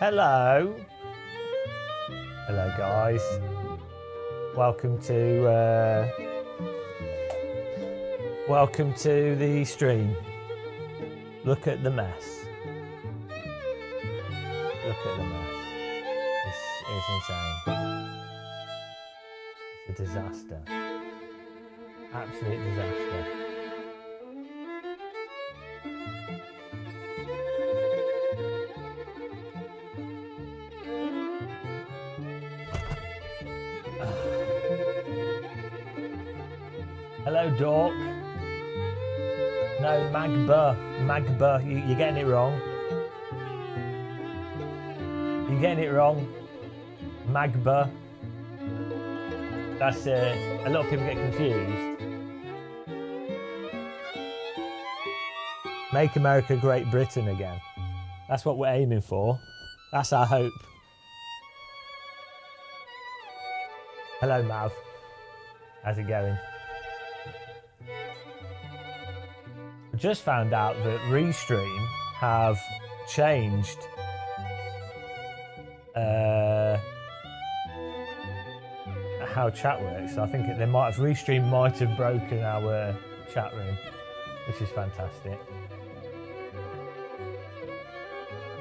Hello. Hello, guys. Welcome to the stream. Look at the mess. Look at the mess. It's insane. It's a disaster. Absolute disaster. Hello, Dork. No, Magba. You're getting it wrong. You're getting it wrong. Magba. That's a lot of people get confused. Make America Great Britain again. That's what we're aiming for. That's our hope. Hello, Mav. How's it going? I just found out that Restream have changed how chat works. I think Restream might have broken our chat room, which is fantastic.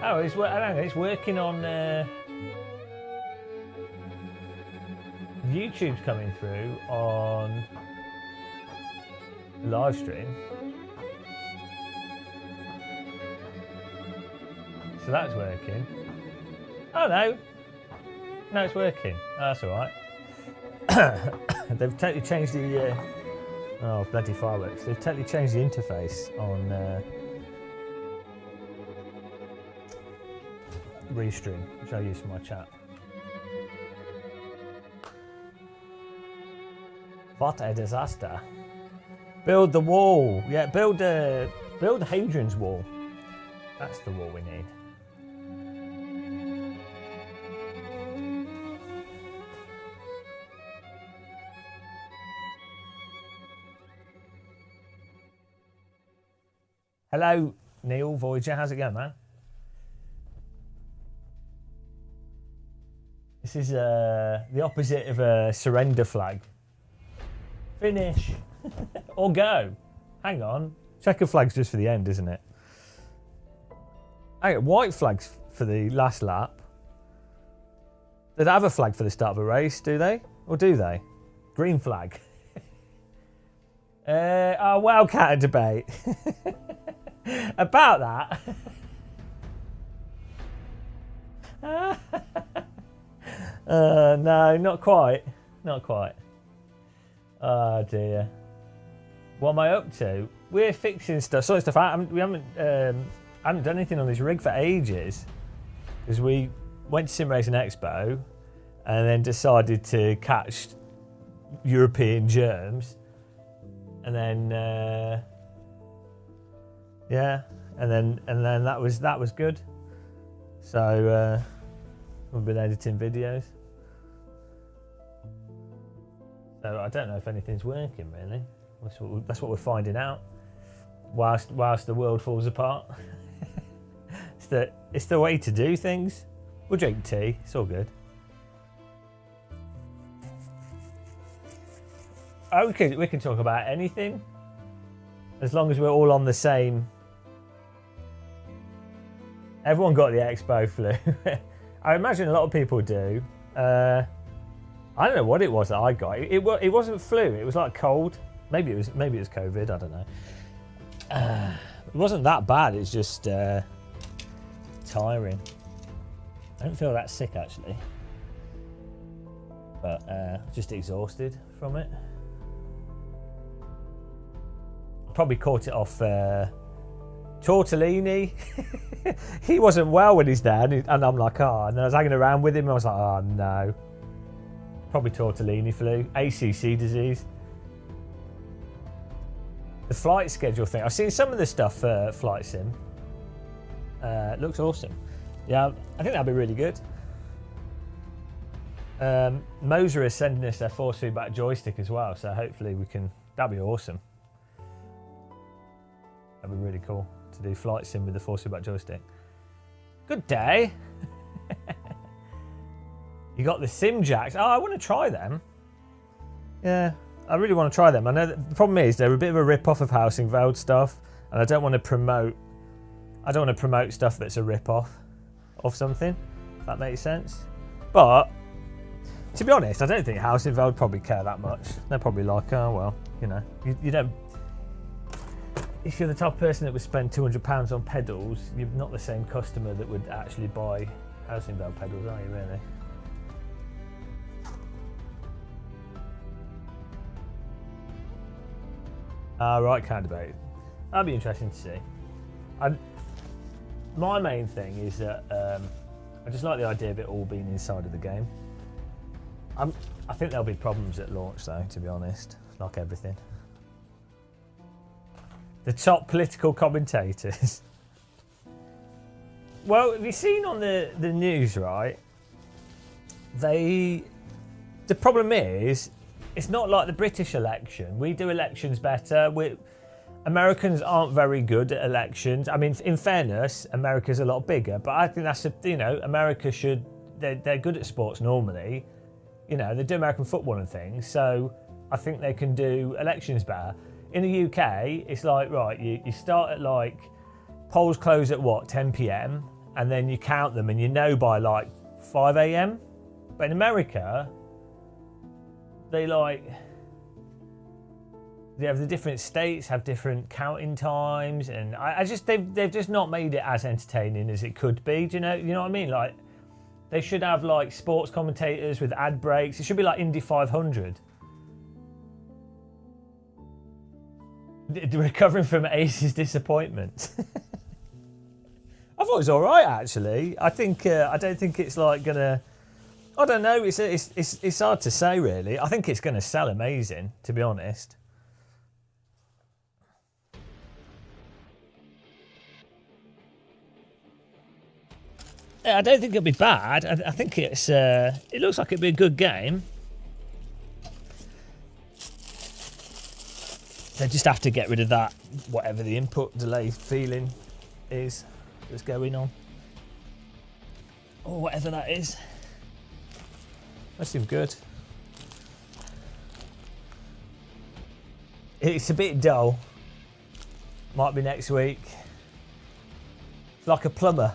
Oh, it's working on YouTube's coming through on the live stream. So that's working. Oh no. No, it's working. Oh, that's alright. They've totally changed the oh bloody fireworks. They've totally changed the interface on Restream, which I use for my chat. What a disaster. Build the wall. Yeah, build Hadrian's wall. That's the wall we need. Hello, Neil Voyager. How's it going, man? This is the opposite of a surrender flag. Finish. Or go. Hang on. Checker flag's just for the end, isn't it? Hang on, white flag's for the last lap. They'd have a flag for the start of a race, do they? Or do they? Green flag. Wildcat debate. About that. No, not quite. Not quite. Oh dear. What am I up to? We're fixing stuff. Sorting stuff out. We haven't done anything on this rig for ages because we went to SimRacing Expo and then decided to catch European germs, and then yeah, and then that was good. So we've been editing videos. So I don't know if anything's working really. That's what we're finding out. Whilst the world falls apart. It's the way to do things. We'll drink tea. It's all good. Okay, we can talk about anything as long as we're all on the same. Everyone got the expo flu. I imagine a lot of people do. I don't know what it was that I got. It wasn't flu. It was like cold. Maybe it was COVID. I don't know. It wasn't that bad. It's just tiring. I don't feel that sick actually, but just exhausted from it. Probably caught it off Tortellini. He wasn't well when he's there, and I'm like, oh, and I was hanging around with him. And I was like, oh no. Probably Tortellini flu, ACC disease. The flight schedule thing. I've seen some of the stuff for Flight Sim. It looks awesome. Yeah, I think that'd be really good. Moser is sending us their force feedback joystick as well, so hopefully that'd be awesome. That'd be really cool to do Flight Sim with the force feedback joystick. Good day. You got the Sim Jacks. Oh, I want to try them. Yeah, I really want to try them. I know that the problem is they're a bit of a rip-off of Housing Veld stuff, and I don't want to promote stuff that's a rip-off of something, if that makes sense. But to be honest, I don't think Housing Veld probably care that much. They're probably like, oh well, you know, you don't. If you're the type of person that would spend £200 on pedals, you're not the same customer that would actually buy Housing Veld pedals, are you really? Right, kind of debate. That'd be interesting to see. My main thing is that I just like the idea of it all being inside of the game. I think there'll be problems at launch though, to be honest, like everything. The top political commentators. Well, have you seen on the news, right? The problem is, it's not like the British election. We do elections better. Americans aren't very good at elections. I mean, in fairness, America's a lot bigger, but I think that's America should. They're good at sports normally. You know, they do American football and things, so I think they can do elections better. In the UK, it's like, right, you start at like, polls close at what, 10 p.m, and then you count them and you know by like 5 a.m. But in America, they have the different states have different counting times, and they've just not made it as entertaining as it could be. Do you know what I mean? Like, they should have like sports commentators with ad breaks. It should be like Indy 500. Recovering from Ace's disappointment. I thought it was all right actually. I don't think it's like gonna. I don't know. It's hard to say really. I think it's gonna sell amazing, to be honest. Yeah, I don't think it'll be bad. I think it looks like it'll be a good game. They just have to get rid of that, whatever the input delay feeling is that's going on. Or whatever that is. That seems good. It's a bit dull. Might be next week. It's like a plumber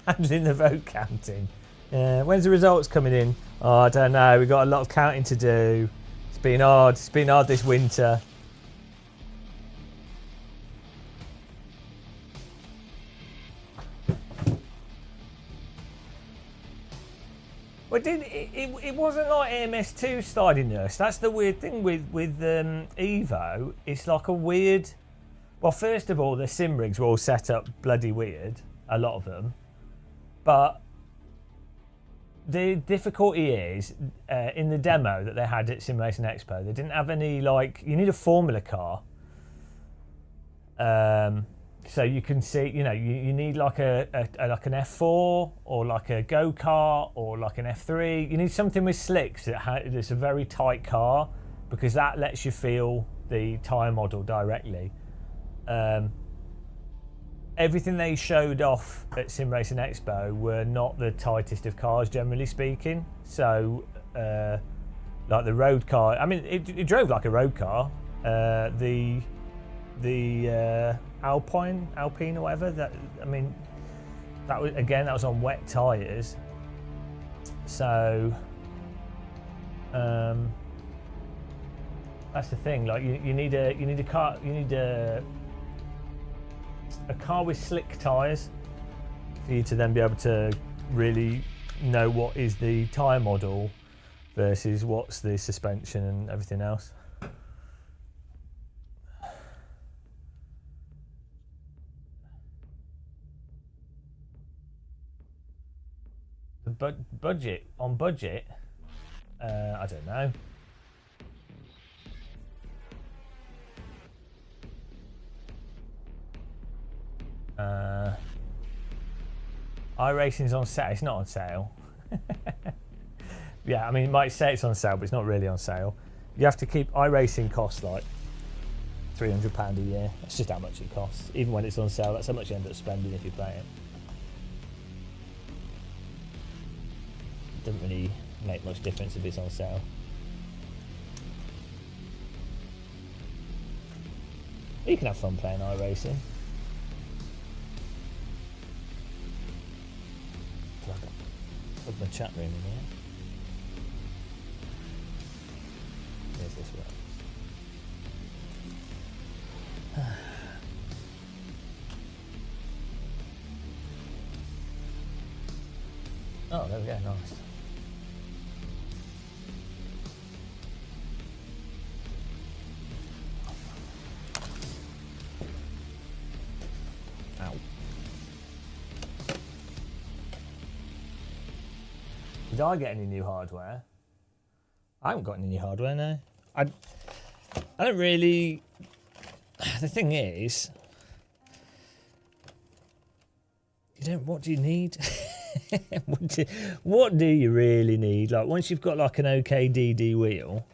handling the vote counting. When's the results coming in? Oh, I don't know. We've got a lot of counting to do. It's been hard. It's been hard this winter. Well, it wasn't like AMS2 stardiness. That's the weird thing with Evo. It's like a weird. Well, first of all, the sim rigs were all set up bloody weird. A lot of them. But the difficulty is, in the demo that they had at SimRacing Expo, they didn't have any, like, you need a Formula car. So you can see, you know, you need like like an F4 or like a go-kart or like an F3. You need something with slicks that's a very tight car, because that lets you feel the tyre model directly. Everything they showed off at SimRacing Expo were not the tightest of cars, generally speaking. So, like the road car, I mean, it drove like a road car. The Alpine or whatever. That was on wet tyres. So, that's the thing. Like, you need a car. You need a car with slick tyres for you to then be able to really know what is the tyre model versus what's the suspension and everything else. The budget, I don't know. iRacing's on sale. It's not on sale. Yeah, I mean, it might say it's on sale, but it's not really on sale. You have to keep iRacing costs like £300 a year. That's just how much it costs. Even when it's on sale, that's how much you end up spending if you play it. Doesn't really make much difference if it's on sale. You can have fun playing iRacing. Plug my chat room in here. Here's this one. Oh, there we go, nice. Ow. Did I get any new hardware? I haven't got any new hardware, no. I don't really... The thing is... What do you need? What do you really need? Like, once you've got like an OK DD wheel,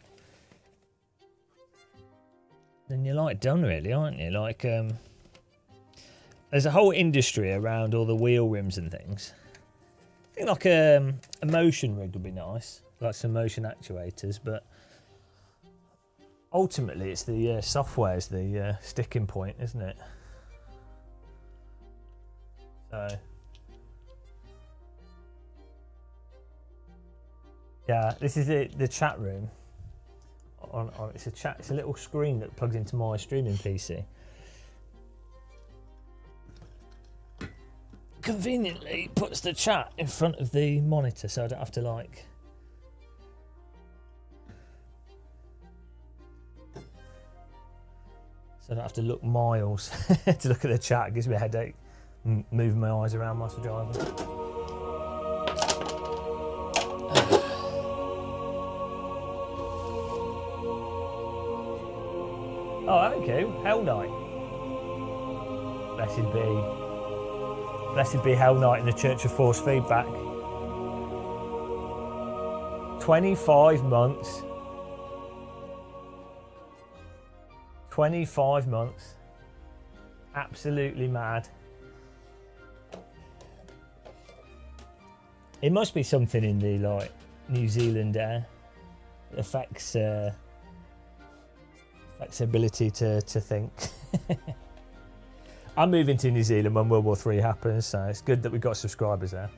then you're like done really, aren't you? Like, there's a whole industry around all the wheel rims and things. I think like a motion rig would be nice, like some motion actuators, but ultimately it's the software's the sticking point, isn't it? So yeah, this is the chat room. It's a little screen that plugs into my streaming PC. Conveniently puts the chat in front of the monitor, so I don't have to like. So I don't have to look miles to look at the chat. It gives me a headache. Moving my eyes around whilst I'm driving. Oh, thank you. Hell Knight. Blessed be Hell Knight in the Church of Force Feedback. 25 months. 25 months. Absolutely mad. It must be something in the like New Zealand air that affects ability to think. I'm moving to New Zealand when World War III happens, so it's good that we've got subscribers there.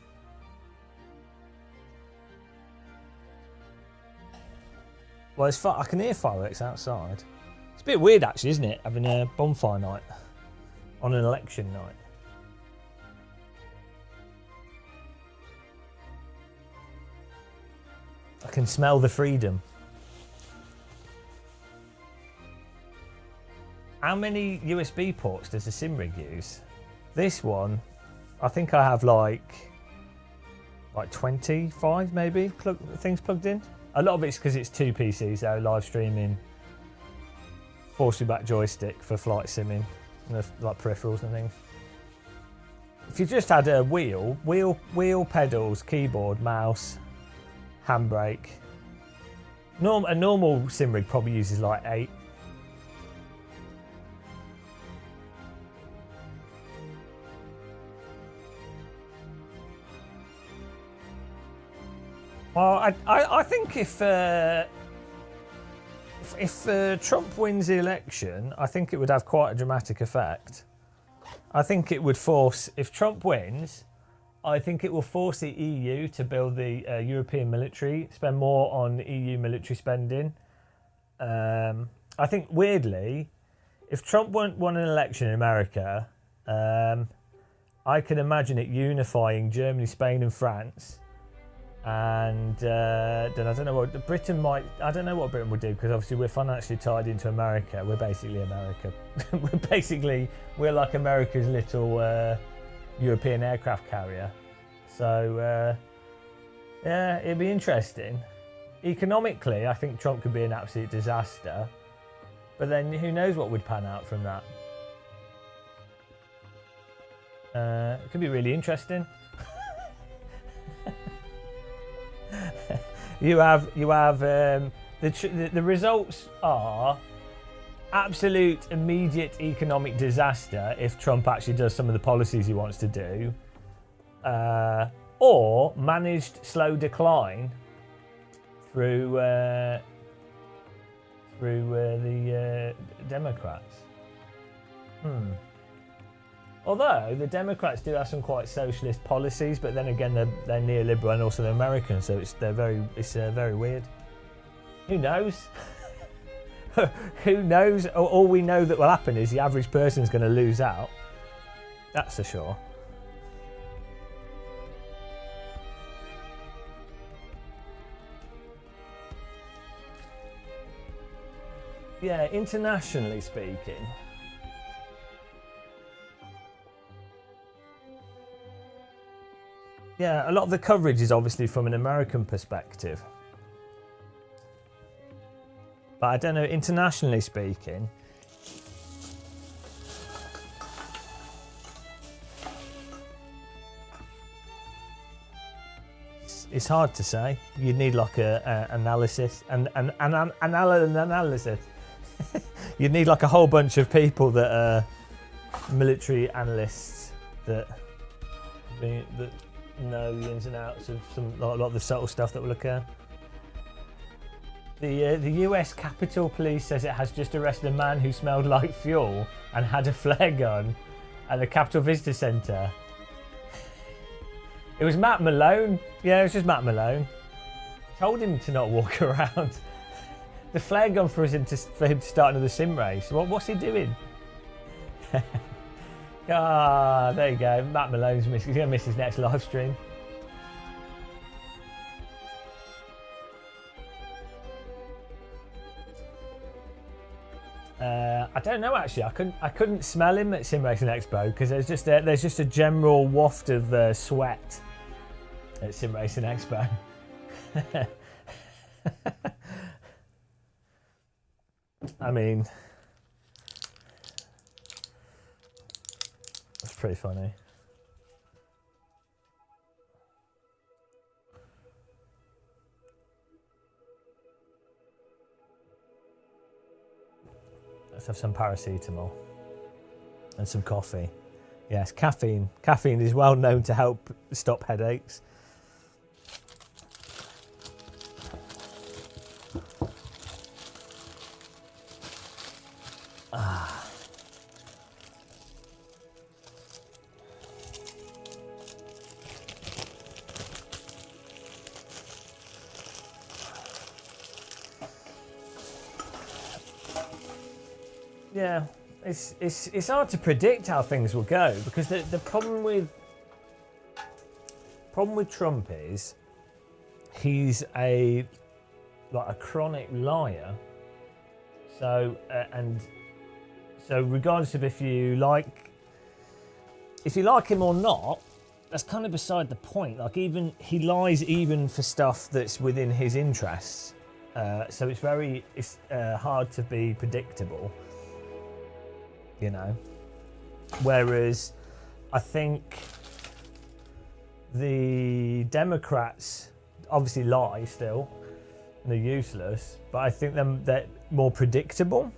Well, it's fun. I can hear fireworks outside. It's a bit weird actually, isn't it, having a bonfire night on an election night. I can smell the freedom. How many USB ports does the SimRig use? This one, I think I have like 25 maybe things plugged in. A lot of it's because it's two PCs though, live streaming, force feedback joystick for flight simming, and like peripherals and things. If you just had a wheel, pedals, keyboard, mouse, handbrake. A normal SimRig probably uses like 8. Well, I think if Trump wins the election, I think it would have quite a dramatic effect. I think it would force, if Trump wins, I think it will force the EU to build the European military, spend more on EU military spending. I think, weirdly, if Trump won an election in America, I can imagine it unifying Germany, Spain and France. And then I don't know what Britain might. I don't know what Britain would do because obviously we're financially tied into America. We're basically America. we're like America's little European aircraft carrier. So yeah, it'd be interesting. Economically, I think Trump could be an absolute disaster. But then who knows what would pan out from that? It could be really interesting. You have the results are absolute immediate economic disaster if Trump actually does some of the policies he wants to do, or managed slow decline through the Democrats. Although the Democrats do have some quite socialist policies, but then again they're neoliberal and also they're American, so it's very weird. Who knows? Who knows? All we know that will happen is the average person's going to lose out. That's for sure. Yeah, internationally speaking. Yeah, a lot of the coverage is obviously from an American perspective. But I don't know, internationally speaking, it's hard to say. You'd need like an analysis. You'd need like a whole bunch of people that are military analysts that know the ins and outs of a lot of the subtle stuff that will occur. The US Capitol Police says it has just arrested a man who smelled like fuel and had a flare gun at the Capitol Visitor Centre. It was Matt Malone. Yeah, it was just Matt Malone. Told him to not walk around. The flare gun for him to start another sim race. What's he doing? There you go. Matt Malone's he's going to miss his next live stream. I don't know actually. I couldn't smell him at SimRacing Expo because there's just a general waft of sweat at SimRacing Expo. I mean, that's pretty funny. Let's have some paracetamol and some coffee. Yes, caffeine. Caffeine is well known to help stop headaches. Yeah, it's hard to predict how things will go because the problem with Trump is he's a chronic liar. So so regardless of if you like him or not, that's kind of beside the point. Like even he lies even for stuff that's within his interests. So it's hard to be predictable. You know, whereas I think the Democrats obviously lie still and they're useless, but I think they're more predictable.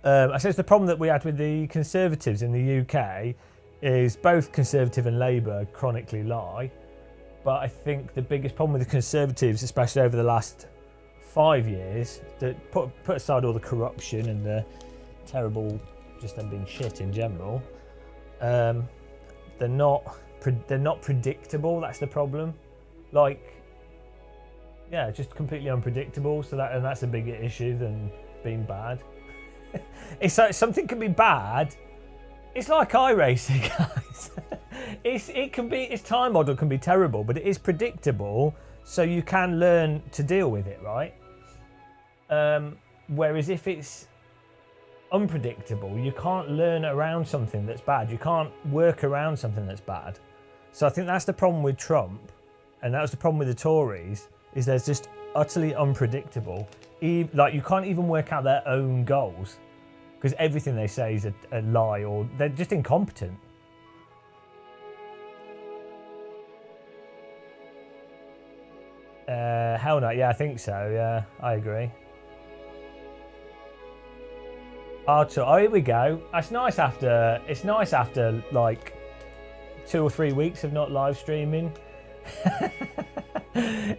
I suppose the problem that we had with the Conservatives in the UK is both Conservative and Labour chronically lie, but I think the biggest problem with the Conservatives, especially over the last 5 years, that put aside all the corruption and the terrible just them being shit in general, they're not predictable. That's the problem. Just completely unpredictable. So that's a bigger issue than being bad. It's like something can be bad. It's like iRacing, guys. Its time model can be terrible, but it is predictable, so you can learn to deal with it, right? Whereas if it's unpredictable, you can't learn around something that's bad. You can't work around something that's bad. So I think that's the problem with Trump, and that was the problem with the Tories, is they're just utterly unpredictable. Like you can't even work out their own goals because everything they say is a lie, or they're just incompetent. Hell no, yeah, I think so. Yeah, I agree. Oh, here we go. It's nice after like 2 or 3 weeks of not live streaming.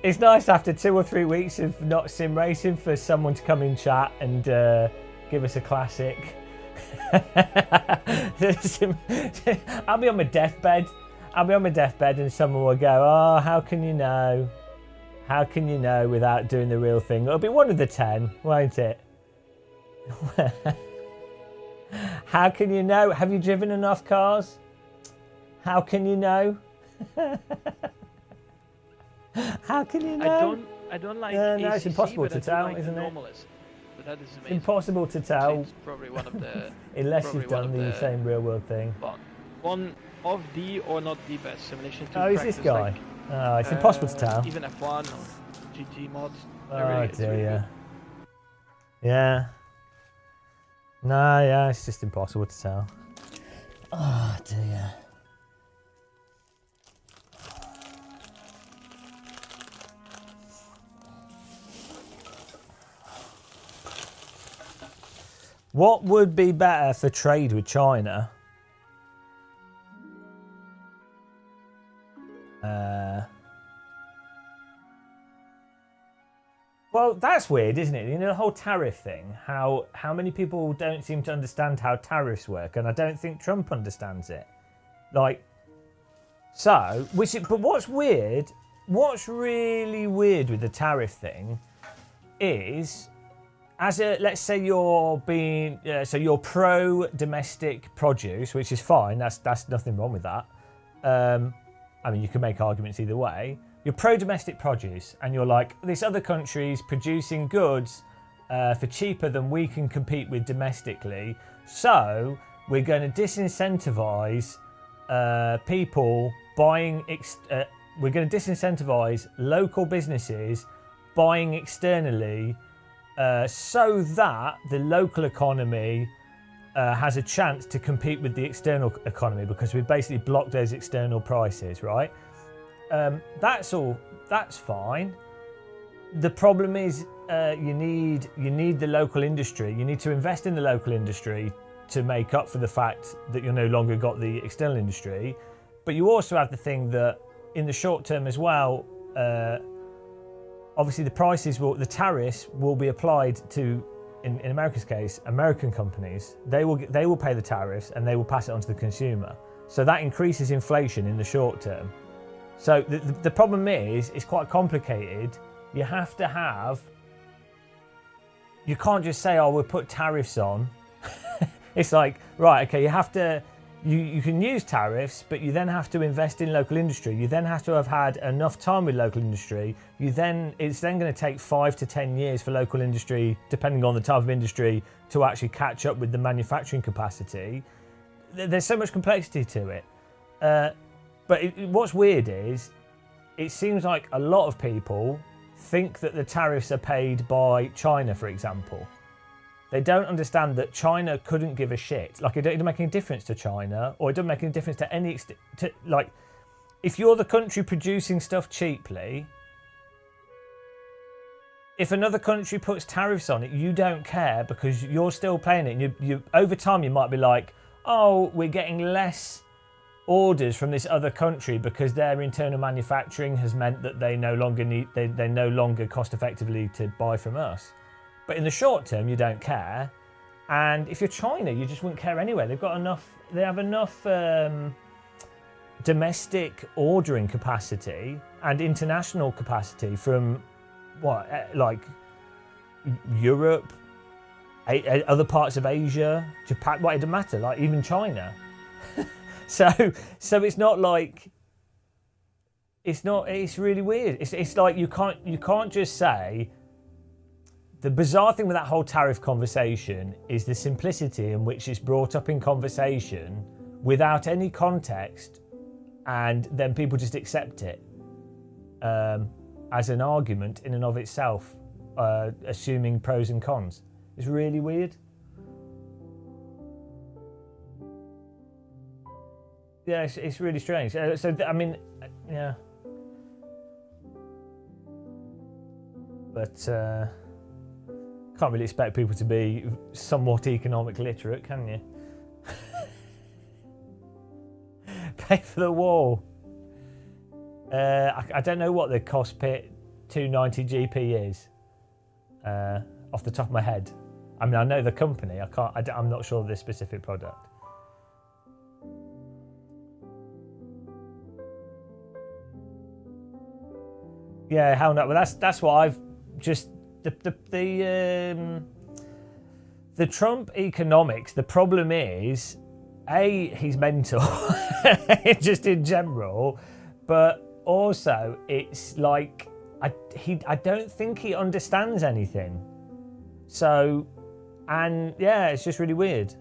It's nice after 2 or 3 weeks of not sim racing for someone to come in chat and give us a classic. I'll be on my deathbed. And someone will go, "Oh, how can you know? How can you know without doing the real thing?" It'll be one of the 10, won't it? How can you know? Have you driven enough cars? How can you know? How can you know? I don't like no, ACC, it's impossible to tell, like isn't it? But that is amazing. It's impossible to tell. It's probably one of the unless you've done the same real world thing. One of the or not the best simulation to practice. Is this guy? Like, oh, it's impossible to tell. Even F1 or GT mods. Oh really, dear. really Yeah. No, yeah, it's just impossible to tell. Oh dear. What would be better for trade with China? Well, that's weird, isn't it? You know, the whole tariff thing, how many people don't seem to understand how tariffs work, and I don't think Trump understands it. Like, so, but what's weird, what's really weird with the tariff thing is, let's say you're being, so you're pro-domestic produce, which is fine, that's nothing wrong with that. I mean, you can make arguments either way. You're pro-domestic produce, and you're like, this other country's producing goods for cheaper than we can compete with domestically, so we're going to disincentivize people buying, we're going to disincentivize local businesses buying externally so that the local economy has a chance to compete with the external economy, because we've basically blocked those external prices, right? That's fine. The problem is you need the local industry. You need to invest in the local industry to make up for the fact that you're no longer got the external industry. But you also have the thing that in the short term as well, obviously the tariffs will be applied to, in America's case, American companies. They will pay the tariffs and they will pass it on to the consumer. So that increases inflation in the short term. So the problem is, it's quite complicated. You have to have, you can't just say, oh, we'll put tariffs on. It's like, right, okay, you have to, you can use tariffs, but you then have to invest in local industry. You then have to have had enough time with local industry. It's then going to take 5 to 10 years for local industry, depending on the type of industry, to actually catch up with the manufacturing capacity. There's so much complexity to it. But what's weird is, it seems like a lot of people think that the tariffs are paid by China, for example. They don't understand that China couldn't give a shit. Like, it doesn't make any difference to China, or it doesn't make any difference to any extent. Like, if you're the country producing stuff cheaply, if another country puts tariffs on it, you don't care, because you're still paying it. And you over time, you might be like, oh, we're getting less orders from this other country because their internal manufacturing has meant that they no longer cost effectively to buy from us. But in the short term, you don't care. And if you're China, you just wouldn't care anyway. They have enough domestic ordering capacity and international capacity from like Europe, other parts of Asia, Japan. It doesn't matter. Like, even China. So it's not like, it's really weird. It's like you can't just say. The bizarre thing with that whole tariff conversation is the simplicity in which it's brought up in conversation without any context, and then people just accept it as an argument in and of itself, assuming pros and cons. It's really weird. Yeah, it's really strange. I mean, yeah. But can't really expect people to be somewhat economic literate, can you? Pay for the wall. I don't know what the Cockpit 290 GP is off the top of my head. I mean, I know the company. I'm not sure of this specific product. Yeah, hell no. Well, that's what I've just the Trump economics. The problem is, he's mental, just in general, but also it's like I don't think he understands anything. So, and yeah, it's just really weird.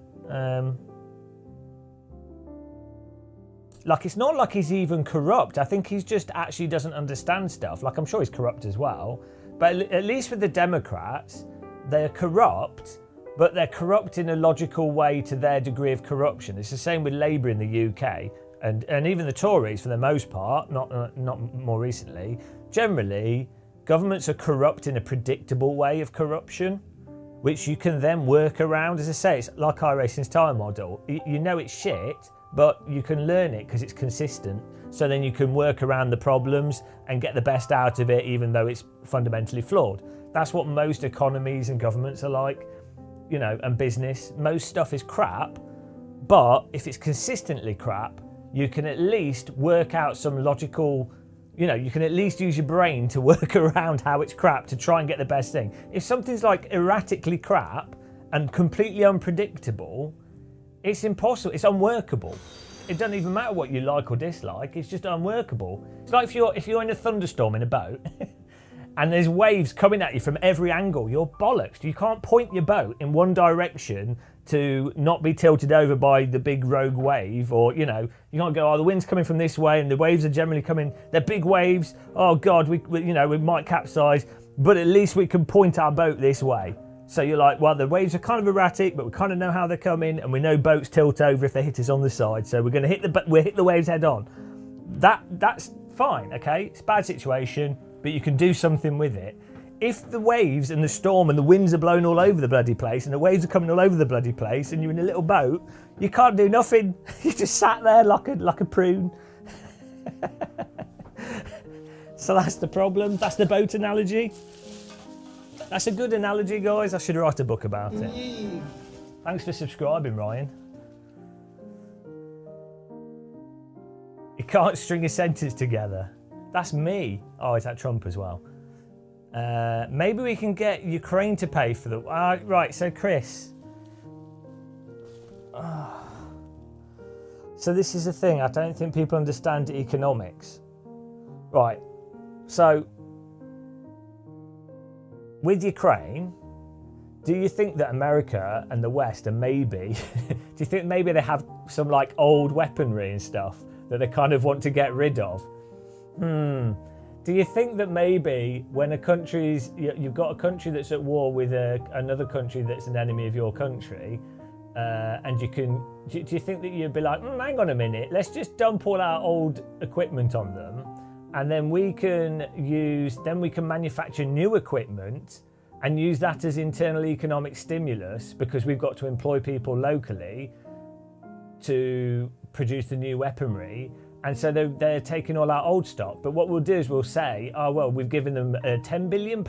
Like, it's not like he's even corrupt. I think he's just actually doesn't understand stuff. Like, I'm sure he's corrupt as well. But at least with the Democrats, they're corrupt, but they're corrupt in a logical way to their degree of corruption. It's the same with Labour in the UK, and even the Tories for the most part, not more recently. Generally, governments are corrupt in a predictable way of corruption, which you can then work around. As I say, it's like iRacing's tyre model. You know it's shit, but you can learn it because it's consistent. So then you can work around the problems and get the best out of it, even though it's fundamentally flawed. That's what most economies and governments are like, you know, and business. Most stuff is crap, but if it's consistently crap, you can at least work out some logical, you know, you can at least use your brain to work around how it's crap to try and get the best thing. If something's like erratically crap and completely unpredictable, it's impossible. It's unworkable. It doesn't even matter what you like or dislike. It's just unworkable. It's like if you're in a thunderstorm in a boat and there's waves coming at you from every angle, you're bollocksed. You can't point your boat in one direction to not be tilted over by the big rogue wave, or, you know, you can't go, oh, the wind's coming from this way and the waves are generally coming, they're big waves. Oh God, we might capsize, but at least we can point our boat this way. So you're like, well, the waves are kind of erratic, but we kind of know how they're coming, and we know boats tilt over if they hit us on the side. So we're going to hit the waves head on. That's fine, okay? It's a bad situation, but you can do something with it. If the waves and the storm and the winds are blowing all over the bloody place, and the waves are coming all over the bloody place, and you're in a little boat, you can't do nothing. You just sat there like a prune. So that's the problem. That's the boat analogy. That's a good analogy, guys. I should write a book about it. Thanks for subscribing, Ryan. You can't string a sentence together. That's me. Oh, is that Trump as well? Maybe we can get Ukraine to pay for the... right, so Chris. So this is the thing. I don't think people understand economics. Right, so... with Ukraine, do you think that America and the West are maybe... do you think maybe they have some like old weaponry and stuff that they kind of want to get rid of? Do you think that maybe when you've got a country that's at war with another country that's an enemy of your country, and do you think that you'd be like, hang on a minute, let's just dump all our old equipment on them, and then we can manufacture new equipment and use that as internal economic stimulus, because we've got to employ people locally to produce the new weaponry. And so they're taking all our old stock. But what we'll do is we'll say, oh, well, we've given them £10 billion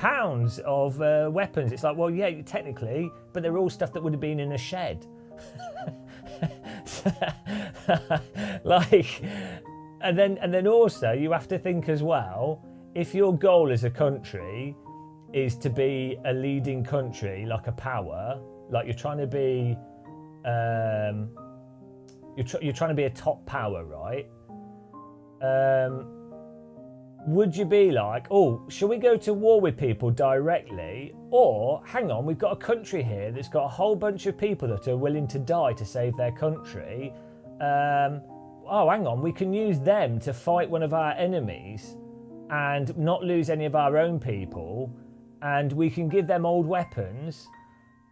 of weapons. It's like, well, yeah, technically, but they're all stuff that would have been in a shed. Like, and then also you have to think as well, if your goal as a country is to be a leading country, like a power, like you're trying to be, you're trying to be a top power, right? Would you be like, oh, shall we go to war with people directly? Or, hang on, we've got a country here that's got a whole bunch of people that are willing to die to save their country. Oh, hang on, we can use them to fight one of our enemies and not lose any of our own people. And we can give them old weapons.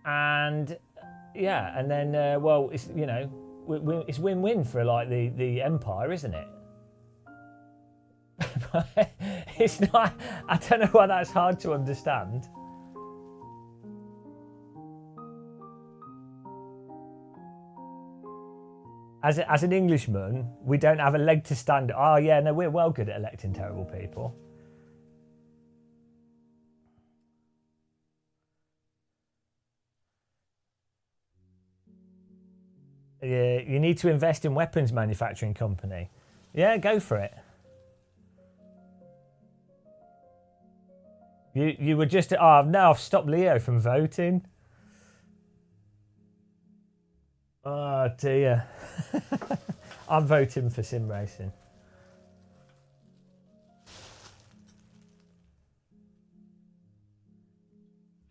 And, yeah, and then, well, it's, you know, it's win-win for, like, the empire, isn't it? It's not, I don't know why that's hard to understand. as an Englishman, we don't have a leg to stand. Oh yeah, no, we're well good at electing terrible people. Yeah, you need to invest in weapons manufacturing company. Yeah, go for it. You were just no, I've stopped Leo from voting. Oh dear. I'm voting for SimRacing.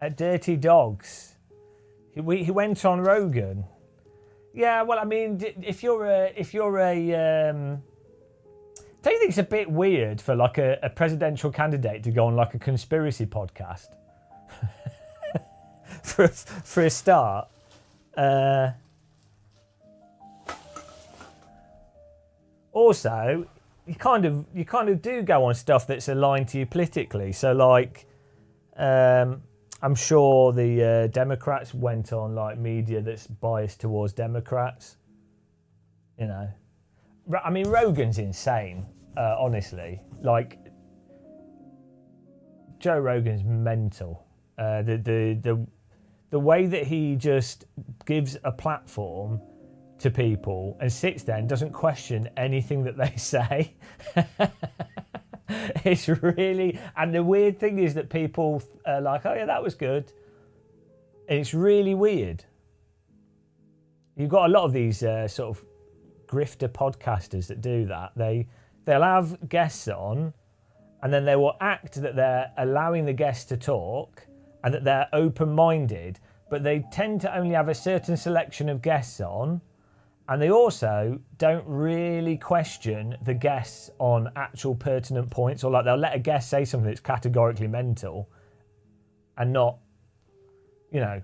At Dirty Dogs. He went on Rogan. Yeah, well, I mean, if you're a don't you think it's a bit weird for like a presidential candidate to go on like a conspiracy podcast? for a start. Also, you kind of do go on stuff that's aligned to you politically. So like, I'm sure the Democrats went on like media that's biased towards Democrats. You know, I mean, Rogan's insane. Honestly, like Joe Rogan's mental. The way that he just gives a platform to people and sits there and doesn't question anything that they say. It's really, and the weird thing is that people are like, oh yeah, that was good. And it's really weird. You've got a lot of these sort of grifter podcasters that do that. They'll have guests on, and then they will act that they're allowing the guests to talk and that they're open-minded, but they tend to only have a certain selection of guests on, and they also don't really question the guests on actual pertinent points, or like they'll let a guest say something that's categorically mental and not, you know,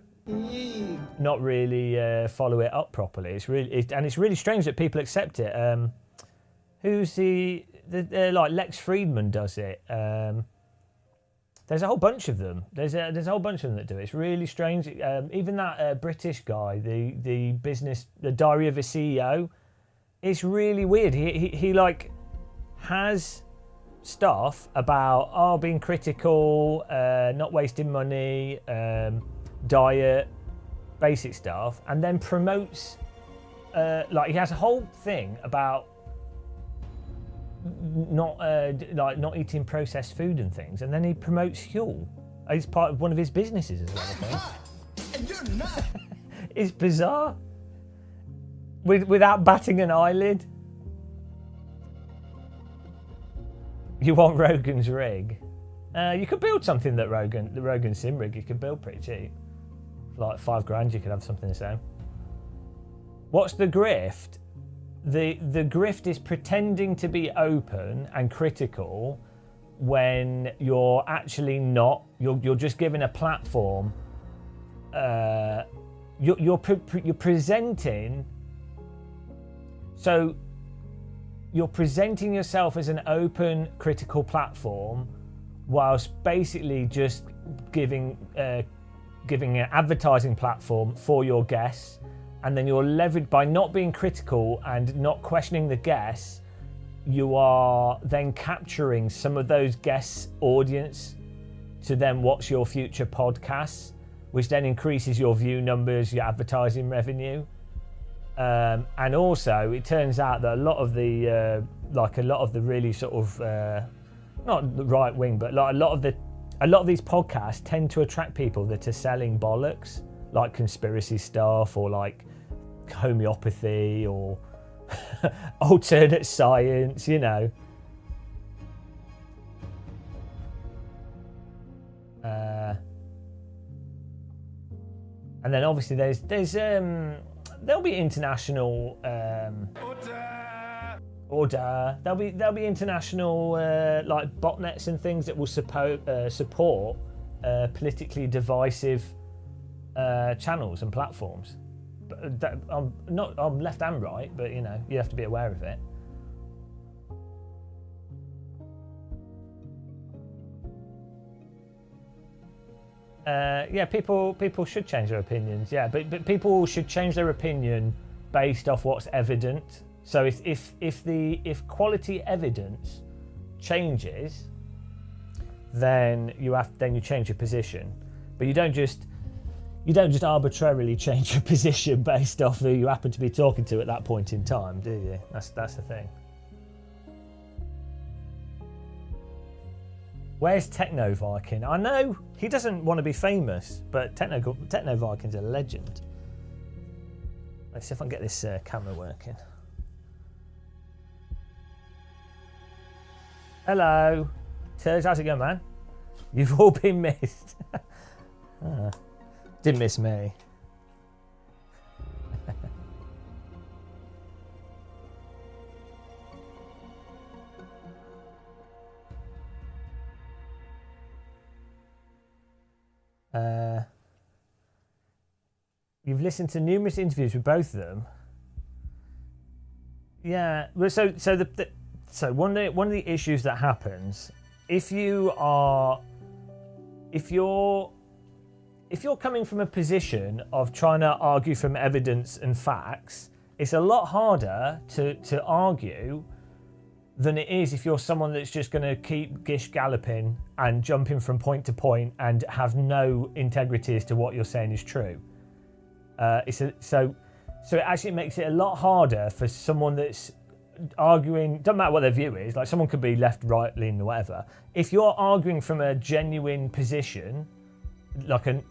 not really follow it up properly. It's really strange that people accept it. Who's the like Lex Friedman does it. There's a whole bunch of them. There's a whole bunch of them that do it. It's really strange. Even that British guy, the Diary of a CEO, it's really weird. He like has stuff about being critical, not wasting money, diet, basic stuff, and then promotes like he has a whole thing about not eating processed food and things, and then he promotes Huel. It's part of one of his businesses as well, I think. It's bizarre. Without batting an eyelid. You want Rogan's rig? You could build something that the Rogan sim rig you could build pretty cheap. For like $5,000 you could have something the same. What's the grift? The grift is pretending to be open and critical when you're actually not. You're just giving a platform. You're presenting. So you're presenting yourself as an open, critical platform, whilst basically just giving an advertising platform for your guests. And then you're leveraged by not being critical and not questioning the guests. You are then capturing some of those guests' audience to then watch your future podcasts, which then increases your view numbers, your advertising revenue. And also, it turns out that a lot of the really sort of not the right wing, but like a lot of these podcasts tend to attract people that are selling bollocks, like conspiracy stuff or like homeopathy or alternate science, you know. And then obviously there's there'll be international order. There'll be international like botnets and things that will support politically divisive channels and platforms. But I'm left and right, but you know, you have to be aware of it. Yeah, people should change their opinions. Yeah, but people should change their opinion based off what's evident. So if quality evidence changes, then you change your position. But you don't just arbitrarily change your position based off who you happen to be talking to at that point in time, do you? That's the thing. Where's Techno Viking? I know he doesn't want to be famous, but Techno Viking's a legend. Let's see if I can get this camera working. Hello. Turds, how's it going, man? You've all been missed. Didn't miss me. You've listened to numerous interviews with both of them. Yeah. Well, so one of the issues that happens if you're coming from a position of trying to argue from evidence and facts, it's a lot harder to argue than it is if you're someone that's just going to keep gish galloping and jumping from point to point and have no integrity as to what you're saying is true. So it actually makes it a lot harder for someone that's arguing, doesn't matter what their view is, like someone could be left, right, leaning, or whatever. If you're arguing from a genuine position, like you're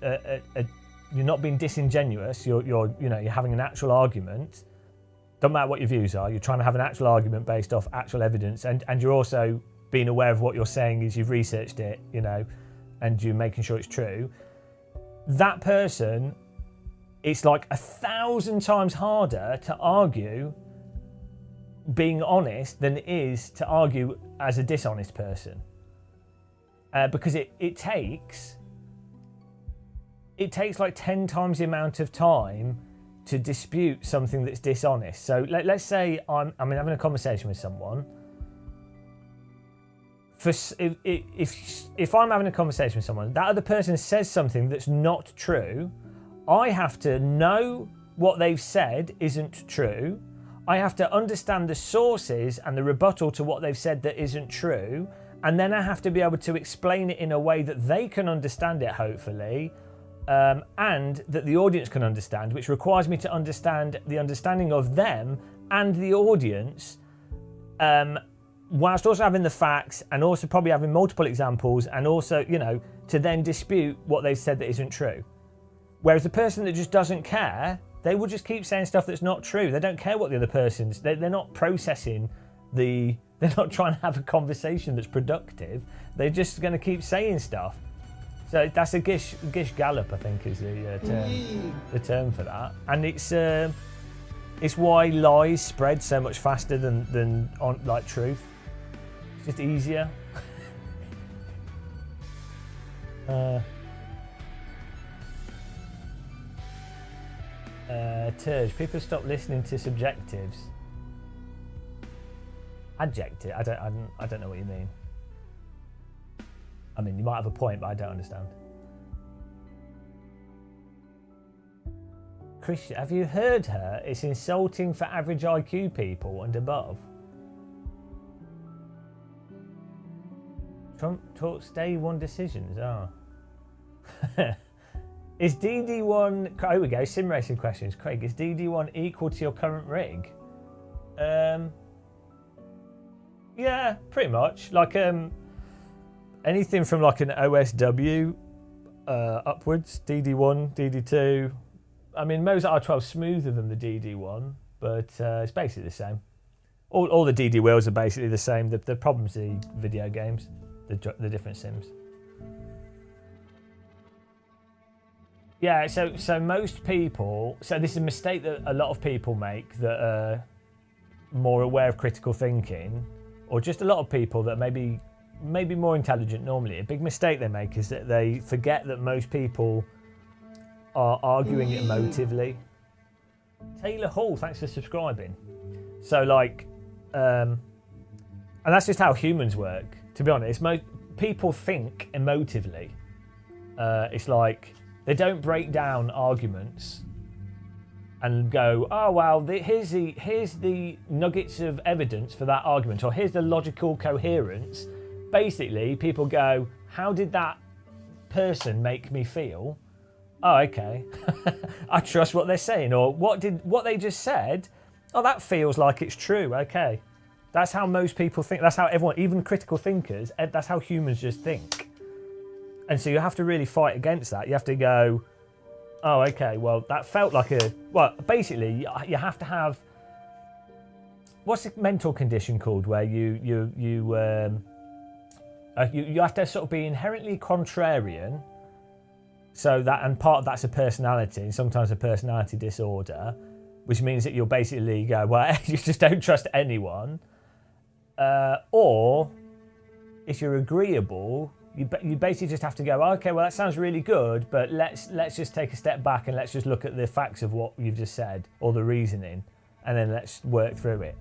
not being disingenuous, you're having an actual argument. Don't matter what your views are, you're trying to have an actual argument based off actual evidence, and you're also being aware of what you're saying is you've researched it, and you're making sure it's true. That person, it's like 1,000 times harder to argue being honest than it is to argue as a dishonest person, because it takes like 10 times the amount of time to dispute something that's dishonest. So let's say I'm having a conversation with someone. If I'm having a conversation with someone, that other person says something that's not true, I have to know what they've said isn't true. I have to understand the sources and the rebuttal to what they've said that isn't true, and then I have to be able to explain it in a way that they can understand it, hopefully, and that the audience can understand, which requires me to understand the understanding of them and the audience, whilst also having the facts and also probably having multiple examples, and also, to then dispute what they've said that isn't true. Whereas the person that just doesn't care, they will just keep saying stuff that's not true. They don't care what the other person's, they're not processing they're not trying to have a conversation that's productive. They're just going to keep saying stuff. So that's a gish gallop, I think, is the term for that. And it's why lies spread so much faster than on like truth. It's just easier. Turge, people stop listening to subjectives. Adjective. I don't know what you mean. I mean, you might have a point, but I don't understand. Christian, have you heard her? It's insulting for average IQ people and above. Trump talks day one decisions. Is DD1... Oh, here we go. SimRacing questions. Craig, is DD1 equal to your current rig? Yeah, pretty much. Like, anything from like an OSW upwards, DD1, DD2. I mean, Mozart R12 smoother than the DD1, but it's basically the same. All the DD wheels are basically the same. The problem's the video games, the different sims. Yeah, so most people... So this is a mistake that a lot of people make that are more aware of critical thinking, or just a lot of people that maybe more intelligent normally. A big mistake they make is that they forget that most people are arguing emotively. Taylor Hall, thanks for subscribing. So like, and that's just how humans work, to be honest. Most people think emotively. It's like they don't break down arguments and go, oh well, here's the nuggets of evidence for that argument, or here's the logical coherence. Basically, people go, how did that person make me feel? Oh, okay. I trust what they're saying, or what they just said. Oh, that feels like it's true. Okay, that's how most people think. That's how everyone, even critical thinkers, that's how humans just think. And so you have to really fight against that. You have to go, oh, okay, well, that felt like basically, you have to have, what's the mental condition called, where you have to sort of be inherently contrarian, so that, and part of that's a personality, and sometimes a personality disorder, which means that you'll basically go, well, you just don't trust anyone, or if you're agreeable, you basically just have to go, okay, well, that sounds really good, but let's just take a step back and let's just look at the facts of what you've just said, or the reasoning, and then let's work through it.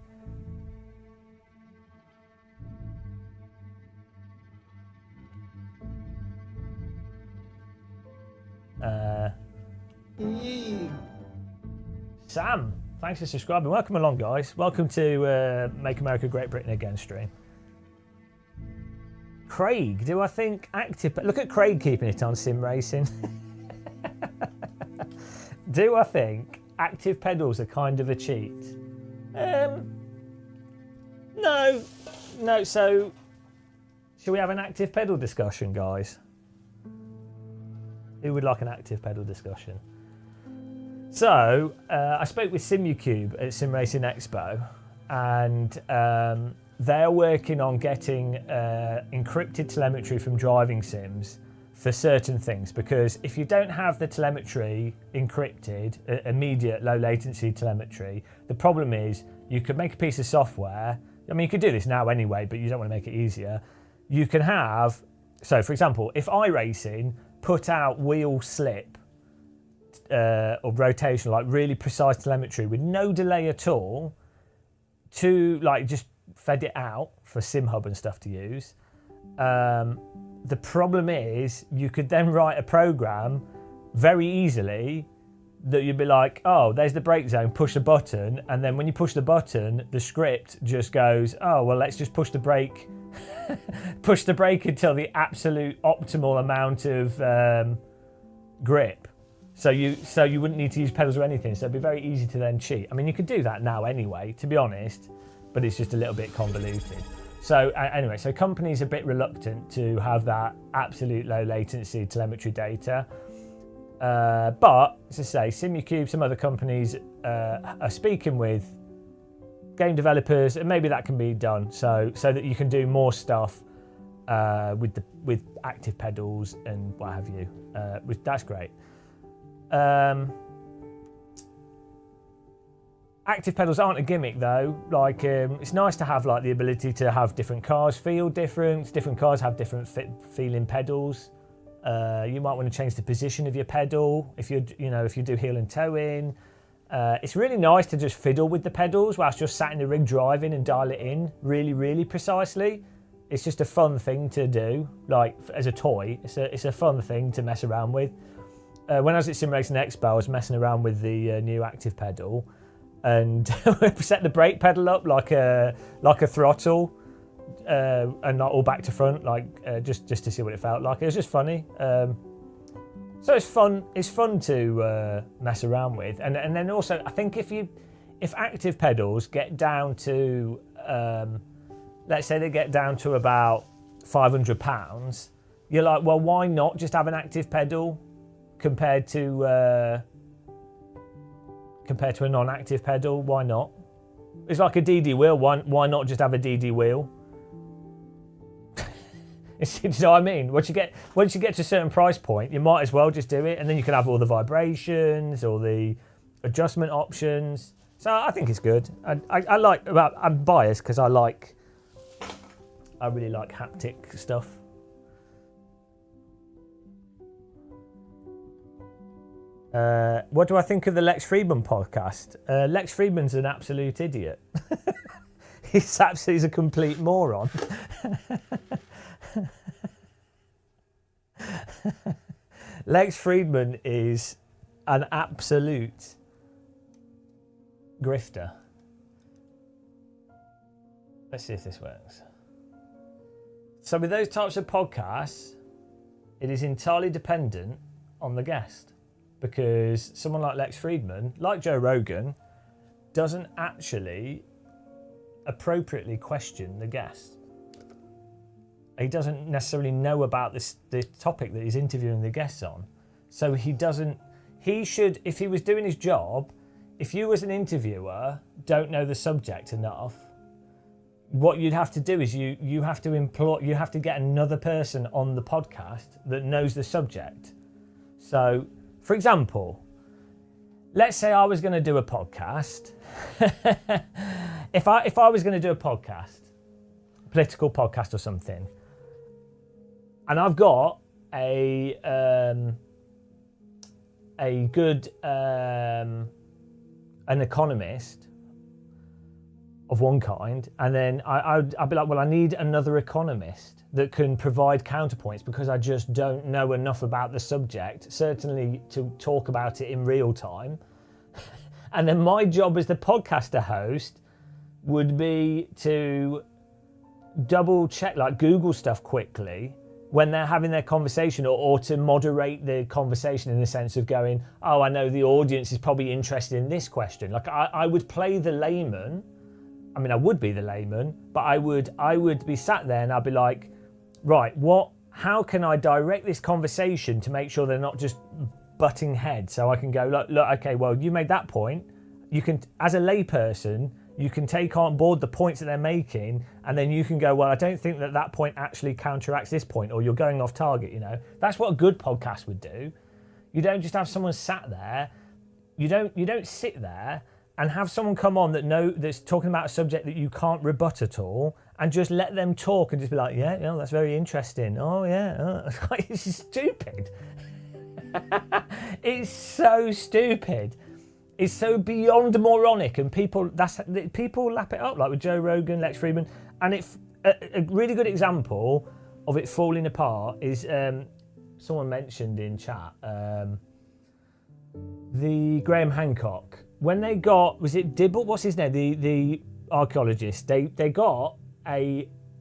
Sam, thanks for subscribing. Welcome along, guys. Welcome to Make America Great Britain Again stream. Craig, do I think active... Look at Craig keeping it on SimRacing. Do I think active pedals are kind of a cheat? No. So, should we have an active pedal discussion, guys? Who would like an active pedal discussion? So, I spoke with SimuCube at SimRacing Expo, and they're working on getting encrypted telemetry from driving sims for certain things, because if you don't have the telemetry encrypted, immediate low latency telemetry, the problem is you could make a piece of software. I mean, you could do this now anyway, but you don't want to make it easier. You can have, so for example, if iRacing put out wheel slip or rotation, like really precise telemetry with no delay at all, to like just fed it out for SimHub and stuff to use. The problem is you could then write a program very easily that you'd be like, oh, there's the brake zone, push the button, and then when you push the button, the script just goes, oh, well, let's just push the brake push the brake until the absolute optimal amount of grip. So you wouldn't need to use pedals or anything, so it'd be very easy to then cheat. I mean, you could do that now anyway, to be honest, but it's just a little bit convoluted. So anyway, so companies are a bit reluctant to have that absolute low latency telemetry data. But, as I say, SimuCube, some other companies are speaking with game developers, and maybe that can be done so that you can do more stuff with active pedals and what have you. That's great. Active pedals aren't a gimmick though. Like it's nice to have like the ability to have different cars feel different. Different cars have different feeling pedals. You might want to change the position of your pedal if you do heel and toe in. It's really nice to just fiddle with the pedals whilst you're sat in the rig driving and dial it in really, really precisely. It's just a fun thing to do, like as a toy. It's a fun thing to mess around with. When I was at SimRacing Expo, I was messing around with the new active pedal, and set the brake pedal up like a throttle, and not all back to front, like just to see what it felt like. It was just funny. So it's fun. It's fun to mess around with, and then also I think if active pedals get down to let's say they get down to about £500, you're like, well, why not just have an active pedal compared to a non-active pedal? Why not? It's like a DD wheel. Why not just have a DD wheel? You know what I mean? Once you get to a certain price point, you might as well just do it, and then you can have all the vibrations, all the adjustment options. So I think it's good. I like. Well, I'm biased because I really like haptic stuff. What do I think of the Lex Friedman podcast? Lex Friedman's an absolute idiot. He's a complete moron. Lex Friedman is an absolute grifter. Let's see if this works. So with those types of podcasts, it is entirely dependent on the guest, because someone like Lex Friedman, like Joe Rogan, doesn't actually appropriately question the guest. He doesn't necessarily know about the topic that he's interviewing the guests on. So he should, if he was doing his job, if you as an interviewer don't know the subject enough, what you'd have to do is you have to get another person on the podcast that knows the subject. So, for example, let's say I was going to do a podcast. if I was going to do a podcast, political podcast or something, and I've got a good an economist of one kind, and then I'd be like, well, I need another economist that can provide counterpoints, because I just don't know enough about the subject, certainly to talk about it in real time. And then my job as the podcaster host would be to double check, like Google stuff quickly when they're having their conversation, or to moderate the conversation in the sense of going, oh, I know the audience is probably interested in this question. Like I would play the layman. I mean, I would be the layman, but I would be sat there and I'd be like, right, how can I direct this conversation to make sure they're not just butting heads? So I can go, look, okay, well, you made that point. You can, as a layperson, you can take on board the points that they're making, and then you can go, well, I don't think that point actually counteracts this point, or you're going off target, you know. That's what a good podcast would do. You don't just have someone sat there. You don't sit there and have someone come on that's talking about a subject that you can't rebut at all, and just let them talk and just be like, yeah, that's very interesting. Oh yeah, it's just stupid. It's so stupid. It's so beyond moronic, and people lap it up, like with Joe Rogan, Lex Friedman, and it's a really good example of it falling apart is someone mentioned in chat the Graham Hancock. When they got, was it Dibble? What's his name? The archaeologist. They got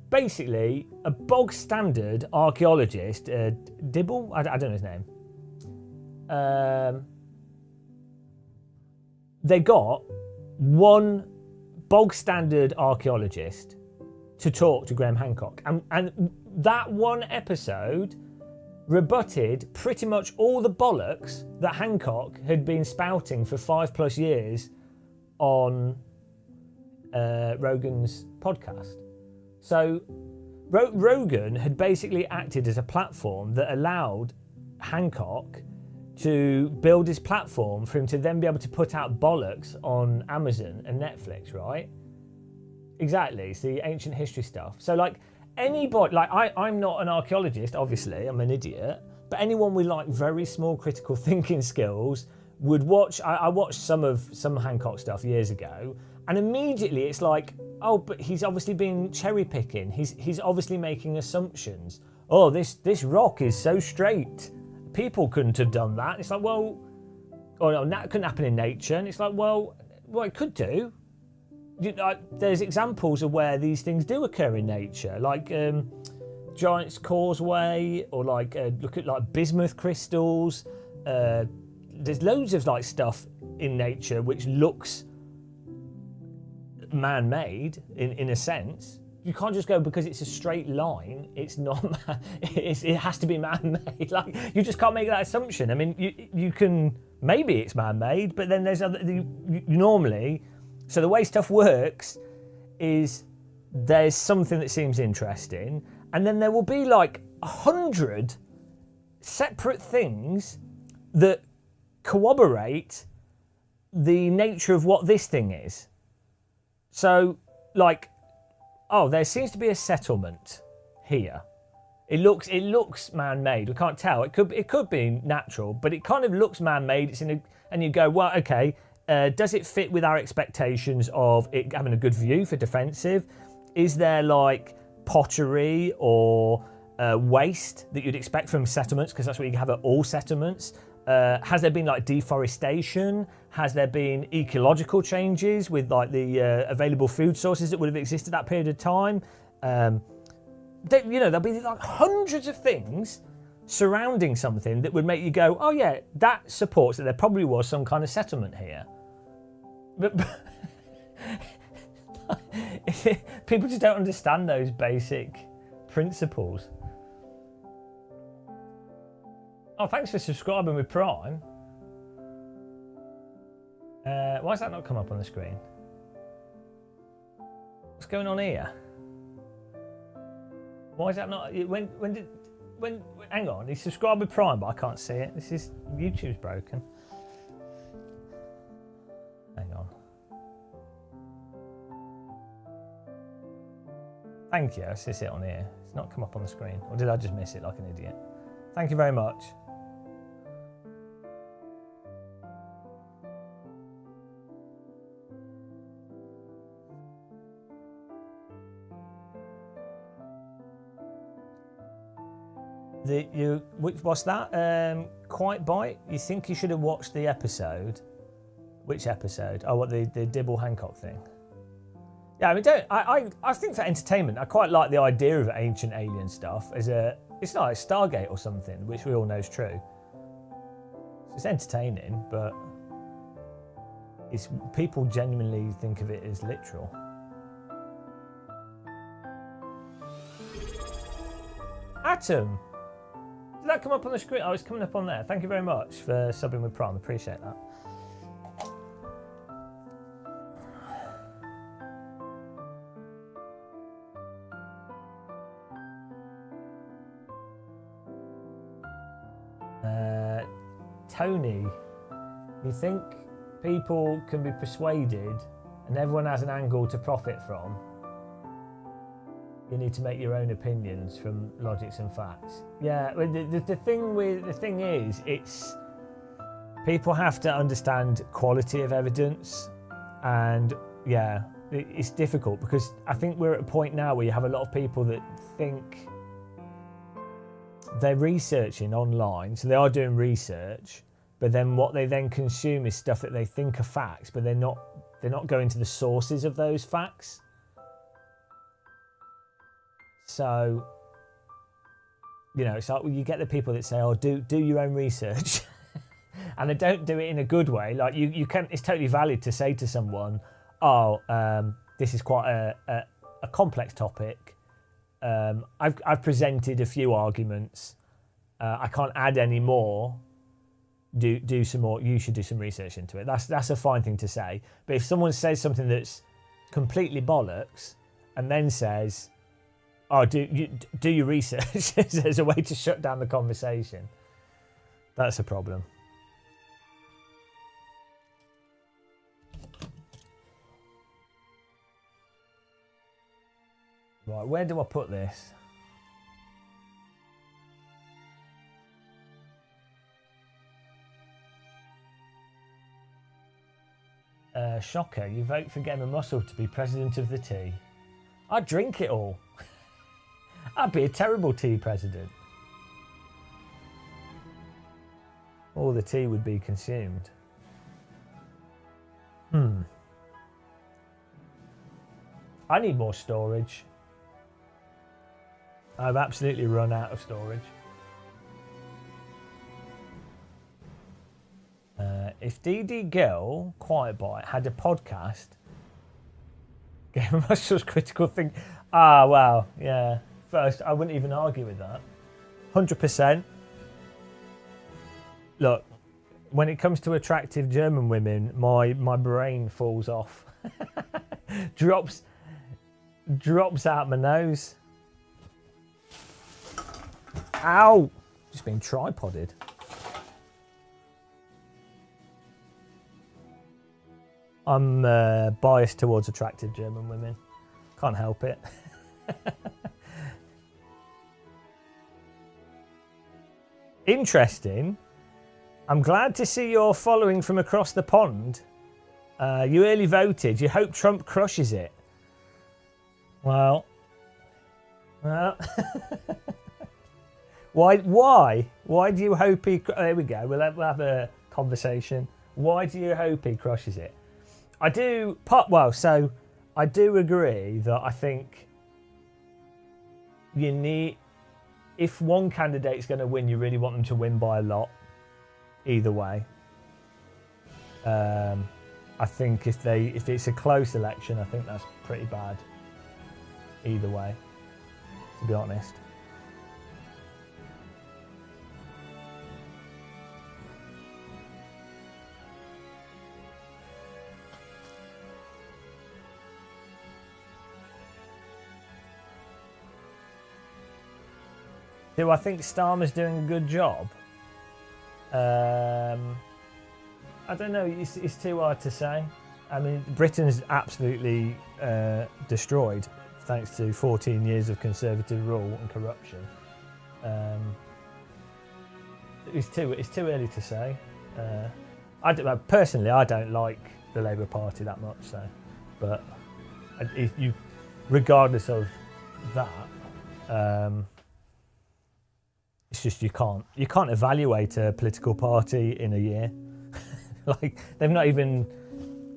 basically a bog standard archaeologist. Dibble? I don't know his name. They got one bog standard archaeologist to talk to Graham Hancock, and that one episode rebutted pretty much all the bollocks that Hancock had been spouting for 5+ years on Rogan's podcast. So Rogan had basically acted as a platform that allowed Hancock to build his platform for him to then be able to put out bollocks on Amazon and Netflix, right? Exactly, it's the ancient history stuff. So like anybody, like I'm not an archaeologist, obviously, I'm an idiot, but anyone with like very small critical thinking skills would watch, I watched some Hancock stuff years ago, and immediately it's like, oh, but he's obviously been cherry picking, he's obviously making assumptions. Oh, this rock is so straight. People couldn't have done that. It's like, well, or no, that couldn't happen in nature. And it's like, well, it could do. There's examples of where these things do occur in nature, like Giant's Causeway, or like look at like bismuth crystals. There's loads of like stuff in nature which looks man-made in a sense. You can't just go because it's a straight line. It's not. It has to be man-made. Like you just can't make that assumption. I mean, you can, maybe it's man-made, but then there's other. You normally, so the way stuff works is there's something that seems interesting, and then there will be like 100 separate things that corroborate the nature of what this thing is. So, like, oh, there seems to be a settlement here. It looks man-made. We can't tell. It could be natural, but it kind of looks man-made. It's and you go, well, okay. Does it fit with our expectations of it having a good view for defensive? Is there like pottery or waste that you'd expect from settlements? Because that's what you have at all settlements. Has there been like deforestation? Has there been ecological changes with like the available food sources that would have existed that period of time? There'll be like hundreds of things surrounding something that would make you go, oh yeah, that supports that there probably was some kind of settlement here. But people just don't understand those basic principles. Oh, thanks for subscribing with Prime. Why has that not come up on the screen? What's going on here? Why is that not? Hang on, he's subscribed with Prime, but I can't see it. YouTube's broken. Hang on. Thank you. I see it on here. It's not come up on the screen. Or did I just miss it like an idiot? Thank you very much. What's that? Quite Bite? You think you should have watched the episode? Which episode? Oh, what, the Dibble Hancock thing? Yeah, I mean, I think for entertainment, I quite like the idea of ancient alien stuff it's not like Stargate or something, which we all know is true. It's entertaining, but people genuinely think of it as literal. Atom! Did that come up on the screen? Oh, it's coming up on there. Thank you very much for subbing with Prime. Appreciate that. Tony, you think people can be persuaded and everyone has an angle to profit from? You need to make your own opinions from logics and facts. Yeah, the thing is, it's people have to understand quality of evidence, and yeah, it's difficult because I think we're at a point now where you have a lot of people that think they're researching online, so they are doing research, but then what they then consume is stuff that they think are facts, but they're not going to the sources of those facts. So, it's like you get the people that say, "Oh, do your own research," and they don't do it in a good way. Like you can, it's totally valid to say to someone, "Oh, this is quite a complex topic. I've presented a few arguments. I can't add any more. Do some more. You should do some research into it." That's a fine thing to say. But if someone says something that's completely bollocks and then says, "Oh, do your research," as a way to shut down the conversation, that's a problem. Right, where do I put this? Shocker, you vote for Gamer Muscle to be president of the tea. I'd drink it all. I'd be a terrible tea president. All the tea would be consumed. I need more storage. I've absolutely run out of storage. If DD Girl, Quiet Bite, had a podcast, Game Muscle's critical thing. Ah, wow, yeah. First, I wouldn't even argue with that. 100%. Look, when it comes to attractive German women, my brain falls off. drops out my nose. Ow! Just being tripoded. I'm biased towards attractive German women. Can't help it. Interesting. I'm glad to see you're following from across the pond. You early voted. You hope Trump crushes it. Well. Why do you hope he? There we go. We'll have a conversation. Why do you hope he crushes it? I do. So I do agree that I think you need. If one candidate's going to win, you really want them to win by a lot. Either way. I think if it's a close election, I think that's pretty bad. Either way, to be honest. Do I think Starmer's doing a good job? I don't know. It's too hard to say. I mean, Britain's absolutely destroyed thanks to 14 years of Conservative rule and corruption. It's too early to say. Personally, I don't like the Labour Party that much. So, but regardless of that. It's just you can't evaluate a political party in a year. Like, they've not even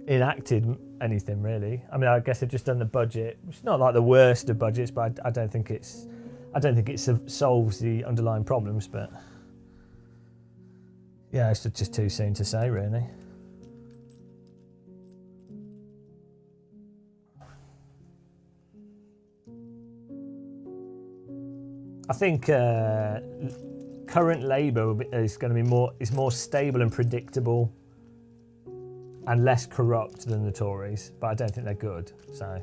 enacted anything really. I mean, I guess they've just done the budget. It's not like the worst of budgets, but I don't think it solves the underlying problems. But yeah, it's just too soon to say really. I think current Labour is going to be more stable and predictable, and less corrupt than the Tories. But I don't think they're good. So,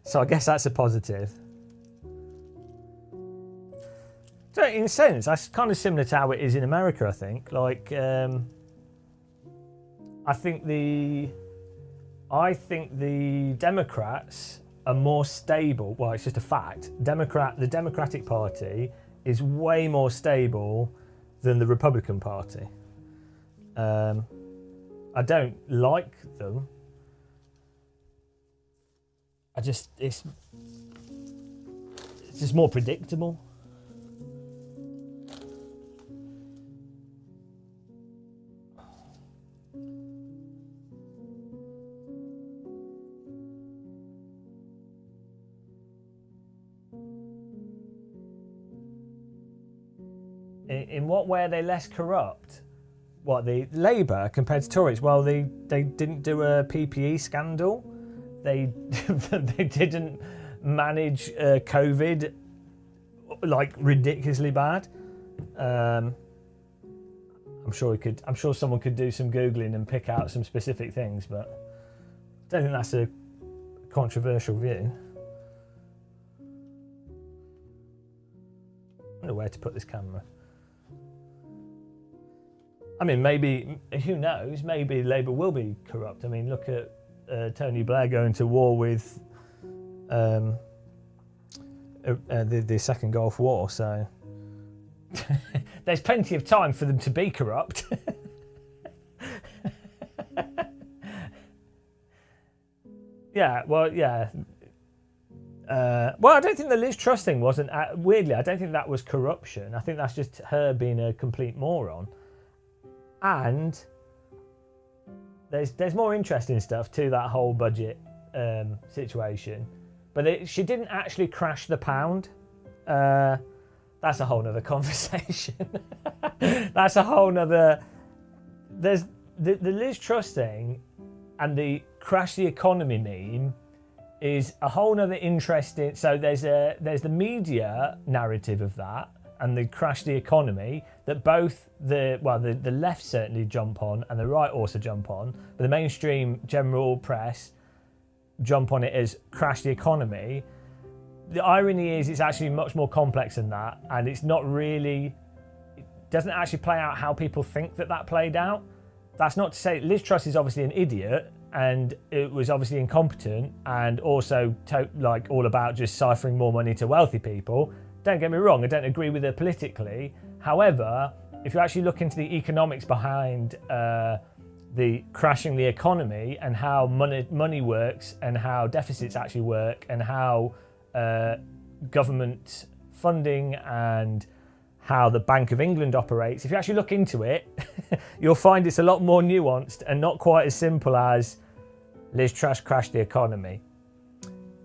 so I guess that's a positive. So in a sense, that's kind of similar to how it is in America. I think, like, I think the Democrats are more stable. Well, it's just a fact. The Democratic Party is way more stable than the Republican Party. I don't like them. It's just more predictable. In what way are they less corrupt? What, the Labour compared to Tories? Well, they didn't do a PPE scandal. They didn't manage COVID like ridiculously bad. I'm sure someone could do some Googling and pick out some specific things, but I don't think that's a controversial view. I don't know where to put this camera. I mean, maybe, who knows, maybe Labour will be corrupt. I mean, look at Tony Blair going to war with the Second Gulf War, so there's plenty of time for them to be corrupt. Yeah, well, yeah. Well, I don't think the Liz Truss thing wasn't, weirdly, I don't think that was corruption. I think that's just her being a complete moron. And there's more interesting stuff to that whole budget situation. But she didn't actually crash the pound. That's a whole nother conversation. That's a whole nother... There's the Liz Truss thing and the crash the economy meme is a whole nother interesting... So there's the media narrative of that and the crash the economy that both the left certainly jump on and the right also jump on, but the mainstream general press jump on it as crash the economy. The irony is it's actually much more complex than that, and it's not really, it doesn't actually play out how people think that played out. That's not to say Liz Truss is obviously an idiot and it was obviously incompetent and also all about just ciphering more money to wealthy people. Don't get me wrong, I don't agree with her politically. However, if you actually look into the economics behind the crashing the economy and how money works and how deficits actually work and how government funding and how the Bank of England operates, if you actually look into it, you'll find it's a lot more nuanced and not quite as simple as Liz Truss crashed the economy.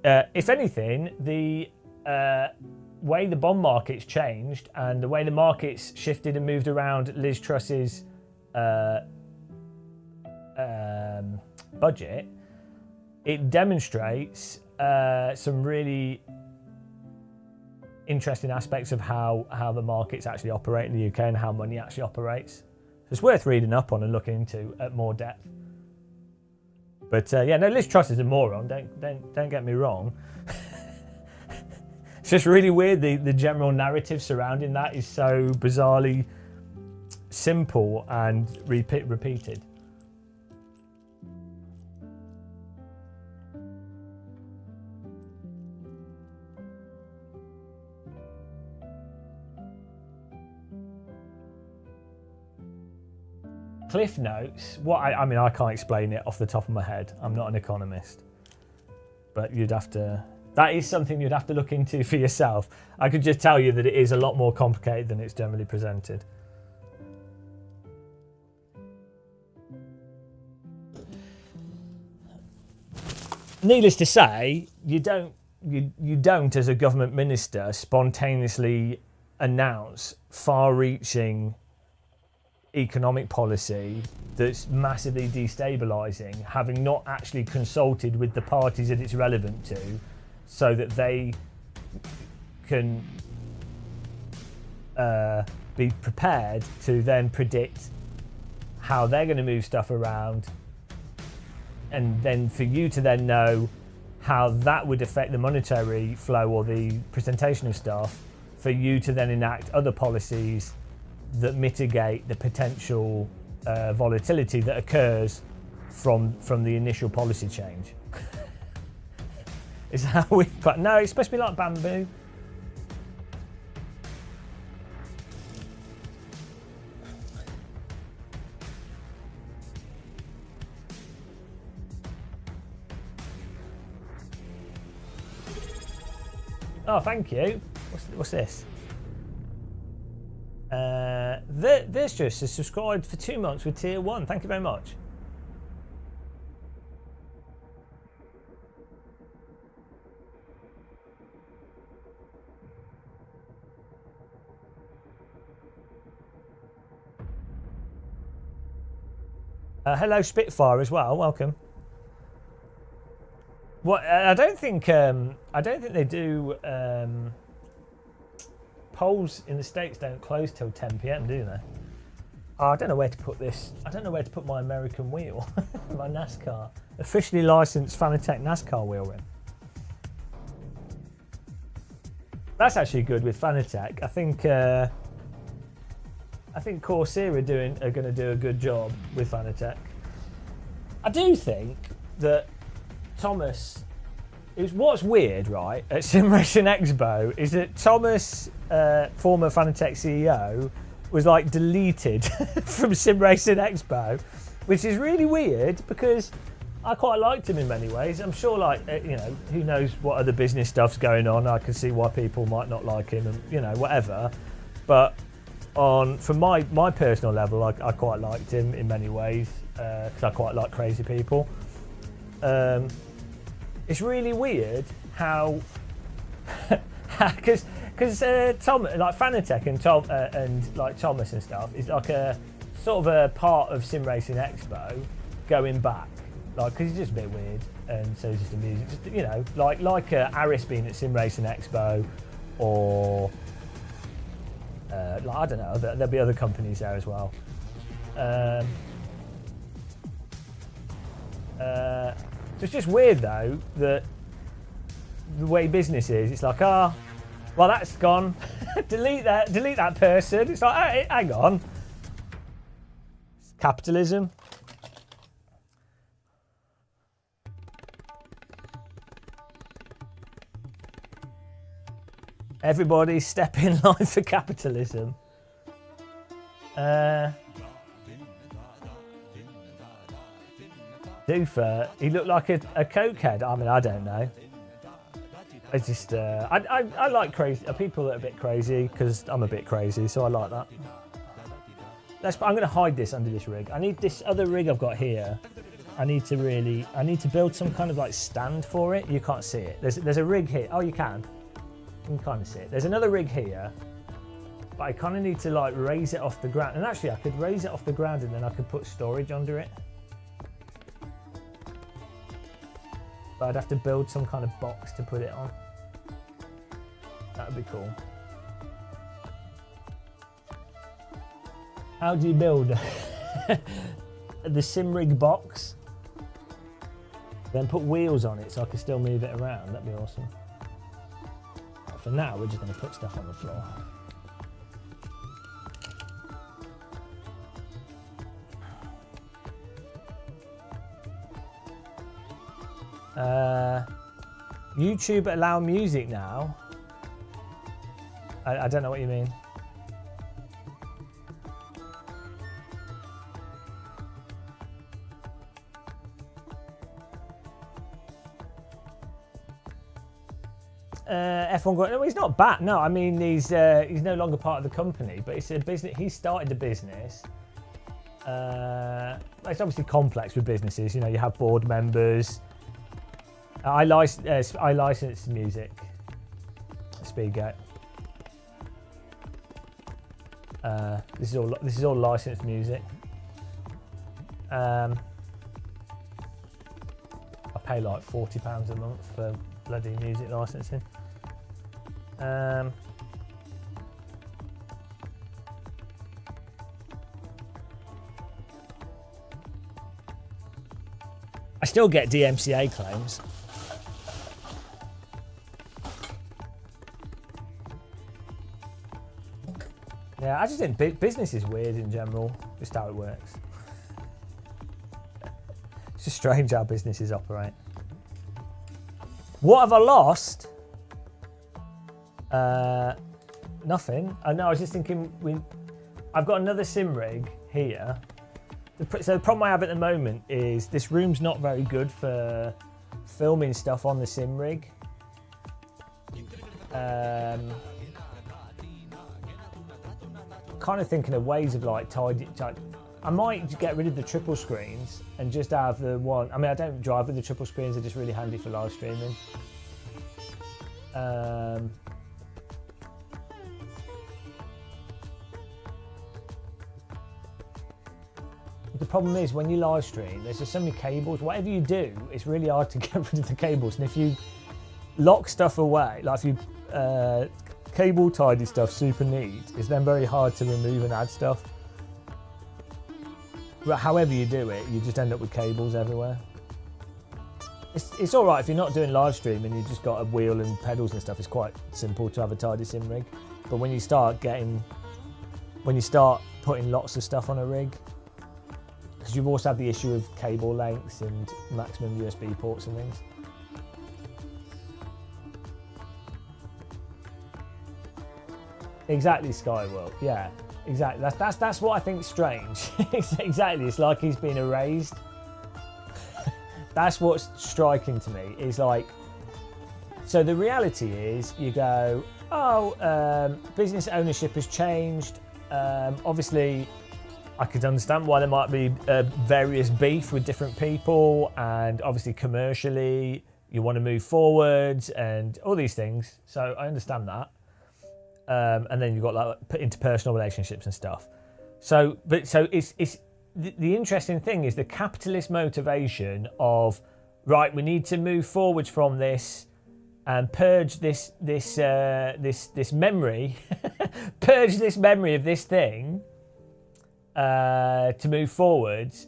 If anything, the way the bond market's changed and the way the market's shifted and moved around Liz Truss's budget, it demonstrates some really interesting aspects of how the markets actually operate in the UK and how money actually operates. So it's worth reading up on and looking into at more depth. But yeah, no, Liz Truss is a moron. Don't get me wrong. It's just really weird. The general narrative surrounding that is so bizarrely simple and repeated. Cliff notes. I mean, I can't explain it off the top of my head. I'm not an economist, but you'd have to. That is something you'd have to look into for yourself. I could just tell you that it is a lot more complicated than it's generally presented. Needless to say, you don't as a government minister spontaneously announce far-reaching economic policy that's massively destabilising, having not actually consulted with the parties that it's relevant to, so that they can be prepared to then predict how they're going to move stuff around, and then for you to then know how that would affect the monetary flow or the presentation of stuff, for you to then enact other policies that mitigate the potential volatility that occurs from the initial policy change. Is that how we? But no, it's supposed to be like bamboo. Oh, thank you. What's this? This just is subscribed for 2 months with tier 1. Thank you very much. Hello Spitfire as well. Welcome. What? I don't think they do. Polls in the States don't close till 10 p.m, do they? Oh, I don't know where to put this. I don't know where to put my American wheel. My NASCAR. Officially licensed Fanatec NASCAR wheel rim. That's actually good with Fanatec. I think Corsair are going to do a good job with Fanatec. I do think that Thomas... What's weird, right, at SimRacing Expo is that Thomas, former Fanatec CEO, was like deleted from SimRacing Expo, which is really weird because I quite liked him in many ways. I'm sure, like, who knows what other business stuff's going on. I can see why people might not like him and, whatever. But from my personal level, I quite liked him in many ways because I quite like crazy people. It's really weird how, because Tom, like Fanatec and like Thomas and stuff, is like a sort of a part of SimRacing Expo going back, like because he's just a bit weird, and so he's just amusing. Just, like Amerce being at SimRacing Expo, or like, I don't know, there'll be other companies there as well. It's just weird though that the way business is, it's like, well that's gone. delete that person. It's like, hey, hang on. It's capitalism. Everybody step in line for capitalism. Doofer, he looked like a cokehead. I mean, I don't know. I just, I like crazy people that are a bit crazy because I'm a bit crazy, so I like that. I'm going to hide this under this rig. I need this other rig I've got here. I need to build some kind of like stand for it. You can't see it. There's a rig here. Oh, you can. You can kind of see it. There's another rig here, but I kind of need to like raise it off the ground. And actually, I could raise it off the ground and then I could put storage under it. But I'd have to build some kind of box to put it on. That would be cool. How do you build the SimRig box? Then put wheels on it so I can still move it around. That'd be awesome. But for now, we're just going to put stuff on the floor. YouTube allow music now. I don't know what you mean. F1 going, no, he's not back. No, I mean he's no longer part of the company, but it's a business. He started the business. It's obviously complex with businesses. You know, you have board members. I license music. Speedgate. This is all licensed music. I pay like £40 a month for bloody music licensing. I still get DMCA claims. Yeah, I just think business is weird in general, just how it works. It's just strange how businesses operate. What have I lost? Nothing. I know, I was just thinking, I've got another sim rig here. So the problem I have at the moment is this room's not very good for filming stuff on the sim rig. Kind of thinking of ways of like I might get rid of the triple screens and just have the one. I mean, I don't drive with the triple screens, they're just really handy for live streaming. The problem is when you live stream, there's just so many cables. Whatever you do, it's really hard to get rid of the cables. And if you lock stuff away, like if you cable tidy stuff super neat, it's then very hard to remove and add stuff. But however you do it, you just end up with cables everywhere. It's all right if you're not doing live stream and you've just got a wheel and pedals and stuff. It's quite simple to have a tidy sim rig. But when you start putting lots of stuff on a rig, because you've also had the issue of cable lengths and maximum USB ports and things. Exactly, Skyworld. Yeah, exactly. That's what I think is strange. Exactly. It's like he's been erased. That's what's striking to me. Is like, so the reality is, you go, oh, business ownership has changed. Obviously, I could understand why there might be various beef with different people, and obviously commercially, you want to move forwards and all these things. So I understand that. And then you've got like interpersonal relationships and stuff. So it's the interesting thing is the capitalist motivation of, right, we need to move forwards from this and purge this memory, purge this memory of this thing to move forwards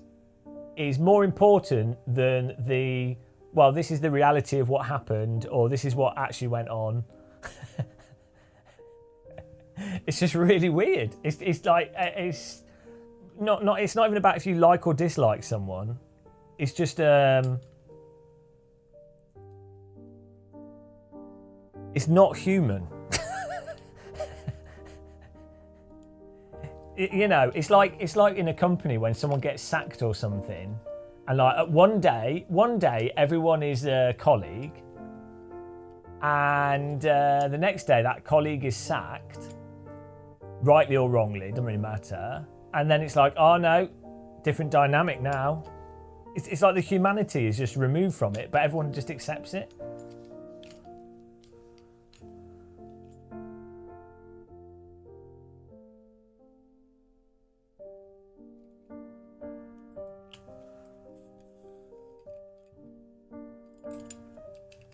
is more important than this is the reality of what happened, or this is what actually went on. It's just really weird. It's like it's not even about if you like or dislike someone. It's just it's not human. You know, it's like in a company when someone gets sacked or something, and like one day everyone is a colleague, And the next day, that colleague is sacked, rightly or wrongly, doesn't really matter. And then it's like, oh no, different dynamic now. It's like the humanity is just removed from it, but everyone just accepts it.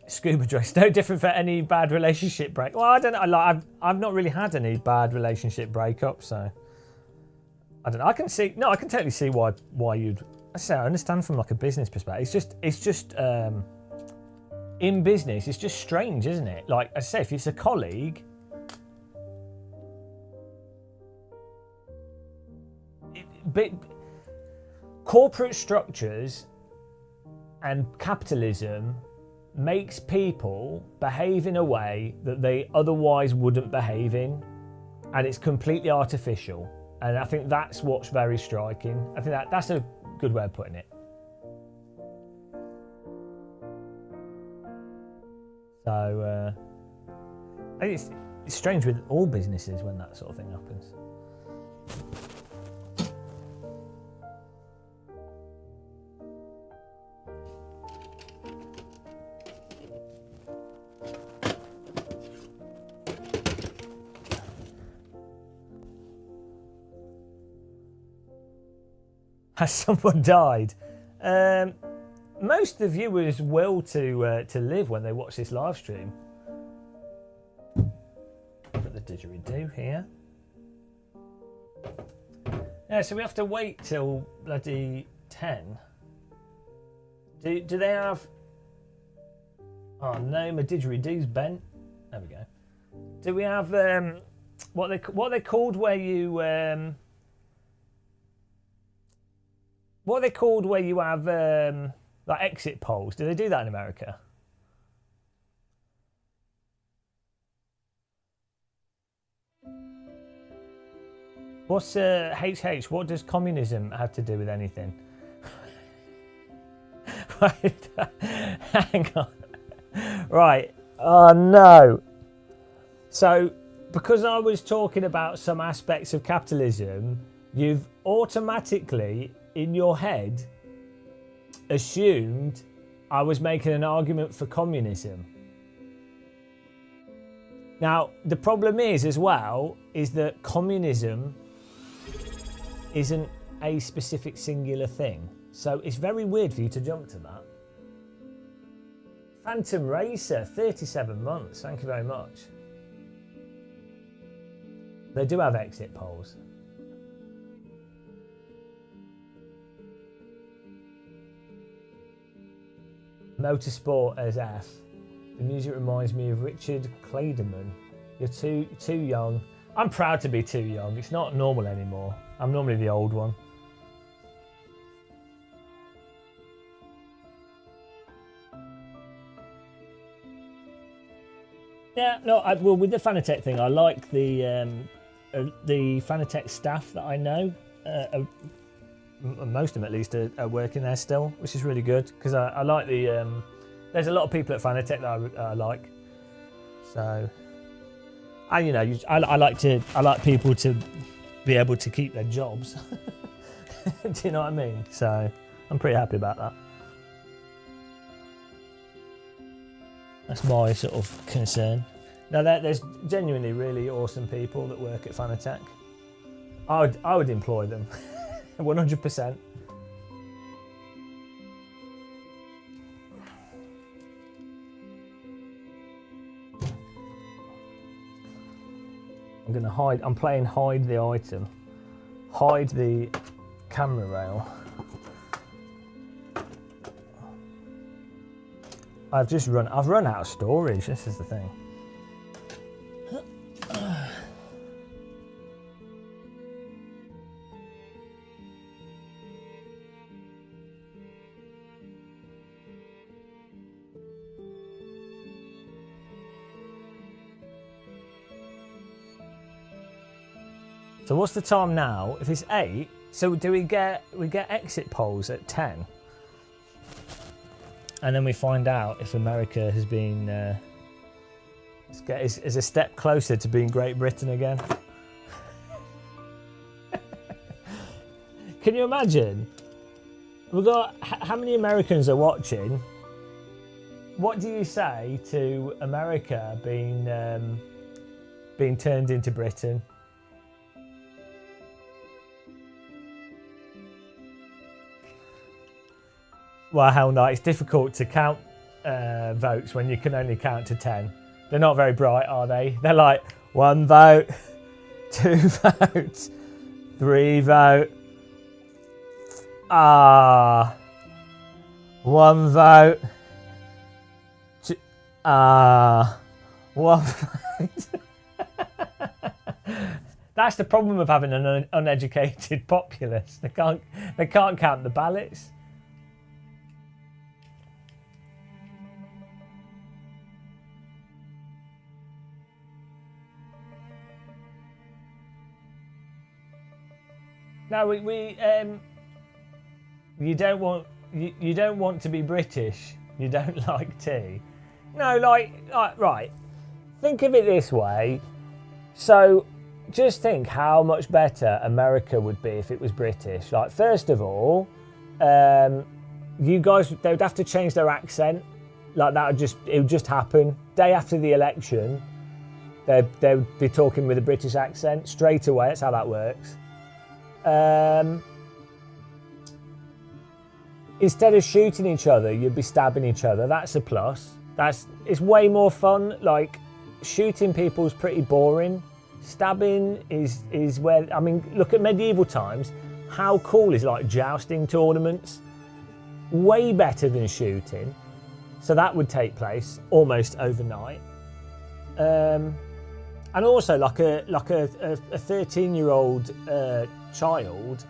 Scuba dress, no different for any bad relationship break. Well, I don't know. Like, I've not really had any bad relationship breakups, so I don't know. I can totally see why you'd. I say I understand from like a business perspective. It's just in business, it's just strange, isn't it? Like I say, if it's a colleague, but corporate structures and capitalism makes people behave in a way that they otherwise wouldn't behave in, and it's completely artificial. And I think that's what's very striking. I think that's a good way of putting it. So I think it's strange with all businesses when that sort of thing happens. Has someone died? Most of the viewers will to live when they watch this live stream. Put the didgeridoo here. Yeah, so we have to wait till bloody 10. Do they have? Oh no, my didgeridoo's bent. There we go. Do we have what they called where you what are they called where you have like exit polls? Do they do that in America? What's HH? What does communism have to do with anything? Right, hang on. Right, oh no. So, because I was talking about some aspects of capitalism, you've automatically, in your head, assumed I was making an argument for communism. Now, the problem is, as well, is that communism isn't a specific singular thing. So it's very weird for you to jump to that. Phantom Racer, 37 months. Thank you very much. They do have exit polls. Motorsport as F. The music reminds me of Richard Clayderman. You're too young. I'm proud to be too young. It's not normal anymore. I'm normally the old one. Yeah, no. Well, with the Fanatec thing, I like the Fanatec staff that I know. Most of them, at least, are working there still, which is really good because I like the. There's a lot of people at Fanatec that I like. So, and you know, I like people to be able to keep their jobs. Do you know what I mean? So, I'm pretty happy about that. That's my sort of concern. Now, there's genuinely really awesome people that work at Fanatec. I would employ them, 100%. I'm gonna hide. I'm playing hide the item, hide the camera rail. I've run out of storage. This is the thing. So what's the time now? If it's 8, so do we get exit polls at 10? And then we find out if America has been Let's get us a step closer to being Great Britain again. Can you imagine? We've got how many Americans are watching? What do you say to America being turned into Britain? Well, hell no, it's difficult to count votes when you can only count to 10. They're not very bright, are they? They're like 1 vote, 2 votes, 3 vote. 1 vote. 1 vote. That's the problem of having an uneducated populace. They can't count the ballots. No, you don't want to be British. You don't like tea. No, like right. Think of it this way. So, just think how much better America would be if it was British. Like, first of all, you guys, they would have to change their accent. Like it would just happen. Day after the election, they would be talking with a British accent straight away. That's how that works. Instead of shooting each other, you'd be stabbing each other. That's a plus. It's way more fun. Like, shooting people is pretty boring. Stabbing is where, I mean, look at medieval times. How cool is like jousting tournaments? Way better than shooting. So that would take place almost overnight. And also, like a 13-year-old child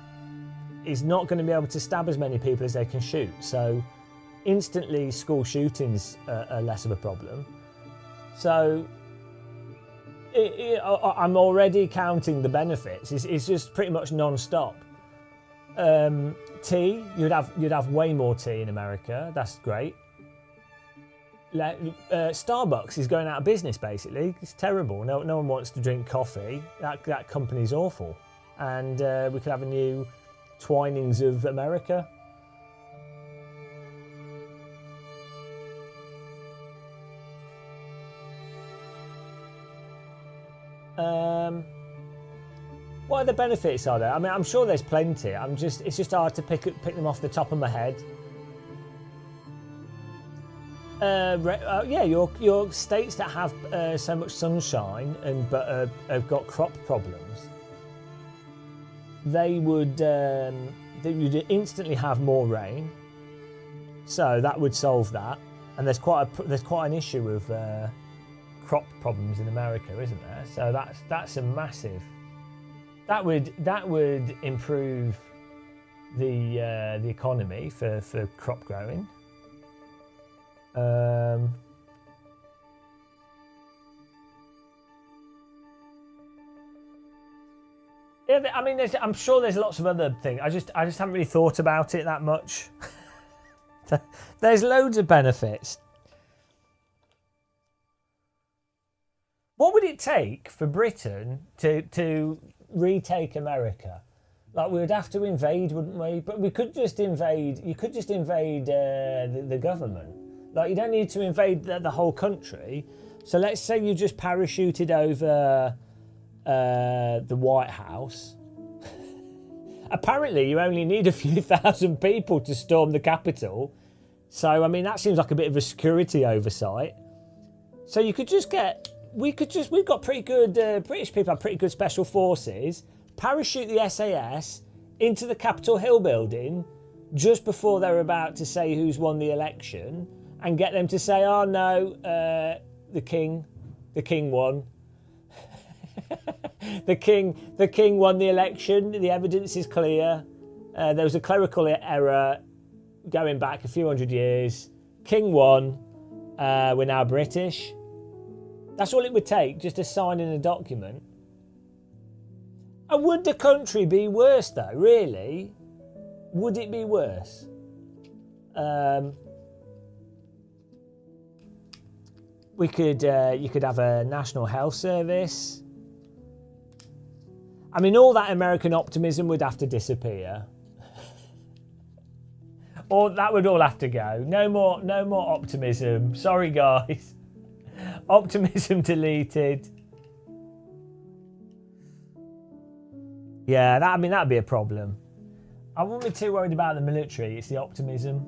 is not going to be able to stab as many people as they can shoot. So instantly school shootings are less of a problem. So I'm already counting the benefits. It's just pretty much non-stop. Tea, you'd have way more tea in America. That's great. Starbucks is going out of business, basically. It's terrible. No one wants to drink coffee. That company's awful. And we could have a new Twinings of America. What other benefits are there? I mean, I'm sure there's plenty. It's just hard to pick them off the top of my head. Yeah, your states that have so much sunshine but have got crop problems, they would instantly have more rain. So that would solve that. And there's quite an issue with crop problems in America, isn't there? So that's a massive. That would improve the economy for crop growing. Yeah, I mean, I'm sure there's lots of other things. I just haven't really thought about it that much. There's loads of benefits. What would it take for Britain to retake America? Like, we would have to invade, wouldn't we? But we could just invade. You could just invade the government. Like, you don't need to invade the whole country. So let's say you just parachuted over the White House. Apparently, you only need a few thousand people to storm the Capitol. So, I mean, that seems like a bit of a security oversight. So you could just get. We've got pretty good. British people have pretty good special forces. Parachute the SAS into the Capitol Hill building just before they're about to say who's won the election, and get them to say, "Oh no, the king won." the king won the election. The evidence is clear. There was a clerical error going back a few hundred years. King won. We're now British. That's all it would take, just to sign in a document. And would the country be worse, though? Really? Would it be worse? We could, you could have a national health service. I mean, all that American optimism would have to disappear. Or that would all have to go. No more optimism. Sorry, guys. Optimism deleted. Yeah, that'd be a problem. I wouldn't be too worried about the military. It's the optimism.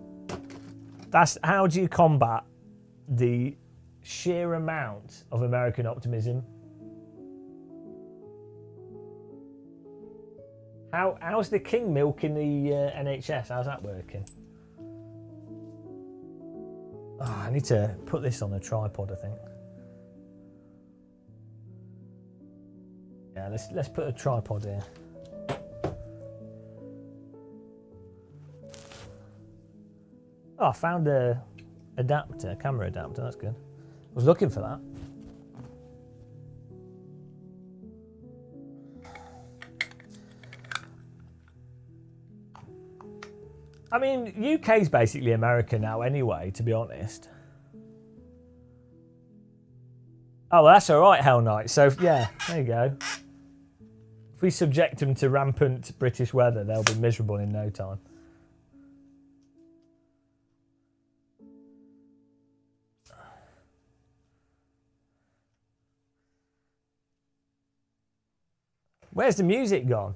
That's how do you combat the sheer amount of American optimism? How's the king milking the NHS? How's that working? Oh, I need to put this on a tripod, I think. Yeah, let's put a tripod here. Oh, I found a adapter, camera adapter. That's good. I was looking for that. I mean, UK's basically America now anyway, to be honest. Oh, well, that's all right, Hell Knight. So, yeah, there you go. If we subject them to rampant British weather, they'll be miserable in no time. Where's the music gone?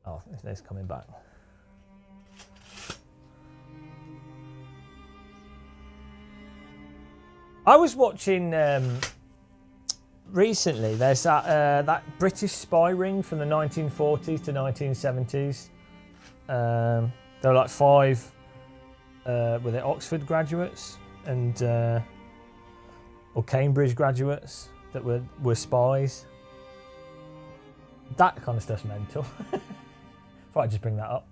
Oh, it's coming back. I was watching recently. There's that British spy ring from the 1940s to 1970s. There were like 5 were they Oxford graduates and or Cambridge graduates that were spies. That kind of stuff's mental. Thought I'd just bring that up.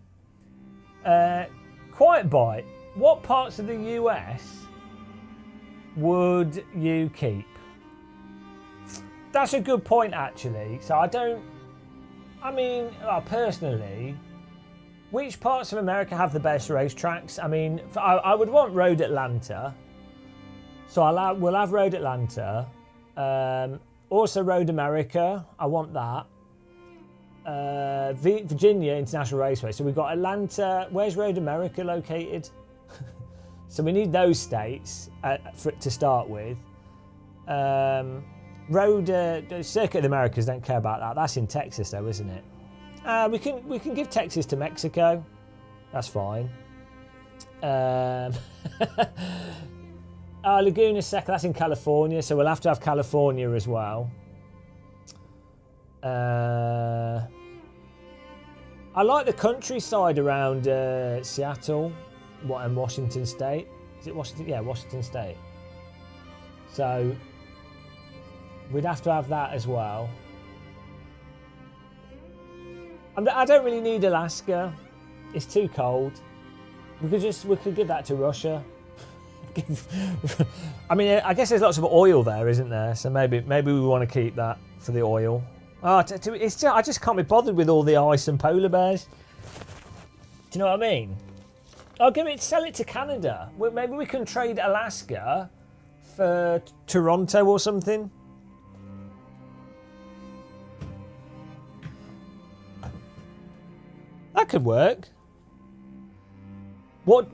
Quiet Bite. What parts of the US would you keep? That's a good point, actually. So personally, which parts of America have the best racetracks? I mean, I would want Road Atlanta. So we'll have Road Atlanta. Also Road America. I want that. Virginia International Raceway. So we've got Atlanta. Where's Road America located? So we need those states to start with. Circuit of the Americas, don't care about that. That's in Texas, though, isn't it? We can give Texas to Mexico. That's fine. Laguna Seca, that's in California, so we'll have to have California as well. I like the countryside around Seattle and Washington State. Is it Washington? Yeah, Washington State. So we'd have to have that as well. I don't really need Alaska. It's too cold. We could give that to Russia. I mean, I guess there's lots of oil there, isn't there? So maybe we want to keep that for the oil. I just can't be bothered with all the ice and polar bears. Do you know what I mean? Sell it to Canada. Maybe we can trade Alaska for Toronto or something. That could work. What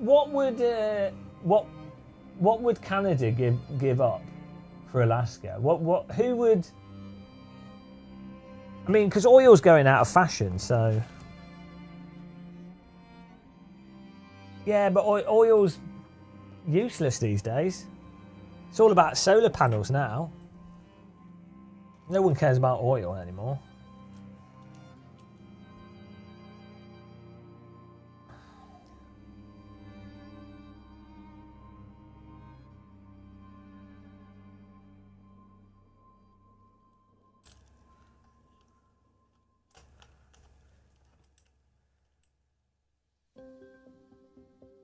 would Canada give up for Alaska? Who would? I mean, because oil's going out of fashion, so yeah. But oil's useless these days. It's all about solar panels now. No one cares about oil anymore.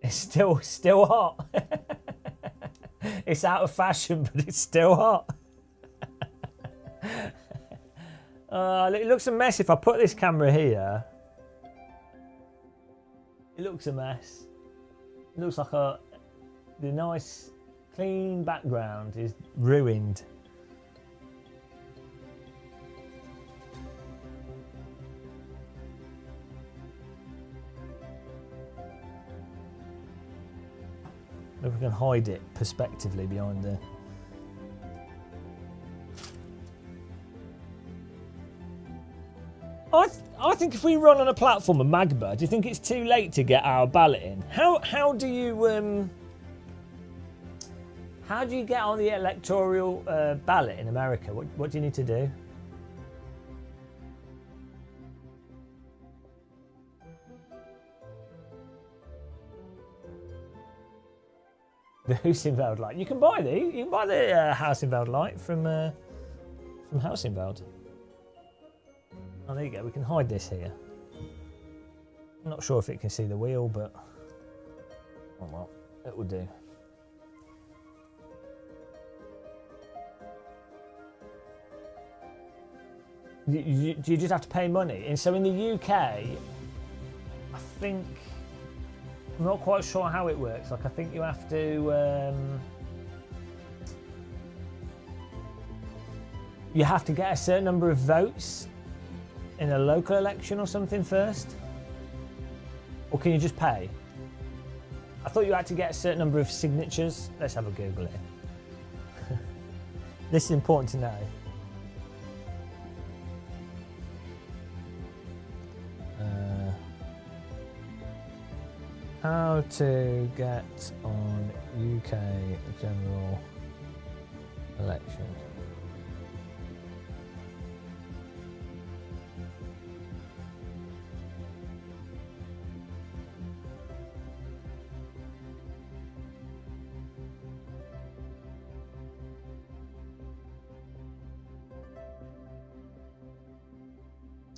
It's still hot. It's out of fashion, but it's still hot. It looks a mess if I put this camera here. It looks a mess. It looks like the nice Clean background is ruined. Maybe we can hide it perspectively behind there. I think if we run on a platform of Magba, do you think it's too late to get our ballot in? How do you get on the electoral ballot in America? What do you need to do? The Housenveld light. You can buy You can buy the Housenveld light from Housenveld. Oh, there you go. We can hide this here. I'm not sure if it can see the wheel, but oh well, it will do. You just have to pay money, and so in the UK, I think. I'm not quite sure how it works. Like, I think you have to get a certain number of votes in a local election or something first, or can you just pay? I thought you had to get a certain number of signatures. Let's have a Google it. This is important to know. How to get on UK general election.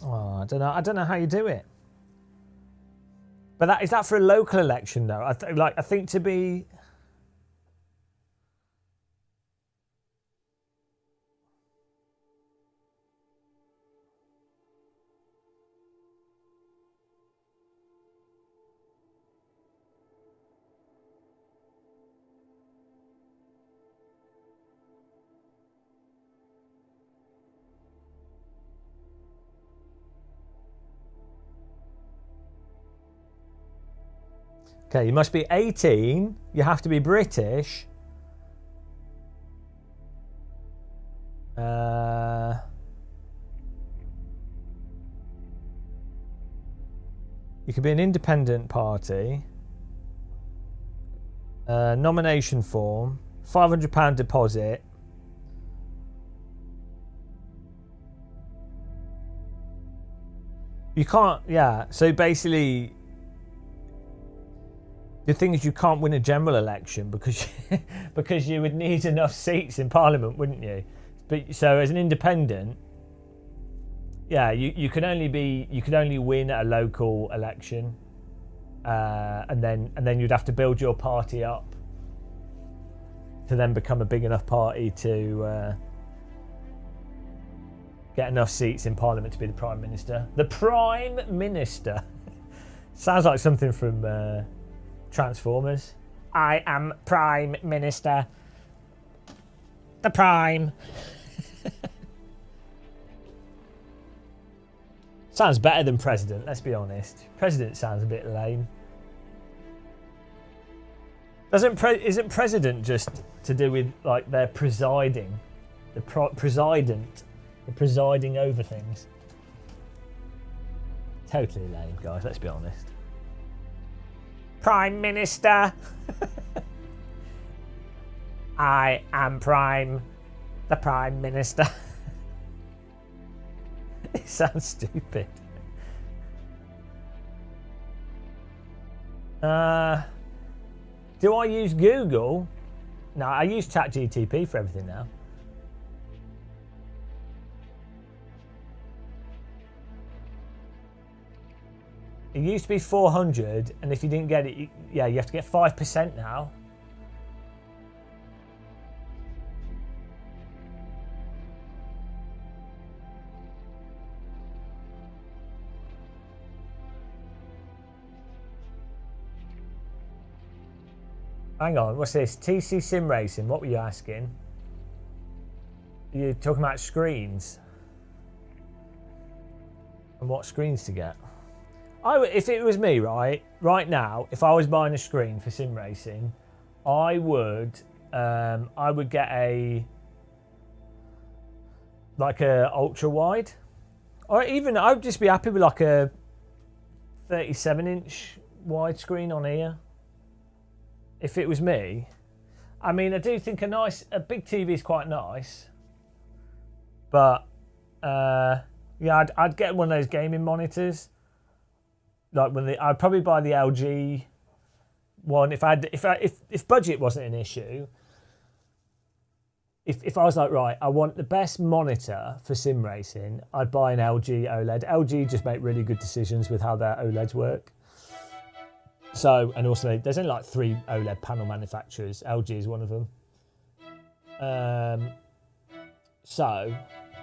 Oh, I don't know how you do it. But is that for a local election though? I think to be. Okay, you must be 18. You have to be British. You could be an independent party. Nomination form. £500 deposit. You can't. Yeah. So basically. The thing is, you can't win a general election because you would need enough seats in Parliament, wouldn't you? But so as an independent, yeah, you could only win a local election, and then you'd have to build your party up to then become a big enough party to get enough seats in Parliament to be the Prime Minister. The Prime Minister sounds like something from. Transformers. I am Prime Minister. The Prime. Sounds better than President, let's be honest. President sounds a bit lame. Isn't President just to do with like their presiding? The president. The presiding over things. Totally lame, guys, let's be honest. Prime Minister. I am the Prime Minister. It sounds stupid. Do I use Google? No, I use ChatGTP for everything now. It used to be 400, and if you didn't get it, you have to get 5% now. Hang on, what's this? TC Sim Racing, what were you asking? Are you talking about screens? And what screens to get? If it was me, right now, if I was buying a screen for sim racing, I would get a ultra wide, or even I'd just be happy with like a 37-inch widescreen on here. If it was me, I mean, I do think a big TV is quite nice, but yeah, I'd get one of those gaming monitors. Like I'd probably buy the LG one if budget wasn't an issue. If I was like, right, I want the best monitor for sim racing, I'd buy an LG OLED. LG just make really good decisions with how their OLEDs work. So, and also there's only like 3 OLED panel manufacturers. LG is one of them. So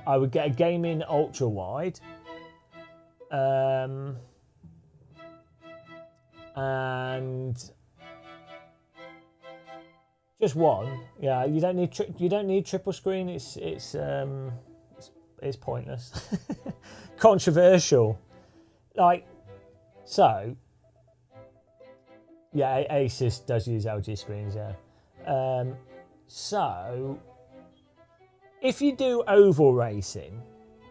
I would get a gaming ultra wide. And just one, yeah. You don't need triple screen. It's pointless. Controversial, like so. Yeah, Asus does use LG screens. Yeah. So if you do oval racing,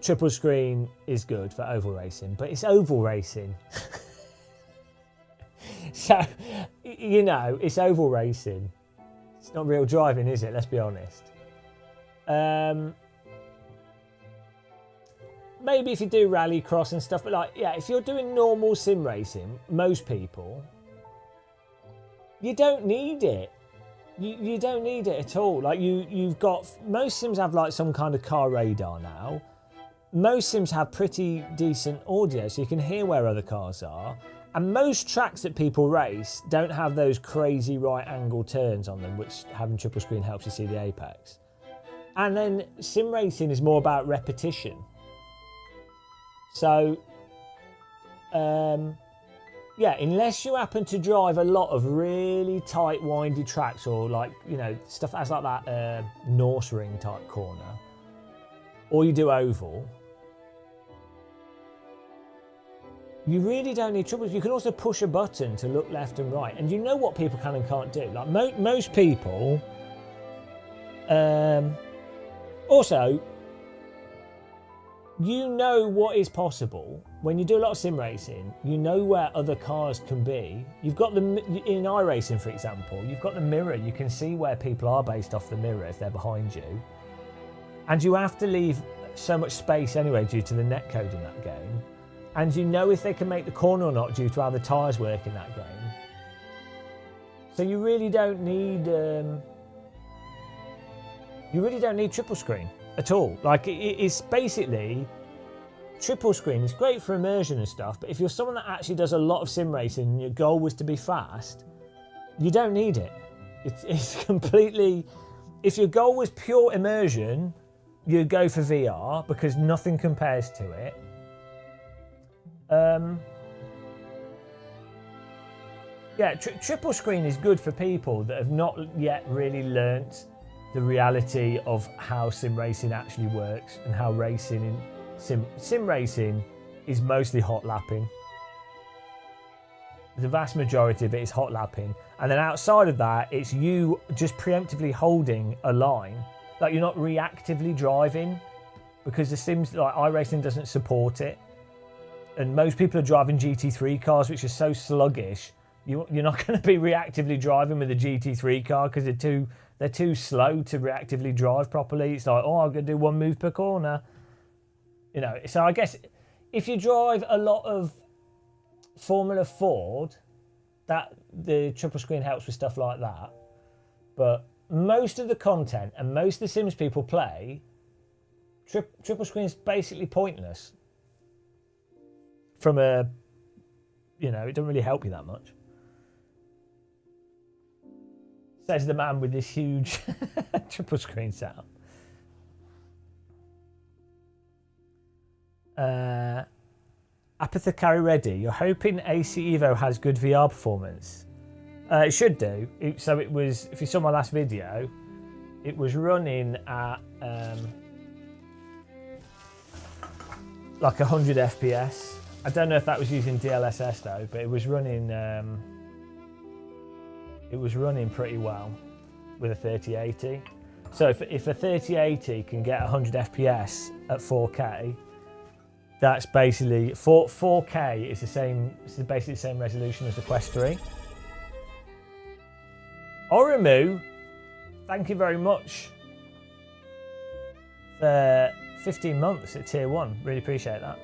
triple screen is good for oval racing, but it's oval racing. So, you know, it's oval racing. It's not real driving, is it? Let's be honest. Maybe if you do rallycross and stuff, but like, yeah, if you're doing normal sim racing, most people, you don't need it. You don't need it at all. Like you've got, most sims have like some kind of car radar now. Most sims have pretty decent audio, so you can hear where other cars are. And most tracks that people race don't have those crazy right angle turns on them, which having triple screen helps you see the apex. And then sim racing is more about repetition. So, yeah, unless you happen to drive a lot of really tight, windy tracks or like, you know, stuff that has like that Norse ring type corner, or you do oval, you really don't need troubles. You can also push a button to look left and right, and you know what people can and can't do. Like most people. Also, you know what is possible when you do a lot of sim racing. You know where other cars can be. You've got in iRacing, for example, you've got the mirror. You can see where people are based off the mirror if they're behind you, and you have to leave so much space anyway due to the netcode in that game. And you know if they can make the corner or not due to how the tyres work in that game. So you really don't need triple screen at all. Like it's basically triple screen is great for immersion and stuff, but if you're someone that actually does a lot of sim racing and your goal was to be fast, you don't need it. It's completely. If your goal was pure immersion, you'd go for VR because nothing compares to it. Yeah, triple screen is good for people that have not yet really learnt the reality of how sim racing actually works and how racing in sim racing is mostly hot lapping. The vast majority of it is hot lapping, and then outside of that, it's you just preemptively holding a line, like you're not reactively driving, because the sims like iRacing doesn't support it. And most people are driving GT3 cars, which are so sluggish. You're not going to be reactively driving with a GT3 car because they're too slow to reactively drive properly. It's like, oh, I'm going to do one move per corner. You know, so I guess if you drive a lot of Formula Ford, that the triple screen helps with stuff like that. But most of the content and most of the Sims people play, triple screen is basically pointless. From a, you know, it doesn't really help you that much. Says the man with this huge triple screen setup. Apothecary Ready, you're hoping AC Evo has good VR performance. It should do. So it was, if you saw my last video, it was running at like 100 FPS. I don't know if that was using DLSS though, but it was running pretty well with a 3080. So if a 3080 can get 100 FPS at 4K, that's basically 4K is the same. It's basically the same resolution as the Quest 3. Orimu, thank you very much for 15 months at tier 1. Really appreciate that.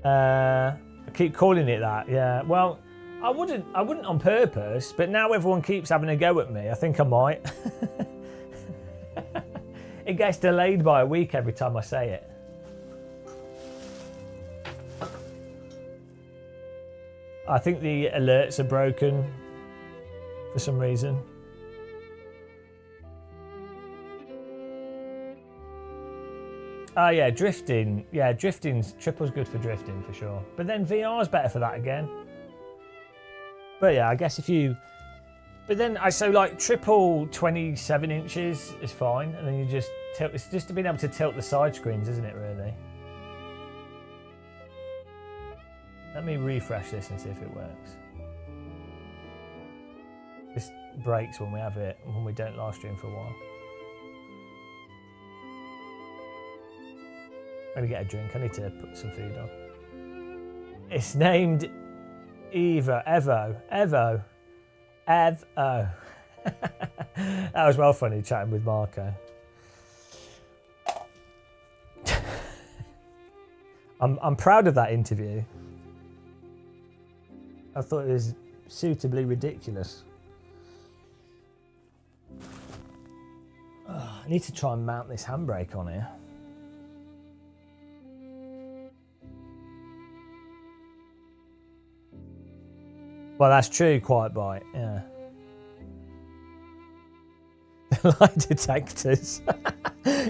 I keep calling it that, yeah. Well, I wouldn't on purpose, but now everyone keeps having a go at me. I think I might. It gets delayed by a week every time I say it. I think the alerts are broken for some reason. Oh yeah, drifting. Yeah, triple's good for drifting for sure. But then VR's better for that again. But yeah, I guess if you... But then, so like triple 27 inches is fine. And then you just tilt... It's just being able to tilt the side screens, isn't it, really? Let me refresh this and see if it works. This breaks when we have it, when we don't live stream for a while. I'm gonna get a drink. I need to put some food on. It's named Evo. That was well funny chatting with Marco. I'm proud of that interview. I thought it was suitably ridiculous. I need to try and mount this handbrake on here. Well, that's true, Quiet Bite, yeah. Lie detectors.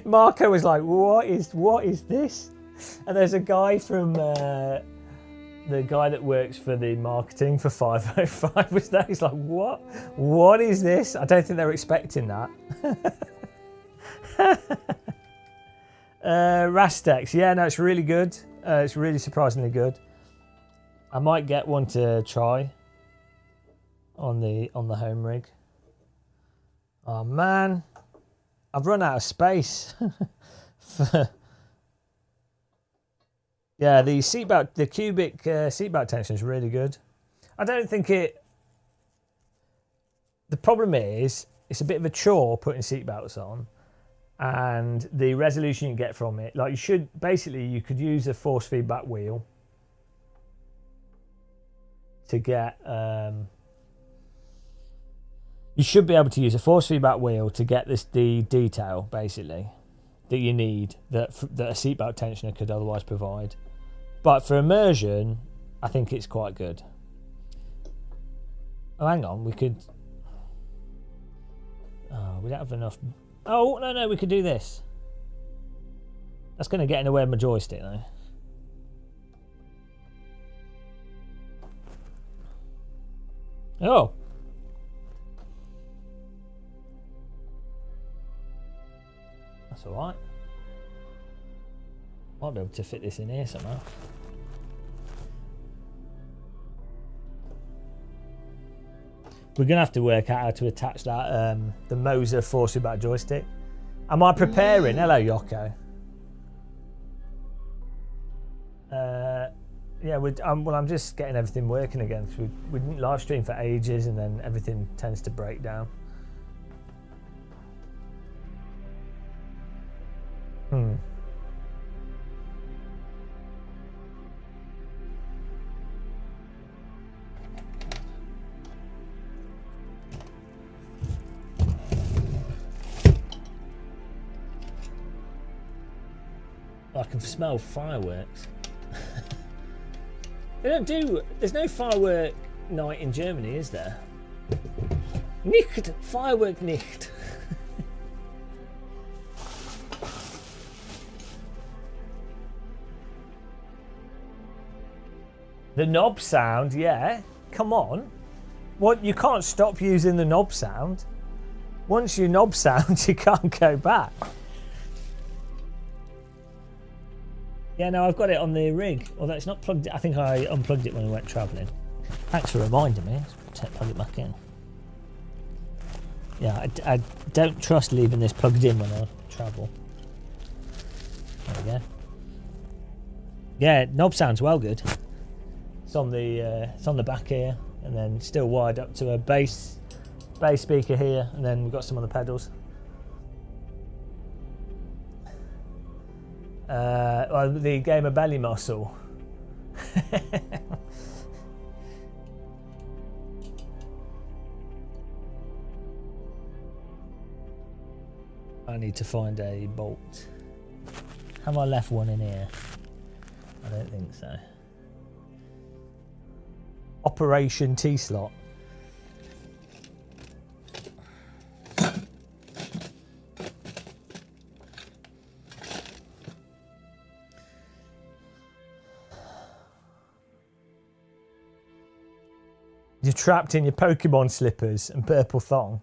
Marco was like, what is this? And there's a guy from, the guy that works for the marketing for 505 was there. He's like, what? What is this? I don't think they were expecting that. Rastex, yeah, no, it's really good. It's really surprisingly good. I might get one to try on the home rig. Oh man, I've run out of space. Yeah, the seatbelt, the cubic seatbelt tension is really good. I don't think it. The problem is it's a bit of a chore putting seatbelts on, and the resolution you get from it. Like you could use a force feedback wheel to get. You should be able to use a force feedback wheel to get the detail basically that you need that a seatbelt tensioner could otherwise provide. But for immersion, I think it's quite good. Oh, hang on, we could. Oh, we don't have enough. Oh no, we could do this. That's going to get in the way of my joystick though. Oh. That's alright. Might be able to fit this in here somehow. We're going to have to work out how to attach that, the Moser force feedback joystick. Am I preparing? Hello, Yoko. Yeah, well, I'm just getting everything working again. We didn't live stream for ages and then everything tends to break down. I can smell fireworks. There's no firework night in Germany, is there? Nicht, Firework nicht. The knob sound, yeah. Come on. What? You can't stop using the knob sound. Once you knob sound, you can't go back. Yeah, no, I've got it on the rig. Although it's not plugged. I think I unplugged it when we went travelling. Thanks for reminding me. Let's plug it back in. Yeah, I don't trust leaving this plugged in when I travel. There we go. Yeah, knob sounds well good. It's on the back here, and then still wired up to a bass speaker here, and then we've got some on the pedals. Well, the game of belly muscle. I need to find a bolt. Have I left one in here? I don't think so. Operation T-slot. You're trapped in your Pokemon slippers and purple thong.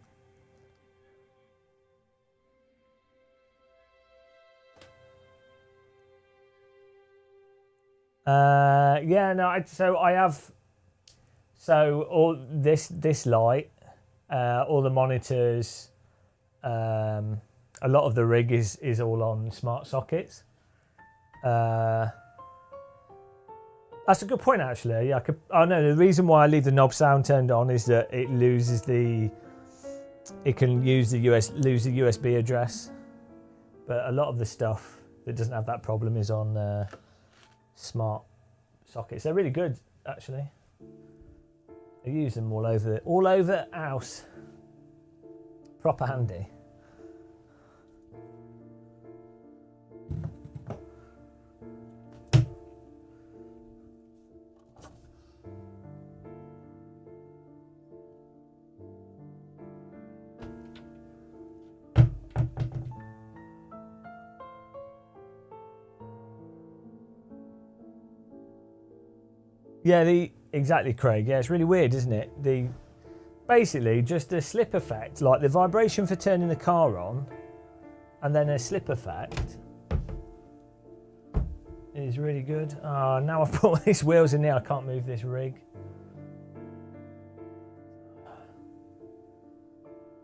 Yeah, no. So I have. So all this light, all the monitors, a lot of the rig is all on smart sockets. That's a good point, actually. Yeah, oh no, the reason why I leave the knob sound turned on is that it loses the. It can lose the USB address, but a lot of the stuff that doesn't have that problem is on smart sockets. They're really good, actually. I use them all over the house. Proper handy. Yeah, exactly, Craig. Yeah, it's really weird, isn't it? Basically just a slip effect, like the vibration for turning the car on, and then a slip effect is really good. Oh, now I've put these wheels in there, I can't move this rig.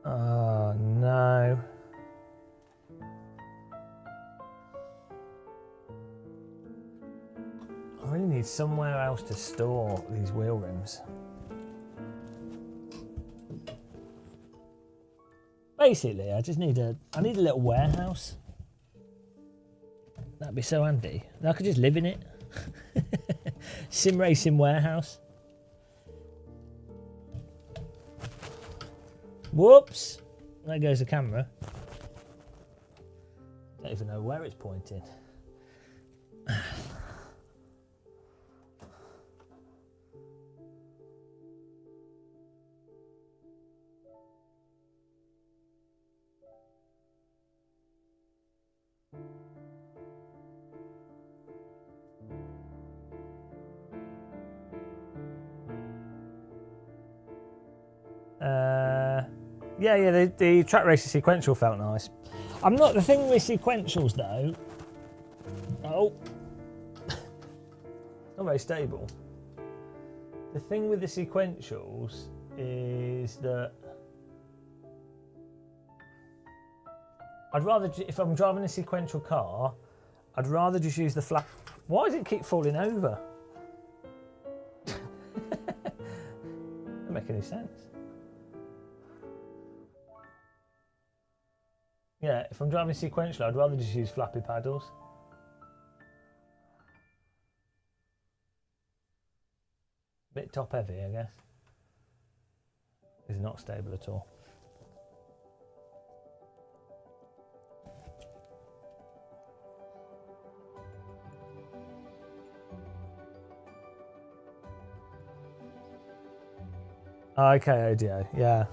Oh no. I really need somewhere else to store these wheel rims. Basically, I need a little warehouse. That'd be so handy. And I could just live in it. SimRacing warehouse. Whoops! There goes the camera. Don't even know where it's pointing. Yeah, the track racing sequential felt nice. I'm not the thing with sequentials though. Oh, not very stable. The thing with the sequentials is that I'd rather, if I'm driving a sequential car, I'd rather just use the flap. Why does it keep falling over? Doesn't make any sense. Yeah, if I'm driving sequential, I'd rather just use flappy paddles. Bit top heavy, I guess. It's not stable at all. Okay, audio, yeah.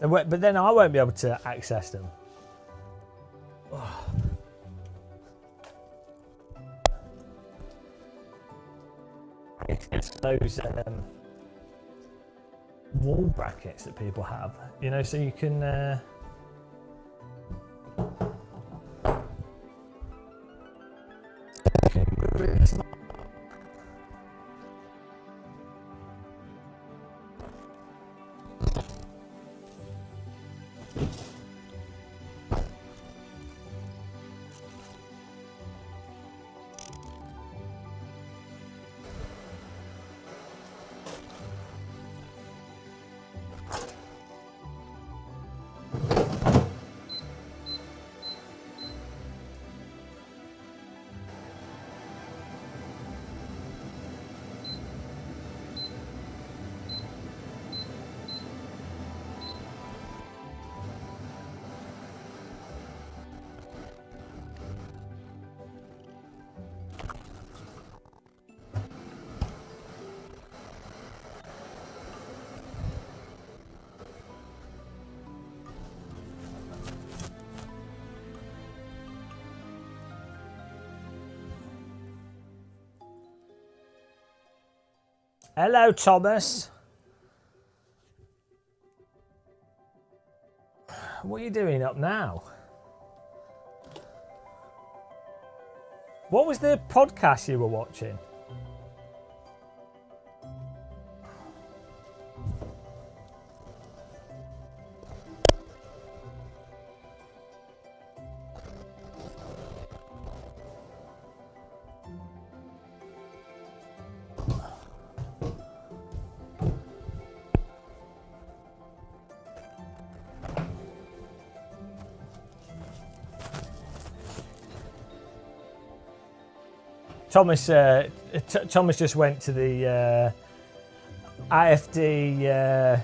But then I won't be able to access them. those wall brackets that people have, you know, so you can Hello, Thomas. What are you doing up now? What was the podcast you were watching? Thomas just went to the IFD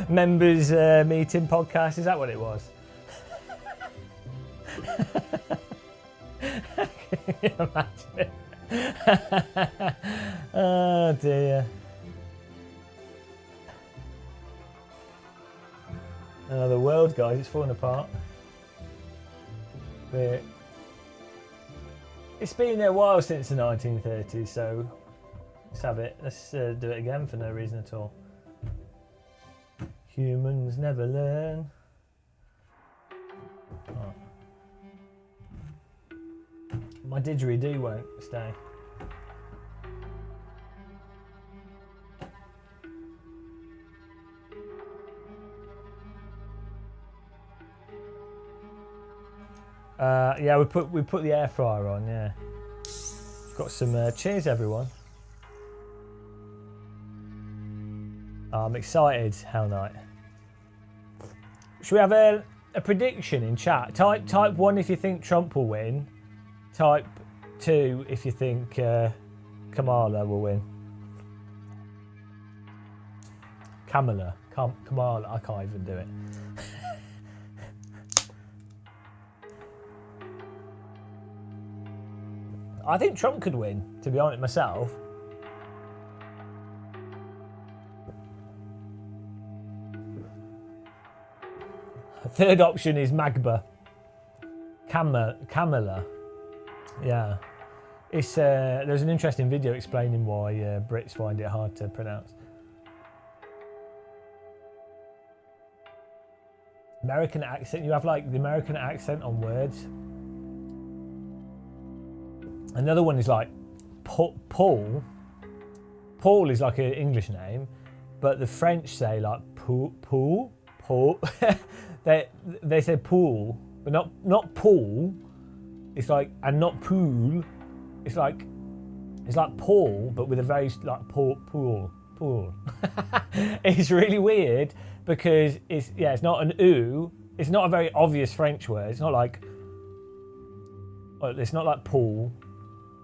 members meeting podcast. Is that what it was? Can you imagine it? Oh dear. Oh, the world, guys, it's falling apart. It's been a while since the 1930s, so let's have it. Let's do it again for no reason at all. Humans never learn. Oh. My didgeridoo won't stay. Yeah, we put the air fryer on. Yeah, got some. Cheers, everyone. I'm excited. Hell night. Should we have a prediction in chat? Type 1 if you think Trump will win. Type 2 if you think Kamala will win. Kamala. I can't even do it. I think Trump could win, to be honest myself. Third option is Magba. Kamala. Yeah. It's there's an interesting video explaining why Brits find it hard to pronounce. American accent. You have like the American accent on words. Another one is like Paul. Paul is like an English name, but the French say like Paul. they say Paul, but not Paul. It's like, and not Pool. It's like Paul, but with a very like Paul. It's really weird because it's not an oo. It's not a very obvious French word. It's not like Paul.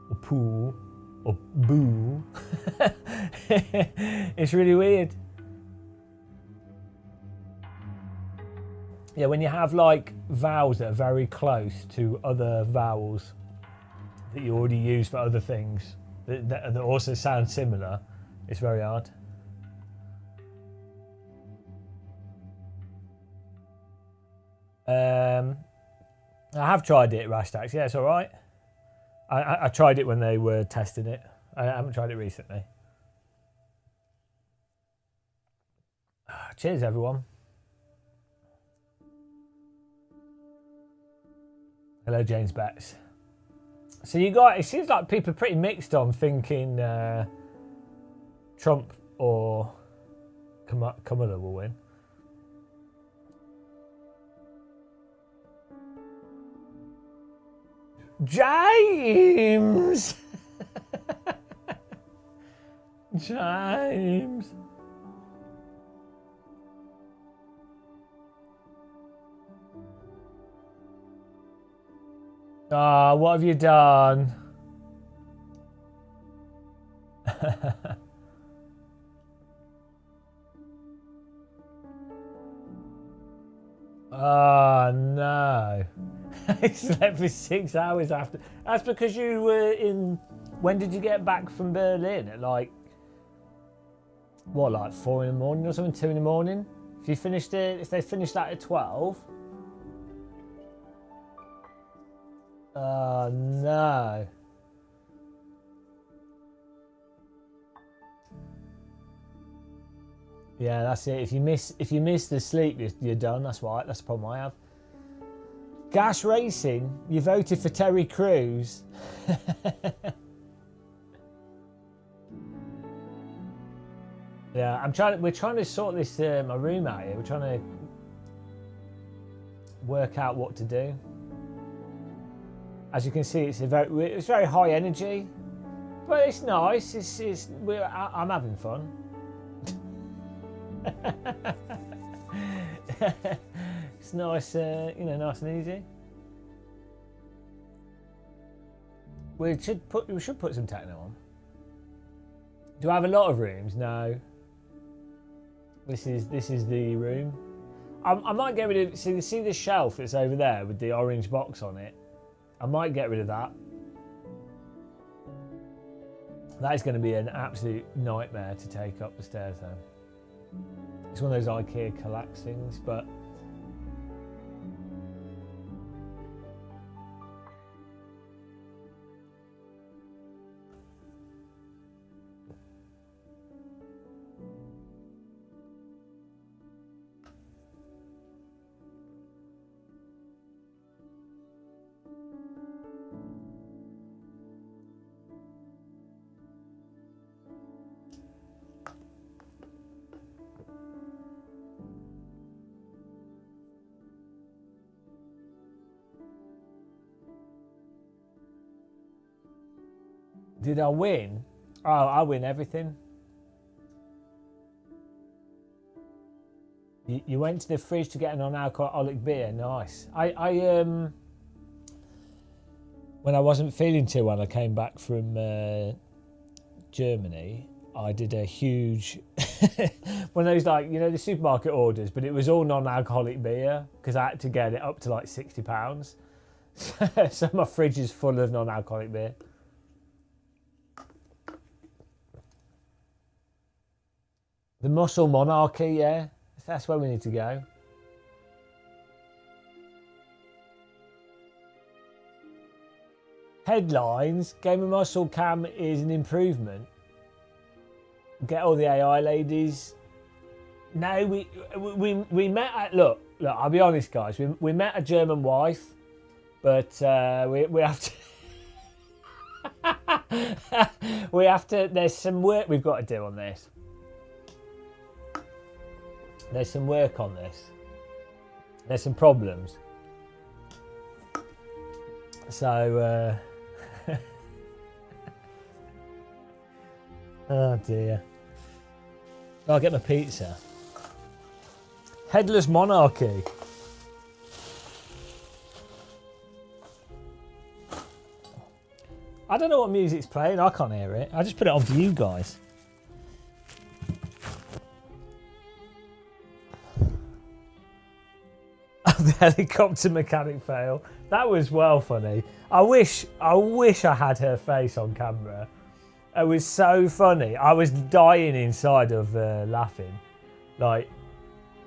Or pool, or boo. It's really weird. Yeah, when you have like vowels that are very close to other vowels that you already use for other things that also sound similar, it's very hard. I have tried it, Rastax. Yeah, it's all right. I tried it when they were testing it. I haven't tried it recently. Cheers, everyone. Hello, James Betts. So you got, it seems like people are pretty mixed on thinking Trump or Kamala will win. James! James! Ah, what have you done? Oh no. I slept for 6 hours after. That's because you were in. When did you get back from Berlin? At like, what, like 4 in the morning or something? 2 in the morning? If you finished it, if they finished that at 12. Oh no. Yeah, that's it. If you miss the sleep, you're done. That's right. That's the problem I have. Gas Racing, you voted for Terry Crews. Yeah, we're trying to sort this my room out here. We're trying to work out what to do. As you can see, it's very high energy, but it's nice. I'm having fun. It's nice, nice and easy. We should put some techno on. Do I have a lot of rooms? No. This is the room. I might get rid of. See the shelf that's over there with the orange box on it. I might get rid of that. That is going to be an absolute nightmare to take up the stairs though. It's one of those IKEA collapse things, but did I win? Oh, I win everything. You went to the fridge to get an non-alcoholic beer. Nice. I when I wasn't feeling too well, I came back from Germany. I did a huge one of those, like, the supermarket orders, but it was all non-alcoholic beer because I had to get it up to like £60. So my fridge is full of non-alcoholic beer. The Muscle Monarchy, yeah. That's where we need to go. Headlines, Game of Muscle Cam is an improvement. Get all the AI ladies. No, we met at, look, I'll be honest guys, we met a German wife, but we have to, there's some work we've got to do on this. There's some work on this. There's some problems. So, oh dear. I'll get my pizza. Headless Monarchy. I don't know what music's playing. I can't hear it. I just put it on for you guys. The helicopter mechanic fail. That was well funny. I wish I had her face on camera. It was so funny. I was dying inside of laughing. Like,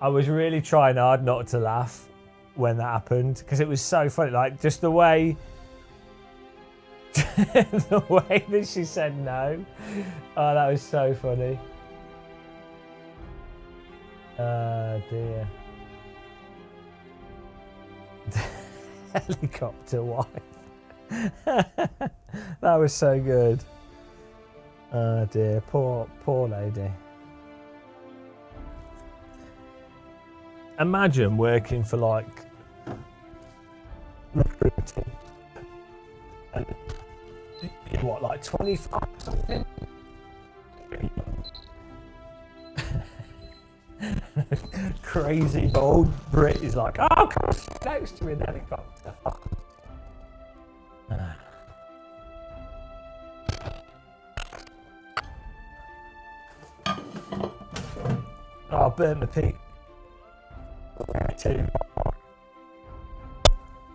I was really trying hard not to laugh when that happened because it was so funny. Like, just the way The way that she said no. Oh, that was so funny. Oh dear. Helicopter wife. That was so good. Oh dear, poor lady. Imagine working for like recruiting. What, like 25 something? Crazy old Brit is like, oh, come sit next to me in the helicopter. Oh, I burnt the pizza.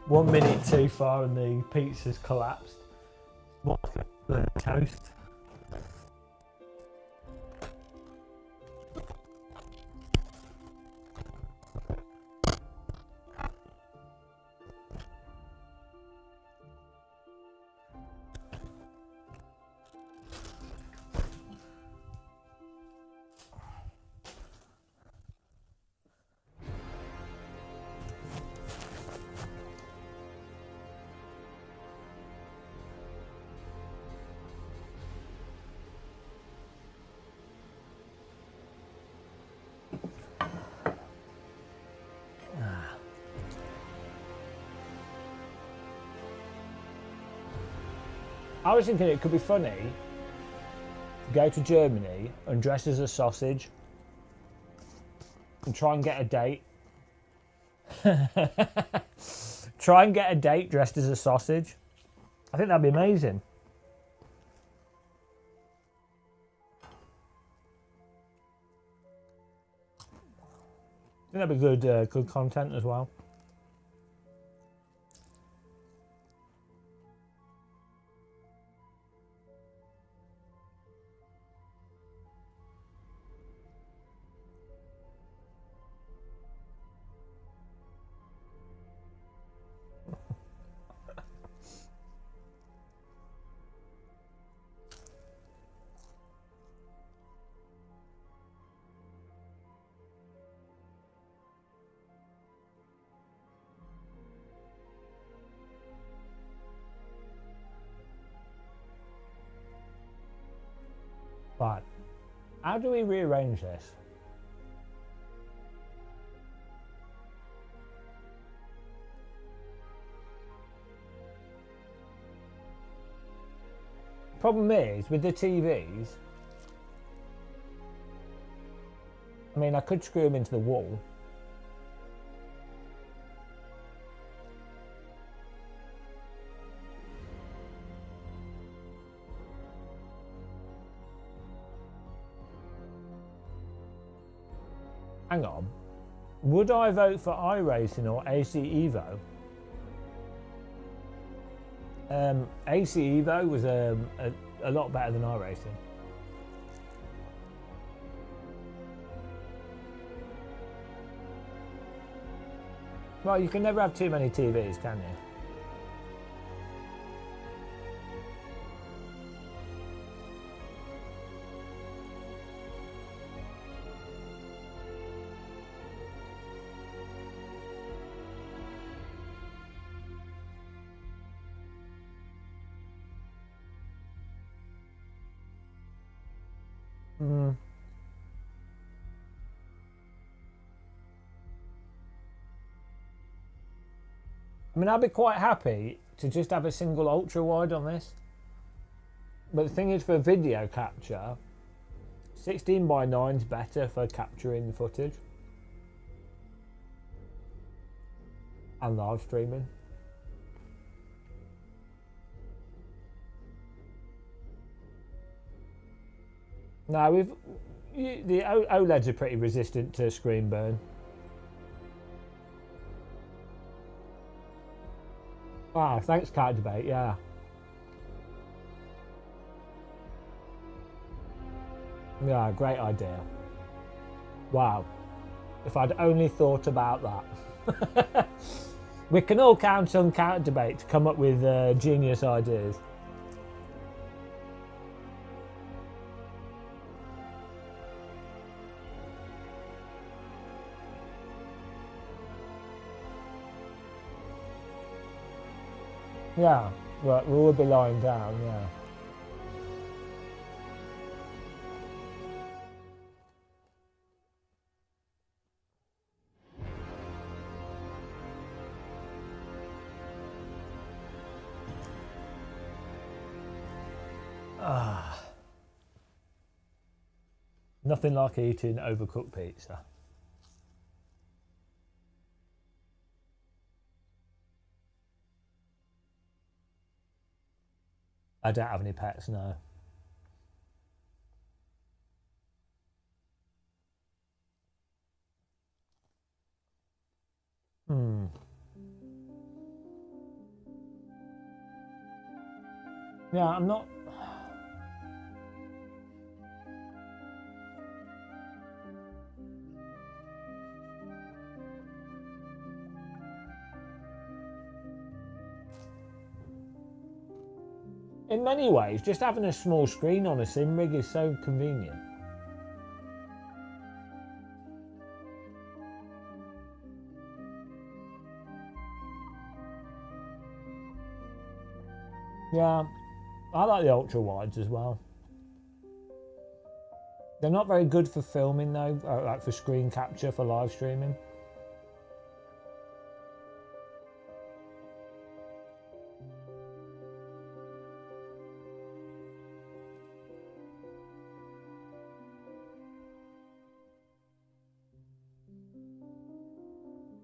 1 minute too far and the pizza's collapsed. What the toast? I was thinking it could be funny to go to Germany and dress as a sausage and try and get a date. Try and get a date dressed as a sausage. I think that'd be amazing. I think that'd be good content as well. Right, how do we rearrange this? Problem is, with the TVs, I mean, I could screw them into the wall. Hang on. Would I vote for iRacing or AC Evo? AC Evo was a lot better than iRacing. Well, you can never have too many TVs, can you? I mean, I'd be quite happy to just have a single ultra wide on this. But the thing is, for video capture, 16:9 is better for capturing the footage and live streaming. No, the OLEDs are pretty resistant to screen burn. Ah, thanks, Cat Debate, yeah. Yeah, great idea. Wow. If I'd only thought about that. We can all count on Cat Debate to come up with genius ideas. Yeah, right, we will be lying down, yeah. Nothing like eating overcooked pizza. I don't have any pets, no. Yeah, I'm not... In many ways, just having a small screen on a sim rig is so convenient. Yeah, I like the ultra wides as well. They're not very good for filming though, like for screen capture for live streaming.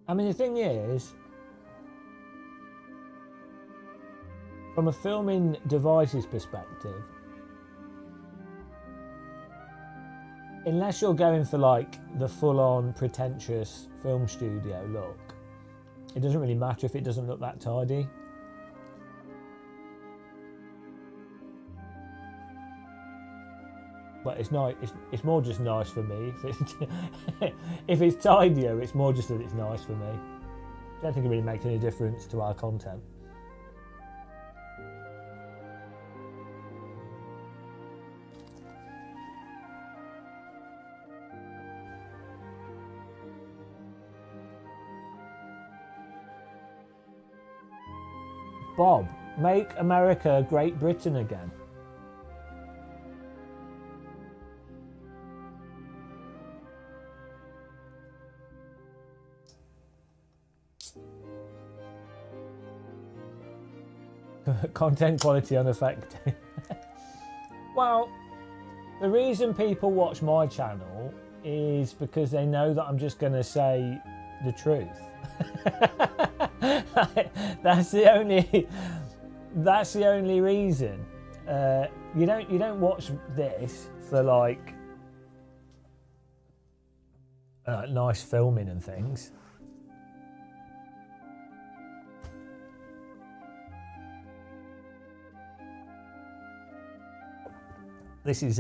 I mean, the thing is, from a filming devices perspective, unless you're going for like the full-on pretentious film studio look, it doesn't really matter if it doesn't look that tidy. But it's nice. It's more just nice for me. If it's tidier, it's more just that it's nice for me. I don't think it really makes any difference to our content. Bob, make America Great Britain again. Content quality unaffected. Well, the reason people watch my channel is because they know that I'm just going to say the truth. That's the only reason. You don't watch this for like nice filming and things. This is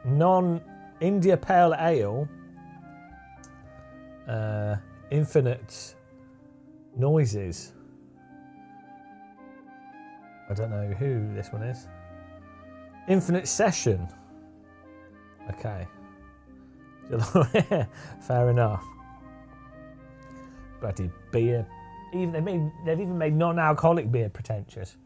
non-India Pale Ale, Infinite Noises. I don't know who this one is. Infinite Session. Okay. Fair enough. Bloody beer. They've even made non-alcoholic beer pretentious.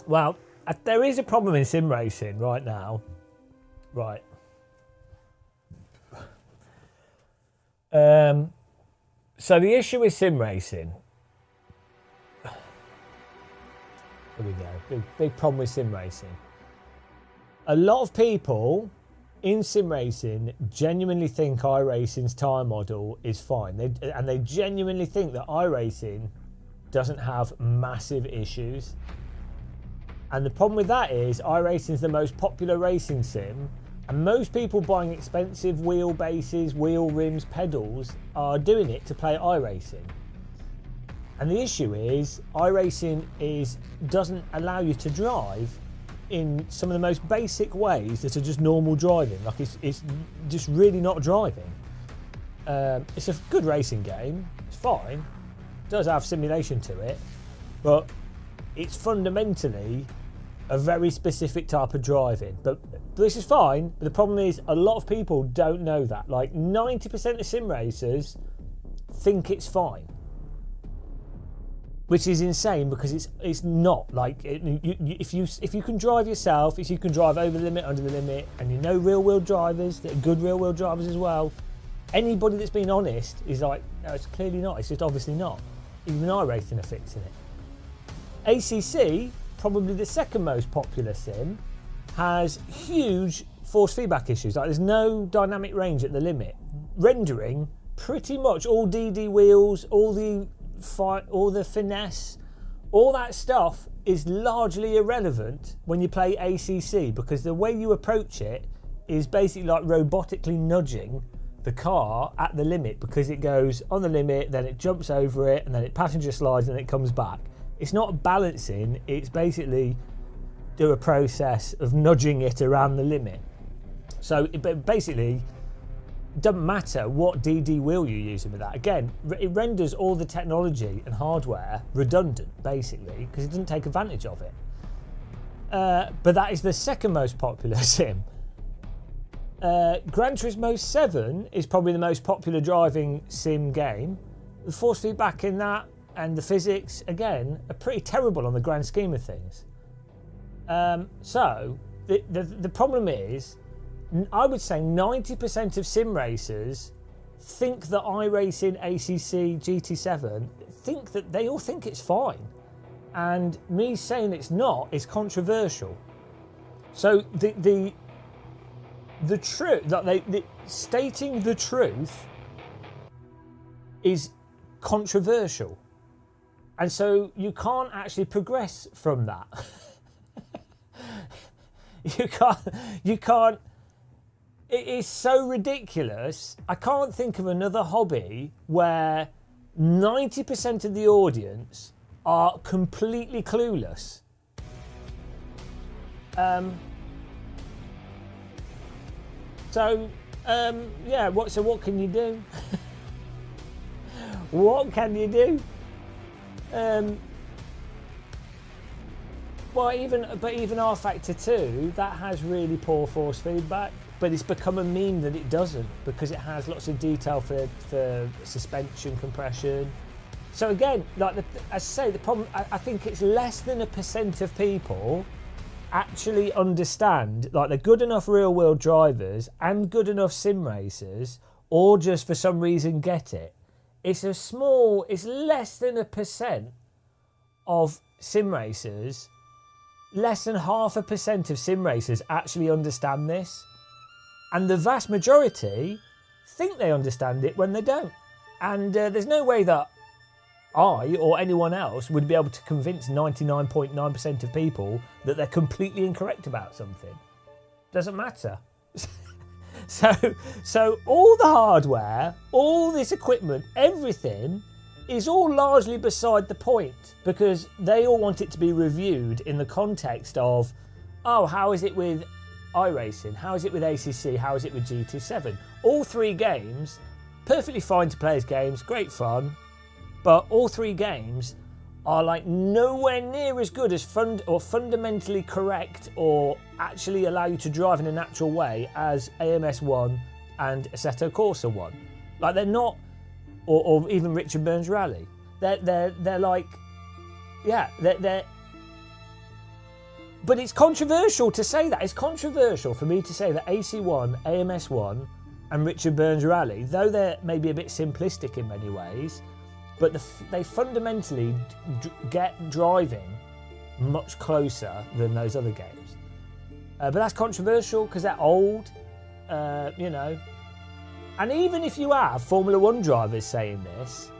Well, there is a problem in sim racing right now. Right. So the issue with sim racing. Here we go. Big problem with sim racing. A lot of people in sim racing genuinely think iRacing's tire model is fine. They genuinely think that iRacing doesn't have massive issues. And the problem with that is iRacing is the most popular racing sim, and most people buying expensive wheel bases, wheel rims, pedals are doing it to play iRacing. And the issue is iRacing doesn't allow you to drive in some of the most basic ways that are just normal driving. Like it's just really not driving. It's a good racing game. It's fine. It does have simulation to it, but it's fundamentally a very specific type of driving. But this is fine. But the problem is a lot of people don't know that. Like 90% of sim racers think it's fine, which is insane because it's not. Like if you can drive yourself, if you can drive over the limit, under the limit, and you know real world drivers that are good real world drivers as well, anybody that's been honest is like, no, it's clearly not. It's just obviously not. Even iRacing are fixing it. ACC, probably the second most popular sim, has huge force feedback issues. Like there's no dynamic range at the limit. Rendering pretty much all DD wheels, all the finesse, all that stuff is largely irrelevant when you play ACC because the way you approach it is basically like robotically nudging the car at the limit because it goes on the limit, then it jumps over it, and then it passenger slides and it comes back. It's not balancing, it's basically do a process of nudging it around the limit. So basically, it doesn't matter what DD wheel you're using with that. Again, it renders all the technology and hardware redundant, basically, because it doesn't take advantage of it. But that is the second most popular sim. Gran Turismo 7 is probably the most popular driving sim game. The force feedback in that and the physics, again, are pretty terrible on the grand scheme of things. So the problem is, I would say 90% of sim racers think that iRacing, ACC, GT7 think that they all think it's fine, and me saying it's not is controversial. So the truth that stating the truth is controversial, and so you can't actually progress from that. You can't. It is so ridiculous. I can't think of another hobby where 90% of the audience are completely clueless. Yeah. What can you do? What can you do? Even R Factor 2, that has really poor force feedback, but it's become a meme that it doesn't because it has lots of detail for suspension compression. So again, as I say, the problem, I think it's less than 1% of people actually understand, like they're good enough real world drivers and good enough sim racers, or just for some reason get it. It's less than 1% of sim racers, less than 0.5% of sim racers actually understand this. And the vast majority think they understand it when they don't. And there's no way that I or anyone else would be able to convince 99.9% of people that they're completely incorrect about something. Doesn't matter. So all the hardware, all this equipment, everything is all largely beside the point because they all want it to be reviewed in the context of, oh, how is it with iRacing? How is it with ACC? How is it with GT7? All three games, perfectly fine to play as games, great fun, but all three games are like nowhere near as good as fundamentally correct or actually allow you to drive in a natural way as AMS 1 and Assetto Corsa 1. Like they're not, or even Richard Burns Rally. They're like, yeah, they're. But it's controversial to say that. It's controversial for me to say that AC1, AMS 1 and Richard Burns Rally, though they're maybe a bit simplistic in many ways, but they fundamentally get driving much closer than those other games. But that's controversial because they're old, you know. And even if you have Formula 1 drivers saying this,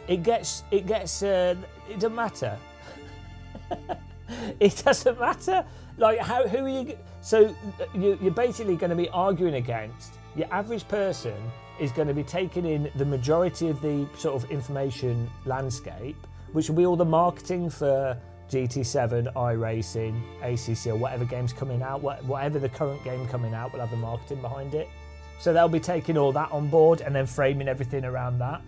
it doesn't matter. It doesn't matter. Like, who are you? So you're basically going to be arguing against, your average person is going to be taking in the majority of the sort of information landscape, which will be all the marketing for GT7, iRacing, ACC, or whatever game's coming out, whatever the current game coming out will have the marketing behind it. So they'll be taking all that on board and then framing everything around that.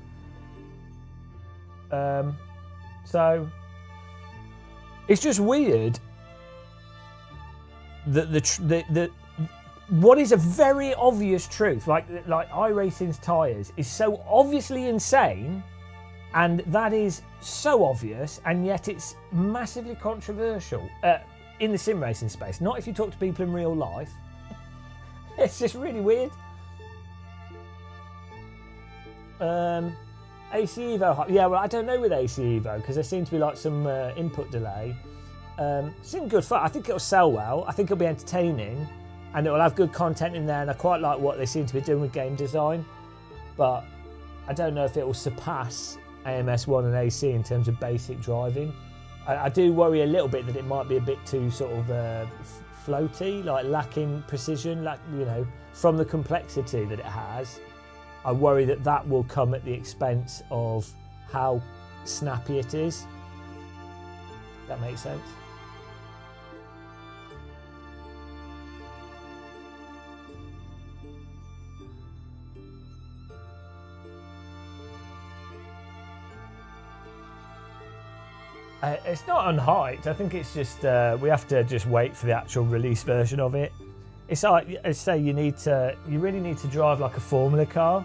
So It's just weird that what is a very obvious truth, like iRacing's tyres, is so obviously insane, and that is so obvious, and yet it's massively controversial in the sim racing space. Not if you talk to people in real life. It's just really weird. AC Evo, yeah, well, I don't know with AC Evo because there seems to be like some input delay. Seemed good fun. I think it'll sell well. I think it'll be entertaining, and it'll have good content in there. And I quite like what they seem to be doing with game design, but I don't know if it will surpass AMS1 and AC in terms of basic driving. I do worry a little bit that it might be a bit too sort of floaty, like lacking precision, from the complexity that it has. I worry that that will come at the expense of how snappy it is. If that makes sense. It's not unhyped. I think it's just we have to just wait for the actual release version of it. It's like I say, you really need to drive like a Formula car.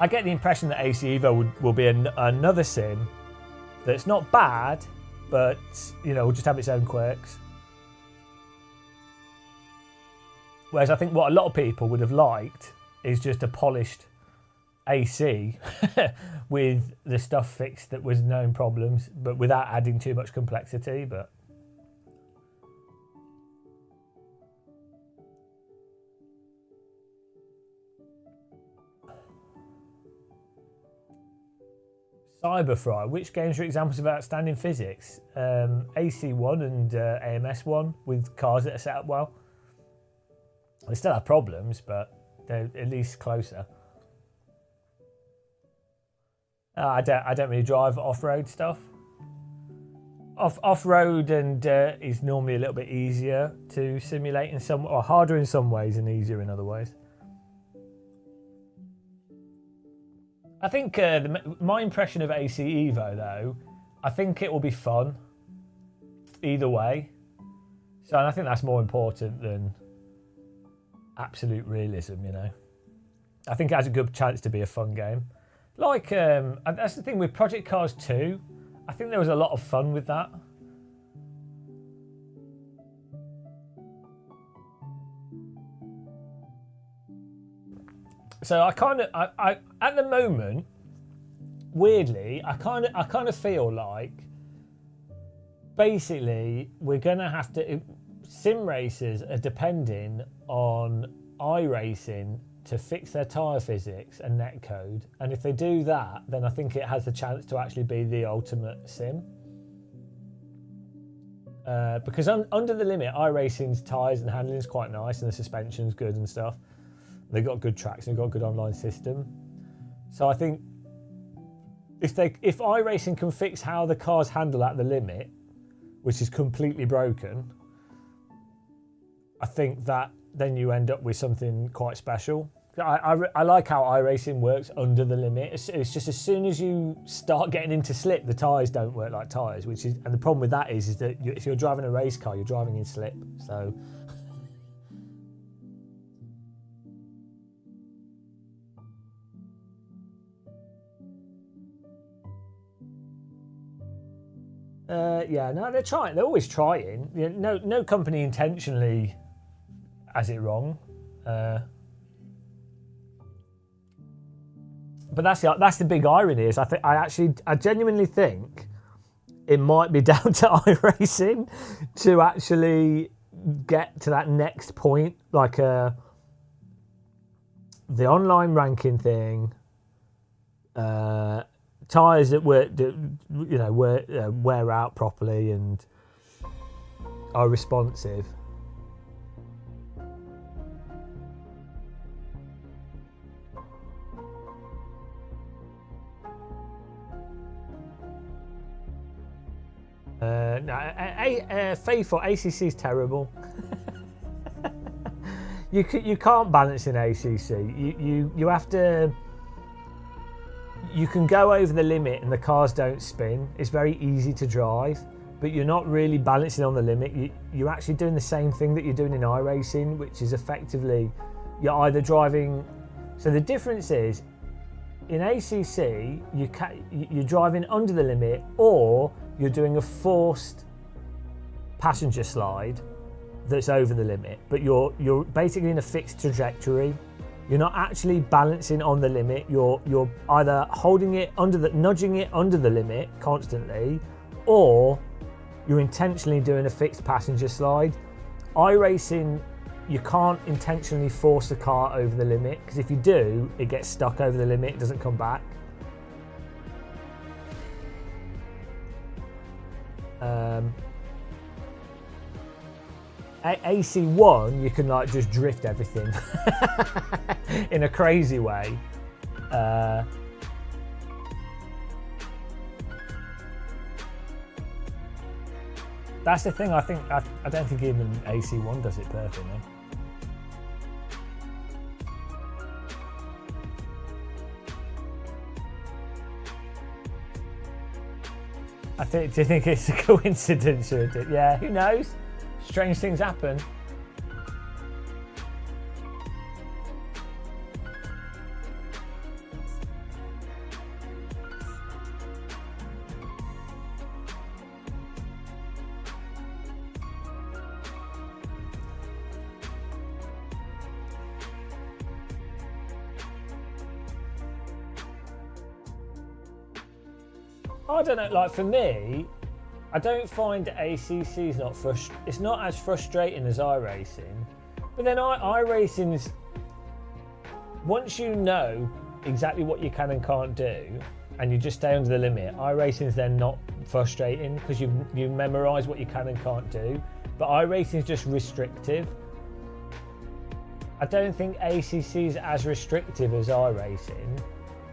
I get the impression that AC Evo will be another sim that's not bad, but will just have its own quirks. Whereas I think what a lot of people would have liked is just a polished AC with the stuff fixed that was known problems, but without adding too much complexity. But Cyberfry, which games are examples of outstanding physics? AC1 and AMS1 with cars that are set up well. They still have problems, but they're at least closer. I don't really drive off-road stuff. Off-road and dirt is normally a little bit easier to simulate in some, or harder in some ways and easier in other ways. I think my impression of AC Evo, though, I think it will be fun either way. So I think that's more important than absolute realism, I think it has a good chance to be a fun game. Like, that's the thing with Project Cars 2. I think there was a lot of fun with that. So I at the moment, weirdly, I kind of feel like basically we're gonna have to. Sim racers are depending on iRacing to fix their tyre physics and netcode, and if they do that, then I think it has the chance to actually be the ultimate sim. Because under the limit, iRacing's tyres and handling is quite nice, and the suspension's good and stuff. They've got good tracks and they've got a good online system. So I think if iRacing can fix how the cars handle at the limit, which is completely broken, I think that then you end up with something quite special. I like how iRacing works under the limit. It's just as soon as you start getting into slip, the tyres don't work like tyres, and the problem with that is that if you're driving a race car, you're driving in slip. So yeah, no, they're trying. They're always trying. No company intentionally has it wrong. But that's the big irony. Is I genuinely think it might be down to iRacing to actually get to that next point, like the online ranking thing, tyres that wear out properly and are responsive. Faithful ACC is terrible. You can't balance in ACC. You have to. You can go over the limit and the cars don't spin. It's very easy to drive, but you're not really balancing on the limit. You're actually doing the same thing that you're doing in iRacing, which is effectively you're either driving. So the difference is in ACC you're driving under the limit, or you're doing a forced passenger slide that's over the limit, but you're basically in a fixed trajectory. You're not actually balancing on the limit. You're either holding it nudging it under the limit constantly, or you're intentionally doing a fixed passenger slide. iRacing, you can't intentionally force the car over the limit, because if you do, it gets stuck over the limit, it doesn't come back. AC1, you can like just drift everything in a crazy way. That's the thing. I don't think even AC1 does it perfectly. Do you think it's a coincidence? Or yeah, who knows? Strange things happen. I don't know, like for me, I don't find ACC's it's not as frustrating as iRacing, but then iRacing is, once you know exactly what you can and can't do, and you just stay under the limit, iRacing is then not frustrating because you memorise what you can and can't do, but iRacing is just restrictive. I don't think ACC is as restrictive as iRacing,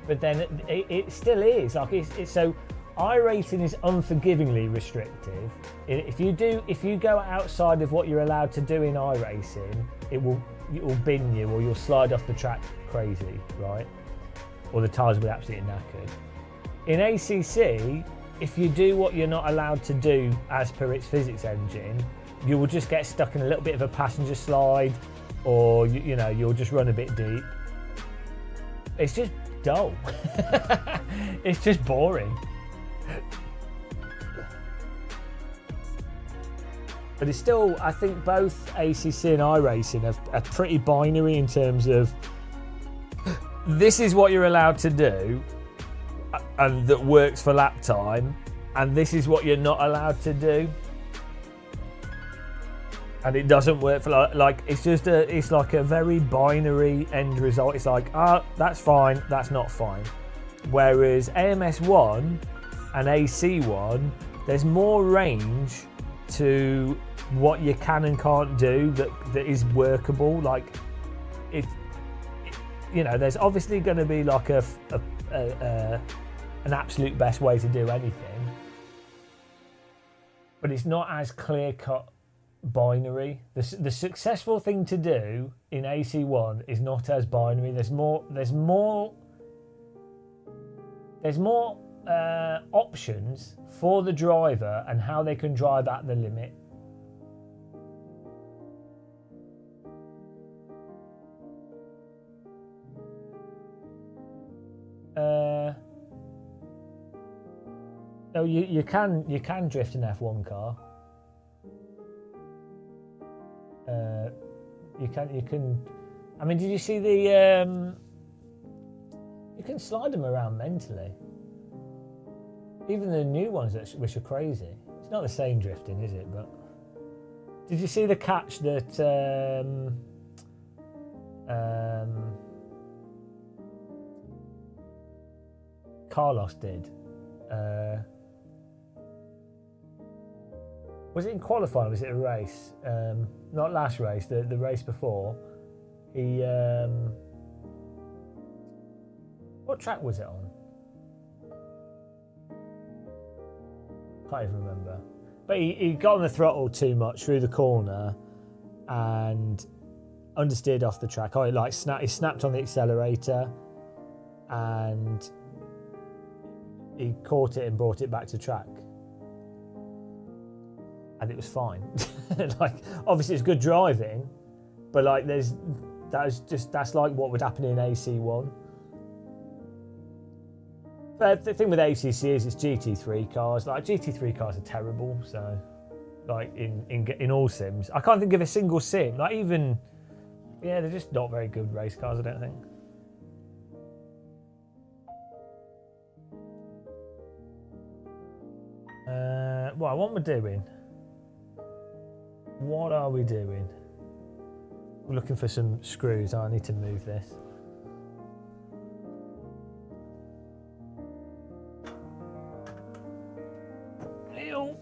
but then it still is. Like it's so. iRacing is unforgivingly restrictive. If you go outside of what you're allowed to do in iRacing, it will bin you, or you'll slide off the track crazy, right? Or the tyres will be absolutely knackered. In ACC, if you do what you're not allowed to do as per its physics engine, you will just get stuck in a little bit of a passenger slide, or you'll just run a bit deep. It's just dull. It's just boring. But it's still, I think both ACC and iRacing are pretty binary in terms of this is what you're allowed to do and that works for lap time, and this is what you're not allowed to do and it doesn't work for like it's like a very binary end result. It's like, that's fine, that's not fine. Whereas AMS1 and AC1, there's more range to what you can and can't do that is workable. Like there's obviously going to be like an absolute best way to do anything, but it's not as clear cut binary. The successful thing to do in AC1 is not as binary. There's more options for the driver and how they can drive at the limit. No, you can drift an F1 car. You can. I mean, did you see the? You can slide them around mentally. Even the new ones which are crazy. It's not the same drifting, is it? But did you see the catch that Carlos did? Was it in qualifying? Was it a race? Not last race, the race before. He what track was it on? Can't even remember. But he got on the throttle too much through the corner and understeered off the track. He snapped on the accelerator and he caught it and brought it back to track. and it was fine. Like, obviously it's good driving, but like that's like what would happen in AC1. But the thing with ACC is it's GT3 cars. Like, GT3 cars are terrible. So, like in all sims, I can't think of a single sim. Like, even, yeah, they're just not very good race cars, I don't think. What am I doing? What are we doing? We're looking for some screws. Oh, I need to move this. Ew.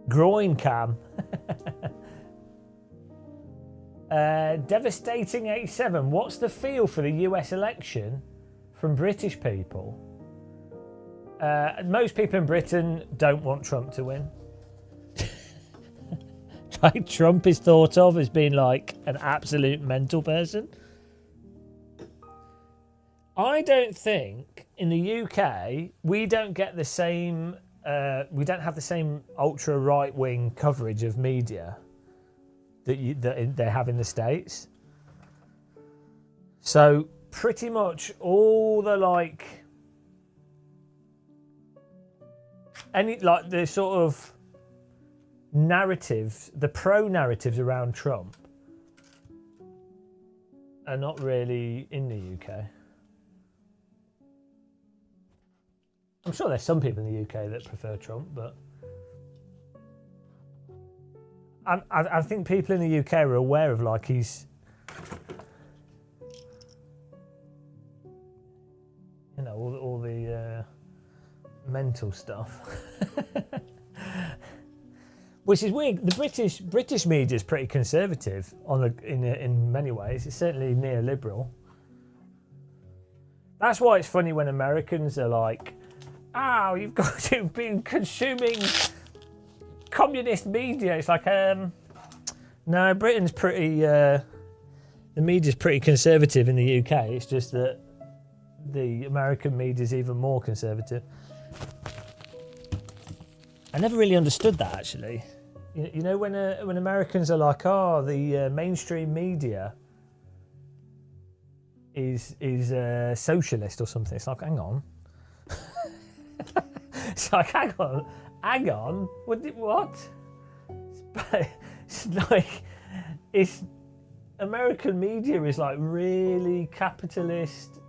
Groin cam. Devastating 87. What's the feel for the US election from British people? Most people in Britain don't want Trump to win. Like, Trump is thought of as being like an absolute mental person. I don't think in the UK we don't get the same. We don't have the same ultra right wing coverage of media that they have in the States. So pretty much all the the sort of narratives, the pro narratives around Trump are not really in the UK. I'm sure there's some people in the UK that prefer Trump, but I think people in the UK are aware of like he's, you know, all the mental stuff, which is weird. The British media is pretty conservative in many ways. It's certainly neoliberal. That's why it's funny when Americans are like, "Oh, you've got to be consuming communist media." It's like, no, Britain's pretty. The media's pretty conservative in the UK. It's just that the American media is even more conservative. I never really understood that, actually. You know, when Americans are like, "Oh, the mainstream media is socialist or something," it's like, hang on. It's like, hang on, what? It's like, it's American media is like really capitalist,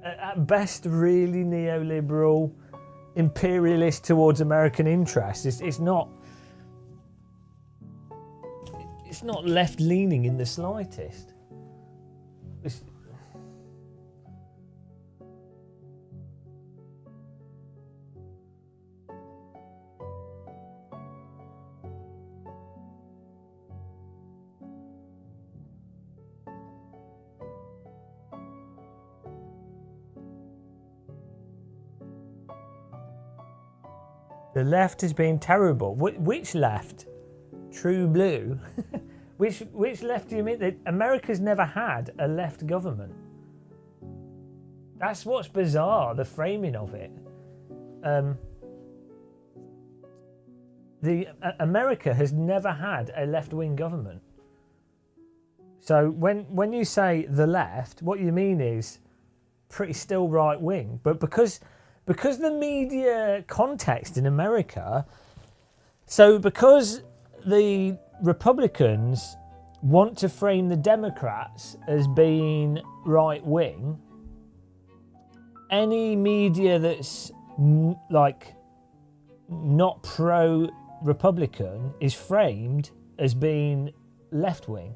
at best really neoliberal, imperialist towards American interests. It's not left leaning in the slightest. The left has been terrible. Which left? True Blue? Which left do you mean? That America's never had a left government. That's what's bizarre, the framing of it. America has never had a left-wing government. So when you say the left, what you mean is pretty still right-wing. But because the media context in America, so because the Republicans want to frame the Democrats as being right-wing, any media that's like not pro-Republican is framed as being left-wing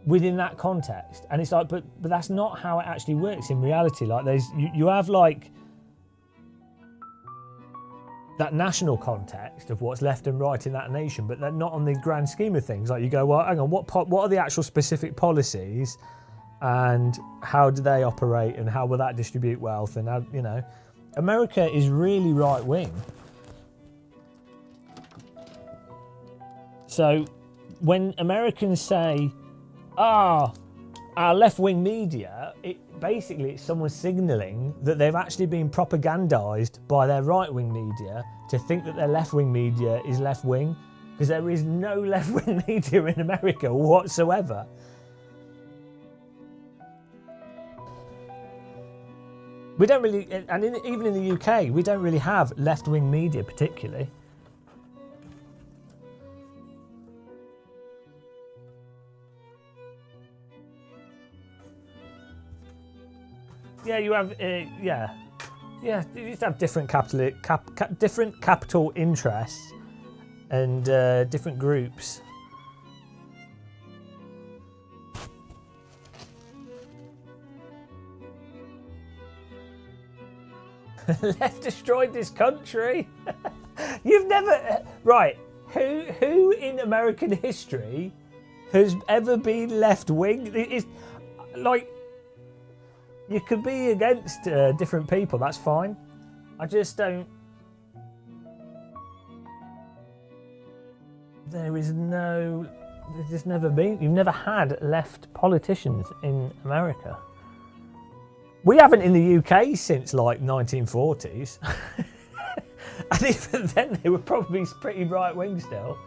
within that context. And it's like, but that's not how it actually works in reality. Like, you have like that national context of what's left and right in that nation, but they're not on the grand scheme of things. Like, you go, well, hang on, what are the actual specific policies, and how do they operate, and how will that distribute wealth? And how, you know, America is really right wing. So when Americans say, our left-wing media, it's someone signalling that they've actually been propagandized by their right-wing media to think that their left-wing media is left-wing, because there is no left-wing media in America whatsoever. We don't really, and even in the UK, we don't really have left-wing media particularly. Yeah, you have, you just have different different capital interests and different groups. Left destroyed this country. You've never right. Who in American history has ever been left wing? It's like you could be against different people. That's fine. I just don't. There's just never been. You've never had left politicians in America. We haven't in the UK since like 1940s. And even then they were probably pretty right wing still.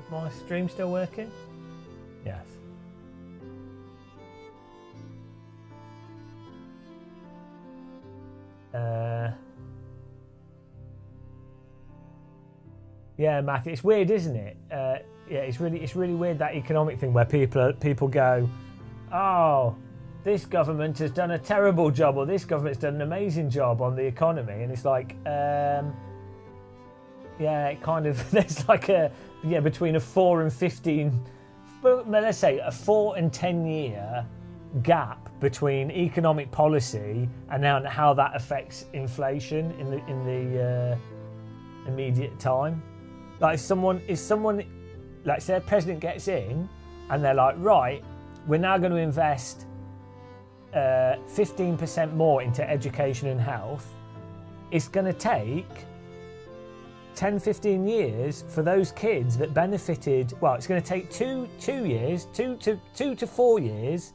Is my stream still working? Yes. Yeah, Matthew, it's weird, isn't it? Yeah, it's really weird, that economic thing where people go, oh, this government has done a terrible job, or this government's done an amazing job on the economy, and it's like, yeah, it kind of, there's like between a 4 and 15, let's say a 4 and 10 year gap between economic policy and how that affects inflation in the immediate time. Like if someone, like say a president gets in and they're like, right, we're now going to invest 15% more into education and health. It's going to take 10, 15 years for those kids that benefited. Well, it's going to take two to 4 years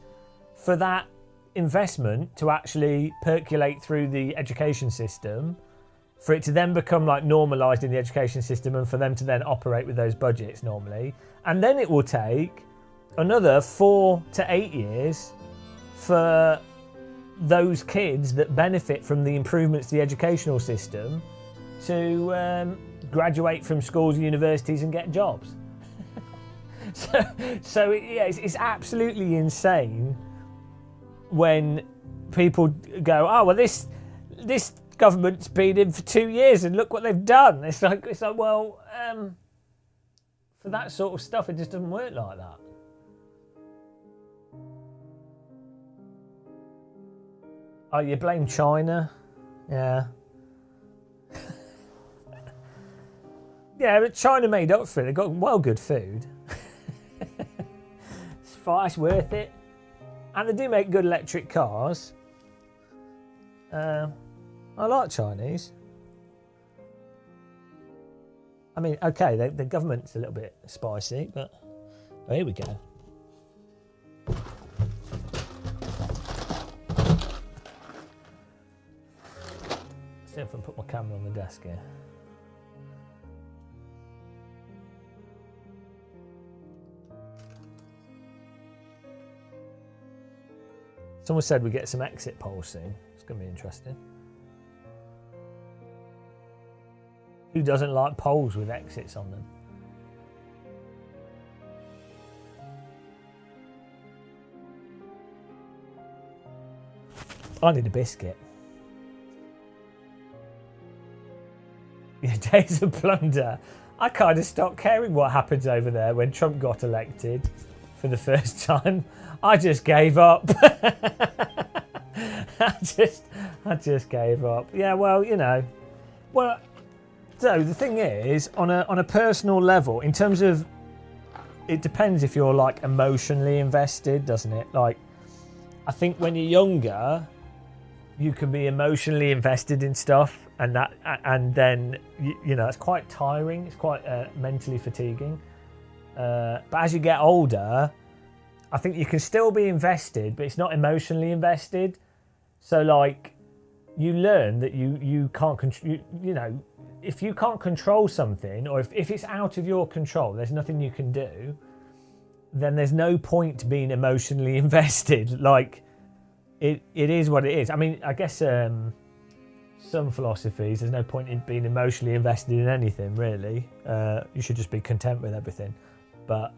for that investment to actually percolate through the education system, for it to then become like normalised in the education system, and for them to then operate with those budgets normally. And then it will take another 4 to 8 years for those kids that benefit from the improvements to the educational system to graduate from schools and universities and get jobs. so yeah, it's absolutely insane when people go, oh well, this government's been in for 2 years and look what they've done. It's like well, for that sort of stuff, it just doesn't work like that. Oh, you blame China? Yeah. Yeah, but China made up for it. They've got well good food. It's fine, it's worth it. And they do make good electric cars. I like Chinese. I mean, okay, the government's a little bit spicy, but oh, here we go. See if I can put my camera on the desk here. Someone said we get some exit polls soon. It's going to be interesting. Who doesn't like polls with exits on them? I need a biscuit. Yeah, days of plunder. I kind of stopped caring what happens over there when Trump got elected for the first time. I just gave up. I just gave up. Yeah, well, you know. Well, so the thing is, on a personal level, in terms of, it depends if you're like emotionally invested, doesn't it? Like, I think when you're younger, you can be emotionally invested in stuff, and then you know it's quite tiring. It's quite mentally fatiguing. But as you get older, I think you can still be invested, but it's not emotionally invested. So like, you learn that you can't control. You know, if you can't control something, or if it's out of your control, there's nothing you can do. Then there's no point being emotionally invested. Like, it is what it is. I mean, I guess some philosophies, there's no point in being emotionally invested in anything, really. You should just be content with everything. But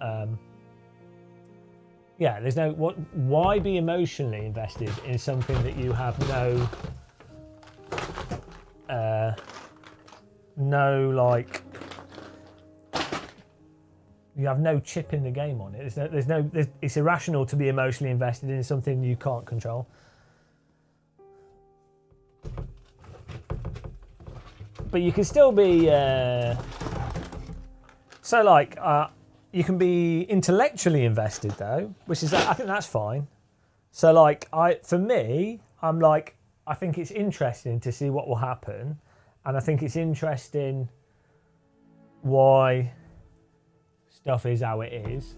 yeah, there's no why be emotionally invested in something that you have no like, you have no chip in the game on it. It's irrational to be emotionally invested in something you can't control. But you can still be so like you can be intellectually invested though, which is, I think that's fine. So like, for me, I'm like, I think it's interesting to see what will happen, and I think it's interesting why stuff is how it is.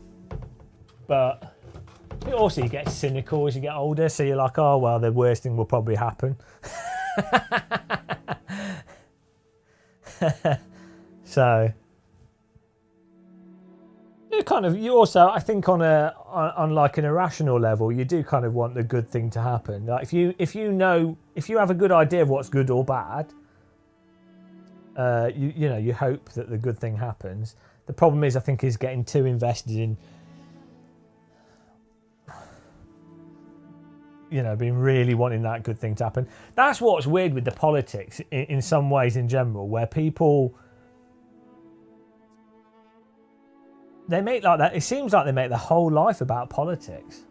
But also you get cynical as you get older, so you're like, oh well, the worst thing will probably happen. So you also, I think on like an irrational level, you do kind of want the good thing to happen. Like if you have a good idea of what's good or bad, you hope that the good thing happens. The problem is, I think, is getting too invested in, being really wanting that good thing to happen. That's what's weird with the politics in some ways in general, where people, they make like that. It seems like they make their whole life about politics,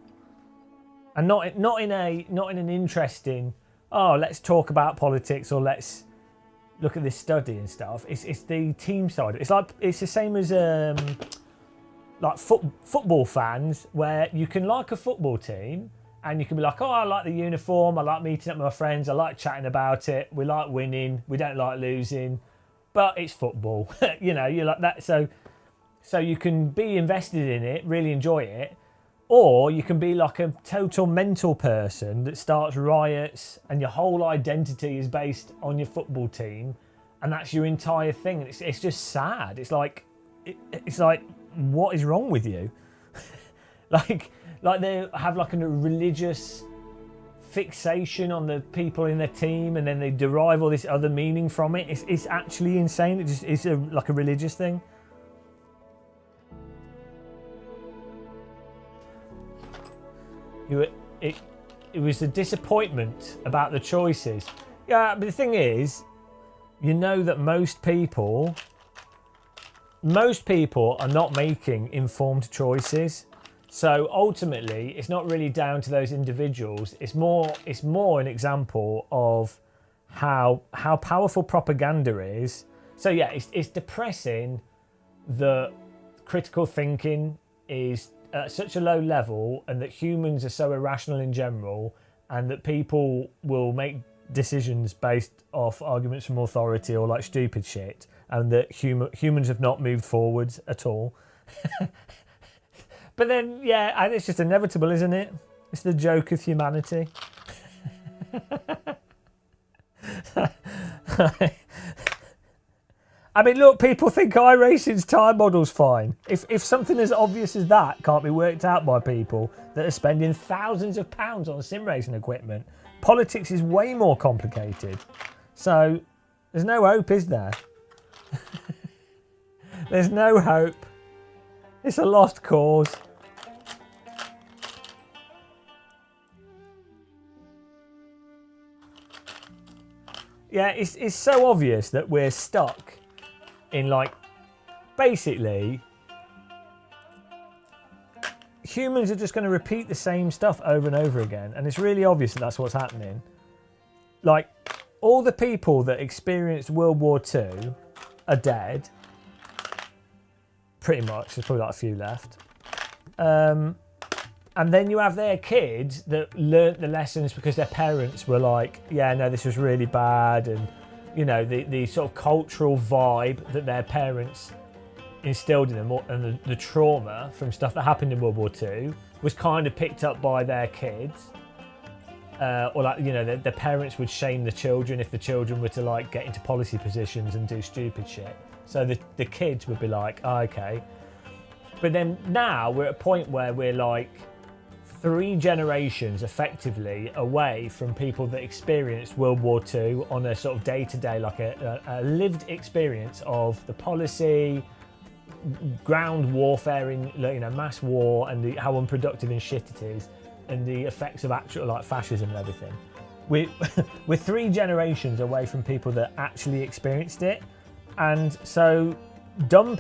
and not in an interesting, oh, let's talk about politics, or let's look at this study and stuff. It's the team side. It's the same as like football fans, where you can like a football team and you can be like, oh, I like the uniform, I like meeting up with my friends, I like chatting about it, we like winning, we don't like losing, but it's football. You're like that. So you can be invested in it, really enjoy it, or you can be like a total mental person that starts riots and your whole identity is based on your football team, and that's your entire thing. And it's just sad. It's like what is wrong with you? like they have like a religious fixation on the people in their team, and then they derive all this other meaning from it. It's actually insane. It's like a religious thing. It was a disappointment about the choices. Yeah, but the thing is, that most people are not making informed choices. So ultimately, it's not really down to those individuals. It's more an example of how powerful propaganda is. So yeah, it's depressing that critical thinking is at such a low level, and that humans are so irrational in general, and that people will make decisions based off arguments from authority or like stupid shit, and that humans have not moved forwards at all. But then, yeah, it's just inevitable, isn't it? It's the joke of humanity. I mean, look, people think iRacing's time model's fine. If something as obvious as that can't be worked out by people that are spending thousands of pounds on sim racing equipment, politics is way more complicated. So there's no hope, is there? There's no hope. It's a lost cause. Yeah, it's so obvious that we're stuck in like basically, humans are just going to repeat the same stuff over and over again, and it's really obvious that that's what's happening. Like, all the people that experienced World War II are dead, pretty much. There's probably like a few left. And then you have their kids that learnt the lessons because their parents were like, yeah, no, this was really bad. And, you know, the sort of cultural vibe that their parents instilled in them, and the trauma from stuff that happened in World War II was kind of picked up by their kids. Or like, you know, their parents would shame the children if the children were to like get into policy positions and do stupid shit. So the kids would be like, oh, okay. But then now we're at a point where we're like 3 generations effectively away from people that experienced World War II on a sort of day-to-day, like a lived experience of the policy, ground warfare in, you know, mass war, and how unproductive and shit it is, and the effects of actual like fascism and everything. We're 3 generations away from people that actually experienced it, and so dumb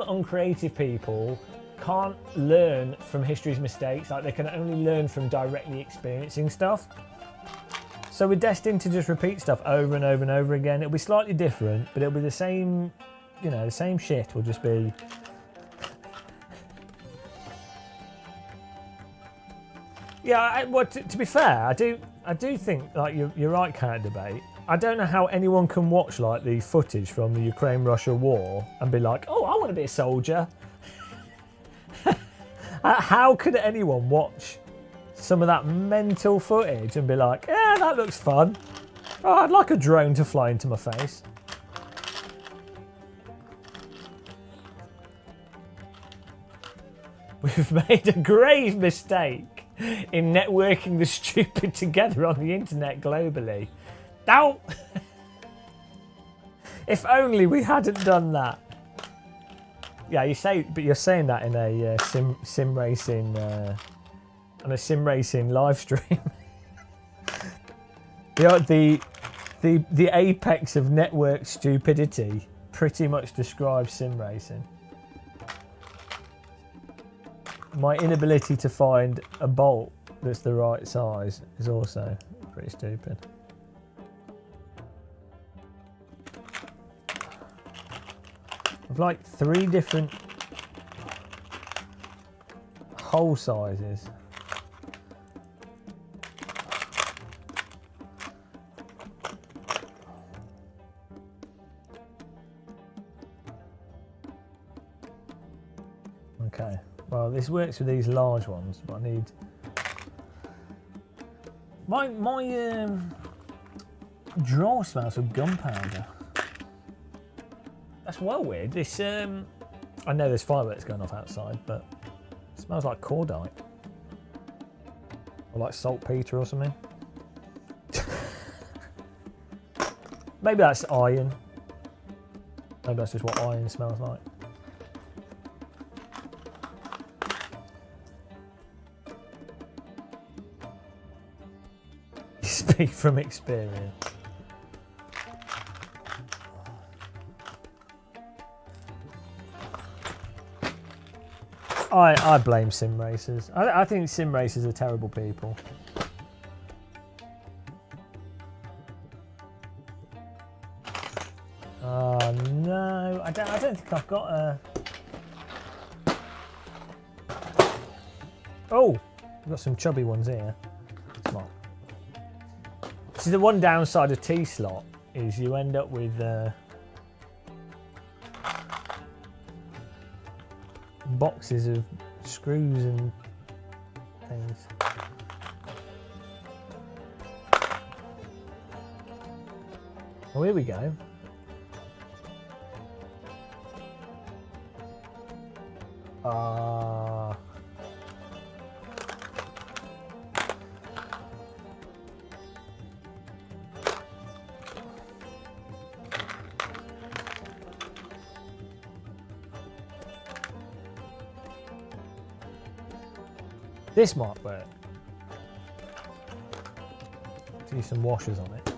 uncreative people can't learn from history's mistakes. Like, they can only learn from directly experiencing stuff. So we're destined to just repeat stuff over and over and over again. It'll be slightly different, but it'll be the same, you know, the same shit will just be... Yeah, well, to be fair, I do think, like, you're right, Counter Debate. I don't know how anyone can watch like the footage from the Ukraine-Russia war and be like, oh, I want to be a soldier. How could anyone watch some of that mental footage and be like, yeah, that looks fun. Oh, I'd like a drone to fly into my face. We've made a grave mistake in networking the stupid together on the internet globally. Now, if only we hadn't done that. Yeah, you're saying that in a SimRacing on a SimRacing live stream. the apex of network stupidity pretty much describes SimRacing. My inability to find a bolt that's the right size is also pretty stupid. I've like 3 different hole sizes. Okay, well, this works with these large ones, but I need my drawer smells of gunpowder. That's well weird. This I know there's fireworks going off outside, but it smells like cordite or like saltpeter or something. Maybe that's iron. Maybe that's just what iron smells like. You speak from experience. I blame sim racers. I think sim racers are terrible people. Oh no, I don't think I've got a... Oh, I've got some chubby ones here. Come on. See, the one downside of T-slot is you end up with boxes of screws and things. Oh, here we go. This might work. Do some washers on it.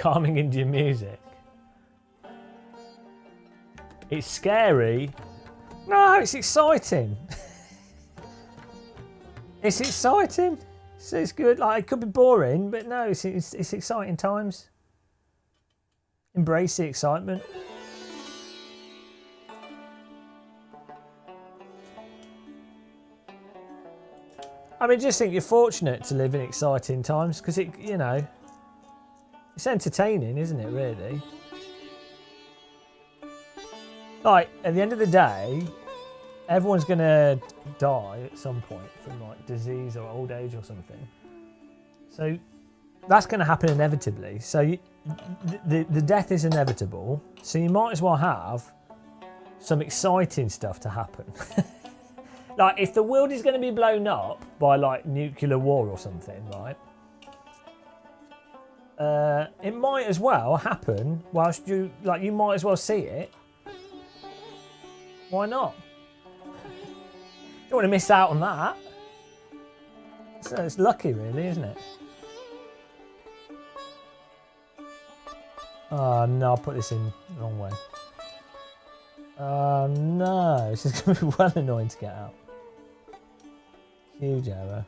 calming Indian music. It's scary. No, it's exciting. It's exciting. So it's good. Like, it could be boring, but no, it's exciting times. Embrace the excitement. I mean, just think you're fortunate to live in exciting times because it, you know, it's entertaining, isn't it, really? Like, at the end of the day, everyone's going to die at some point from, like, disease or old age or something. So that's going to happen inevitably. So the death is inevitable. So you might as well have some exciting stuff to happen. Like, if the world is going to be blown up by, like, nuclear war or something, right? It might as well happen whilst you might as well see it. Why not? Don't want to miss out on that. So it's lucky, really, isn't it? Oh, no, I'll put this in the wrong way. Oh, no. This is going to be well annoying to get out. Huge error.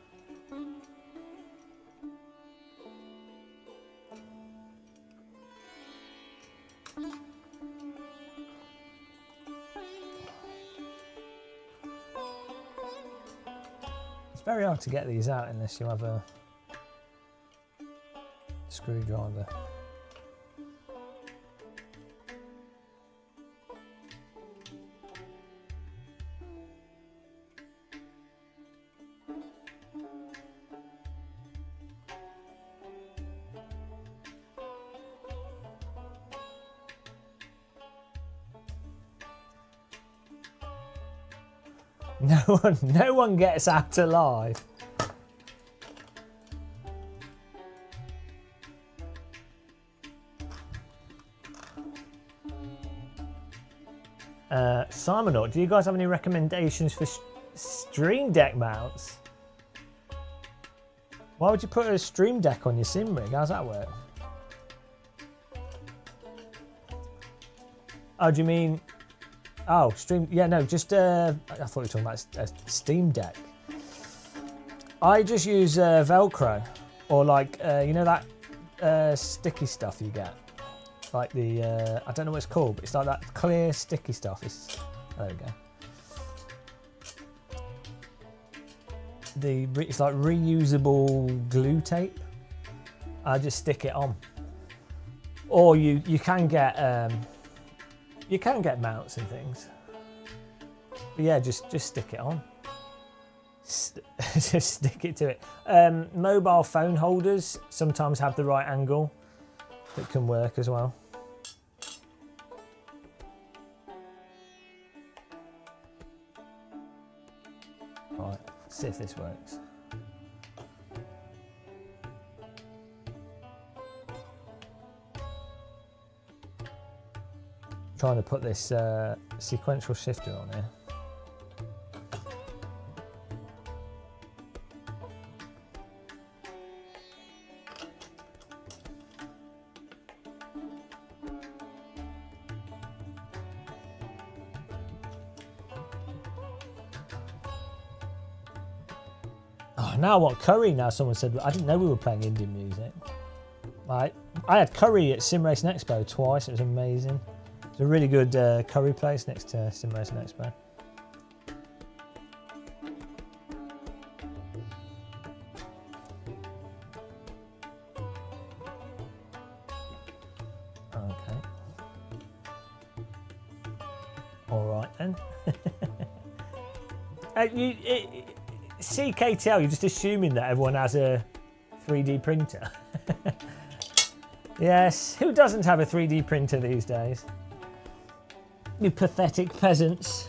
It's very hard to get these out unless you have a screwdriver. No one gets out alive. Simon, do you guys have any recommendations for Stream Deck mounts? Why would you put a Stream Deck on your sim rig? How's that work? Oh, do you mean... Oh, Stream... Yeah, no, just... I thought you were talking about a Steam Deck. I just use Velcro. Or like, you know that sticky stuff you get? Like the... I don't know what it's called, but it's like that clear sticky stuff. There we go. It's like reusable glue tape. I just stick it on. Or you can get... You can get mounts and things. But yeah, just stick it on. Just stick it to it. Mobile phone holders sometimes have the right angle. That can work as well. Right, let's see if this works. Trying to put this sequential shifter on here. Oh, now I want curry now. Someone said, I didn't know we were playing Indian music. Like, I had curry at SimRacing Expo twice. It was amazing. It's a really good curry place next to SimRacing Expo. Okay. All right then. CKTL, you're just assuming that everyone has a 3D printer. Yes, who doesn't have a 3D printer these days? You pathetic peasants.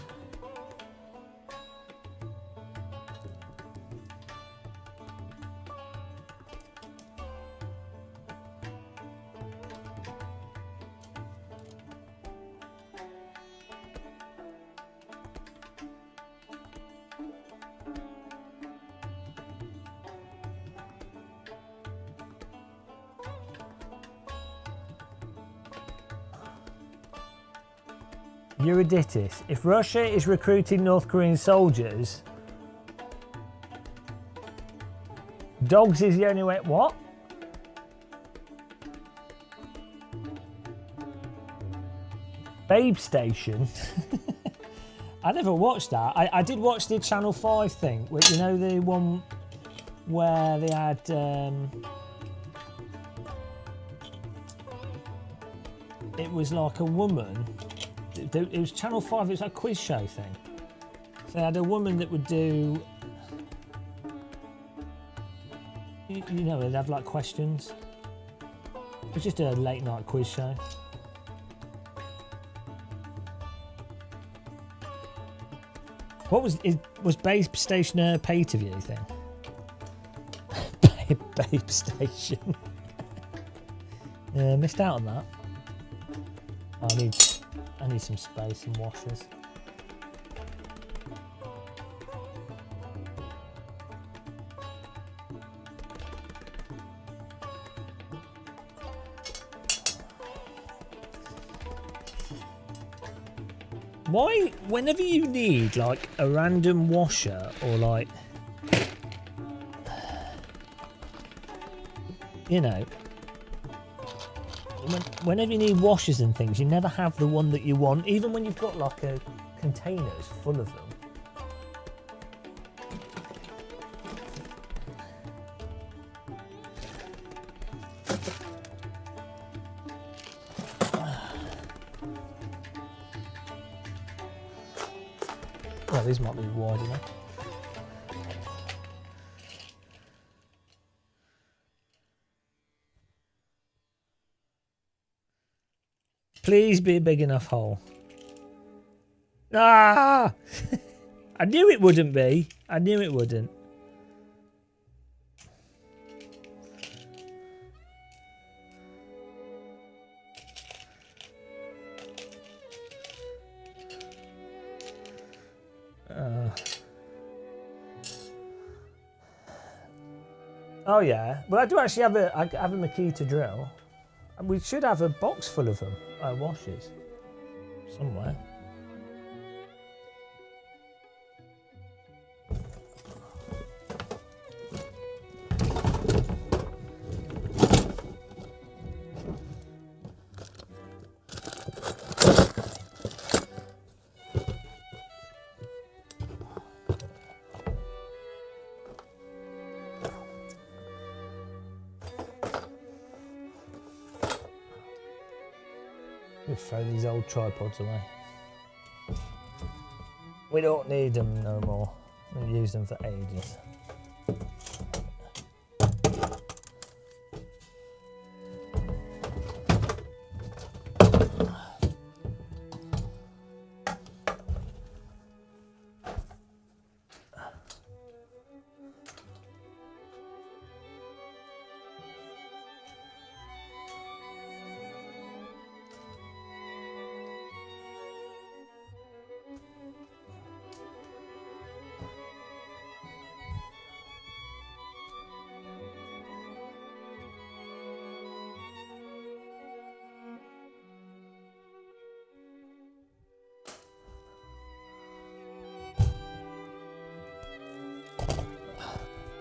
Euryditus. If Russia is recruiting North Korean soldiers, dogs is the only way. What? Babe Station. I never watched that. I did watch the Channel 5 thing, which, you know, the one where they had it was like a woman. It was Channel 5. It was a quiz show thing. So they had a woman that would do, you know, they'd have like questions. It was just a late night quiz show. What was Babe Station a pay-to-view thing? Babe Station. Missed out on that. I need some space and washers. Why, whenever you need like a random washer or like, you know, whenever you need washers and things, you never have the one that you want, even when you've got like a containers full of them. Well, these might be wide enough. Please be a big enough hole. Ah! I knew it wouldn't be. I knew it wouldn't. Oh yeah. Well, I do actually have a Makita drill. We should have a box full of them, washers, somewhere. We'll throw these old tripods away. We don't need them no more. We've used them for ages.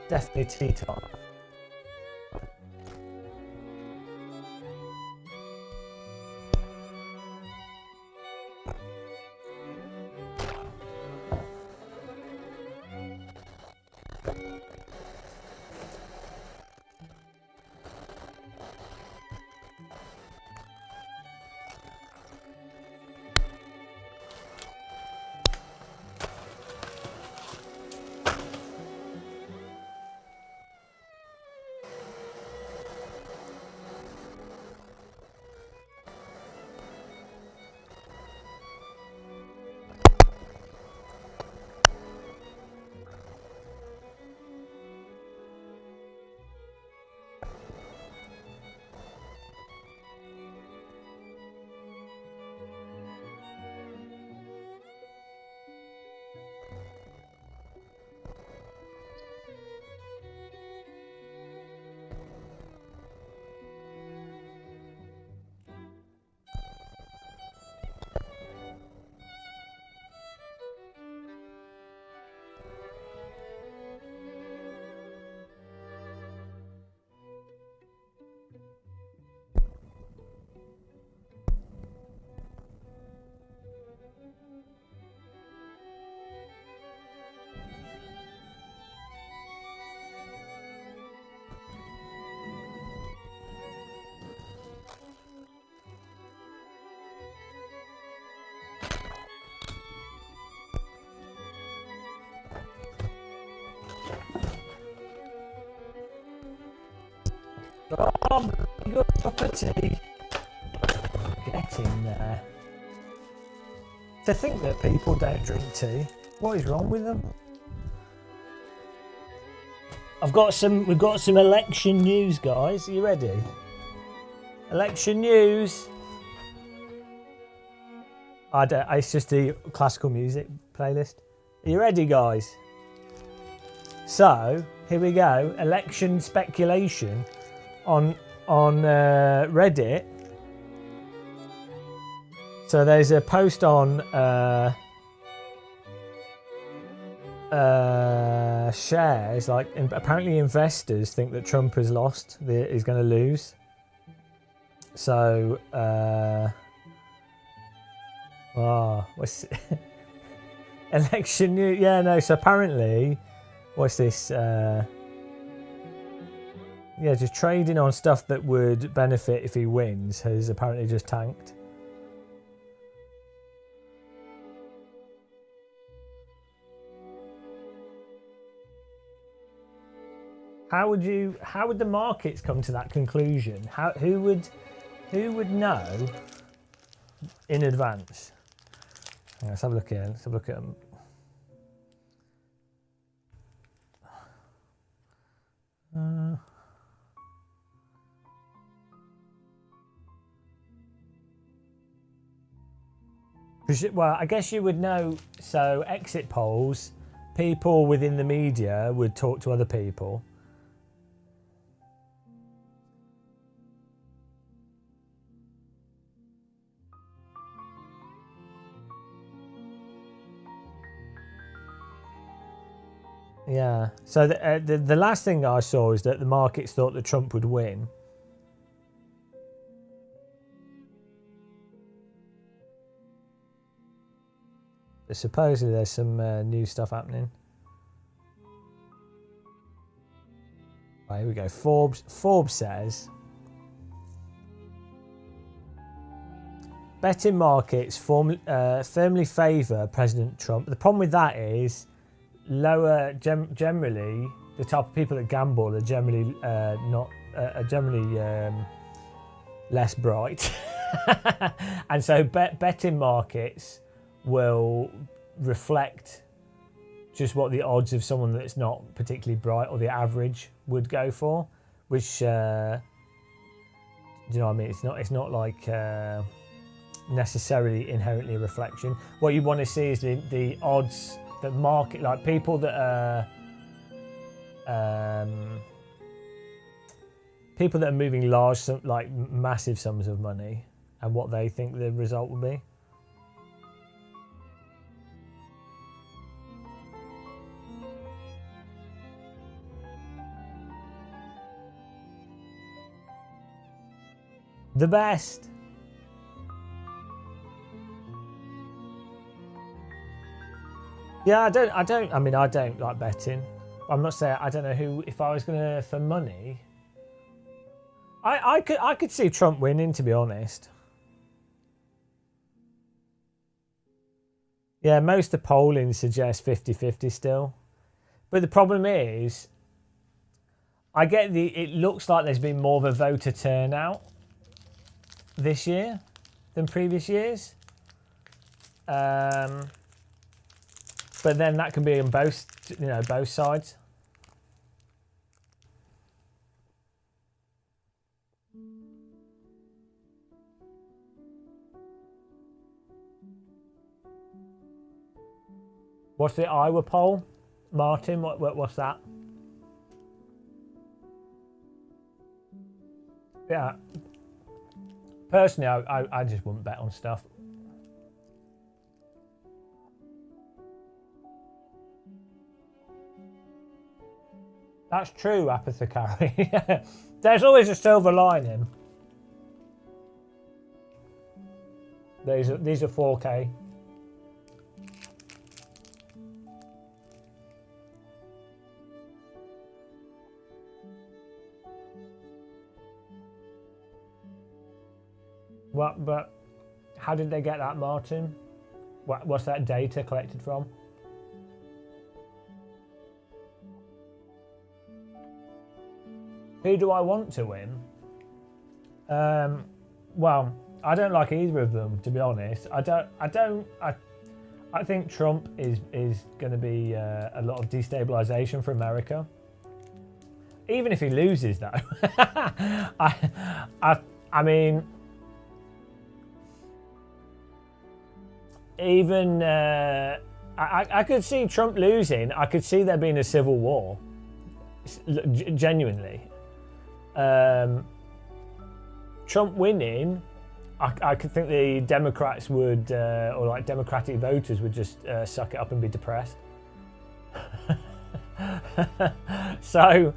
Definitely T-top. Oh, good cup of tea. Get in there. To think that people don't drink tea. What is wrong with them? We've got some election news, guys. Are you ready? Election news. It's just the classical music playlist. Are you ready, guys? So here we go. Election speculation on Reddit. So there's a post on shares. Like apparently investors think that Trump has lost. He's going to lose. So what's election news? Yeah, no. So apparently, what's this? Yeah, just trading on stuff that would benefit if he wins has apparently just tanked. How would the markets come to that conclusion? Who would know in advance? Let's have a look here. Let's have a look at them. Well, I guess you would know. So exit polls, people within the media would talk to other people. Yeah. So the last thing I saw is that the markets thought that Trump would win. But supposedly there's some new stuff happening. Right, here we go. Forbes says betting markets firmly favour President Trump. The problem with that is generally the type of people that gamble are generally less bright, and so betting markets will reflect just what the odds of someone that's not particularly bright or the average would go for, which do you know what I mean? It's not like necessarily inherently a reflection. What you want to see is the odds that market, like people that are moving large, like massive sums of money, and what they think the result will be. The best. Yeah, I don't like betting. I'm not saying I don't know who. If I was gonna for money, I could see Trump winning, to be honest. Yeah, most of the polling suggests 50-50 still, but the problem is, it looks like there's been more of a voter turnout this year than previous years. But then that can be on both sides. What's the Iowa poll, Martin? What's that? Yeah. Personally, I just wouldn't bet on stuff. That's true, Apothecary. There's always a silver lining. These are 4K. What? But how did they get that, Martin? What's that data collected from? Who do I want to win? Well, I don't like either of them, to be honest. I think Trump is going to be a lot of destabilization for America. Even if he loses, though. I mean, even I could see Trump losing. I could see there being a civil war. Genuinely. Trump winning, I could think the Democrats would, or like Democratic voters would just suck it up and be depressed. So,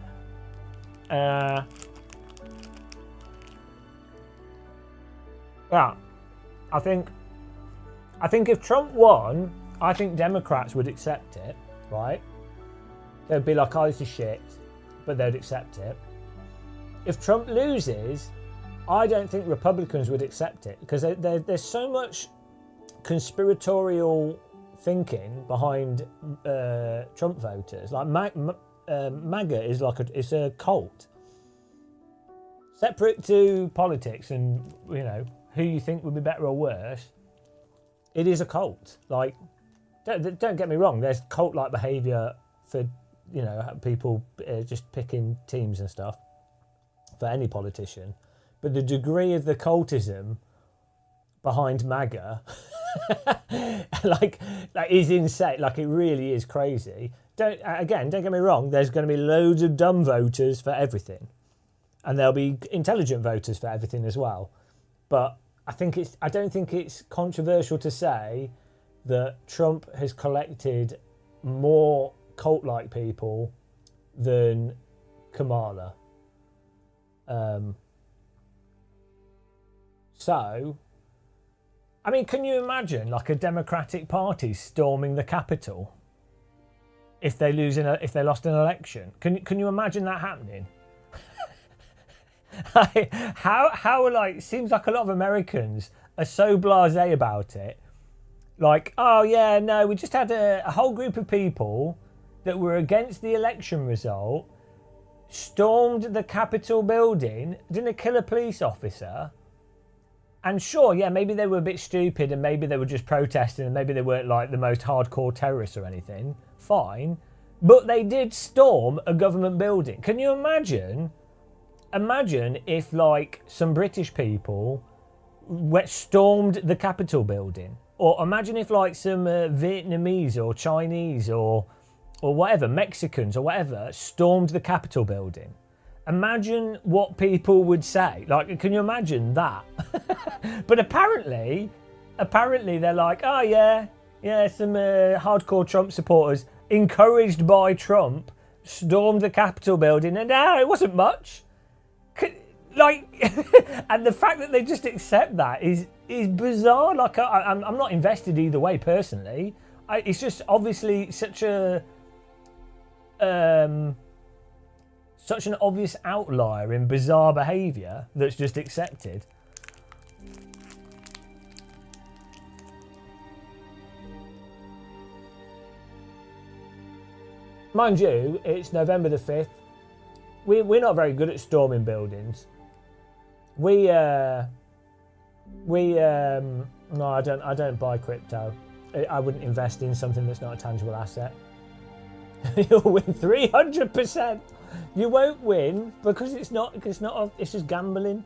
well, I think if Trump won, I think Democrats would accept it, right? They'd be like, oh, this is shit, but they'd accept it. If Trump loses, I don't think Republicans would accept it because there's so much conspiratorial thinking behind Trump voters. Like MAGA is like it's a cult, separate to politics and who you think would be better or worse. It is a cult. Like, don't get me wrong. There's cult-like behaviour for people just picking teams and stuff for any politician. But the degree of the cultism behind MAGA like is insane. Like, it really is crazy. Don't get me wrong, there's going to be loads of dumb voters for everything. And there'll be intelligent voters for everything as well. But I don't think it's controversial to say that Trump has collected more cult-like people than Kamala. So, I mean, can you imagine like a Democratic Party storming the Capitol if they lost an election? Can you imagine that happening? How like, seems like a lot of Americans are so blasé about it. Like, oh yeah, no, we just had a whole group of people that were against the election result, stormed the Capitol building, didn't kill a police officer. And sure, yeah, maybe they were a bit stupid and maybe they were just protesting and maybe they weren't like the most hardcore terrorists or anything. Fine. But they did storm a government building. Can you imagine? Imagine if like some British people stormed the Capitol building. Or imagine if like some Vietnamese or Chinese or whatever, Mexicans or whatever, stormed the Capitol building. Imagine what people would say. Like, can you imagine that? But apparently they're like, oh yeah, some hardcore Trump supporters, encouraged by Trump, stormed the Capitol building, and it wasn't much. Like, and the fact that they just accept that is bizarre. Like, I'm not invested either way personally. It's just obviously such an obvious outlier in bizarre behaviour that's just accepted. Mind you, it's November the 5th. We're not very good at storming buildings. No, I don't buy crypto. I wouldn't invest in something that's not a tangible asset. You'll win 300%. You won't win because it's just gambling.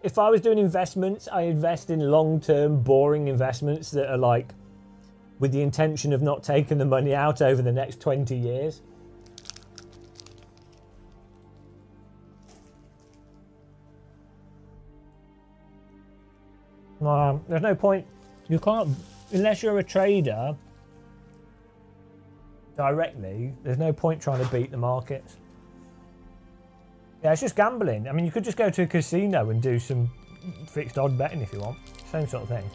If I was doing investments, I invest in long-term, boring investments that are like with the intention of not taking the money out over the next 20 years. There's no point. You can't, unless you're a trader directly, there's no point trying to beat the markets. Yeah, it's just gambling. I mean, you could just go to a casino and do some fixed odd betting if you want. Same sort of thing.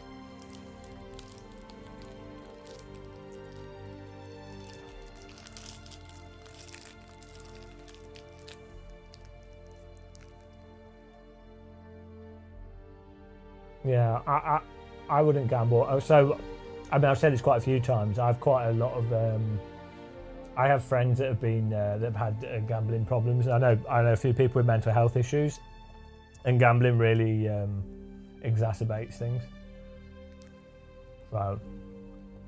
Yeah, I wouldn't gamble. So, I mean, I've said this quite a few times. I have quite a lot of I have friends that have been that have had gambling problems. I know a few people with mental health issues, and gambling really exacerbates things. So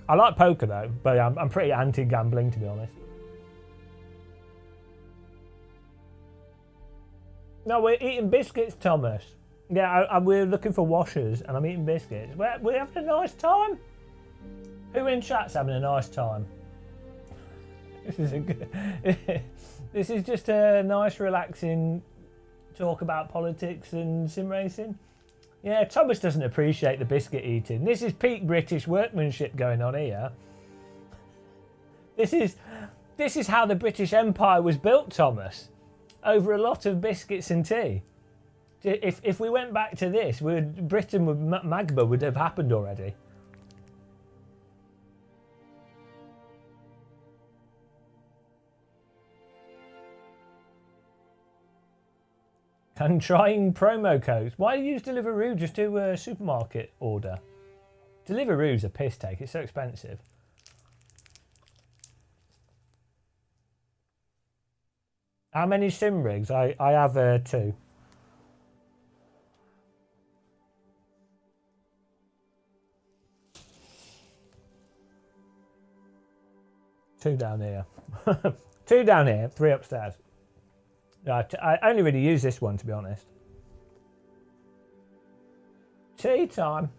I like poker though, but I'm pretty anti-gambling, to be honest. No, we're eating biscuits, Thomas. Yeah, we're looking for washers, and I'm eating biscuits. We're having a nice time. Who in chat's having a nice time? This is a good. This is just a nice, relaxing talk about politics and sim racing. Yeah, Thomas doesn't appreciate the biscuit eating. This is peak British workmanship going on here. This is how the British Empire was built, Thomas. Over a lot of biscuits and tea. If we went back to this, Britain would Magba would have happened already. And trying promo codes. Why do you use Deliveroo? Just do a supermarket order. Deliveroo's a piss take. It's so expensive. How many sim rigs? I have 2. Two down here. 2 down here, 3 upstairs. I only really use this one, to be honest. Tea time.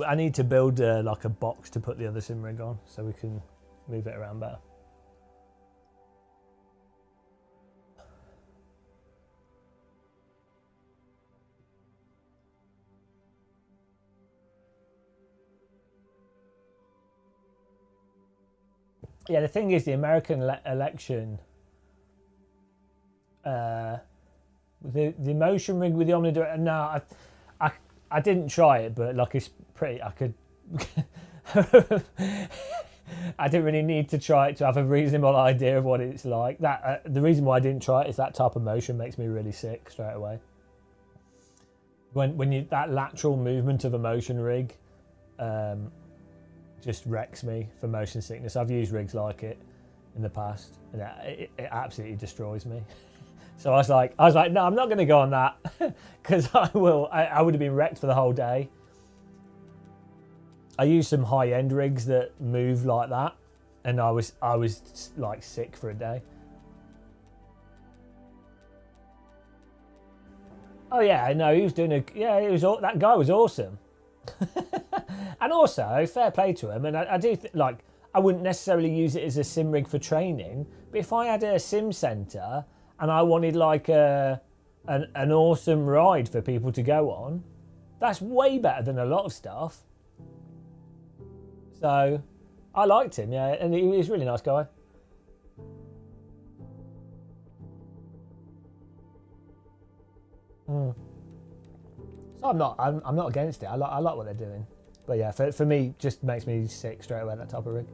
I need to build like a box to put the other sim rig on so we can move it around better. Yeah, the thing is, the American election, the motion rig with the omnidirectional. No, I didn't try it, but like it's pretty. I could. I didn't really need to try it to have a reasonable idea of what it's like. That the reason why I didn't try it is that type of motion makes me really sick straight away. When you that lateral movement of a motion rig. Just wrecks me for motion sickness. I've used rigs like it in the past, and it absolutely destroys me. So I was like, no, I'm not going to go on that because I would have been wrecked for the whole day. I used some high-end rigs that move like that, and I was like sick for a day. Oh yeah, no, he was doing that guy was awesome. And also, fair play to him, and I do I wouldn't necessarily use it as a sim rig for training, but if I had a sim centre and I wanted like an awesome ride for people to go on, that's way better than a lot of stuff. So I liked him, yeah, and he was a really nice guy. So I'm not against it. I like what they're doing. But yeah, for me, just makes me sick straight away, that type of rig.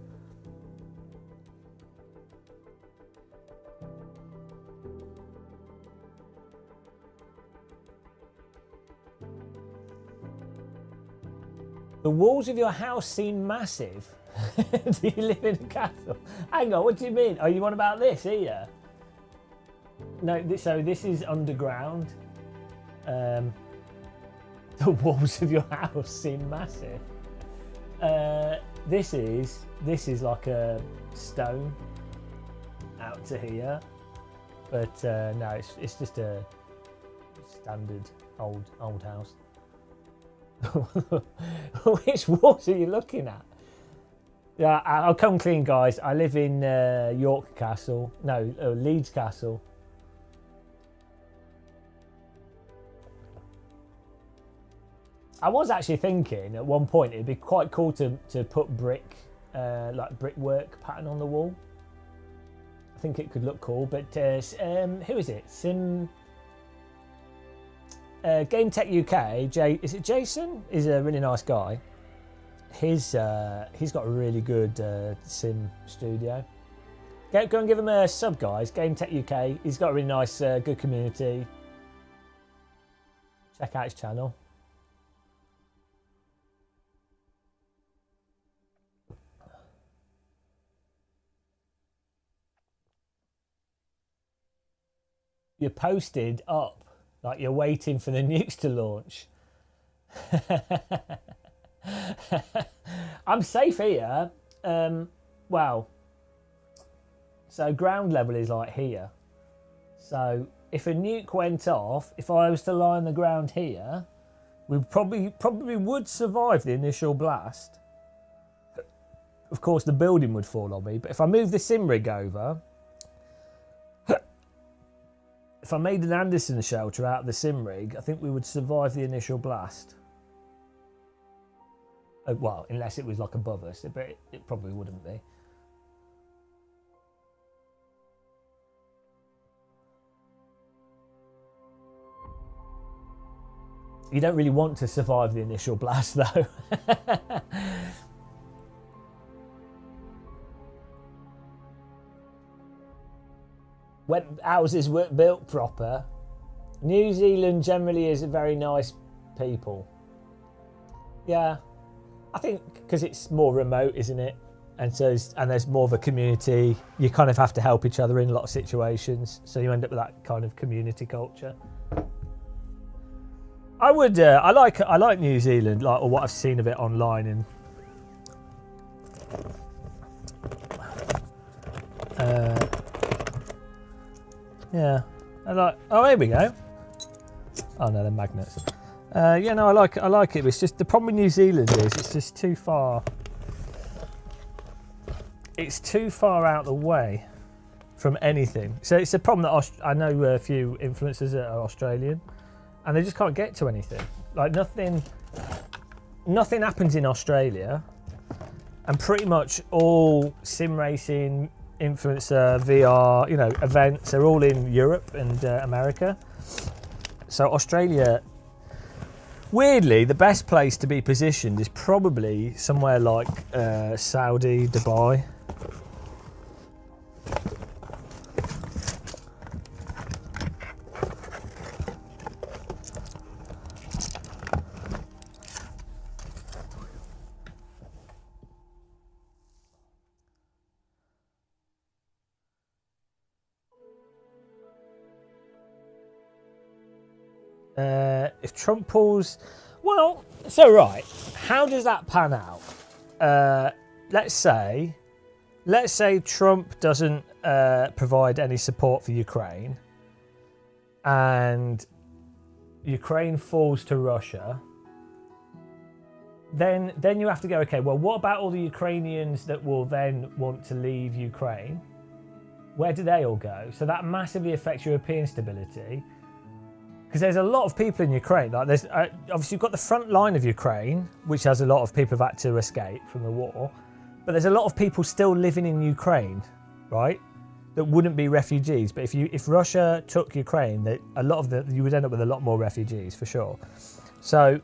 The walls of your house seem massive. Do you live in a castle? Hang on, what do you mean? Oh, you want about this here? No, so this is underground. The walls of your house seem massive. This is like a stone out to here, but no, it's just a standard old house. Which walls are you looking at? Yeah, I'll come clean, guys. I live in York Castle. No, Leeds Castle. I was actually thinking at one point it'd be quite cool to put brickwork pattern on the wall. I think it could look cool, but who is it? Game Tech UK. Is it Jason? Is a really nice guy. He's got a really good sim studio. Go and give him a sub, guys. Game Tech UK. He's got a really nice, good community. Check out his channel. you're posted up, like you're waiting for the nukes to launch. I'm safe here. Well, so ground level is like here. So if a nuke went off, if I was to lie on the ground here, we probably would survive the initial blast. Of course, the building would fall on me, but if I move the sim rig over, if I made an Anderson shelter out of the sim rig, I think we would survive the initial blast. Well, unless it was like above us, but it probably wouldn't be. You don't really want to survive the initial blast, though. When houses were built proper, New Zealand generally is a very nice people. Yeah, I think because it's more remote, isn't it? And there's more of a community. You kind of have to help each other in a lot of situations, so you end up with that kind of community culture. I like New Zealand, like, or what I've seen of it online, and yeah, I like. Oh, here we go. Oh no, they're magnets. Yeah, no, I like it. But it's just the problem with New Zealand is it's just too far. It's too far out the way from anything. So it's a problem that I know a few influencers that are Australian, and they just can't get to anything. Like nothing happens in Australia, and pretty much all sim racing, influencer, VR, events are all in Europe and America. So Australia, weirdly, the best place to be positioned is probably somewhere like Saudi, Dubai. If Trump pulls, well, so right, how does that pan out? Let's say Trump doesn't provide any support for Ukraine, and Ukraine falls to Russia. Then you have to go, okay, well, what about all the Ukrainians that will then want to leave Ukraine? Where do they all go? So that massively affects European stability. Because there's a lot of people in Ukraine. Like there's obviously you've got the front line of Ukraine, which has a lot of people who've had to escape from the war, but there's a lot of people still living in Ukraine, right? That wouldn't be refugees. But if Russia took Ukraine, you would end up with a lot more refugees for sure. So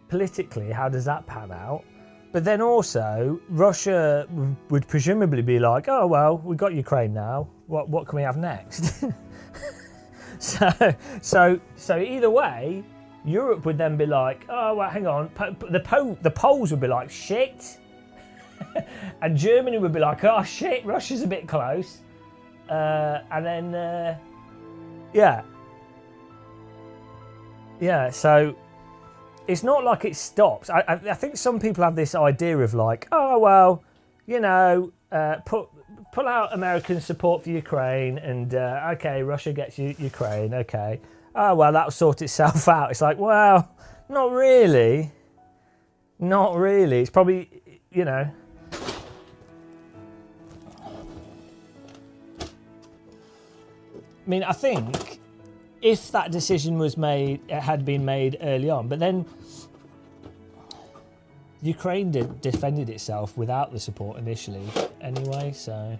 politically, how does that pan out? But then also Russia would presumably be like, oh well, we've got Ukraine now. What can we have next? So either way, Europe would then be like, oh well, hang on. The Poles would be like, shit, and Germany would be like, oh shit, Russia's a bit close, and then yeah. So it's not like it stops. I think some people have this idea of like, oh well, pull out American support for Ukraine, and okay, Russia gets Ukraine, okay. Oh, well, that'll sort itself out. It's like, well, not really. Not really. It's probably, I mean, I think if that decision was made, it had been made early on, but then Ukraine defended itself without the support initially anyway, so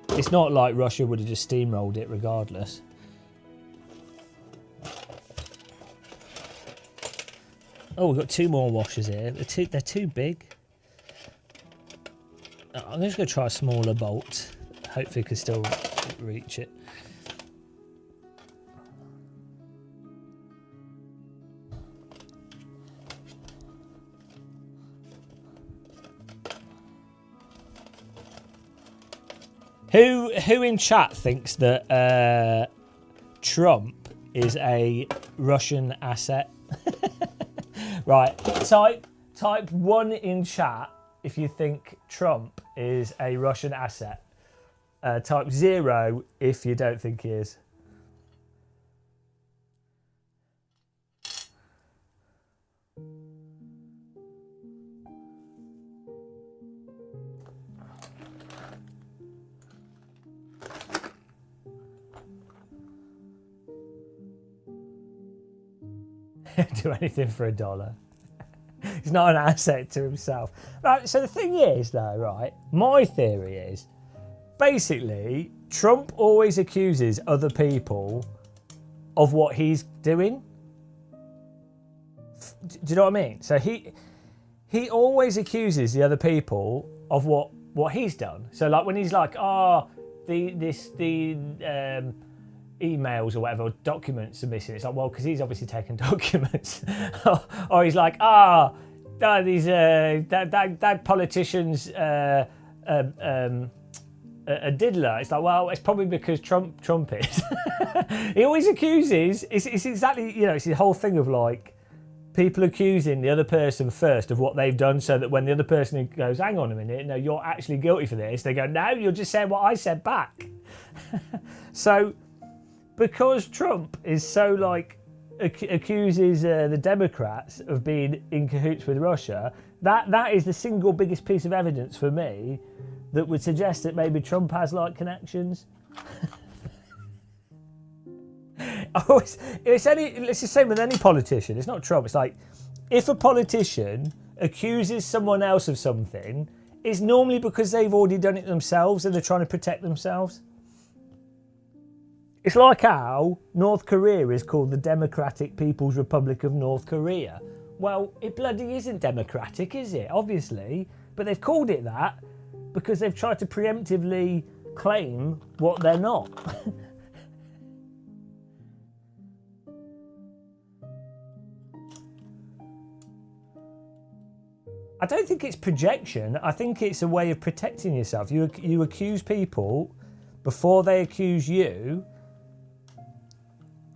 it's not like Russia would have just steamrolled it regardless. Oh, we've got two more washers here. They're too big. I'm just going to try a smaller bolt. Hopefully we can still reach it. Who in chat thinks that Trump is a Russian asset? Right, type 1 in chat if you think Trump is a Russian asset. Type 0 if you don't think he is. Do anything for $1. He's not an asset to himself. Right, so the thing is, though, right, my theory is, basically, Trump always accuses other people of what he's doing. Do you know what I mean? So he always accuses the other people of what he's done. So like when he's like, emails or whatever, or documents are missing. It's like, well, because he's obviously taken documents. Or he's like, these that politician's a diddler. It's like, well, it's probably because Trump is. He always accuses. It's exactly, it's the whole thing of like people accusing the other person first of what they've done, so that when the other person goes, hang on a minute, no, you're actually guilty for this, they go, no, you're just saying what I said back. So because Trump is so like accuses the Democrats of being in cahoots with Russia, that is the single biggest piece of evidence for me that would suggest that maybe Trump has like connections. It's the same with any politician. It's not Trump. It's like if a politician accuses someone else of something, it's normally because they've already done it themselves and they're trying to protect themselves. It's like how North Korea is called the Democratic People's Republic of North Korea. Well, it bloody isn't democratic, is it? Obviously. But they've called it that because they've tried to preemptively claim what they're not. I don't think it's projection. I think it's a way of protecting yourself. You accuse people before they accuse you.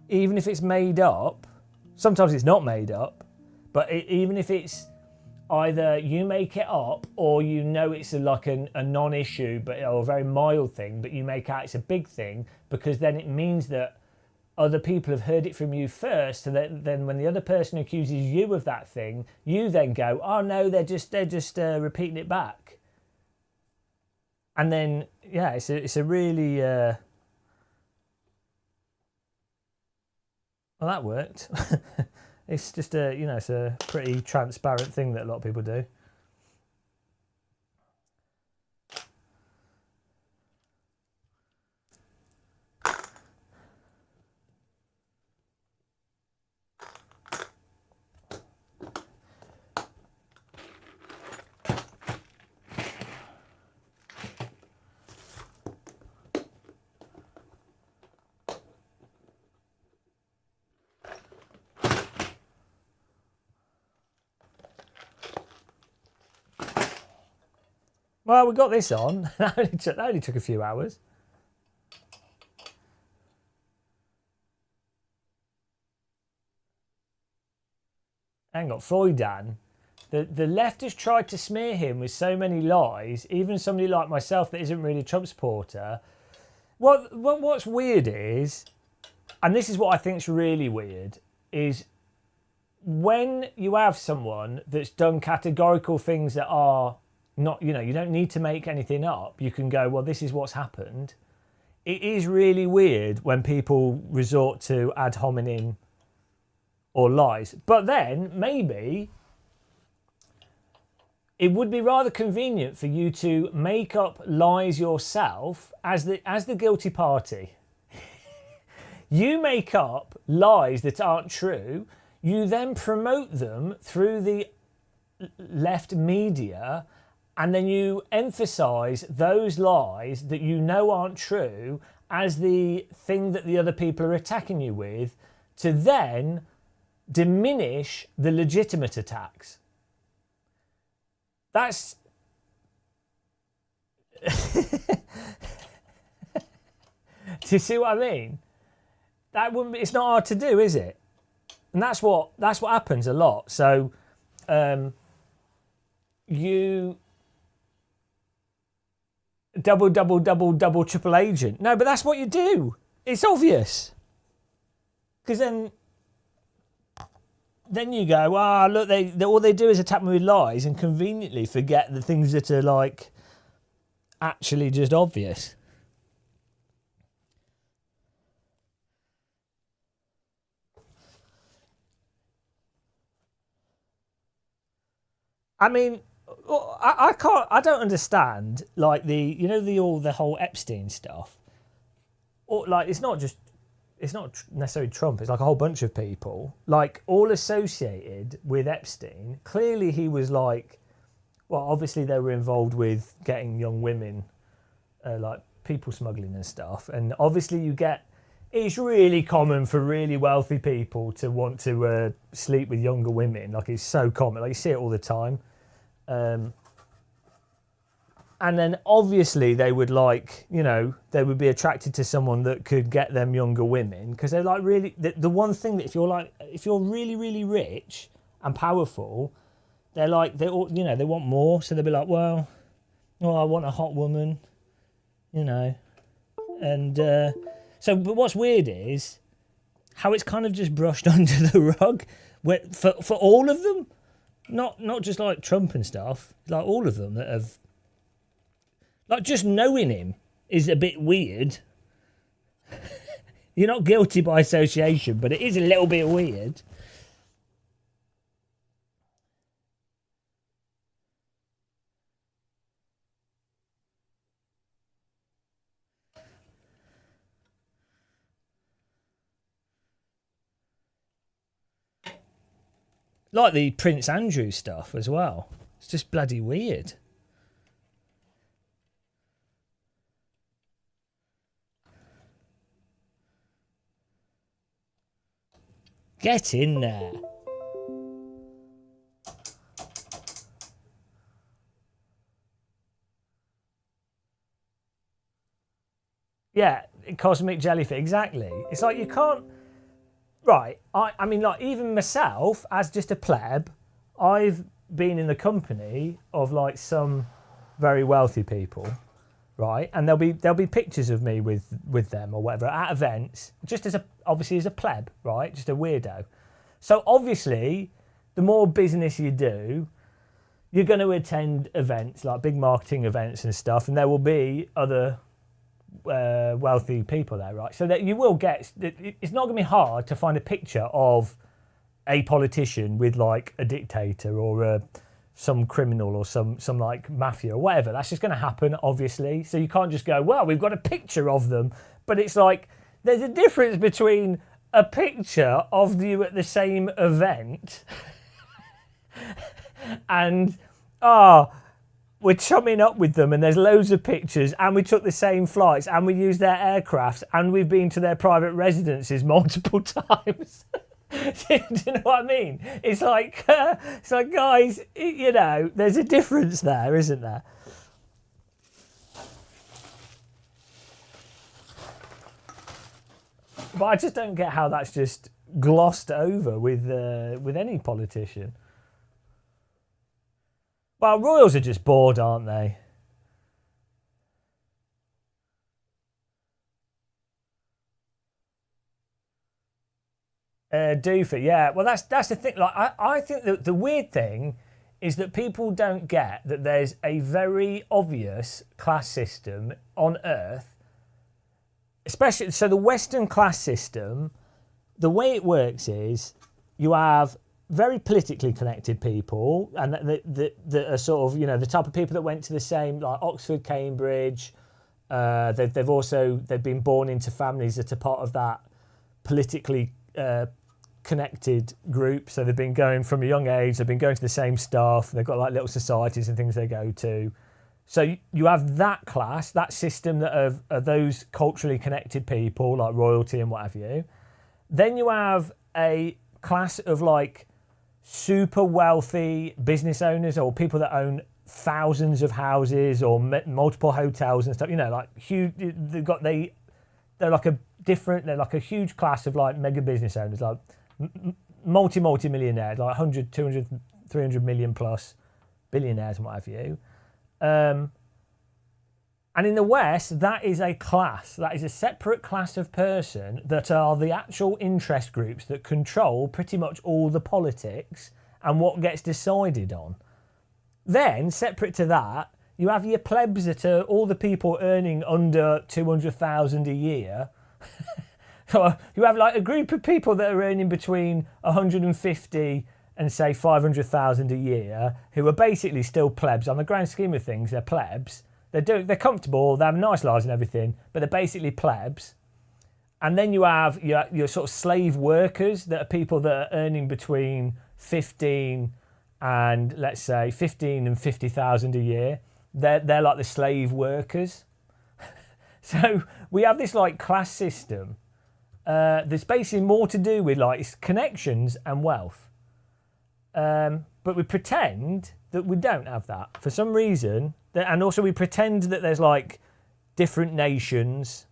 Even if it's made up, sometimes it's not made up, but even if it's either you make it up or it's like a non-issue or a very mild thing, but you make out it's a big thing, because then it means that other people have heard it from you first, so that then when the other person accuses you of that thing, you then go, oh no, they're just repeating it back. And then, yeah, it's a really... Well, that worked. It's just it's a pretty transparent thing that a lot of people do. Well, we got this on. That only took a few hours. Hang on, Freudan. The left has tried to smear him with so many lies, even somebody like myself that isn't really a Trump supporter. What's weird is, and this is what I think is really weird, is when you have someone that's done categorical things that are not, you don't need to make anything up. You can go, well, this is what's happened. It is really weird when people resort to ad hominem or lies. But then maybe it would be rather convenient for you to make up lies yourself as the guilty party. You make up lies that aren't true. You then promote them through the left media, and then you emphasise those lies that you know aren't true as the thing that the other people are attacking you with, to then diminish the legitimate attacks. That's... Do you see what I mean? That wouldn't be, it's not hard to do, is it? And that's what happens a lot. So you double triple agent. No, but that's what you do. It's obvious. Because then you go, look, they all they do is attack me with lies and conveniently forget the things that are like actually just obvious. I mean, I don't understand like the whole Epstein stuff. Or like it's not necessarily Trump. It's like a whole bunch of people, like all associated with Epstein. Clearly, he was like, well, obviously they were involved with getting young women, like people smuggling and stuff. And obviously, it's really common for really wealthy people to want to sleep with younger women. Like it's so common. Like you see it all the time. And then obviously they would they would be attracted to someone that could get them younger women because they're like really the one thing that if you're really really rich and powerful, they want more, so they'll be like, well, I want a hot woman, and but what's weird is how it's kind of just brushed under the rug for all of them, not just like Trump and stuff, like all of them that have. Like, just knowing him is a bit weird. You're not guilty by association, but it is a little bit weird. Like the Prince Andrew stuff as well. It's just bloody weird. Get in there. Yeah, cosmic jellyfish, exactly. It's like you can't... Right, I mean, like, even myself, as just a pleb, I've been in the company of, like, some very wealthy people, right? And there'll be pictures of me with them or whatever at events, just obviously as a pleb, right? Just a weirdo. So obviously, the more business you do, you're going to attend events, like big marketing events and stuff, and there will be other wealthy people there, right? So that you will get, it's not going to be hard to find a picture of a politician with like a dictator or some criminal or some like mafia or whatever. That's just going to happen, obviously. So you can't just go, well, we've got a picture of them. But it's like, there's a difference between a picture of you at the same event and, we're chumming up with them and there's loads of pictures and we took the same flights and we used their aircrafts and we've been to their private residences multiple times. Do you know what I mean? It's like guys, there's a difference there, isn't there? But I just don't get how that's just glossed over with any politician. Well, royals are just bored, aren't they? Doofy, yeah. Well, that's the thing. Like, I think that the weird thing is that people don't get that there's a very obvious class system on Earth, especially so the Western class system. The way it works is you have very politically connected people, and that are sort of the type of people that went to the same like Oxford, Cambridge. They've been born into families that are part of that politically connected group. So they've been going from a young age. They've been going to the same stuff. They've got like little societies and things they go to. So you have that class, that system that are those culturally connected people like royalty and what have you. Then you have a class of like super wealthy business owners or people that own thousands of houses or multiple hotels and stuff. Like huge. they're like a huge class of like mega business owners, like multi-millionaires, like 100, 200, 300 million plus billionaires and what have you. And in the West, that is a class. That is a separate class of person that are the actual interest groups that control pretty much all the politics and what gets decided on. Then, separate to that, you have your plebs that are all the people earning under 200,000 a year. You have like a group of people that are earning between 150 and say 500,000 a year, who are basically still plebs. On the grand scheme of things, they're plebs. They're comfortable, they have nice lives and everything, but they're basically plebs. And then you have your sort of slave workers that are people that are earning between 15 and let's say 15 and 50,000 a year. They're like the slave workers. So we have this like class system that's basically more to do with like connections and wealth. But we pretend that we don't have that for some reason. And also we pretend that there's like different nations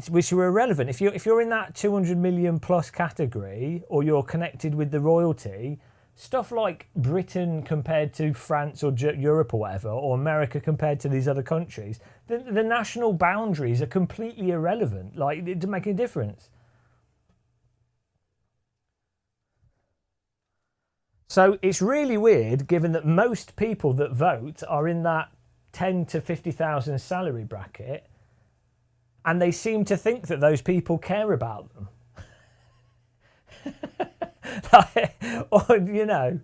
which are irrelevant. If you're in that 200 million plus category, or you're connected with the royalty, stuff like Britain compared to France or Europe or whatever, or America compared to these other countries, the national boundaries are completely irrelevant. Like, it doesn't make any difference. So it's really weird, given that most people that vote are in that 10 to 50,000 salary bracket, and they seem to think that those people care about them. Like, or, you know,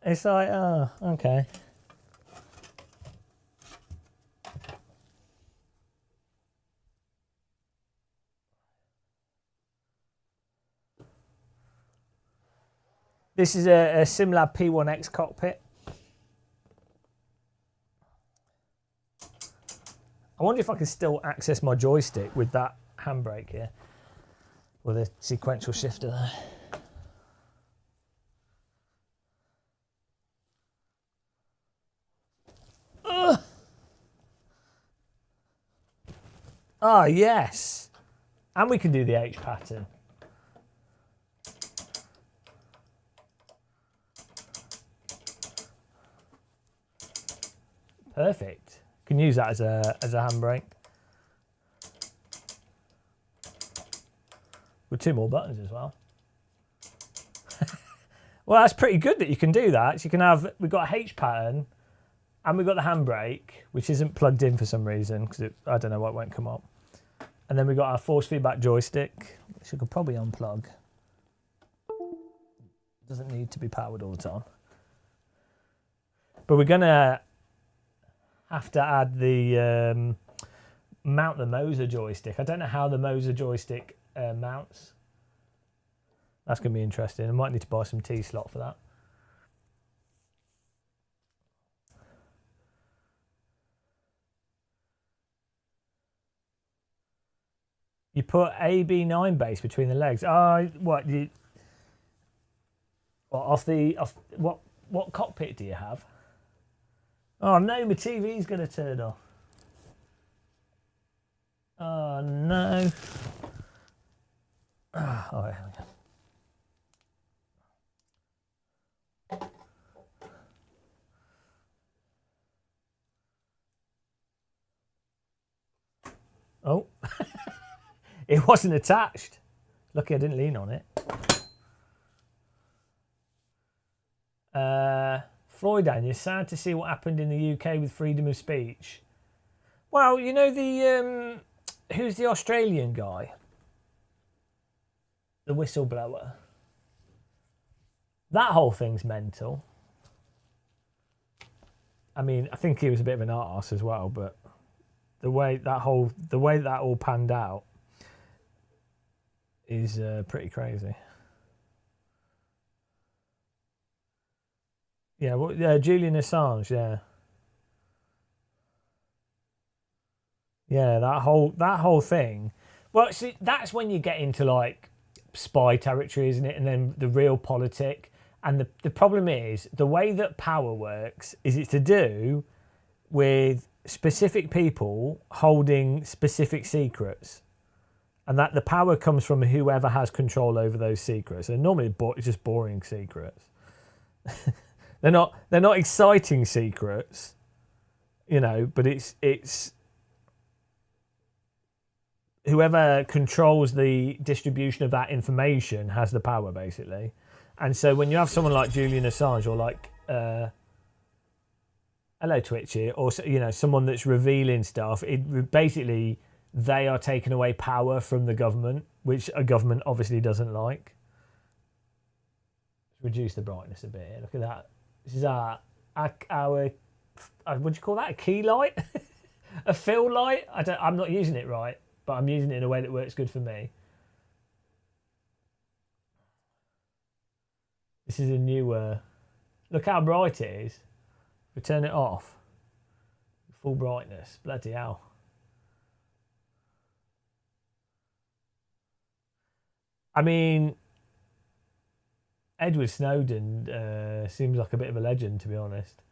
it's like, oh, okay. This is a SimLab P1X cockpit. I wonder if I can still access my joystick with that handbrake here, with a sequential shifter there. Ah, yes. And we can do the H pattern. Perfect. Can use that as a handbrake. With 2 more buttons as well. Well, that's pretty good that you can do that. So you can have, we've got a H pattern, and we've got the handbrake, which isn't plugged in for some reason, because I don't know why it won't come up. And then we've got our force feedback joystick, which we could probably unplug. Doesn't need to be powered all the time. But we're gonna have to add the mount the Moser joystick. I don't know how the Moser joystick mounts. That's going to be interesting. I might need to buy some T-slot for that. You put AB9 base between the legs. Oh, what what cockpit do you have? Oh no, my TV's going to turn off. Oh no. Oh, there we go. Oh, it wasn't attached. Lucky I didn't lean on it. Floyd, you're sad to see what happened in the UK with freedom of speech. Well, you know the who's the Australian guy? The whistleblower. That whole thing's mental. I mean, I think he was a bit of an arse as well, but the way that all panned out is pretty crazy. Yeah, well, Julian Assange, yeah. Yeah, that whole thing. Well, see, that's when you get into like spy territory, isn't it? And then the real politic. And the problem is the way that power works is it's to do with specific people holding specific secrets, and that the power comes from whoever has control over those secrets. And normally it's just boring secrets. they're not exciting secrets, you know, but it's whoever controls the distribution of that information has the power, basically. And so when you have someone like Julian Assange or like hello Twitchy, or you know, someone that's revealing stuff, it basically, they are taking away power from the government, which a government obviously doesn't like. Reduce the brightness a bit. Look at that. This is our what do you call that? A key light? A fill light? I'm not using it right, but I'm using it in a way that works good for me. This is a new. Look how bright it is. We turn it off. Full brightness. Bloody hell. I mean, Edward Snowden seems like a bit of a legend, to be honest.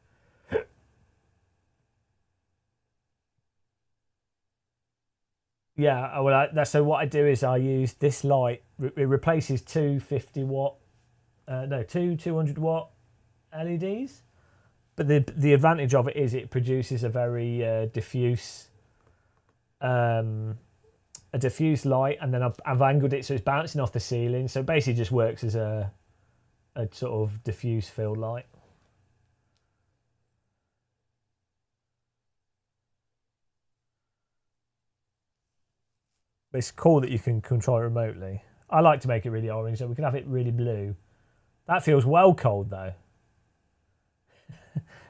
Yeah, well, so what I do is I use this light. It replaces two 200 watt LEDs. But the advantage of it is it produces a very diffuse light, and then I've angled it so it's bouncing off the ceiling. So it basically just works as a sort of diffuse fill light. But it's cool that you can control it remotely. I like to make it really orange, so we can have it really blue. That feels well cold though.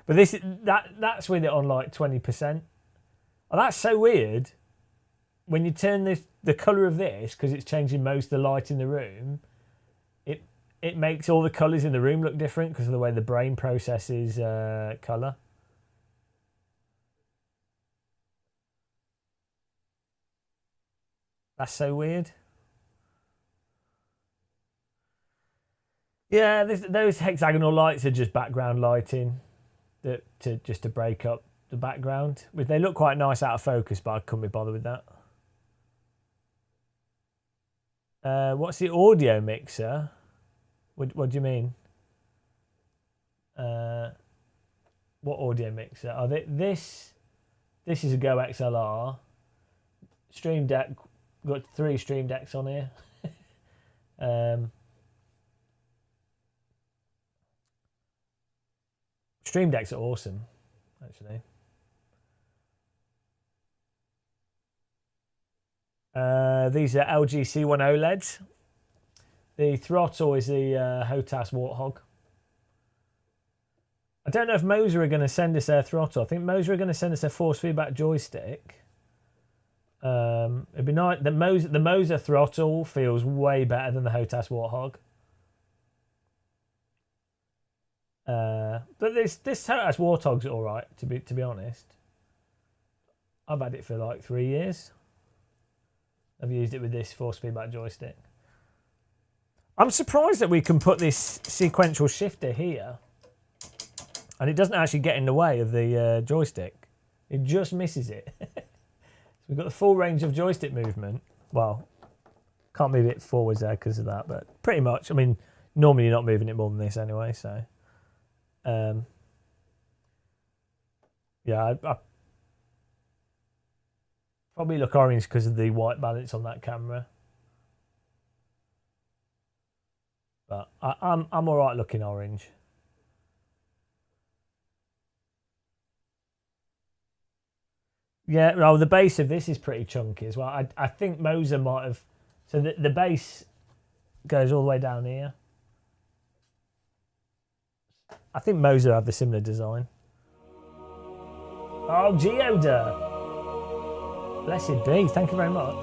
But that's with it on like 20%. Oh, that's so weird. When you turn the colour of this, because it's changing most of the light in the room, it makes all the colours in the room look different because of the way the brain processes colour. That's so weird. Yeah, those hexagonal lights are just background lighting. Just to break up the background. They look quite nice out of focus, but I couldn't be bothered with that. What's the audio mixer? What do you mean? What audio mixer? Oh, this is a Go XLR. Stream Deck, got 3 Stream Decks on here. Stream Decks are awesome, actually. These are LG C1 OLEDs. The throttle is the HOTAS Warthog. I don't know if Moser are going to send us their throttle. I think Moser are going to send us a force feedback joystick. It'd be nice. The Moser throttle feels way better than the HOTAS Warthog. But this HOTAS Warthog's all right, to be honest. I've had it for like 3 years. I've used it with this force feedback joystick. I'm surprised that we can put this sequential shifter here, and it doesn't actually get in the way of the joystick. It just misses it. So we've got the full range of joystick movement. Well, can't move it forwards there because of that, but pretty much. I mean, normally you're not moving it more than this anyway, so. Yeah, I probably look orange because of the white balance on that camera. But I'm all right looking orange. Yeah, well, the base of this is pretty chunky as well. I think Moser might have. So the base goes all the way down here. I think Moser have the similar design. Oh, Geoda! Blessed be. Thank you very much.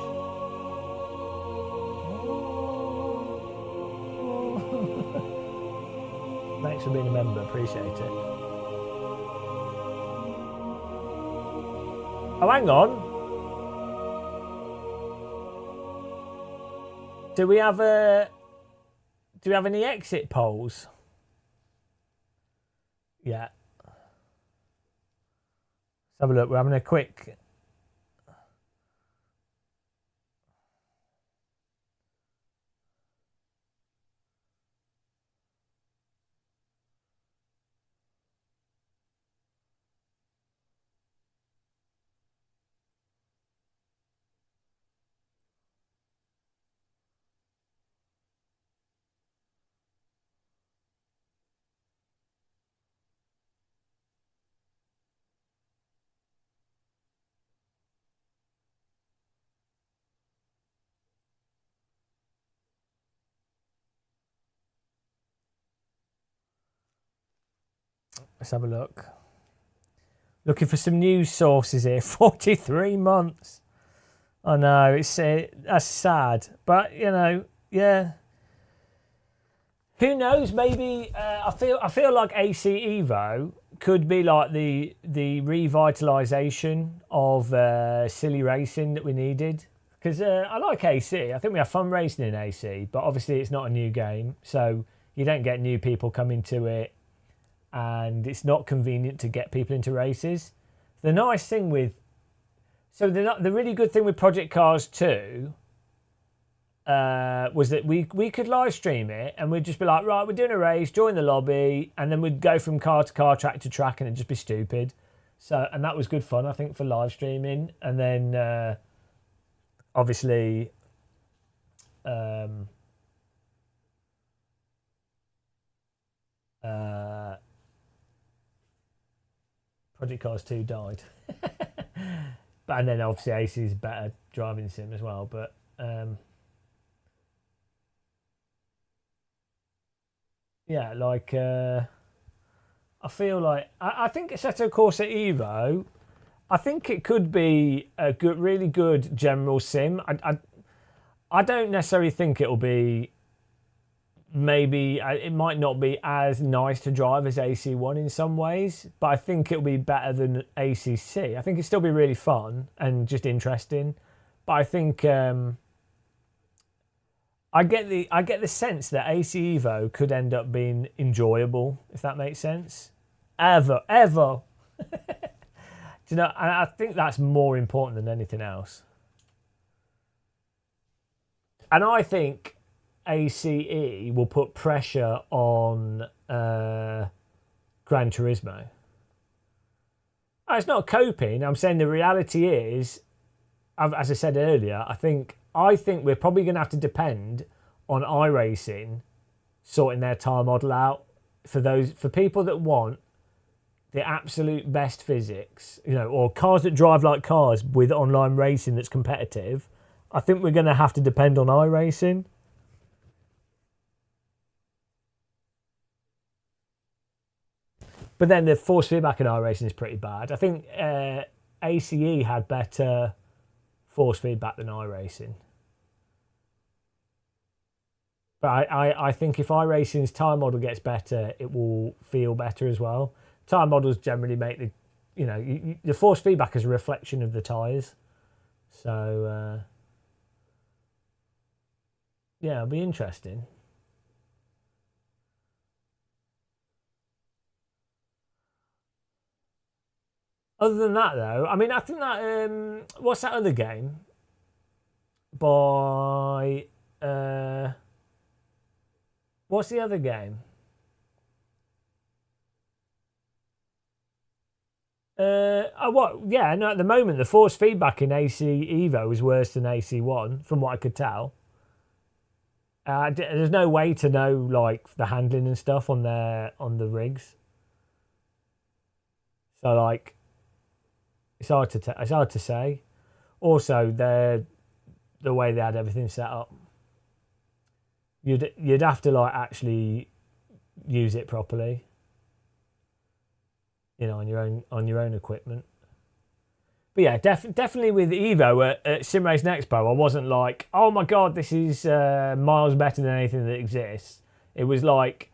Thanks for being a member. Appreciate it. Oh, hang on. Do we have any exit polls? Yeah. Let's have a look. We're having a quick. Let's have a look. Looking for some news sources here. 43 months. I know it's that's sad, but yeah. Who knows? Maybe I feel like AC Evo could be like the revitalization of silly racing that we needed. Because I like AC. I think we have fun racing in AC, but obviously it's not a new game, so you don't get new people coming to it, and it's not convenient to get people into races. The nice thing with the really good thing with Project Cars 2 was that we could live stream it, and we'd just be like, right, we're doing a race, join the lobby, and then we'd go from car to car, track to track, and it'd just be stupid. So, and that was good fun, I think, for live streaming. And then obviously Project Cars 2 died. But and then obviously AC is a better driving sim as well. But yeah, like I feel like I think Assetto Corsa Evo, I think it could be a good, really good general sim. I don't necessarily think it'll be. Maybe it might not be as nice to drive as AC1 in some ways, but I think it'll be better than ACC. I think it'll still be really fun and just interesting, but I think I get the sense that AC Evo could end up being enjoyable, if that makes sense. Ever. Do you know? And I think that's more important than anything else. And I think ACE will put pressure on Gran Turismo. It's not coping. I'm saying the reality is, as I said earlier, I think we're probably going to have to depend on iRacing sorting their tire model out for people that want the absolute best physics, or cars that drive like cars with online racing that's competitive. I think we're going to have to depend on iRacing. But then the force feedback in iRacing is pretty bad. I think ACE had better force feedback than iRacing. But I think if iRacing's tyre model gets better, it will feel better as well. Tyre models generally make the force feedback is a reflection of the tyres. So, yeah, it'll be interesting. Other than that, though, I mean, I think that what's that other game by what's the other game? What? Yeah, no. At the moment, the force feedback in AC Evo is worse than AC1, from what I could tell. There's no way to know like the handling and stuff on the rigs. So like. It's hard to say. Also, the way they had everything set up, you'd have to like actually use it properly, on your own equipment. But yeah, definitely with Evo at SimRacing Expo, I wasn't like, oh my god, this is miles better than anything that exists. It was like,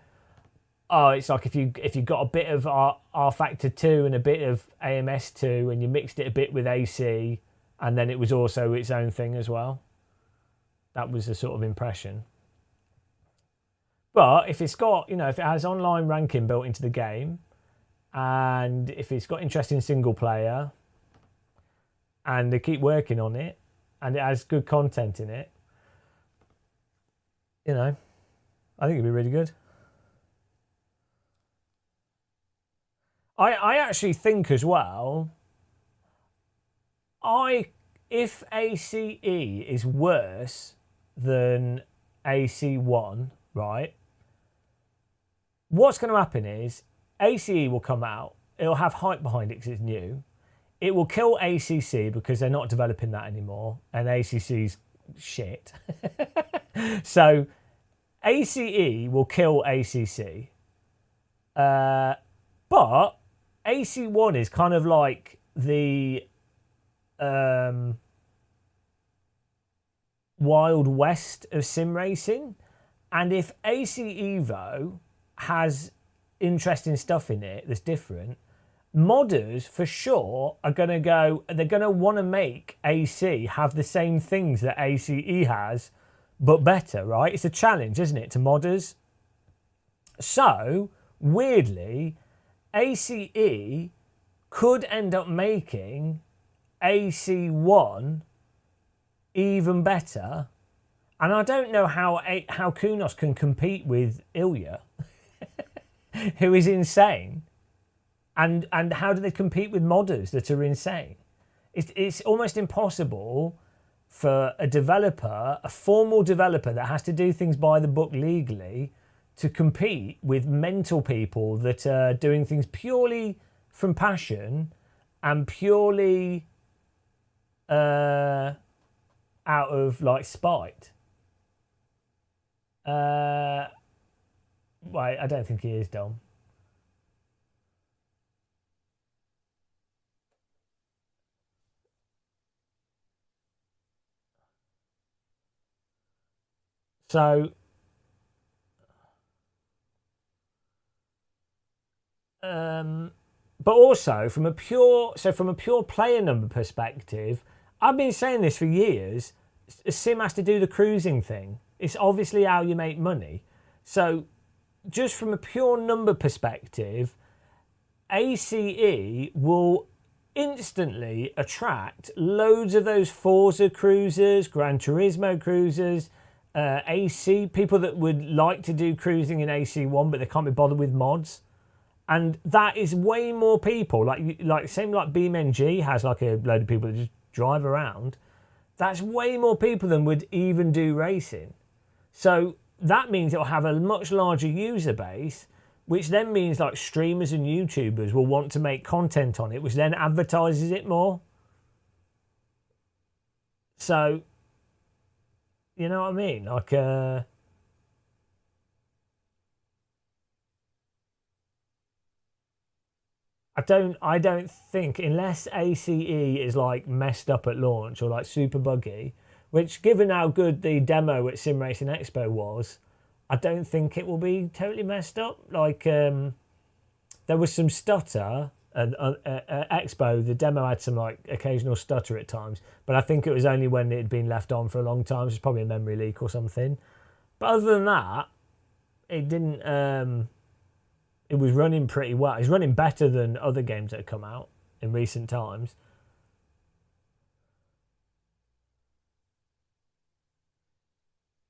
oh, it's like if you got a bit of R Factor 2 and a bit of AMS 2 and you mixed it a bit with AC, and then it was also its own thing as well. That was the sort of impression. But if it's got, if it has online ranking built into the game, and if it's got interesting single player, and they keep working on it, and it has good content in it, you know, I think it'd be really good. I actually think as well, if ACE is worse than AC1, right, what's going to happen is ACE will come out, it'll have hype behind it because it's new, it will kill ACC because they're not developing that anymore, and ACC's shit. So ACE will kill ACC, but AC1 is kind of like the Wild West of sim racing, and if AC Evo has interesting stuff in it that's different, modders for sure are going to go, they're going to want to make AC have the same things that ACE has, but better, right? It's a challenge, isn't it, to modders? So, weirdly, ACE could end up making AC1 even better. And I don't know how Kunos can compete with Ilya, who is insane. And how do they compete with modders that are insane? It's almost impossible for a developer, a formal developer that has to do things by the book legally, to compete with mental people that are doing things purely from passion and purely out of like spite. Wait, I don't think he is, Dom. So, but also from a pure player number perspective, I've been saying this for years. Sim has to do the cruising thing. It's obviously how you make money. So, just from a pure number perspective, ACE will instantly attract loads of those Forza cruisers, Gran Turismo cruisers, AC, people that would like to do cruising in AC1 but they can't be bothered with mods. And that is way more people, like same like BeamNG has like a load of people that just drive around. That's way more people than would even do racing. So that means it'll have a much larger user base, which then means like streamers and YouTubers will want to make content on it, which then advertises it more. So, you know what I mean? Like, I don't think, unless ACE is like messed up at launch or like super buggy, which given how good the demo at SimRacing Expo was, I don't think it will be totally messed up. Like, there was some stutter at Expo. The demo had some like occasional stutter at times, but I think it was only when it had been left on for a long time. It's probably a memory leak or something. But other than that, it didn't. It was running pretty well. It's running better than other games that have come out in recent times.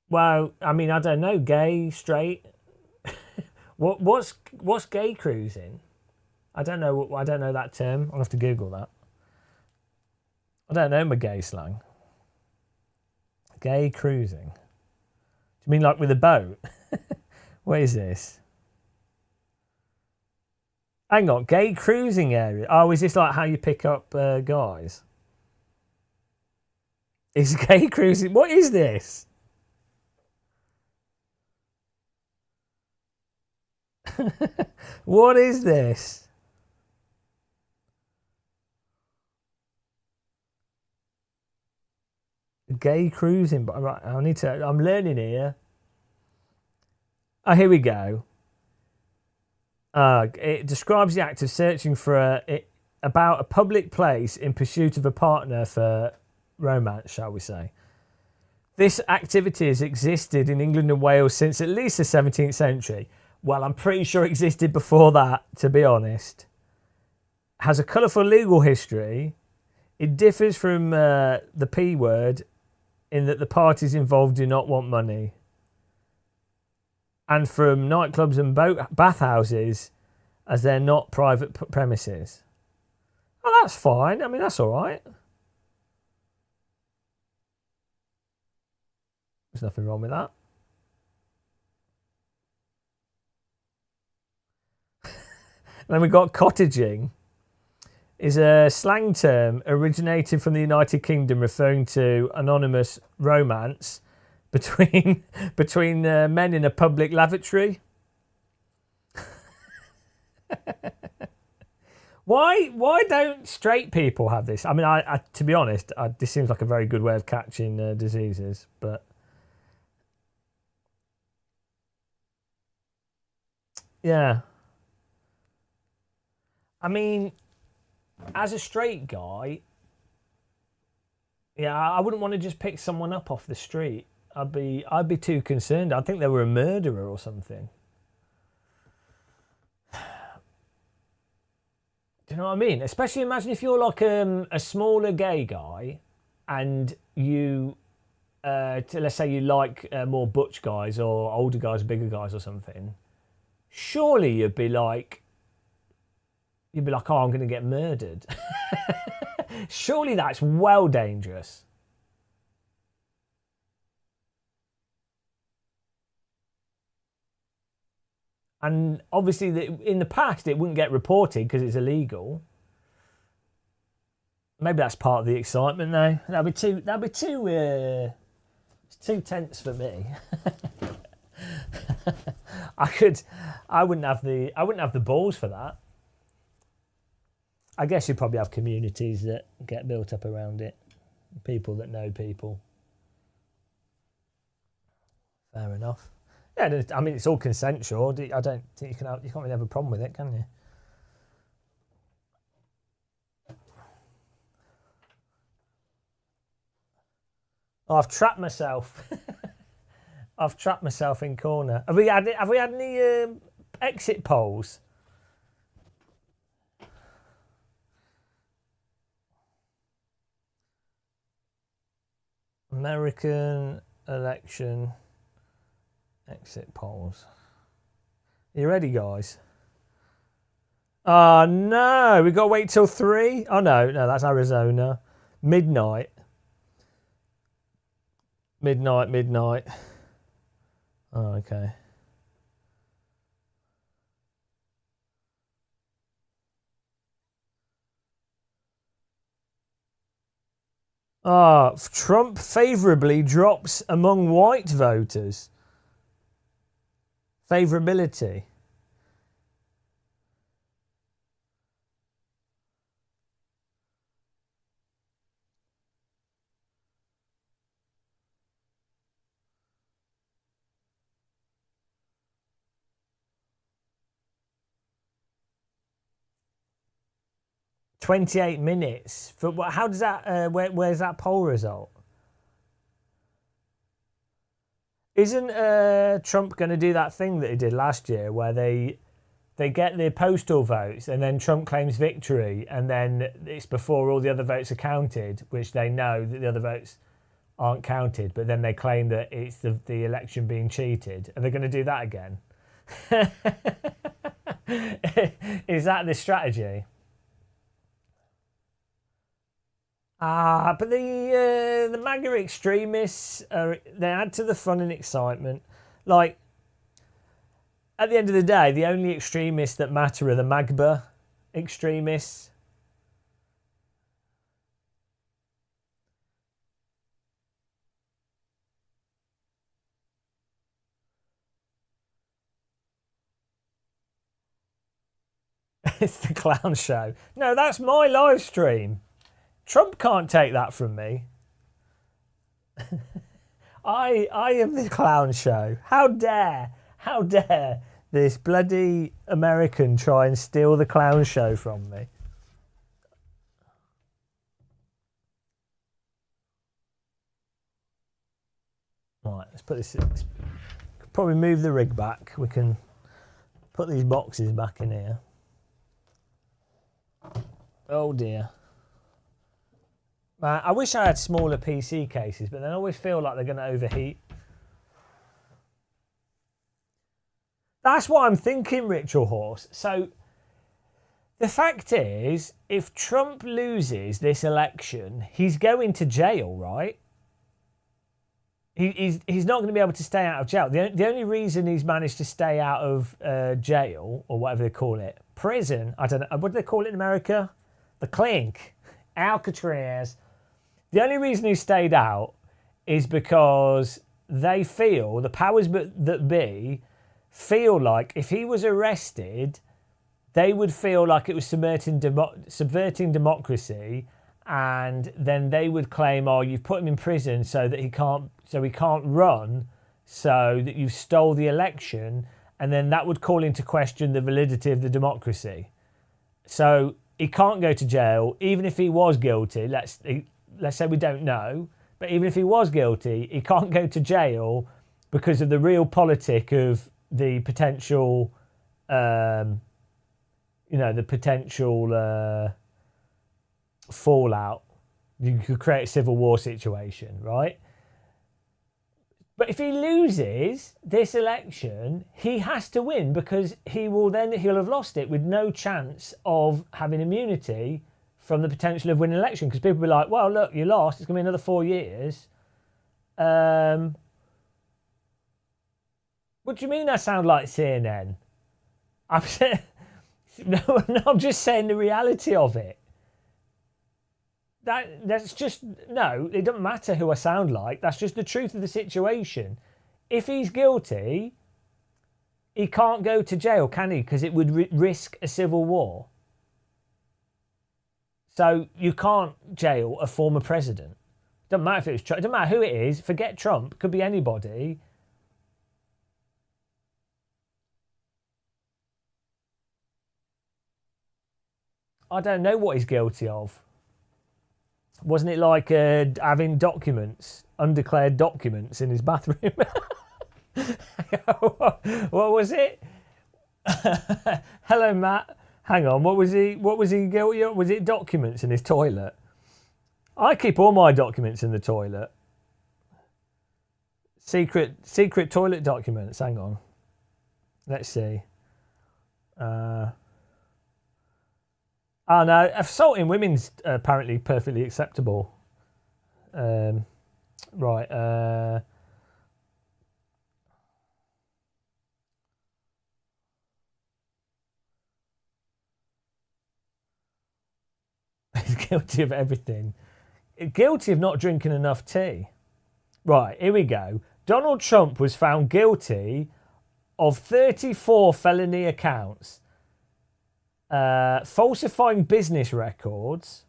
Well, I mean, I don't know, gay, straight. What's gay cruising? I don't know. I don't know that term. I'll have to Google that. I don't know my gay slang. Gay cruising. Do you mean like with a boat? What is this? Hang on, gay cruising area. Oh, is this like how you pick up guys? Is gay cruising? What is this? What is this? Gay cruising, but right, I need to. I'm learning here. Oh, here we go. It describes the act of searching for about a public place in pursuit of a partner for romance, shall we say. This activity has existed in England and Wales since at least the 17th century. Well, I'm pretty sure it existed before that, to be honest. Has a colourful legal history. It differs from the P word in that the parties involved do not want money. And from nightclubs and bathhouses, as they're not private premises. Oh, that's fine. I mean, that's all right. There's nothing wrong with that. And then we've got cottaging. Is a slang term originated from the United Kingdom referring to anonymous romance between men in a public lavatory. Why don't straight people have this? I mean, I to be honest, this seems like a very good way of catching diseases, but yeah. I mean, as a straight guy, yeah, I wouldn't want to just pick someone up off the street. I'd be too concerned. I'd think they were a murderer or something. Do you know what I mean? Especially imagine if you're like a smaller gay guy and you, let's say you like more butch guys or older guys, bigger guys or something. Surely you'd be like, oh, I'm going to get murdered. Surely that's well dangerous. And obviously, in the past, it wouldn't get reported because it's illegal. Maybe that's part of the excitement, though. That'd be too. It's too tense for me. I wouldn't have the balls for that. I guess you'd probably have communities that get built up around it, people that know people. Fair enough. Yeah, I mean it's all consensual. I don't think you can't really have a problem with it, can you? Oh, I've trapped myself. I've trapped myself in corner. Have we had any exit polls? American election exit polls. Are you ready, guys? Oh no, we got to wait till 3. Oh no, that's Arizona. Midnight. Oh, okay. Trump favourably drops among white voters. Favourability. "28 minutes for what? How does that? Where's that poll result? Isn't Trump going to do that thing that he did last year, where they get the postal votes and then Trump claims victory, and then it's before all the other votes are counted, which they know that the other votes aren't counted, but then they claim that it's the election being cheated. Are they going to do that again? Is that the strategy? But the MAGA extremists they add to the fun and excitement. Like, at the end of the day, the only extremists that matter are the MAGBA extremists. It's the clown show. No, that's my live stream. Trump can't take that from me. I am the clown show. How dare this bloody American try and steal the clown show from me? Right, let's put this. Let's probably move the rig back. We can put these boxes back in here. Oh dear. Man, I wish I had smaller PC cases, but then I always feel like they're going to overheat. That's what I'm thinking, Ritual Horse. So the fact is, if Trump loses this election, he's going to jail, right? He's not going to be able to stay out of jail. The only reason he's managed to stay out of jail, or whatever they call it, prison, I don't know, what do they call it in America? The clink, Alcatraz. The only reason he stayed out is because they feel, the powers that be, feel like if he was arrested, they would feel like it was subverting democracy, and then they would claim, oh, you've put him in prison so he can't run, so that you've stole the election, and then that would call into question the validity of the democracy. So he can't go to jail, even if he was guilty. Let's say we don't know, but even if he was guilty, he can't go to jail because of the real politic of the potential, the potential fallout. You could create a civil war situation, right? But if he loses this election, he has to win, because he'll have lost it with no chance of having immunity from the potential of winning an election. Because people will be like, well, look, you lost, it's going to be another 4 years. What do you mean I sound like CNN? I'm just saying the reality of it. That's just, no, it doesn't matter who I sound like. That's just the truth of the situation. If he's guilty, he can't go to jail, can he? Because it would risk a civil war. So you can't jail a former president. Doesn't matter if it was Trump. It doesn't matter who it is. Forget Trump. It could be anybody. I don't know what he's guilty of. Wasn't it like having documents, undeclared documents in his bathroom? What was it? Hello, Matt. Hang on. What was he guilty of? Was it documents in his toilet? I keep all my documents in the toilet. Secret toilet documents. Hang on. Let's see. Oh no, assaulting women's apparently perfectly acceptable. Right. He's guilty of everything. Guilty of not drinking enough tea. Right, here we go. Donald Trump was found guilty of 34 felony accounts. Falsifying business records.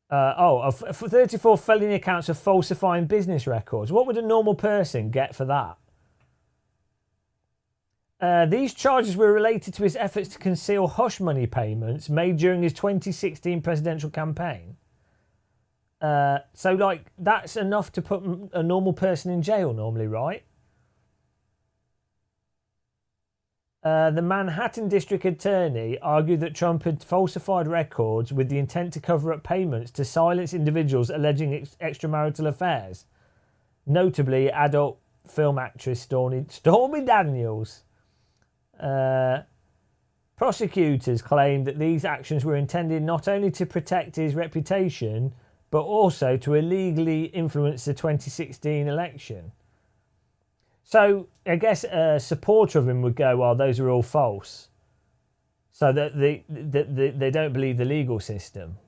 Of 34 felony accounts of falsifying business records. What would a normal person get for that? These charges were related to his efforts to conceal hush money payments made during his 2016 presidential campaign. So, like, that's enough to put a normal person in jail normally, right? The Manhattan District Attorney argued that Trump had falsified records with the intent to cover up payments to silence individuals alleging extramarital affairs, notably adult film actress Stormy Daniels. Prosecutors claimed that these actions were intended not only to protect his reputation, but also to illegally influence the 2016 election. So I guess a supporter of him would go, well, those are all false. So that they don't believe the legal system.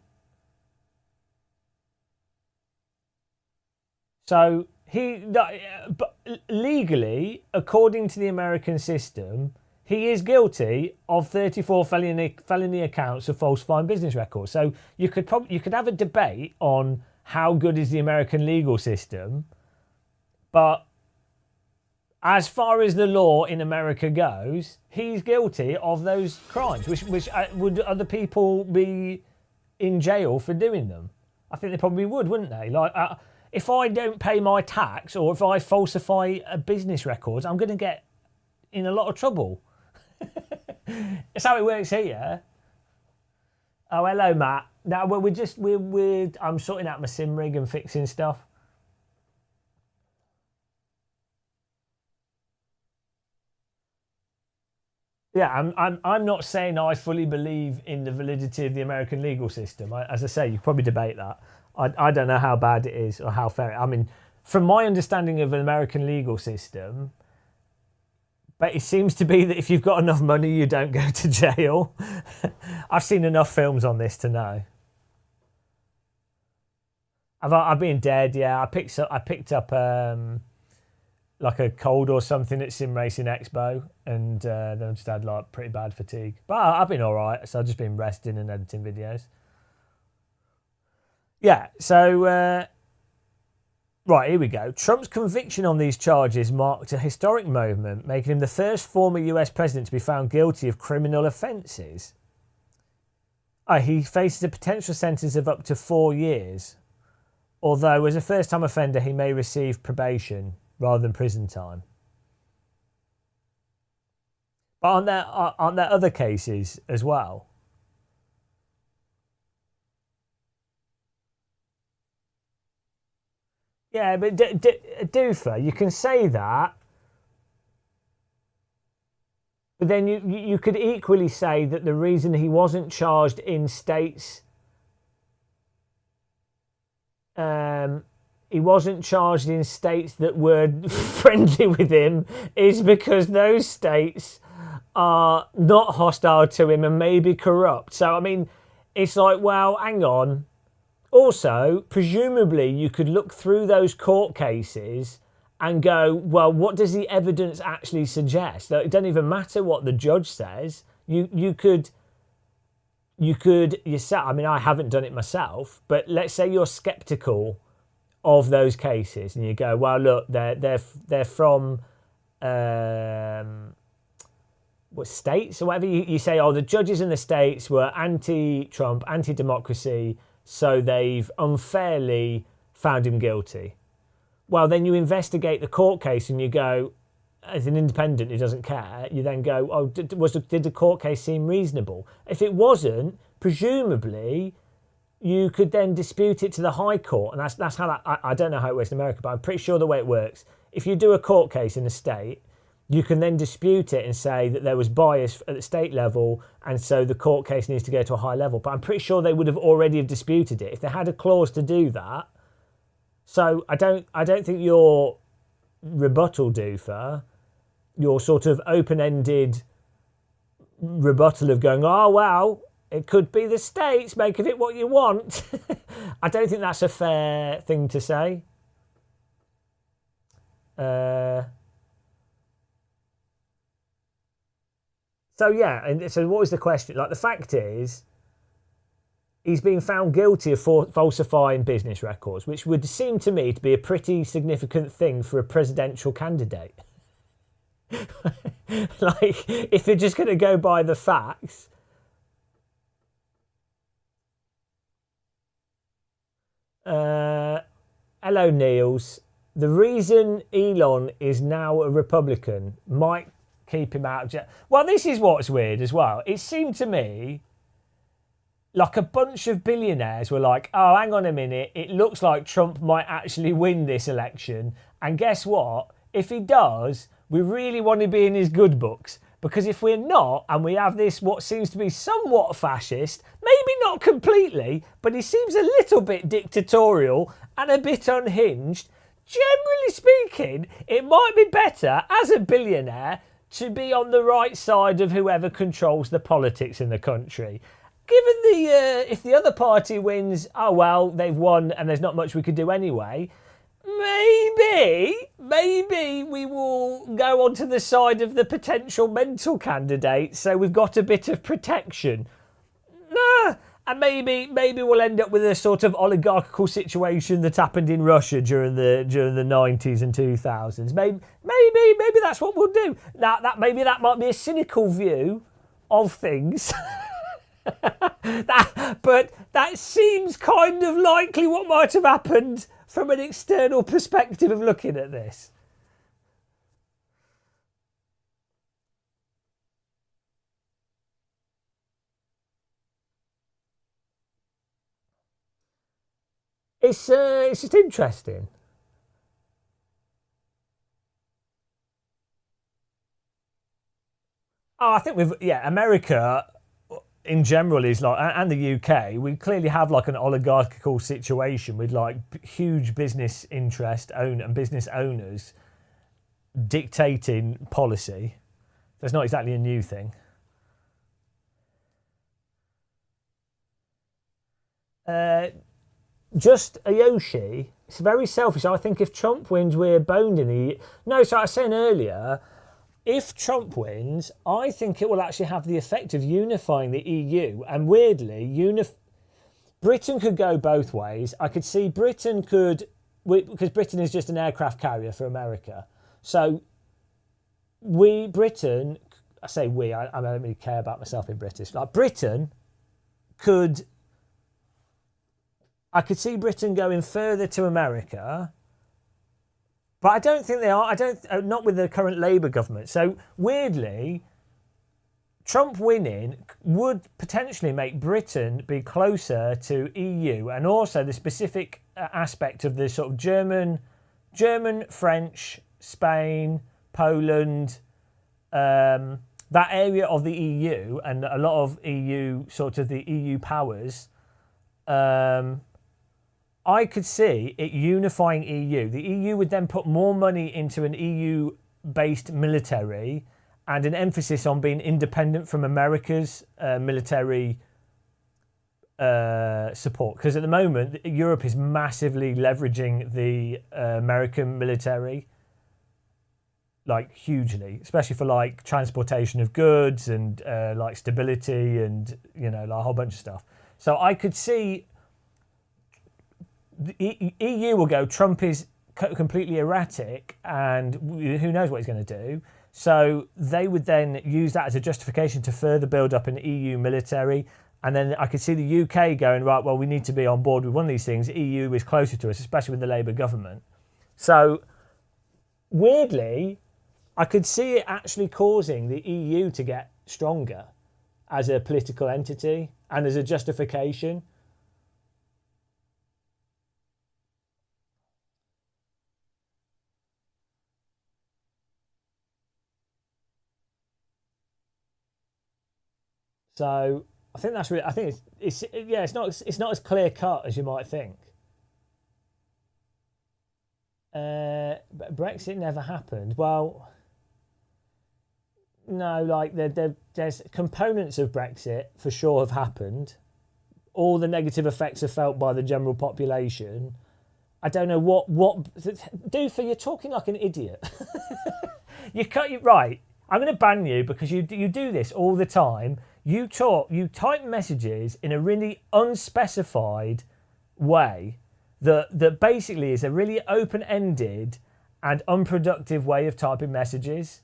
So but legally, according to the American system, he is guilty of 34 felony accounts of falsifying business records. So you could have a debate on how good is the American legal system, but as far as the law in America goes, he's guilty of those crimes. Which would other people be in jail for doing them? I think they probably would, wouldn't they? Like, if I don't pay my tax or if I falsify business records, I'm going to get in a lot of trouble. That's how it works here. Oh, hello, Matt. No, well, I'm sorting out my sim rig and fixing stuff. Yeah, I'm not saying I fully believe in the validity of the American legal system. As I say, you probably debate that. I don't know how bad it is or how fair. I mean, from my understanding of an American legal system, but it seems to be that if you've got enough money, you don't go to jail. I've seen enough films on this to know. I've been dead. Yeah, I picked up like a cold or something at SimRacing Expo, and then I just had like pretty bad fatigue. But I've been all right, so I've just been resting and editing videos. Yeah, so right, here we go. Trump's conviction on these charges marked a historic moment, making him the first former US president to be found guilty of criminal offences. He faces a potential sentence of up to 4 years, although as a first-time offender he may receive probation rather than prison time. But aren't there other cases as well? Yeah, but Doofer, you can say that, but then you could equally say that the reason he wasn't charged in states, he wasn't charged in states that were friendly with him, is because those states are not hostile to him and maybe corrupt. So I mean, it's like, well, hang on. Also, presumably, you could look through those court cases and go, well, what does the evidence actually suggest? It doesn't even matter what the judge says. You could yourself. I mean, I haven't done it myself, but let's say you're skeptical of those cases, and you go, well, look, they're from what states or whatever. You say, oh, the judges in the states were anti-Trump, anti-democracy, so they've unfairly found him guilty. Well, then you investigate the court case and you go, as an independent who doesn't care, you then go, oh, did the court case seem reasonable? If it wasn't, presumably, you could then dispute it to the High Court. And that's how that, I don't know how it works in America, but I'm pretty sure the way it works, if you do a court case in a state, you can then dispute it and say that there was bias at the state level, and so the court case needs to go to a high level. But I'm pretty sure they would have already have disputed it if they had a clause to do that. So I don't think your rebuttal, Doofer, your sort of open-ended rebuttal of going, oh well, it could be the states, make of it what you want. I don't think that's a fair thing to say. So yeah, and so what was the question? Like, the fact is, he's been found guilty of falsifying business records, which would seem to me to be a pretty significant thing for a presidential candidate. Like, if you're just going to go by the facts. Hello, Niels. The reason Elon is now a Republican might keep him out of jail. Well, this is what's weird as well. It seemed to me like a bunch of billionaires were like, oh, hang on a minute, it looks like Trump might actually win this election. And guess what? If he does, we really want to be in his good books. Because if we're not, and we have this, what seems to be somewhat fascist, maybe not completely, but he seems a little bit dictatorial and a bit unhinged, generally speaking, it might be better as a billionaire to be on the right side of whoever controls the politics in the country. Given if the other party wins, oh well, they've won and there's not much we could do anyway, maybe we will go onto the side of the potential mental candidate, so we've got a bit of protection. And maybe we'll end up with a sort of oligarchical situation that happened in Russia during the 90s and 2000s. Maybe that's what we'll do. Now that might be a cynical view of things. But that seems kind of likely what might have happened from an external perspective of looking at this. It's just interesting. Oh, I think America in general is like, and the UK, we clearly have like an oligarchical situation with like huge business interest and business owners dictating policy. That's not exactly a new thing. Uh, just a Yoshi. It's very selfish. I think if Trump wins, we're boned in the. No, so I was saying earlier, if Trump wins, I think it will actually have the effect of unifying the EU. And weirdly, Britain could go both ways. I could see because Britain is just an aircraft carrier for America. So Britain, I say we, I don't really care about myself in British. Like Britain could, I could see Britain going further to America. But I don't think they are. Not with the current Labour government. So weirdly, Trump winning would potentially make Britain be closer to EU, and also the specific aspect of the sort of German, French, Spain, Poland, that area of the EU, and a lot of EU, sort of the EU powers. I could see it unifying EU. The EU would then put more money into an EU-based military and an emphasis on being independent from America's military support. Because at the moment, Europe is massively leveraging the American military, like hugely, especially for like transportation of goods and like stability and, you know, like a whole bunch of stuff. So I could see the EU will go, Trump is completely erratic and who knows what he's going to do. So they would then use that as a justification to further build up an EU military. And then I could see the UK going, right, well, we need to be on board with one of these things. EU is closer to us, especially with the Labour government. So weirdly, I could see it actually causing the EU to get stronger as a political entity and as a justification. So I think that's really. I think it's not as clear cut as you might think. But Brexit never happened. Well, no, like there's components of Brexit for sure have happened. All the negative effects are felt by the general population. I don't know what Doofer, you're talking like an idiot. You right. I'm going to ban you because you do this all the time. You type messages in a really unspecified way that basically is a really open-ended and unproductive way of typing messages.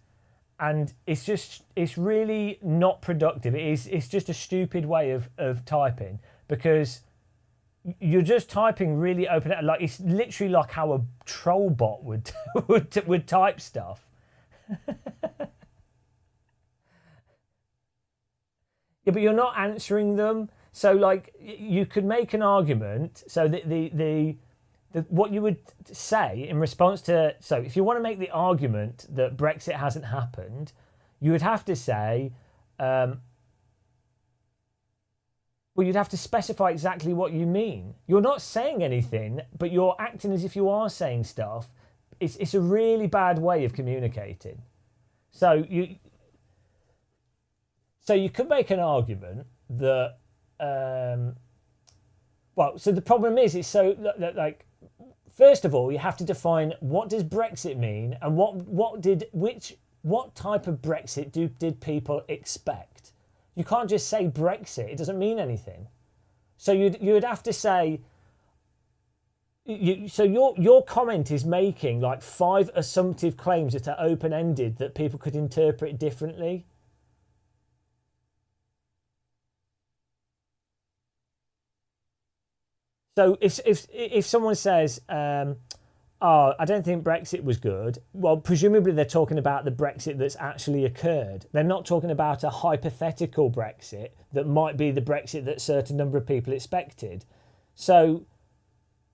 And it's really not productive. It's just a stupid way of typing because you're just typing really open, like it's literally like how a troll bot would type stuff. Yeah, but you're not answering them. So, like, you could make an argument. So, the what you would say in response to. So, if you want to make the argument that Brexit hasn't happened, you would have to say, well, you'd have to specify exactly what you mean. You're not saying anything, but you're acting as if you are saying stuff. It's a really bad way of communicating. So you could make an argument that, so the problem is, it's so like, first of all, you have to define what does Brexit mean and what type of Brexit did people expect? You can't just say Brexit; it doesn't mean anything. So you'd have to say. So your comment is making like 5 assumptive claims that are open-ended that people could interpret differently. So if someone says, "Oh, I don't think Brexit was good," well, presumably they're talking about the Brexit that's actually occurred. They're not talking about a hypothetical Brexit that might be the Brexit that a certain number of people expected. So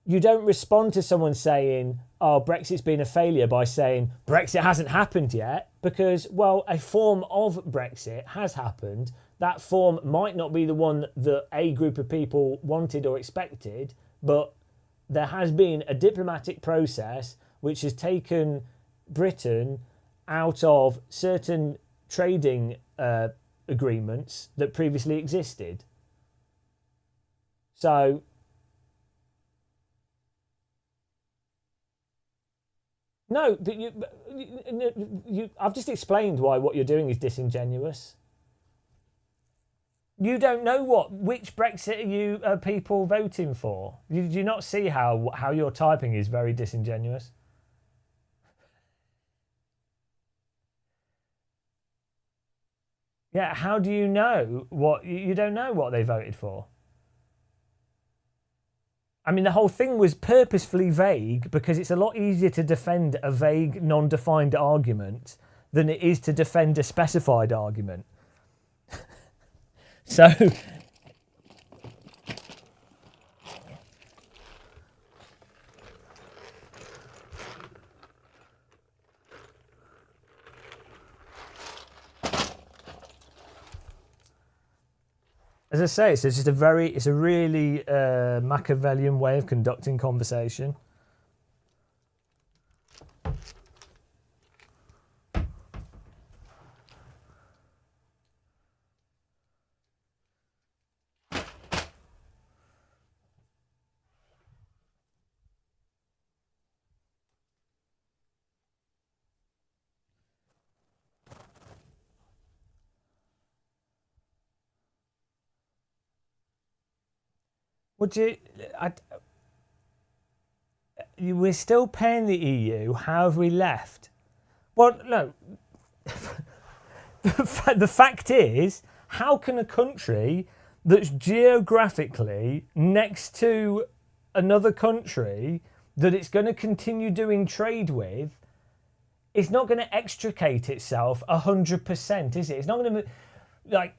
you don't respond to someone saying, oh, Brexit's been a failure by saying Brexit hasn't happened yet, because, well, a form of Brexit has happened. That form might not be the one that a group of people wanted or expected, but there has been a diplomatic process which has taken Britain out of certain trading agreements that previously existed. So no, but I've just explained why what you're doing is disingenuous. You don't know which Brexit are you people voting for. Do you not see how your typing is very disingenuous? Yeah, how do you know what you don't know what they voted for? I mean, the whole thing was purposefully vague because it's a lot easier to defend a vague, non-defined argument than it is to defend a specified argument. So, as I say, it's just it's a really Machiavellian way of conducting conversation. Would you? We're still paying the EU. How have we left? Well, no. The fact is, how can a country that's geographically next to another country that it's going to continue doing trade with, it's not going to extricate itself 100%, is it? It's not going to, like,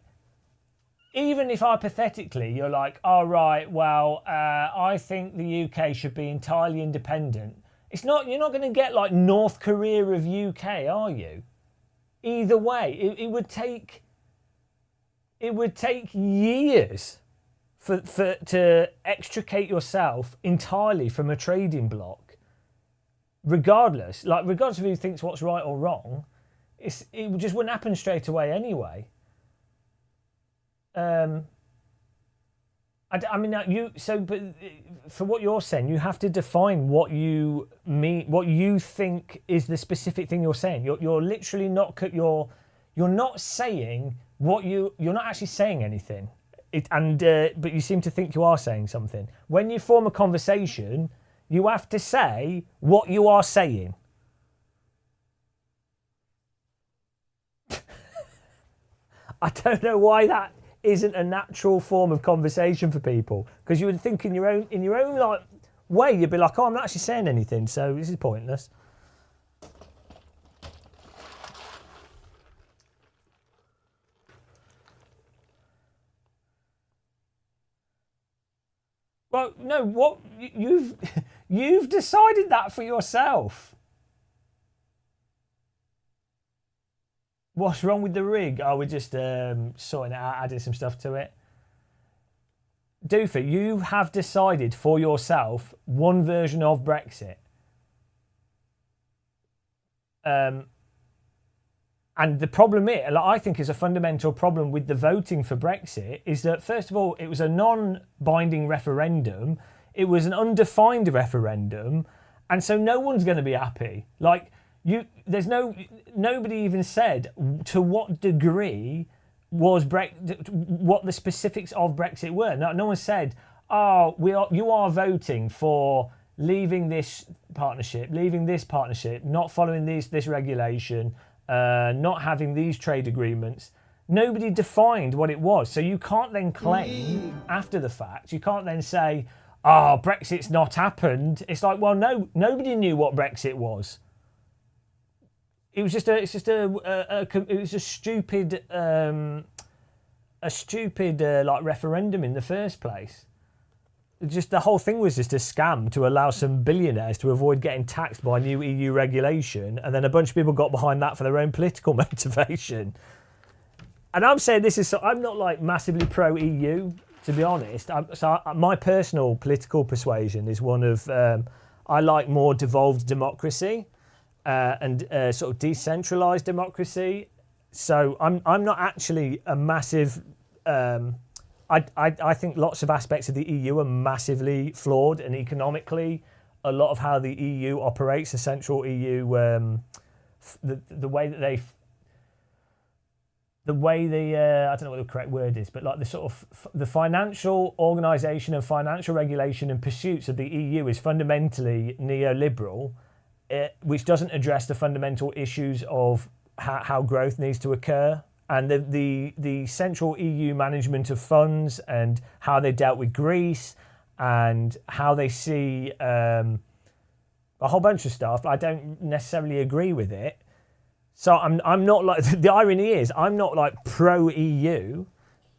even if hypothetically you're like, all right, well, I think the UK should be entirely independent. It's not. You're not going to get like North Korea of UK, are you? Either way, it would take. It would take years to extricate yourself entirely from a trading bloc. Regardless of who thinks what's right or wrong, it just wouldn't happen straight away anyway. I mean, but for what you're saying, you have to define what you mean, what you think is the specific thing you're saying. You're literally not, you're not saying what you're not actually saying anything. But you seem to think you are saying something. When you form a conversation, you have to say what you are saying. I don't know why that isn't a natural form of conversation for people, because you would think in your own like way you'd be like, oh, I'm not actually saying anything, so this is pointless. Well, no, what you've decided that for yourself. What's wrong with the rig? Oh, we're just sorting it out, adding some stuff to it. Doofy, you have decided for yourself one version of Brexit. And the problem I think is a fundamental problem with the voting for Brexit is that, first of all, it was a non-binding referendum. It was an undefined referendum. And so no one's going to be happy. Like, nobody even said to what degree was what the specifics of Brexit were. No one said, oh, you are voting for leaving this partnership, not following this regulation, not having these trade agreements. Nobody defined what it was. So you can't then claim after the fact, you can't then say, oh, Brexit's not happened. It's like, well, no, nobody knew what Brexit was. It was just a stupid like referendum in the first place. just the whole thing was just a scam to allow some billionaires to avoid getting taxed by new EU regulation, and then a bunch of people got behind that for their own political motivation. And I'm saying this is, I'm not like massively pro EU, to be honest. My personal political persuasion is one of I like more devolved democracy and sort of decentralized democracy. So I'm not actually a massive. I think lots of aspects of the EU are massively flawed, and economically, a lot of how the EU operates, the central EU, the way that they. The way I don't know what the correct word is, but like the sort of the financial organisation and financial regulation and pursuits of the EU is fundamentally neoliberal, which doesn't address the fundamental issues of how growth needs to occur, and the central EU management of funds and how they dealt with Greece and how they see a whole bunch of stuff. I don't necessarily agree with it. So I'm not like, the irony is I'm not like pro EU.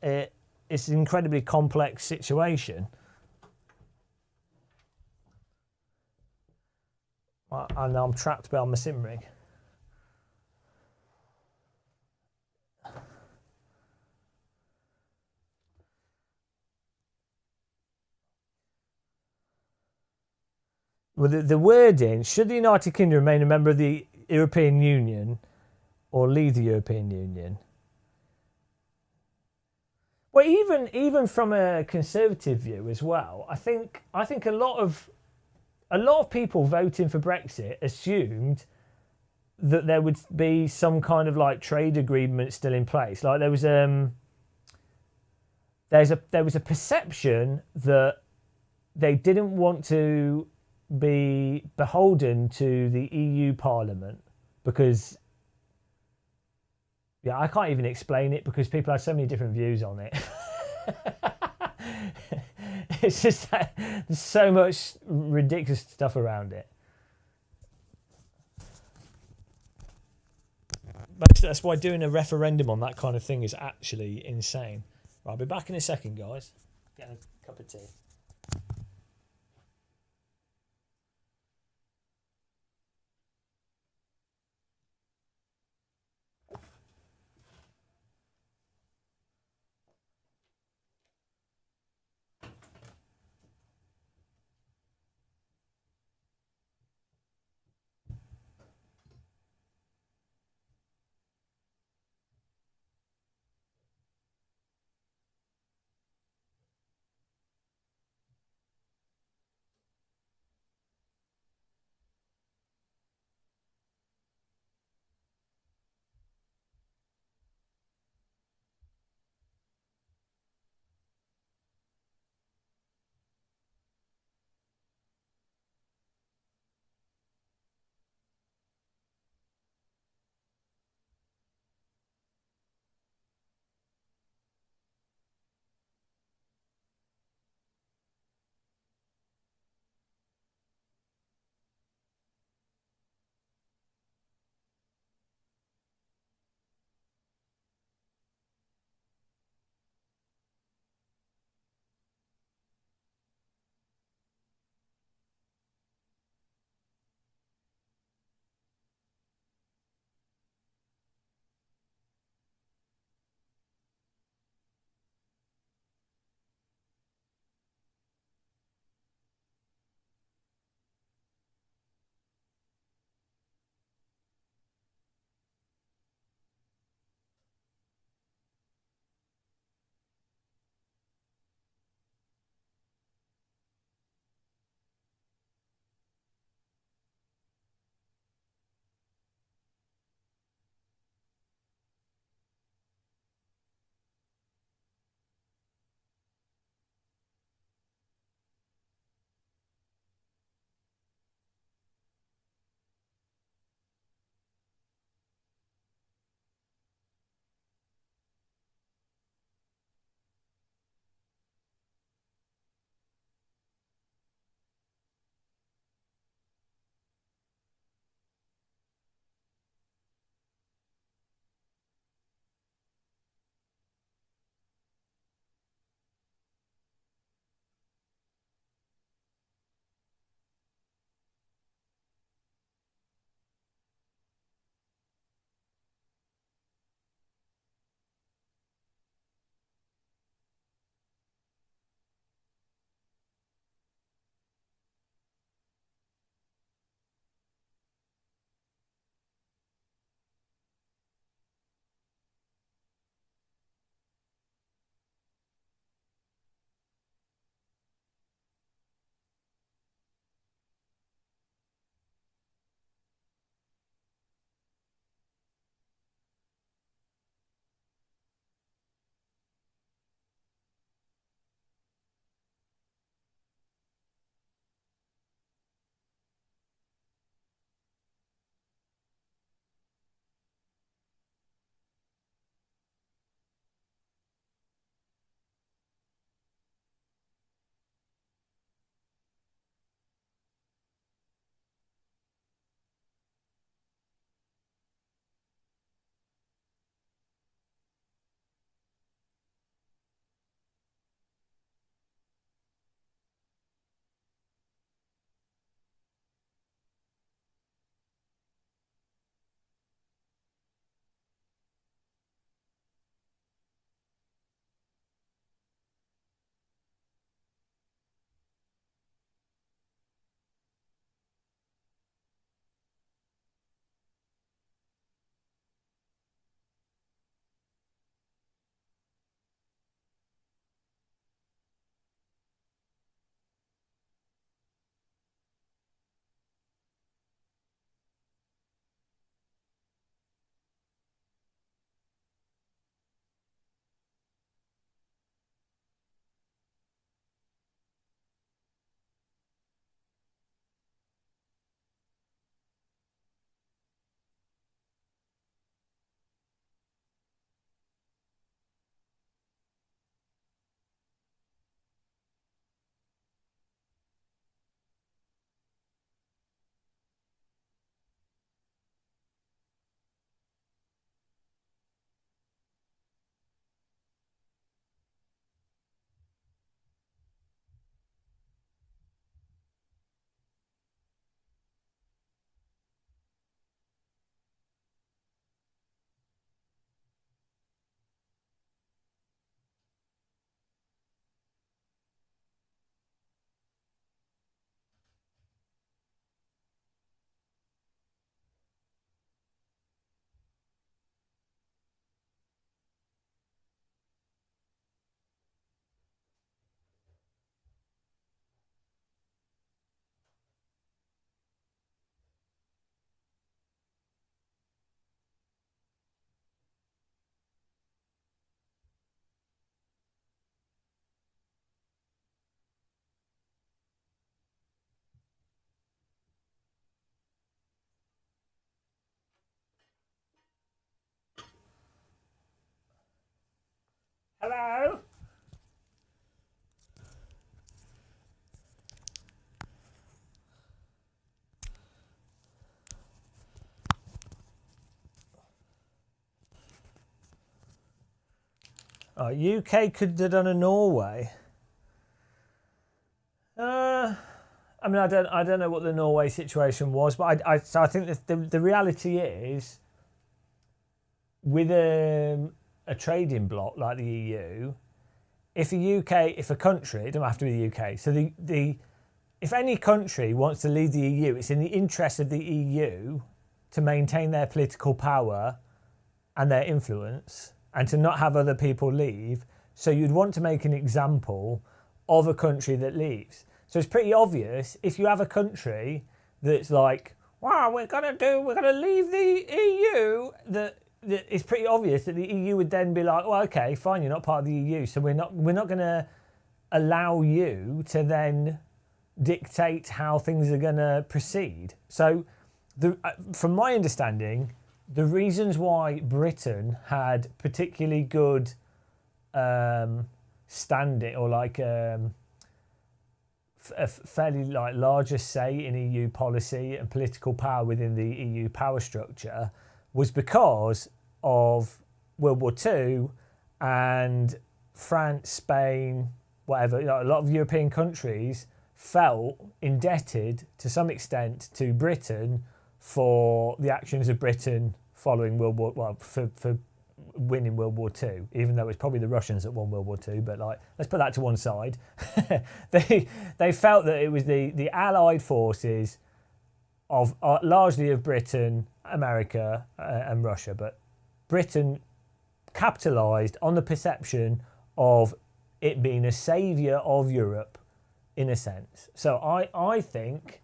It's an incredibly complex situation. And I'm trapped behind my sim rig. Well, the wording, should the United Kingdom remain a member of the European Union or leave the European Union? Well, even from a conservative view as well, I think a lot of people voting for Brexit assumed that there would be some kind of like trade agreement still in place. Like there was a perception that they didn't want to be beholden to the EU Parliament because, yeah, I can't even explain it because people have so many different views on it. It's just that there's so much ridiculous stuff around it. That's why doing a referendum on that kind of thing is actually insane. Right, I'll be back in a second, guys. Getting a cup of tea. Hello? Oh, UK could have done a Norway. I mean, I don't know what the Norway situation was, but so I think that the reality is, with a trading bloc like the EU, if a country, it don't have to be the UK. So if any country wants to leave the EU, it's in the interest of the EU to maintain their political power and their influence, and to not have other people leave. So you'd want to make an example of a country that leaves. So it's pretty obvious if you have a country that's like, wow, we're gonna leave the EU, that it's pretty obvious that the EU would then be like, well, okay, fine, you're not part of the EU, so we're not gonna allow you to then dictate how things are gonna proceed. So from my understanding, the reasons why Britain had particularly good standing, or like a fairly like larger say in EU policy and political power within the EU power structure, was because of World War II and France, Spain, whatever. A lot of European countries felt indebted to some extent to Britain for the actions of Britain following for winning World War II, even though it's probably the Russians that won World War II, but like, let's put that to one side. They felt that it was the Allied forces of largely of Britain, America and Russia, but Britain capitalised on the perception of it being a saviour of Europe, in a sense. So I think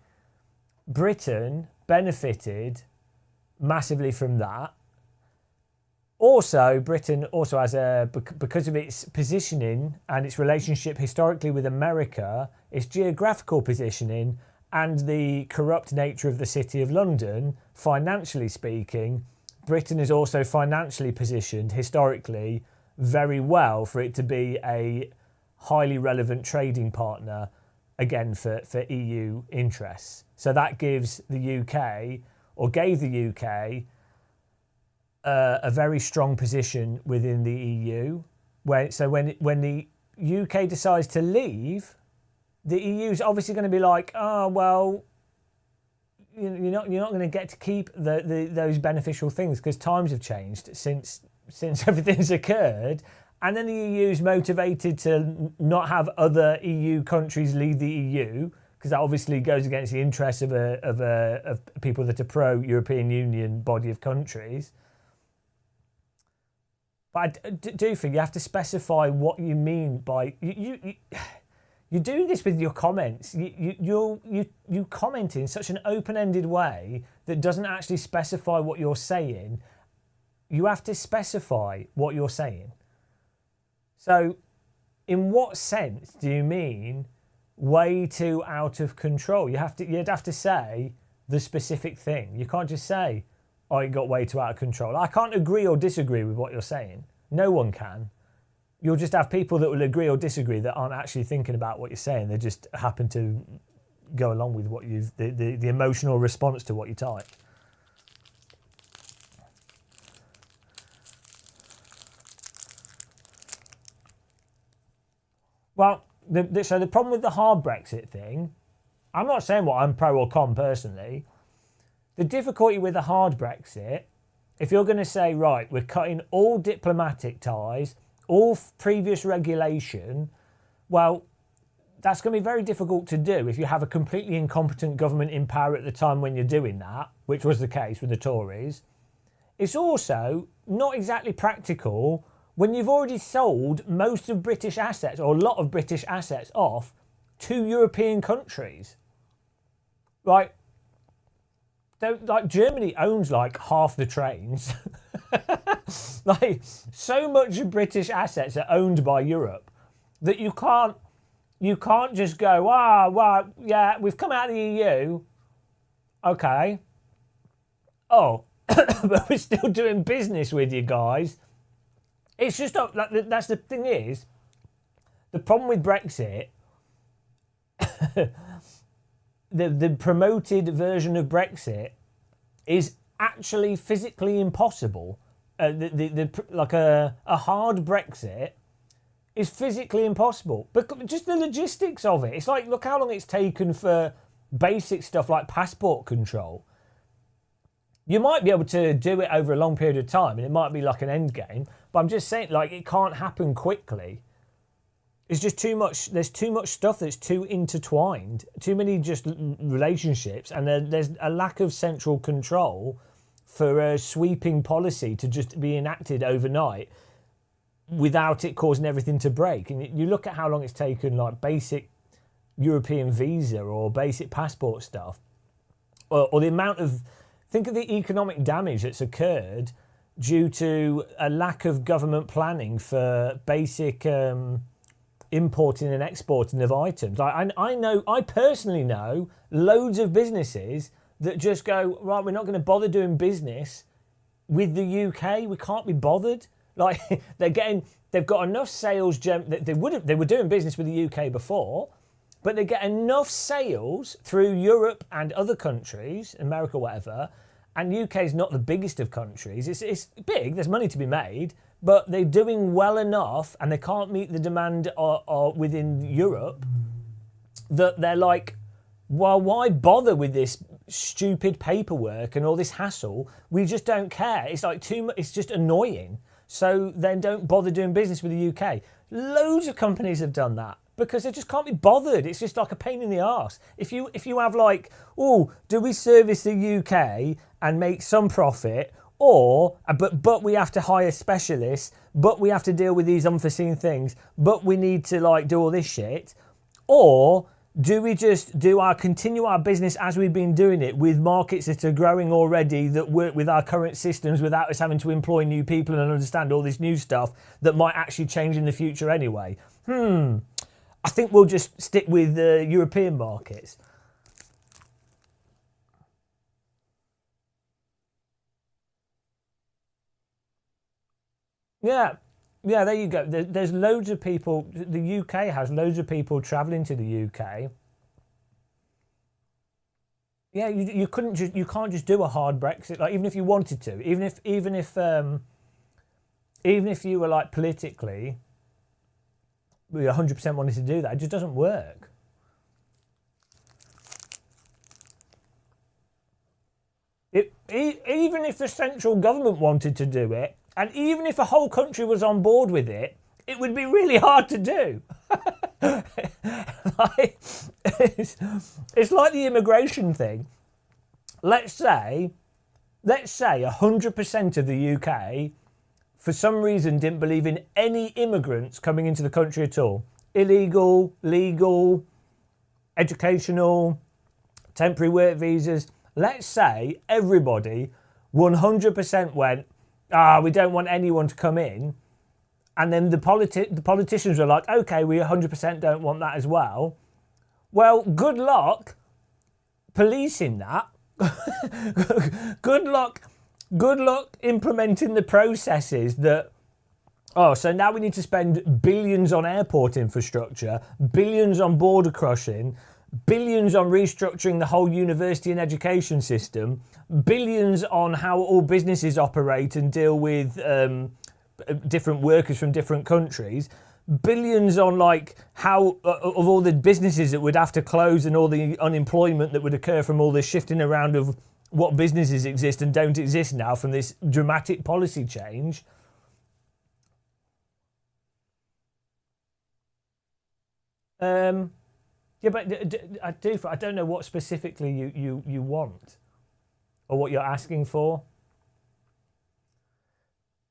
Britain benefited massively from that. Also, Britain also has because of its positioning and its relationship historically with America, its geographical positioning and the corrupt nature of the City of London, financially speaking, Britain is also financially positioned historically very well for it to be a highly relevant trading partner, again, for EU interests. So that gives the UK, or gave the UK, a very strong position within the EU. When the UK decides to leave, the EU is obviously going to be like, oh well, you're not going to get to keep those beneficial things because times have changed since everything's occurred, and then the EU is motivated to not have other EU countries leave the EU because that obviously goes against the interests of people that are pro-European Union body of countries. But I do think you have to specify what you mean by you're doing this with your comments. You comment in such an open-ended way that doesn't actually specify what you're saying. You have to specify what you're saying. So, in what sense do you mean way too out of control? You'd have to say the specific thing. You can't just say, oh, it got way too out of control. I can't agree or disagree with what you're saying. No one can. You'll just have people that will agree or disagree that aren't actually thinking about what you're saying. They just happen to go along with what the emotional response to what you type. Well, so the problem with the hard Brexit thing, I'm not saying what I'm pro or con personally. The difficulty with the hard Brexit, if you're going to say, right, we're cutting all diplomatic ties, all previous regulation, well, that's going to be very difficult to do if you have a completely incompetent government in power at the time when you're doing that, which was the case with the Tories. It's also not exactly practical when you've already sold most of British assets, or a lot of British assets, off to European countries. Like Germany owns like half the trains. Like, so much of British assets are owned by Europe that you can't just go, well, yeah, we've come out of the EU. Okay. Oh, but we're still doing business with you guys. It's just not, that's the thing is, the problem with Brexit, the promoted version of Brexit is actually physically impossible. Like a hard Brexit is physically impossible. But just the logistics of it. It's like, look how long it's taken for basic stuff like passport control. You might be able to do it over a long period of time, and it might be like an end game. But I'm just saying, like, it can't happen quickly. It's just too much. There's too much stuff that's too intertwined. Too many just relationships, and there's a lack of central control for a sweeping policy to just be enacted overnight without it causing everything to break. And you look at how long it's taken, like basic European visa or basic passport stuff, or the amount of, think of the economic damage that's occurred due to a lack of government planning for basic importing and exporting of items. I personally know loads of businesses that just go, right, we're not going to bother doing business with the UK. We can't be bothered. Like, they've got enough sales. They were doing business with the UK before, but they get enough sales through Europe and other countries, America, whatever. And UK is not the biggest of countries. It's big. There's money to be made, but they're doing well enough, and they can't meet the demand within Europe. That they're like, well, why bother with this stupid paperwork and all this hassle? We just don't care. It's like too much. It's just annoying. So then don't bother doing business with the UK. Loads of companies have done that because they just can't be bothered. It's just like a pain in the arse. If you have like, oh, do we service the UK and make some profit, or but we have to hire specialists, but we have to deal with these unforeseen things, but we need to like do all this shit, or do we just continue our business as we've been doing it with markets that are growing already, that work with our current systems without us having to employ new people and understand all this new stuff that might actually change in the future anyway? I think we'll just stick with the European markets. Yeah, there you go. There's loads of people. The UK has loads of people travelling to the UK. Yeah, you can't just do a hard Brexit. Like, even if you wanted to, even if you were like politically, we 100% wanted to do that, it just doesn't work. Even if the central government wanted to do it, and even if a whole country was on board with it, it would be really hard to do. Like, it's like the immigration thing. Let's say 100% of the UK, for some reason, didn't believe in any immigrants coming into the country at all. Illegal, legal, educational, temporary work visas. Let's say everybody 100% went, we don't want anyone to come in. And then the politicians were like, okay, we 100% don't want that as well. Well, good luck policing that. Good luck implementing the processes that, so now we need to spend billions on airport infrastructure, billions on border crossing, billions on restructuring the whole university and education system, billions on how all businesses operate and deal with different workers from different countries, billions on like how of all the businesses that would have to close and all the unemployment that would occur from all this shifting around of what businesses exist and don't exist now from this dramatic policy change. Yeah, but I don't know what specifically you want or what you're asking for.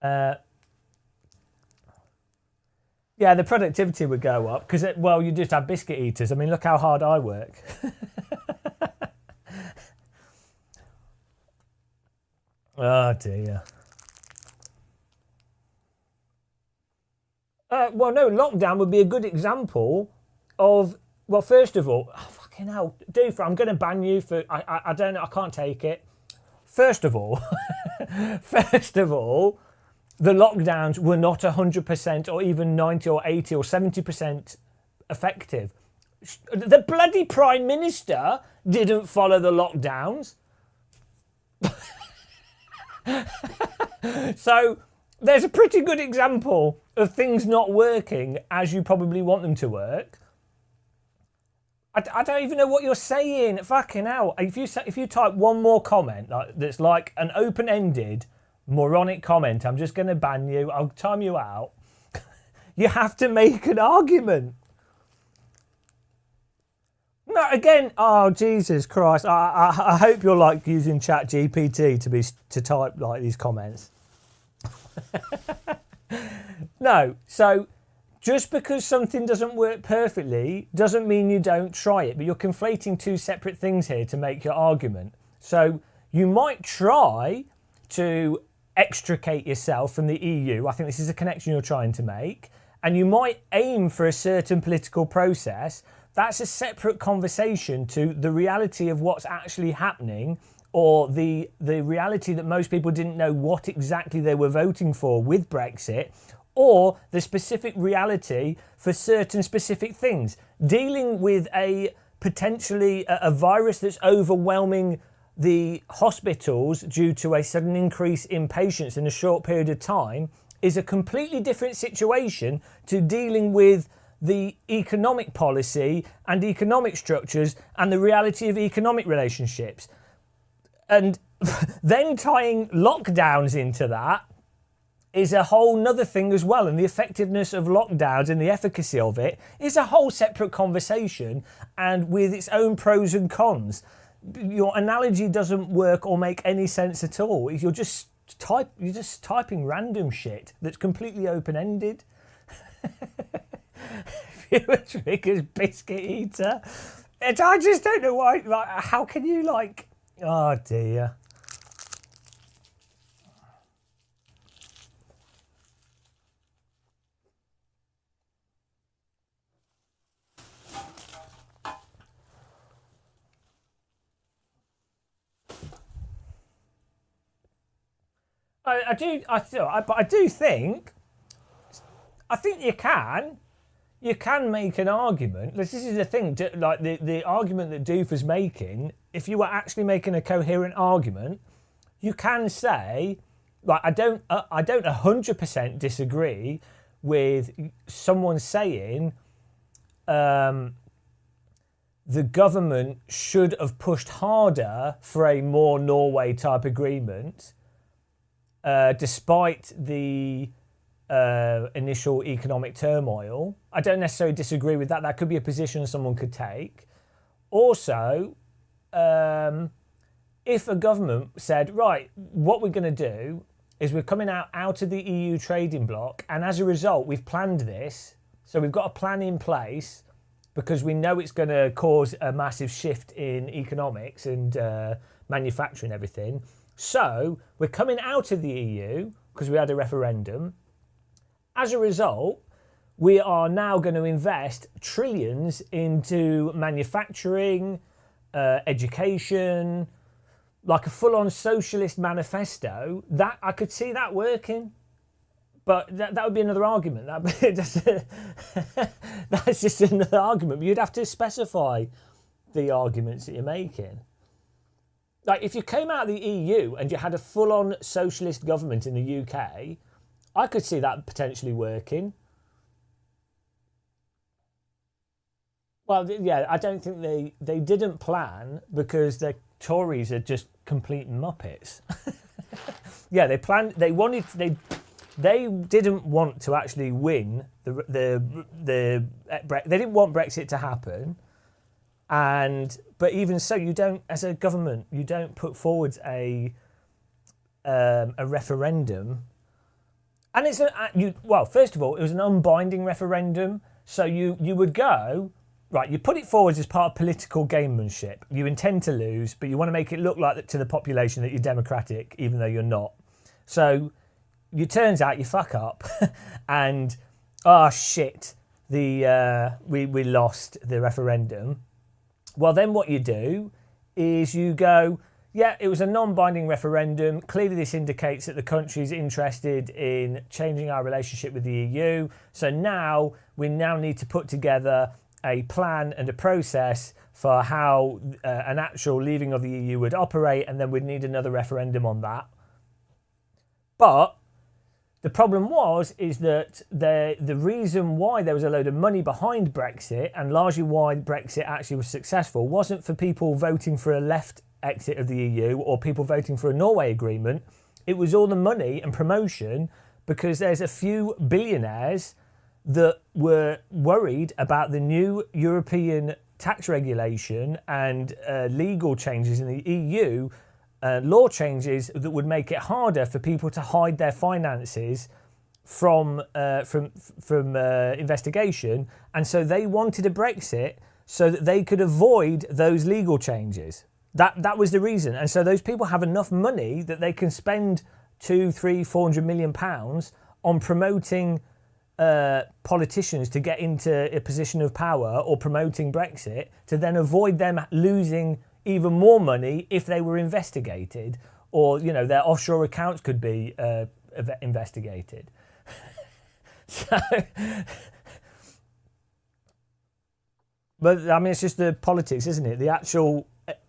Yeah, the productivity would go up because, you just have biscuit eaters. I mean, look how hard I work. Oh, dear. No, lockdown would be a good example of, first of all, fucking hell, Doofer, I'm going to ban you for, I don't know, I can't take it. First of all, the lockdowns were not 100% or even 90 or 80 or 70% effective. The bloody Prime Minister didn't follow the lockdowns. So there's a pretty good example of things not working as you probably want them to work. I don't even know what you're saying. Fucking hell. If you type one more comment that's like an open-ended, moronic comment, I'm just going to ban you. I'll time you out. You have to make an argument. No, again, oh, Jesus Christ. I hope you're like using ChatGPT to type like these comments. No, so just because something doesn't work perfectly doesn't mean you don't try it, but you're conflating two separate things here to make your argument. So you might try to extricate yourself from the EU. I think this is a connection you're trying to make. And you might aim for a certain political process. That's a separate conversation to the reality of what's actually happening, or the reality that most people didn't know what exactly they were voting for with Brexit, or the specific reality for certain specific things. Dealing with a potentially a virus that's overwhelming the hospitals due to a sudden increase in patients in a short period of time is a completely different situation to dealing with the economic policy and economic structures and the reality of economic relationships. And then tying lockdowns into that is a whole nother thing as well. And the effectiveness of lockdowns and the efficacy of it is a whole separate conversation and with its own pros and cons. Your analogy doesn't work or make any sense at all. You're just typing random shit that's completely open-ended. Viewer triggers biscuit eater. I just don't know why. Like, how can you like? Oh dear. I think you can make an argument. This is the thing, like the argument that Doof is making. If you were actually making a coherent argument, you can say, like, I don't 100% disagree with someone saying the government should have pushed harder for a more Norway type agreement. Despite the initial economic turmoil. I don't necessarily disagree with that. That could be a position someone could take. Also, if a government said, right, what we're going to do is we're coming out of the EU trading bloc, and as a result, we've planned this. So we've got a plan in place because we know it's going to cause a massive shift in economics and manufacturing and everything. So we're coming out of the EU because we had a referendum. As a result, we are now going to invest trillions into manufacturing, education, like a full-on socialist manifesto. That I could see that working, but that would be another argument. That's just another argument. But you'd have to specify the arguments that you're making. Like, if you came out of the EU and you had a full-on socialist government in the UK, I could see that potentially working. Well, yeah, I don't think they didn't plan because the Tories are just complete muppets. Yeah, they planned. They didn't want to actually win they didn't want Brexit to happen. But even so, you don't, as a government, you don't put forward a referendum. And it's first of all, it was an unbinding referendum. So you would go, right, you put it forward as part of political gamemanship. You intend to lose, but you want to make it look like to the population that you're democratic, even though you're not. So it turns out you fuck up and, oh shit, we lost the referendum. Well, then what you do is you go, yeah, it was a non-binding referendum. Clearly, this indicates that the country is interested in changing our relationship with the EU. So now we need to put together a plan and a process for how an actual leaving of the EU would operate, and then we'd need another referendum on that. But the problem is that the reason why there was a load of money behind Brexit, and largely why Brexit actually was successful, wasn't for people voting for a left exit of the EU or people voting for a Norway agreement. It was all the money and promotion, because there's a few billionaires that were worried about the new European tax regulation and legal changes in the EU, law changes that would make it harder for people to hide their finances from investigation. And so they wanted a Brexit so that they could avoid those legal changes. That was the reason. And so those people have enough money that they can spend 200, 300, 400 million pounds on promoting politicians to get into a position of power, or promoting Brexit to then avoid them losing even more money if they were investigated, or their offshore accounts could be investigated. So, but I mean, it's just the politics, isn't it?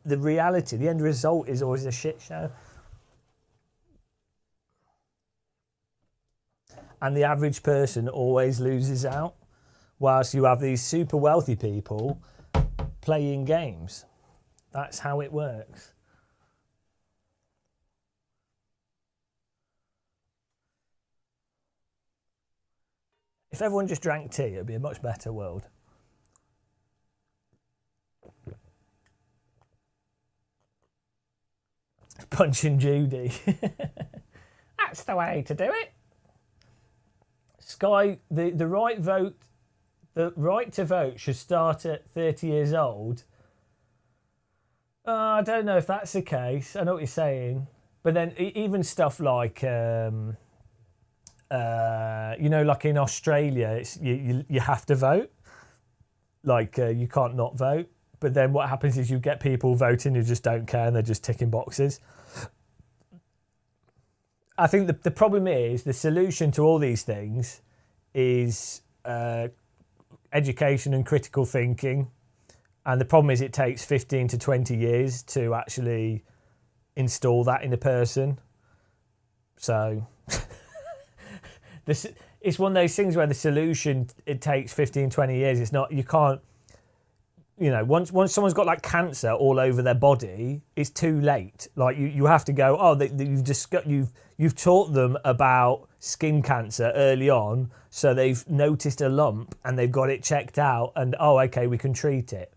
The reality, the end result is always a shit show. And the average person always loses out, whilst you have these super wealthy people playing games. That's how it works. If everyone just drank tea, it would be a much better world. Punching Judy. That's the way to do it. Sky, the right to vote should start at 30 years old. I don't know if that's the case. I know what you're saying. But then even stuff like, like in Australia, it's, you have to vote. Like you can't not vote. But then what happens is you get people voting who just don't care and they're just ticking boxes. I think the problem is the solution to all these things is education and critical thinking. And the problem is it takes 15 to 20 years to actually install that in a person. So it's one of those things where the solution, it takes 15, 20 years. It's not, you can't, once someone's got like cancer all over their body, it's too late. Like you have to go, you've taught them about skin cancer early on, so they've noticed a lump and they've got it checked out, and okay, we can treat it.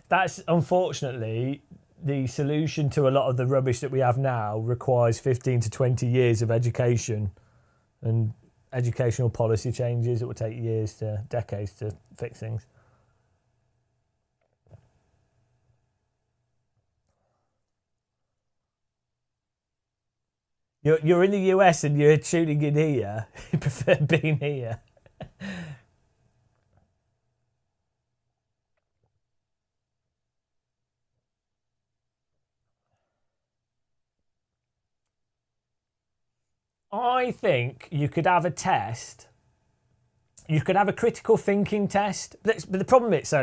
That's unfortunately the solution to a lot of the rubbish that we have now. Requires 15 to 20 years of education and educational policy changes. It will take years to decades to fix things. You're in the US and you're tuning in here. You prefer being here. I think you could have a test. You could have a critical thinking test. But the problem is,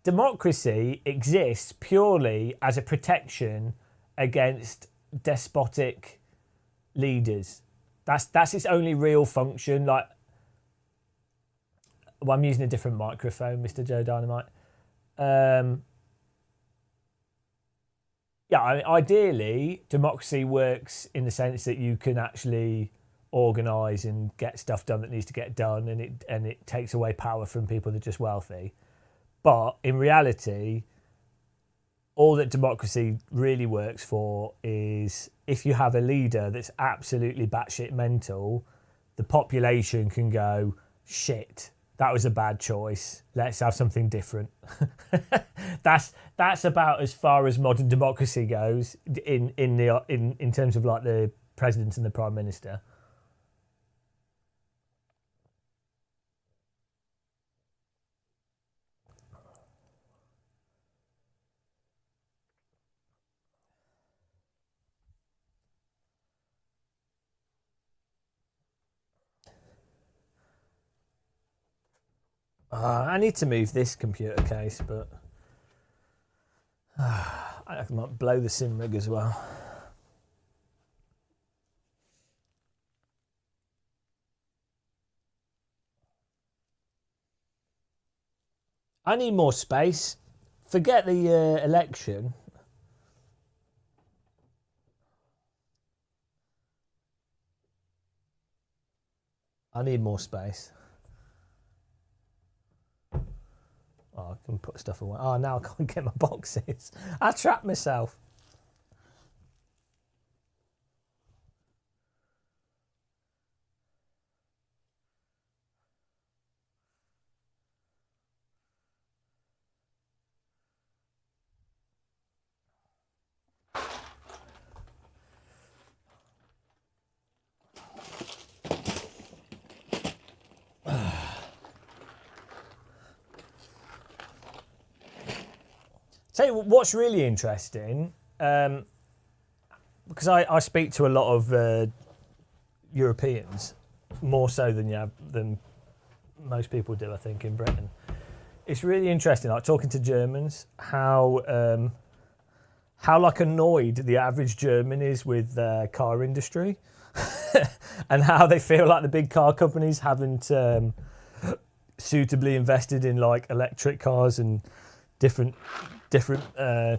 democracy exists purely as a protection against despotic leaders. That's its only real function. Like, well, I'm using a different microphone, Mr. Joe Dynamite. Yeah, I mean, ideally, democracy works in the sense that you can actually organise and get stuff done that needs to get done, and it takes away power from people that are just wealthy. But in reality, all that democracy really works for is if you have a leader that's absolutely batshit mental, the population can go, shit, that was a bad choice. Let's have something different. That's about as far as modern democracy goes in terms of like the president and the prime minister. I need to move this computer case, but I might blow the sim rig as well. I need more space. Forget the election. I need more space. Oh, I can put stuff away. Oh, now I can't get my boxes. I trapped myself. Tell you what's really interesting, because I speak to a lot of Europeans, more so than most people do, I think, in Britain. It's really interesting, like talking to Germans, how like annoyed the average German is with the car industry, and how they feel like the big car companies haven't suitably invested in like electric cars and different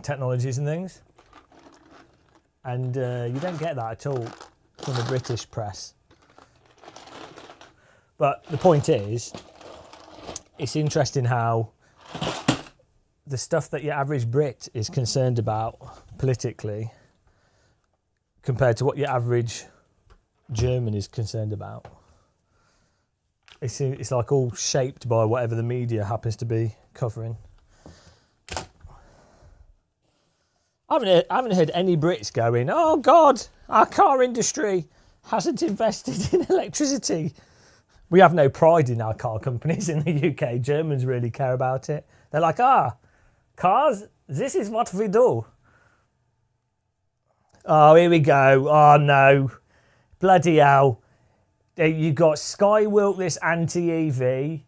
technologies and things. And you don't get that at all from the British press. But the point is, it's interesting how the stuff that your average Brit is concerned about politically compared to what your average German is concerned about. It's like all shaped by whatever the media happens to be covering. I haven't heard any Brits going, oh God, our car industry hasn't invested in electricity. We have no pride in our car companies in the UK. Germans really care about it. They're like, cars, this is what we do. Oh, here we go. Oh no, bloody hell. You got Skywilk, this anti-EV.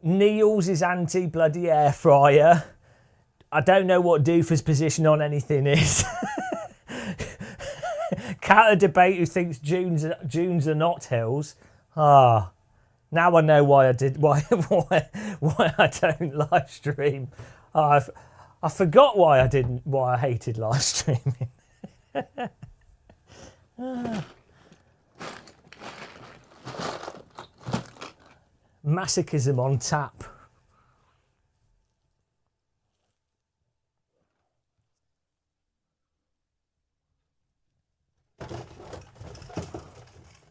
Neil's is anti-bloody air fryer. I don't know what Doofer's position on anything is. Counter debate who thinks dunes are not hills. Now I know why I don't live stream. I forgot why I hated live streaming. Masochism on tap.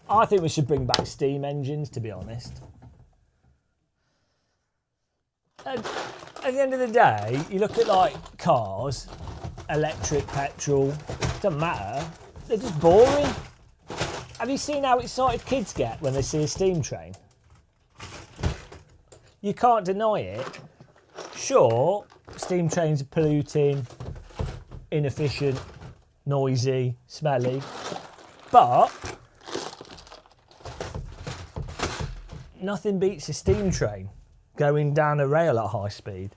I think we should bring back steam engines, to be honest. And at the end of the day, you look at like cars, electric, petrol, doesn't matter. They're just boring. Have you seen how excited kids get when they see a steam train? You can't deny it. Sure, steam trains are polluting, inefficient, noisy, smelly, but nothing beats a steam train going down a rail at high speed.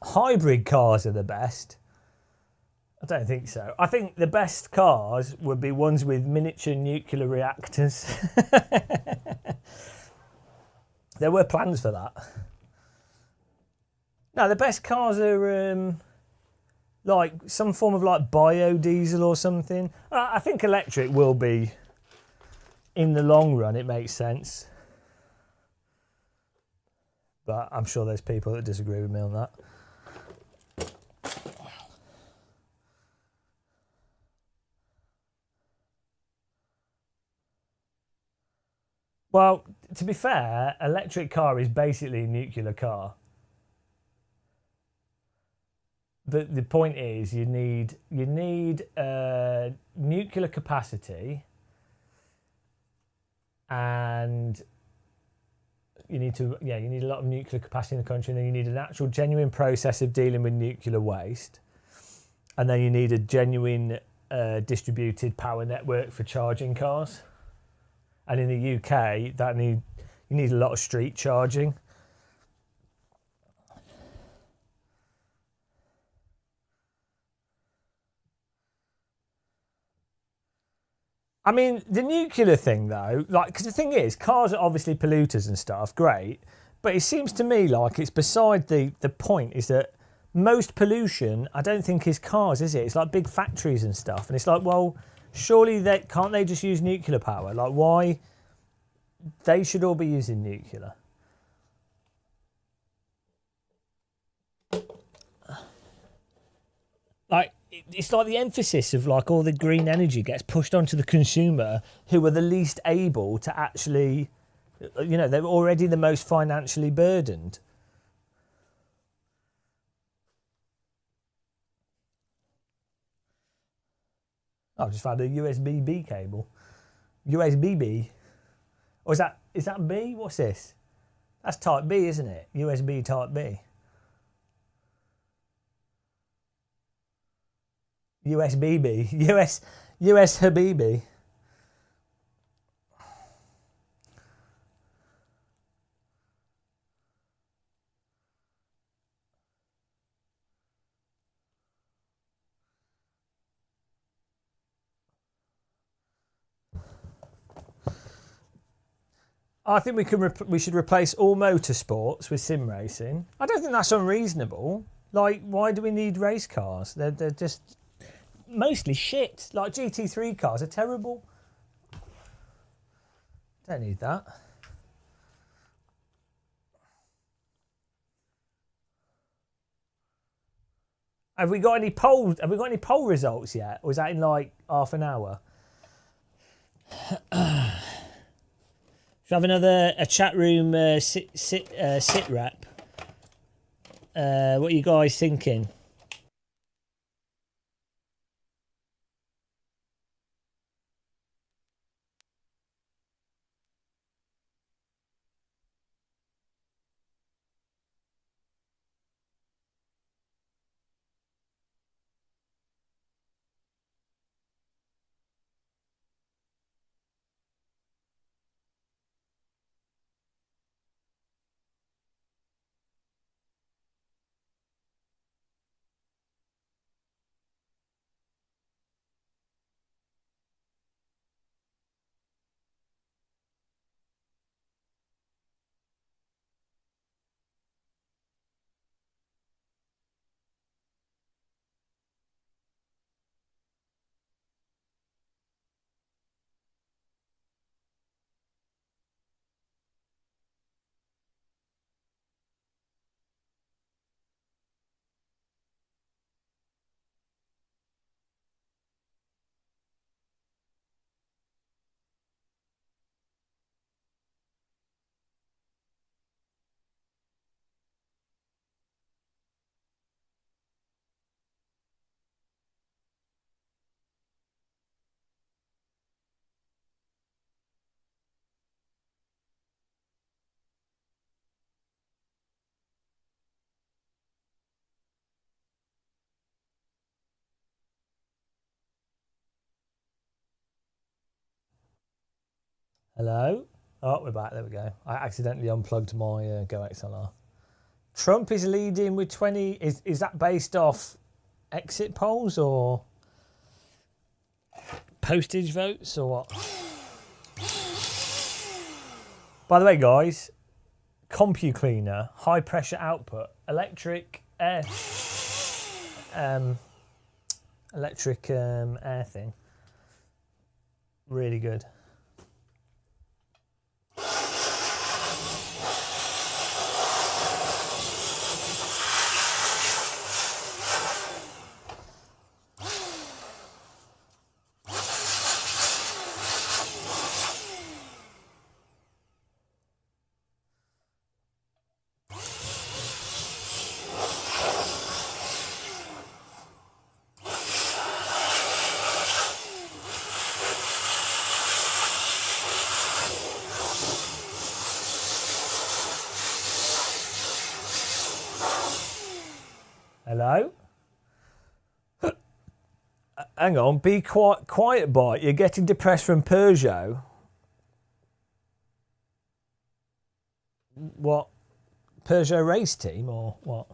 Hybrid cars are the best. I don't think so. I think the best cars would be ones with miniature nuclear reactors. There were plans for that. No, the best cars are like some form of like biodiesel or something. I think electric will be, in the long run, it makes sense. But I'm sure there's people that disagree with me on that. Well, to be fair, electric car is basically a nuclear car. But the point is, you need nuclear capacity, and you need a lot of nuclear capacity in the country, and then you need an actual genuine process of dealing with nuclear waste, and then you need a genuine distributed power network for charging cars. And in the UK, you need a lot of street charging. I mean, the nuclear thing though, like, because the thing is, cars are obviously polluters and stuff, great, but it seems to me like it's beside the point is that most pollution, I don't think is cars, is it? It's like big factories and stuff, and it's like, well, surely can't they just use nuclear power? Like, why? They should all be using nuclear. Like, it's like the emphasis of like all the green energy gets pushed onto the consumer, who are the least able to actually, you know, they're already the most financially burdened. I've just found a USB-B cable. USB-B? Or is that B? What's this? That's type B, isn't it? USB type B. USB-B. US Habibi. I think we should replace all motorsports with sim racing. I don't think that's unreasonable. Like, why do we need race cars? They're just mostly shit. Like, GT3 cars are terrible. Don't need that. Have we got any polls? Have we got any poll results yet? Or is that in like half an hour? Should have a chat room sit rep. What are you guys thinking? Hello? Oh, we're back. There we go. I accidentally unplugged my Go XLR. Trump is leading with 20. Is that based off exit polls or postage votes or what? By the way, guys, CompuCleaner, high pressure output, electric air thing. Really good. Hello? Hang on, be quiet, boy. You're getting depressed from Peugeot. Peugeot race team or what?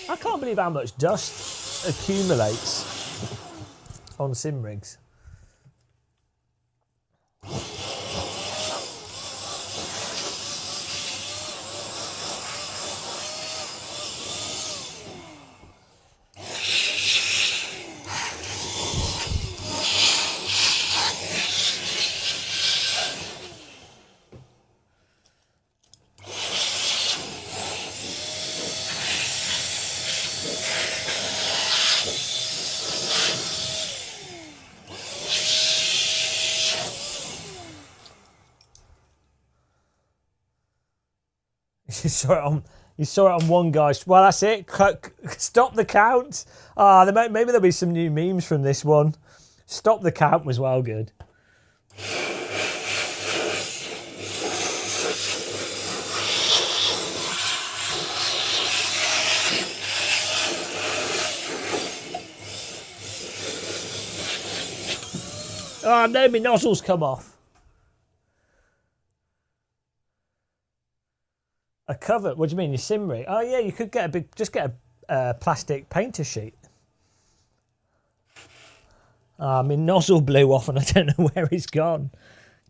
I can't believe how much dust accumulates on sim rigs. You saw it on one guy. Well, that's it. Stop the count. Maybe there'll be some new memes from this one. Stop the count was well good. Oh no, my nozzle's come off. A cover? What do you mean, your sim rig? Oh yeah, you could get just get a plastic painter sheet. My nozzle blew off and I don't know where it's gone.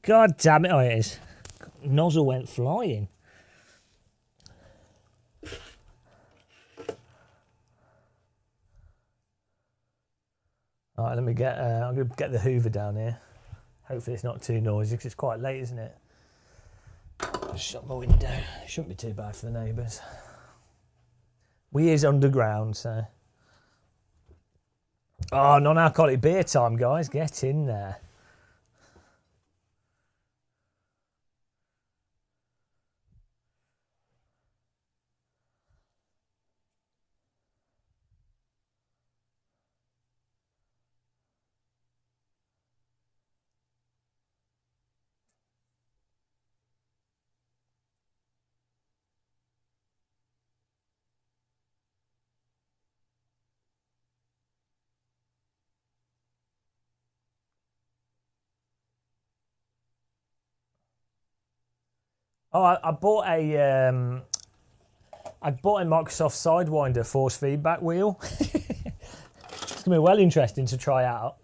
God damn it! Oh, it is. Nozzle went flying. All right, let me get. I'm gonna get the Hoover down here. Hopefully, it's not too noisy because it's quite late, isn't it? Shut my window. Shouldn't be too bad for the neighbours. We is underground, so. Oh, non-alcoholic beer time, guys. Get in there. Oh, I bought a Microsoft Sidewinder force feedback wheel. It's gonna be well interesting to try out.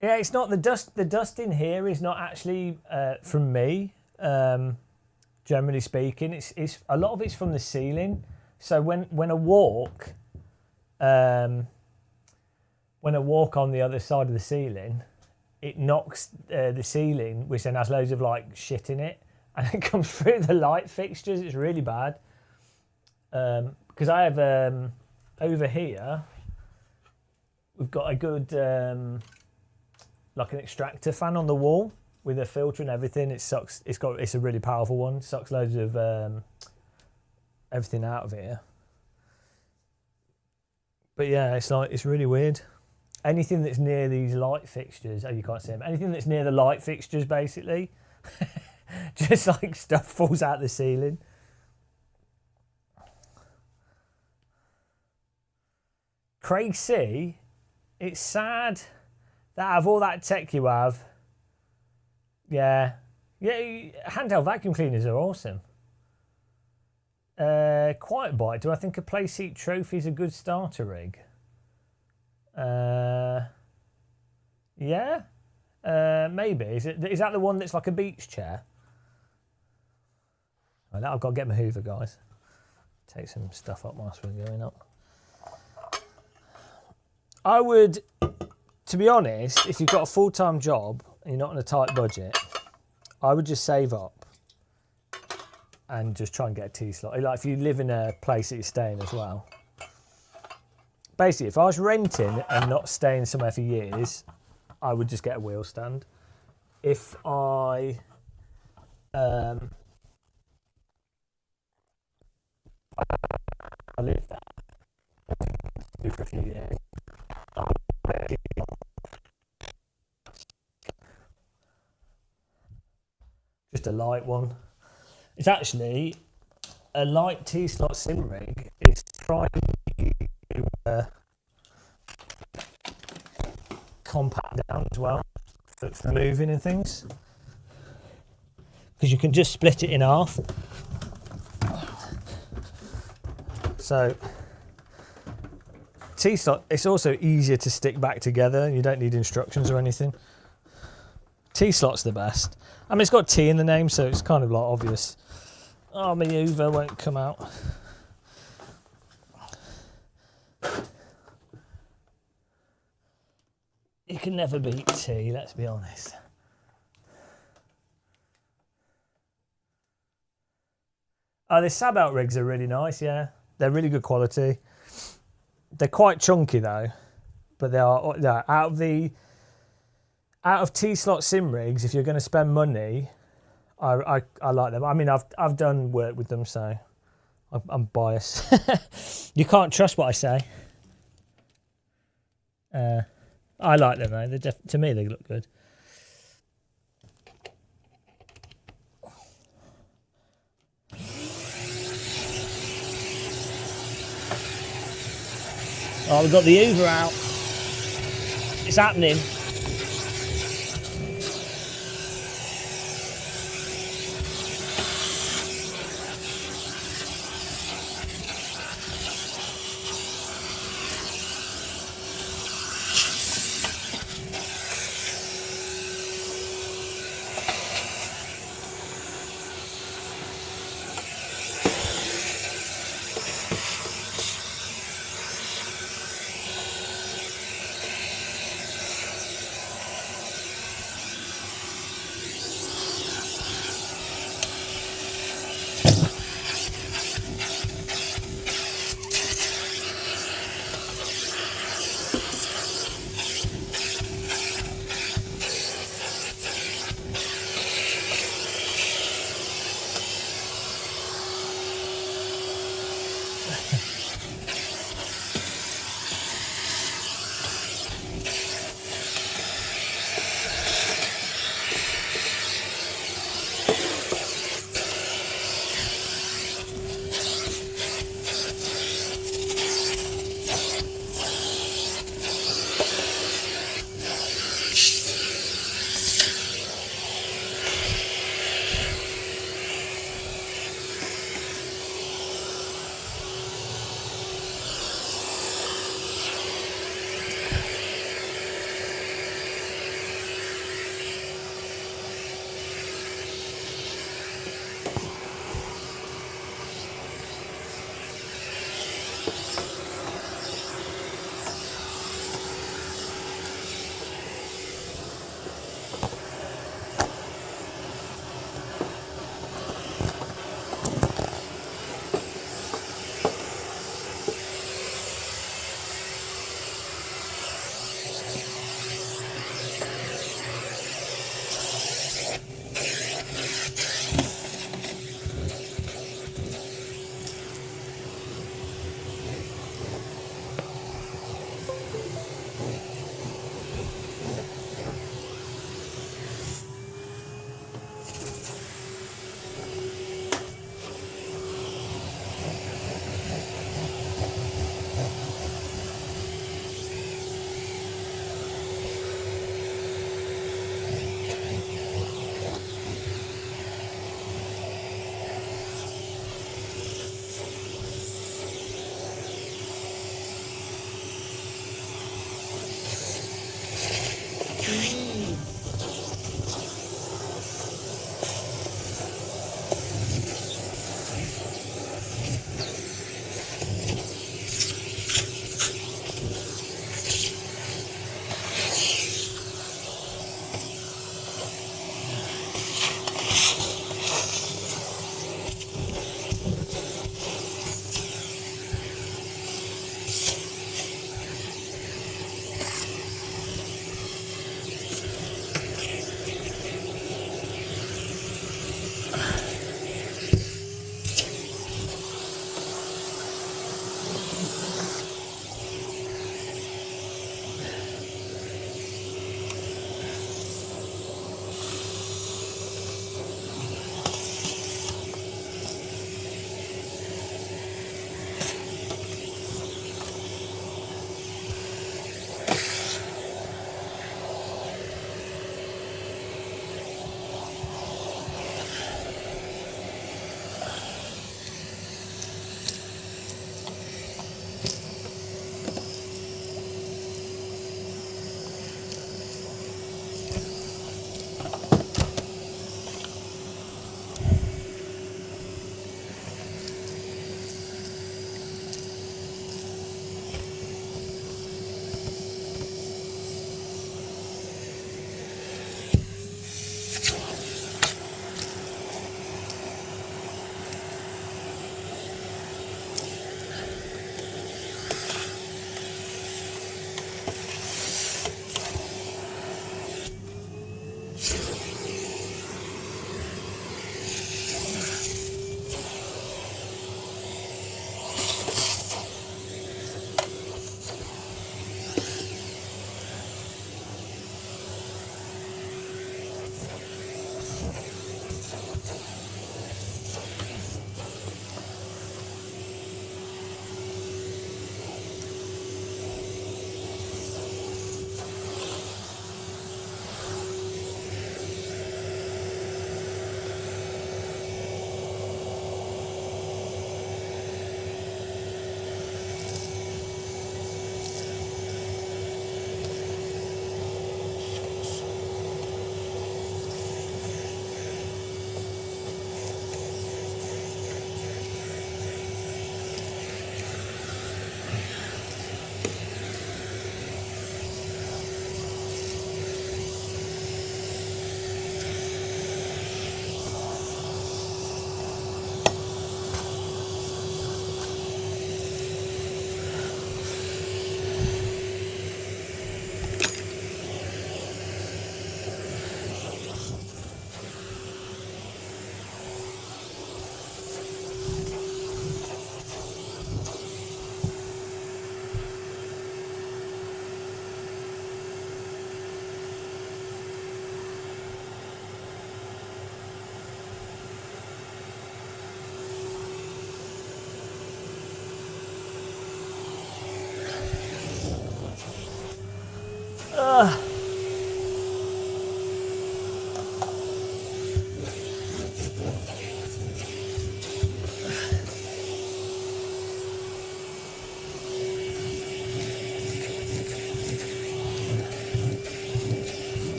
Yeah, it's not the dust. The dust in here is not actually from me. Generally speaking, it's a lot of it's from the ceiling. So when I walk, on the other side of the ceiling, it knocks the ceiling, which then has loads of like shit in it, and it comes through the light fixtures. It's really bad. Because I have over here, we've got a good like an extractor fan on the wall with a filter and everything. It sucks. It's a really powerful one. It sucks loads of everything out of here. But yeah, it's really weird. Anything that's near these light fixtures, oh, you can't see them. Anything that's near the light fixtures, basically, just like stuff falls out the ceiling. Craig C, it's sad that out of all that tech you have, yeah, handheld vacuum cleaners are awesome. Quiet Bite, do I think a Playseat Trophy is a good starter rig? Yeah, maybe. Is that the one that's like a beach chair? Right, now I've got to get my Hoover, guys. Take some stuff up whilst we're going up. I would, to be honest, if you've got a full-time job and you're not on a tight budget, I would just save up and just try and get a T-slot. Like if you live in a place that you're staying as well. Basically, if I was renting and not staying somewhere for years, I would just get a wheel stand. If I live there for a few years, light one. It's actually a light T-slot sim rig. It's trying to compact down as well for moving and things, because you can just split it in half. So T-slot, it's also easier to stick back together. You don't need instructions or anything. T-slot's the best. I mean, it's got T in the name, so it's kind of like obvious. Oh, my Uber won't come out. You can never beat T, let's be honest. Oh, the sab-out rigs are really nice, yeah. They're really good quality. They're quite chunky though, but they're out of T-slot sim rigs. If you're going to spend money, I like them. I mean, I've done work with them, so I'm biased. You can't trust what I say. I like them though. To me, they look good. Oh, we've got the Uber out. It's happening.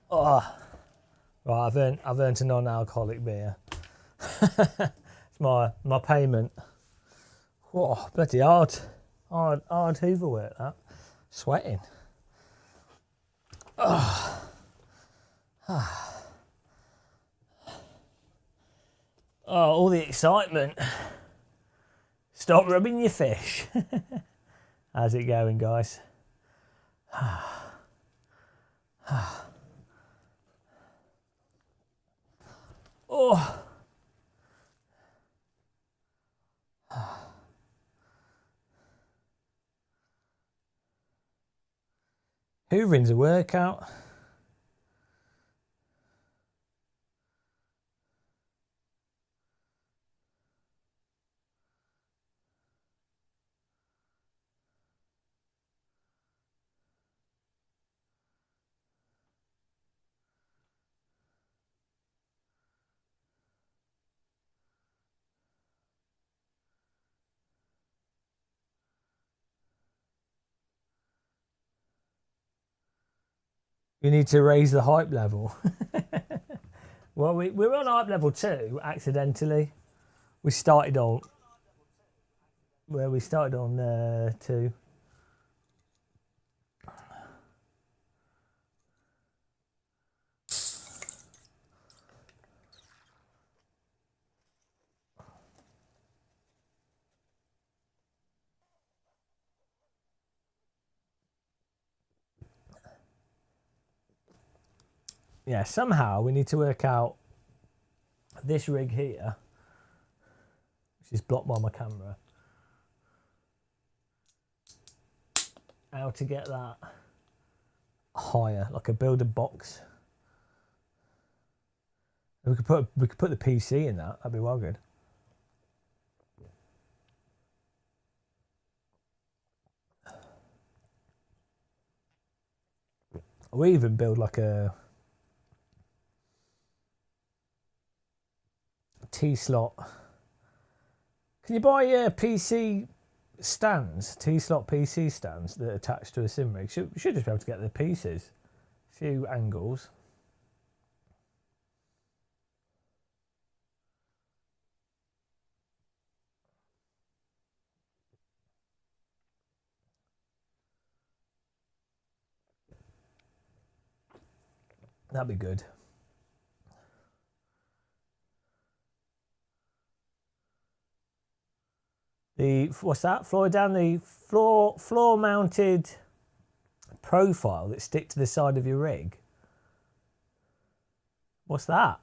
Oh, right, I've earned a non-alcoholic beer. It's my payment. Whoa, bloody hard Hoover work that. Sweating. Oh, all the excitement. Stop rubbing your fish. How's it going, guys? Oh. Hoovering's a workout. You need to raise the hype level. Well, we're on hype level 2 accidentally. We started on 2. Yeah, somehow we need to work out this rig here, which is blocked by my camera, how to get that higher, like a build a box. We could put the PC in that. That'd be well good. We even build like a T-slot. Can you buy PC stands, T-slot PC stands that are attached to a sim rig? Should just be able to get the pieces, a few angles. That'd be good. What's that? Floor down the floor mounted profile that stick to the side of your rig. What's that?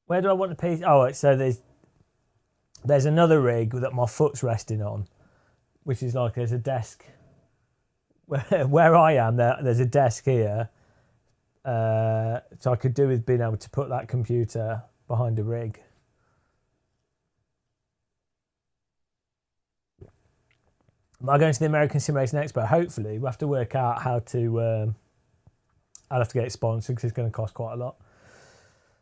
Where do I want the piece? Oh, so there's another rig that my foot's resting on, which is like there's a desk. Where I am, there's a desk here. So I could do with being able to put that computer behind a rig. By going to the American SimRacing Expo, hopefully we'll have to work out how to. I'll have to get it sponsored because it's going to cost quite a lot.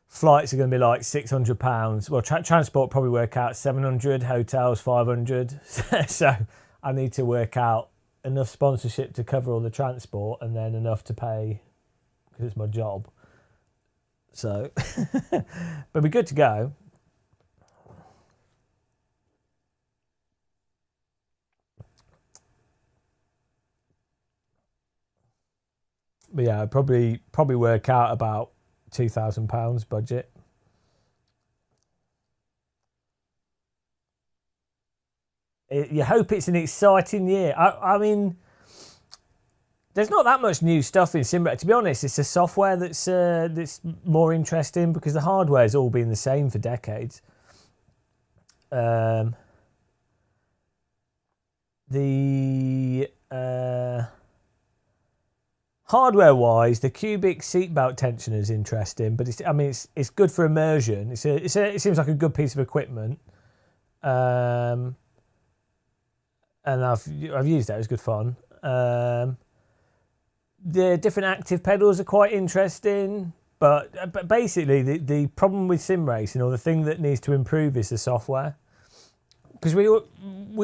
Flights are going to be like £600. Well, transport probably work out 700. Hotels 500. So I need to work out enough sponsorship to cover all the transport and then enough to pay because it's my job. So, but we're good to go. But yeah, I'd probably work out about £2,000 budget. You hope it's an exciting year. I mean, there's not that much new stuff in SimRacing. To be honest, it's the software that's more interesting because the hardware's all been the same for decades. Hardware-wise, the cubic seatbelt tensioner is interesting, but it's good for immersion. It seems like a good piece of equipment, and I've used that. It was good fun. The different active pedals are quite interesting, but basically the problem with SimRacing, or the thing that needs to improve, is the software. Because we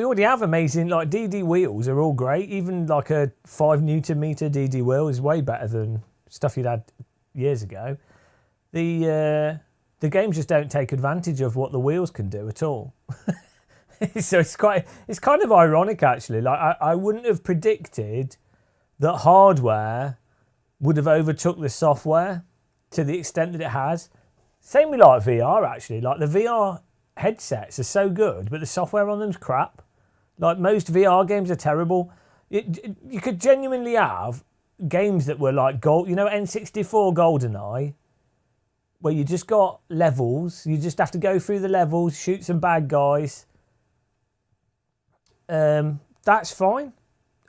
already have amazing, like, DD wheels are all great. Even like a 5 Newton meter DD wheel is way better than stuff you'd had years ago. The games just don't take advantage of what the wheels can do at all. So it's kind of ironic, actually. Like, I wouldn't have predicted that hardware would have overtook the software to the extent that it has. Same with like VR, actually. Like, the VR headsets are so good, but the software on them's crap. Like, most VR games are terrible. You could genuinely have games that were like gold, N64 GoldenEye, where you just got levels. You just have to go through the levels, shoot some bad guys. That's fine.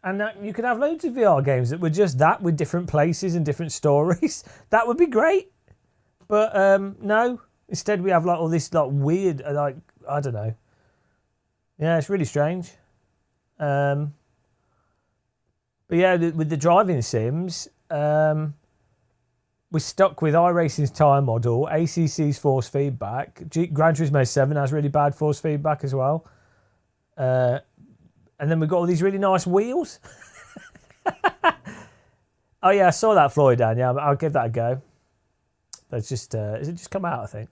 And you could have loads of VR games that were just that, with different places and different stories. That would be great. But no. Instead, we have like all this like weird, like, I don't know. Yeah, it's really strange. But yeah, with the driving sims, we're stuck with iRacing's tyre model, ACC's force feedback. Gran Turismo 7 has really bad force feedback as well. And then we've got all these really nice wheels. Oh yeah, I saw that, Floyd, Dan. Yeah, I'll give that a go. That's just, is it just come out, I think?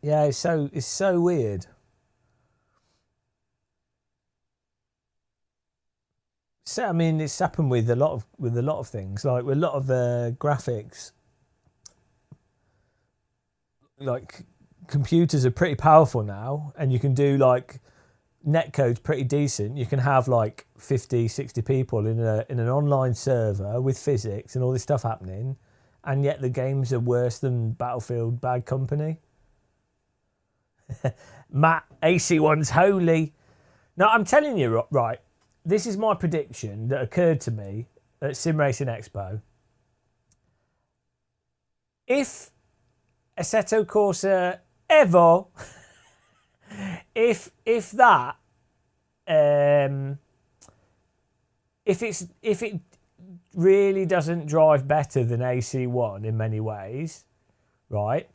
Yeah, it's so weird. So I mean, it's happened with a lot of things, like with a lot of graphics. Like, computers are pretty powerful now, and you can do like netcode's pretty decent. You can have like 50, 60 people in an online server with physics and all this stuff happening, and yet the games are worse than Battlefield Bad Company. Matt, AC1's holy. No, I'm telling you, right, this is my prediction that occurred to me at SimRacing Expo. If Assetto Corsa Evo, if it really doesn't drive better than AC1 in many ways, right?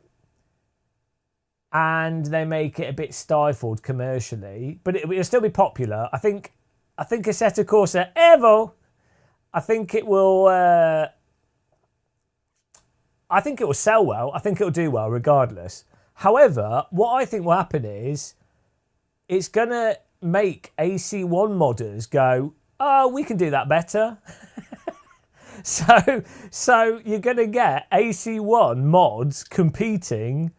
And they make it a bit stifled commercially, but it'll still be popular. I think Assetto Corsa Evo, I think it will sell well. I think it'll do well regardless. However, what I think will happen is it's going to make AC1 modders go, oh, we can do that better. So you're going to get AC1 mods competing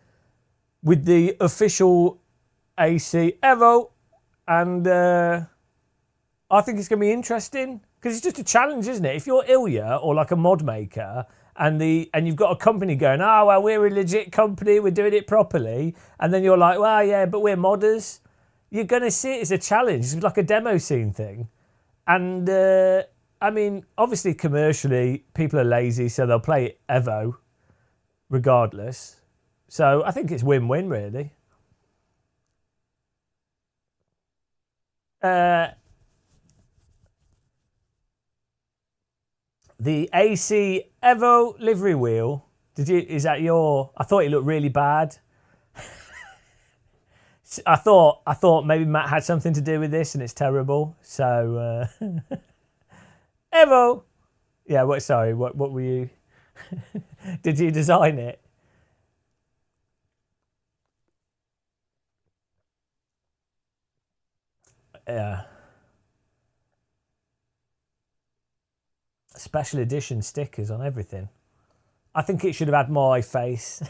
with the official AC Evo, and I think it's going to be interesting because it's just a challenge, isn't it? If you're Ilya or like a mod maker, and you've got a company going, oh well, we're a legit company, we're doing it properly, and then you're like, well, yeah, but we're modders. You're going to see it as a challenge. It's like a demo scene thing, and I mean, obviously commercially, people are lazy, so they'll play Evo regardless. So I think it's win-win, really. The AC Evo livery wheel. Is that your? I thought it looked really bad. I thought maybe Matt had something to do with this, and it's terrible. So Evo. Yeah. What? Sorry. What were you? Did you design it? Yeah. Special edition stickers on everything. I think it should have had my face.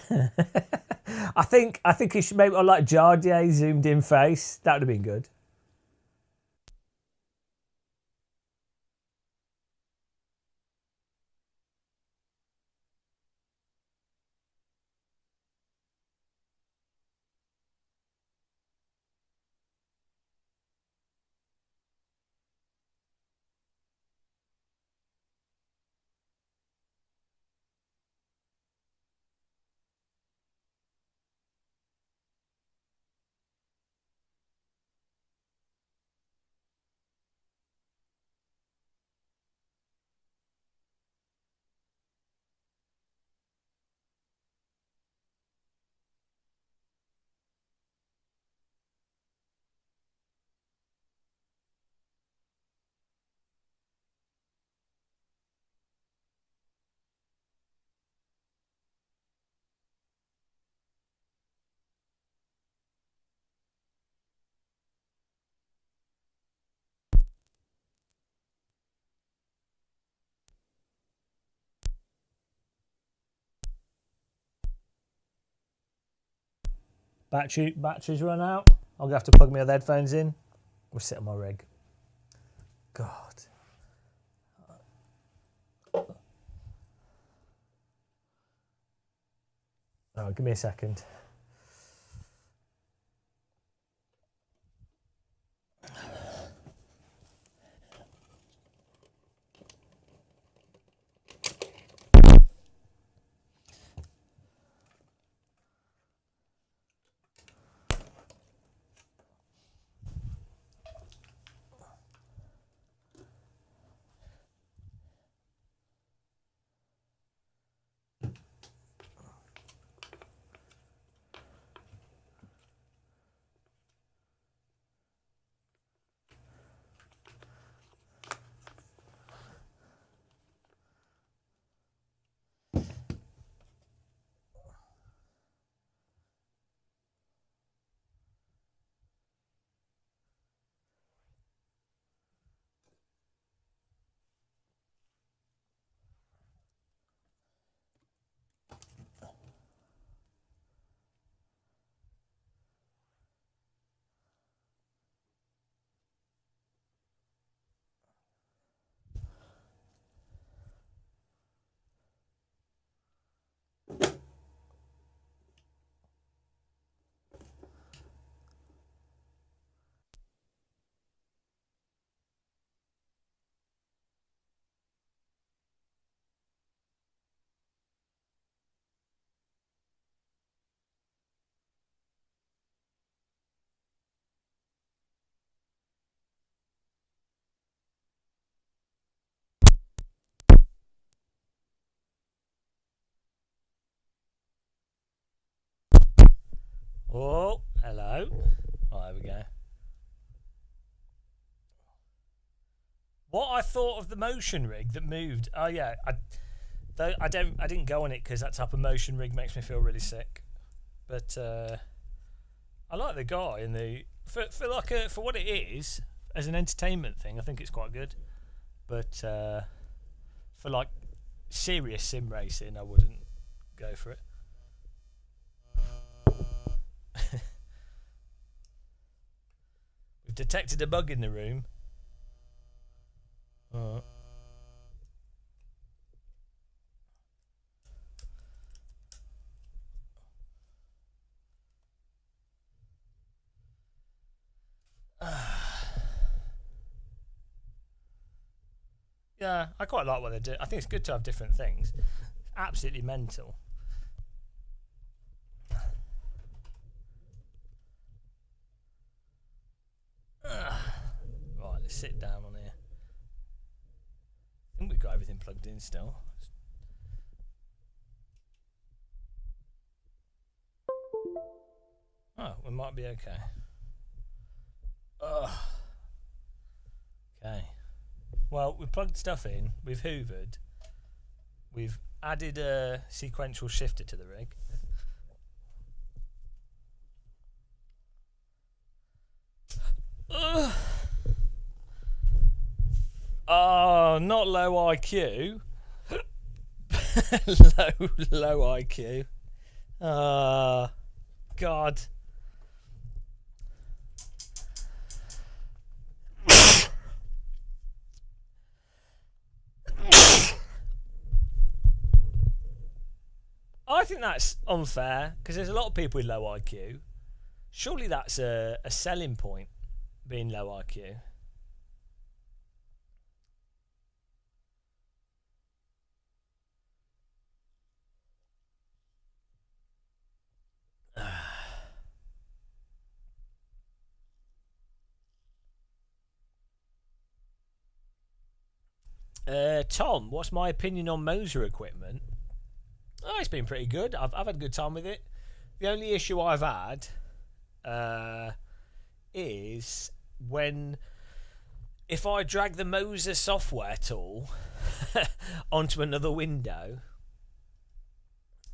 I think it should maybe like Jardier zoomed in face. That would have been good. Batteries run out. I'll have to plug my other headphones in. We'll sit on my rig. God. Oh, give me a second. Oh, hello. Oh, there we go. What I thought of the motion rig that moved. Oh yeah, I didn't go on it because that type of motion rig makes me feel really sick. But I like the guy and for what it is as an entertainment thing. I think it's quite good. But for like serious sim racing, I wouldn't go for it. We've detected a bug in the room. Oh. Yeah, I quite like what they do. I think it's good to have different things. Absolutely mental. Right, let's sit down on here. I think we've got everything plugged in still. Oh, we might be okay. Ugh. Okay. Well, we've plugged stuff in, we've hoovered, we've added a sequential shifter to the rig. Ugh. Oh, not low IQ. low IQ. God. I think that's unfair because there's a lot of people with low IQ. Surely that's a selling point, being low IQ. Tom, what's my opinion on Moser equipment? Oh, it's been pretty good. I've had a good time with it. The only issue I've had is if I drag the Moser software tool onto another window,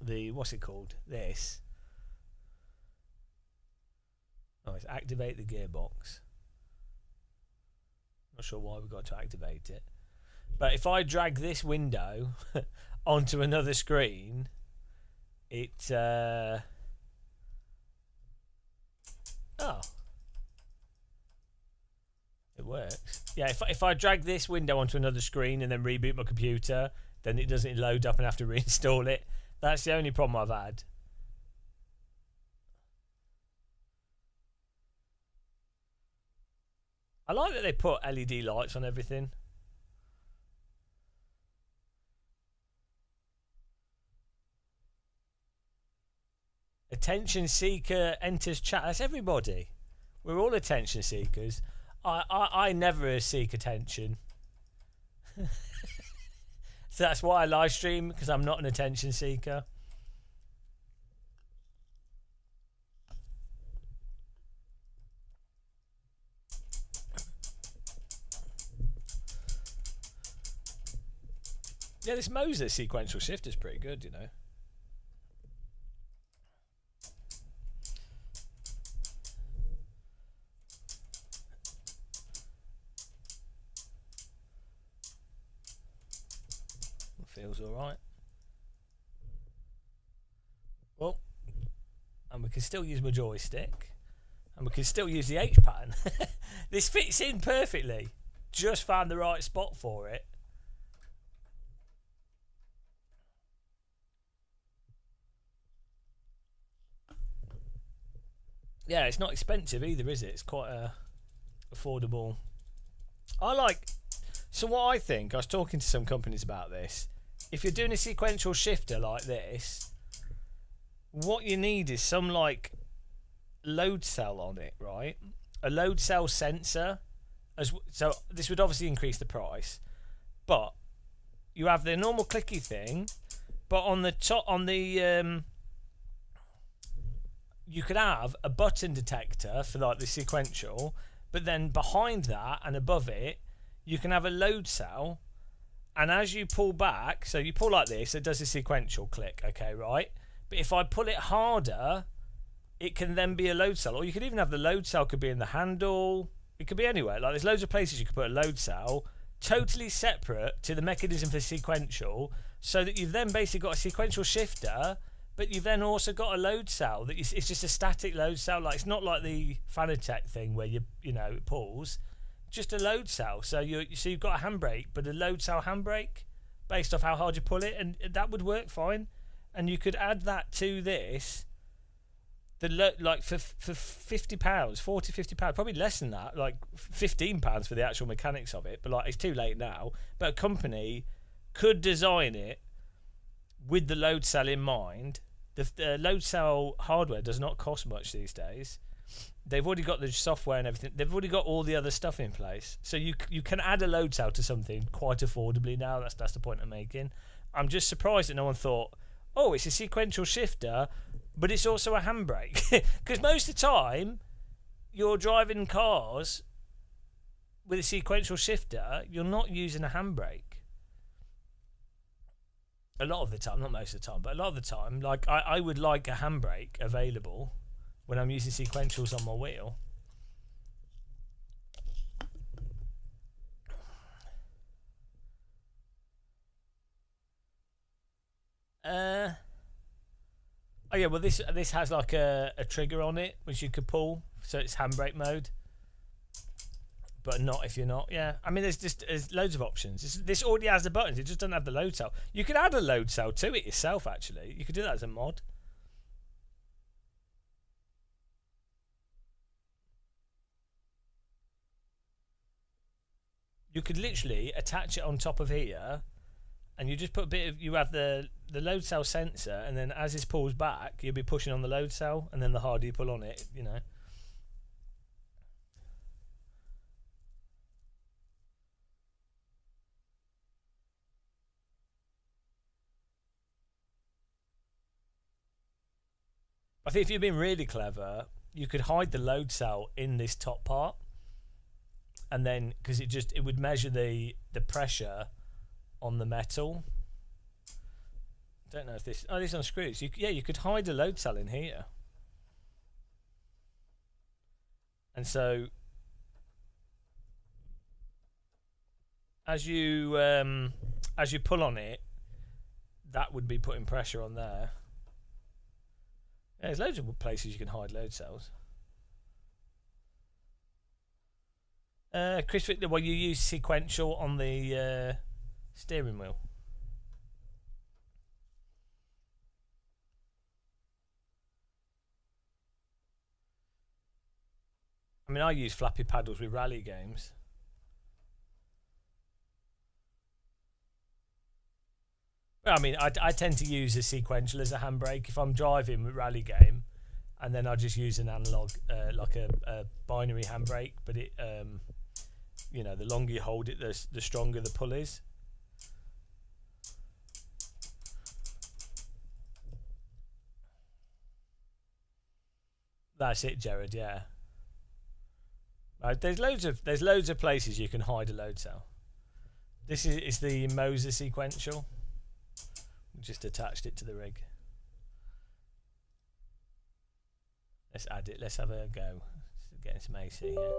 what's it called? This. Oh, it's activate the gearbox. Not sure why we've got to activate it. But if I drag this window onto another screen, it it works. Yeah, if I drag this window onto another screen and then reboot my computer, then it doesn't load up and have to reinstall it. That's the only problem I've had. I like that they put LED lights on everything. Attention seeker enters chat. That's everybody. We're all attention seekers. I never seek attention. So that's why I live stream, because I'm not an attention seeker. Yeah, this Moser sequential shift is pretty good, you know. Feels alright. Well, and we can still use my joystick, and we can still use the H pattern. This fits in perfectly. Just found the right spot for it. Yeah, it's not expensive either, is it? It's quite affordable. So what I think, I was talking to some companies about this. If you're doing a sequential shifter like this, what you need is some like load cell on it, right? A load cell sensor. So this would obviously increase the price, but you have the normal clicky thing, but on the top, you could have a button detector for like the sequential, but then behind that and above it, you can have a load cell. And as you pull back, so you pull like this, it does a sequential click, okay, right? But if I pull it harder, it can then be a load cell. Or you could even have the load cell could be in the handle. It could be anywhere. Like there's loads of places you could put a load cell, totally separate to the mechanism for sequential, so that you've then basically got a sequential shifter, but you've then also got a load cell. It's just a static load cell. Like it's not like the Fanatec thing where it pulls. Just a load cell, so you've got a handbrake, but a load cell handbrake based off how hard you pull it, and that would work fine. And you could add that to this. like for £50, 40, £50, probably less than that, like £15 for the actual mechanics of it. But like, it's too late now. But a company could design it with the load cell in mind. The load cell hardware does not cost much these days. They've already got the software and everything. They've already got all the other stuff in place. So you can add a load cell to something quite affordably now. That's the point I'm making. I'm just surprised that no one thought, oh, it's a sequential shifter, but it's also a handbrake. Because most of the time, you're driving cars with a sequential shifter, you're not using a handbrake. A lot of the time, not most of the time, but a lot of the time, like I would like a handbrake available when I'm using sequentials on my wheel. Oh yeah, well this has like a trigger on it which you could pull, so it's handbrake mode. But not if you're not. Yeah, I mean there's loads of options. This already has the buttons. It just doesn't have the load cell. You could add a load cell to it yourself. Actually, you could do that as a mod. You could literally attach it on top of here, and you just put a bit of. You have the load cell sensor, and then as this pulls back, you'll be pushing on the load cell, and then the harder you pull on it, you know. I think if you've been really clever, you could hide the load cell in this top part, and then because it would measure the pressure on the metal. Don't know if this. Oh, this unscrews. You could hide a load cell in here, and so as you pull on it, that would be putting pressure on there. Yeah, there's loads of places you can hide load cells. Chris, well, you use sequential on the steering wheel. I mean, I use flappy paddles with rally games. I mean, I tend to use a sequential as a handbrake if I'm driving with rally game, and then I just use an analog, like a binary handbrake. But it, you know, the longer you hold it, the stronger the pull is. That's it, Jared. Yeah. There's loads of places you can hide a load cell. This is the Moser sequential. Just attached it to the rig. Let's add it. Let's have a go. Getting some AC here.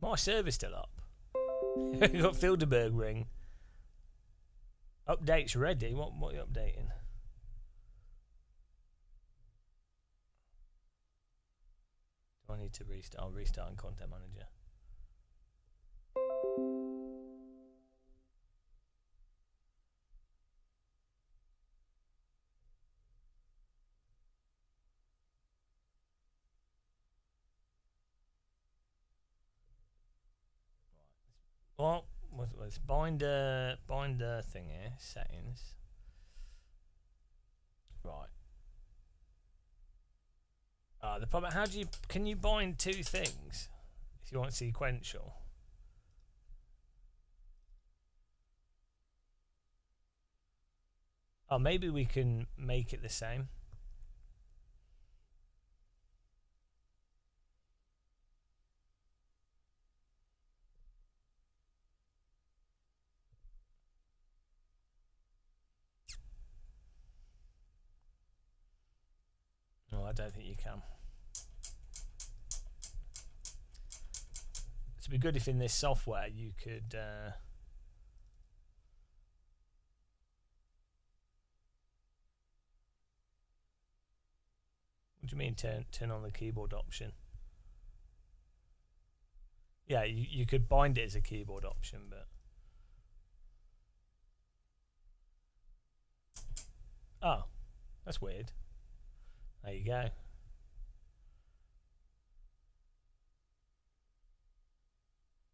My server's still up. We've got Filderberg ring. Updates ready. What are you updating? Do I need to restart? I'll restart in Content Manager. Well, let's binder thing here. Settings. Right. The problem. Can you bind two things if you want sequential? Oh, maybe we can make it the same. No, I don't think you can. It'd be good if in this software you could do you mean turn on the keyboard option? Yeah, you could bind it as a keyboard option, but... Oh, that's weird. There you go.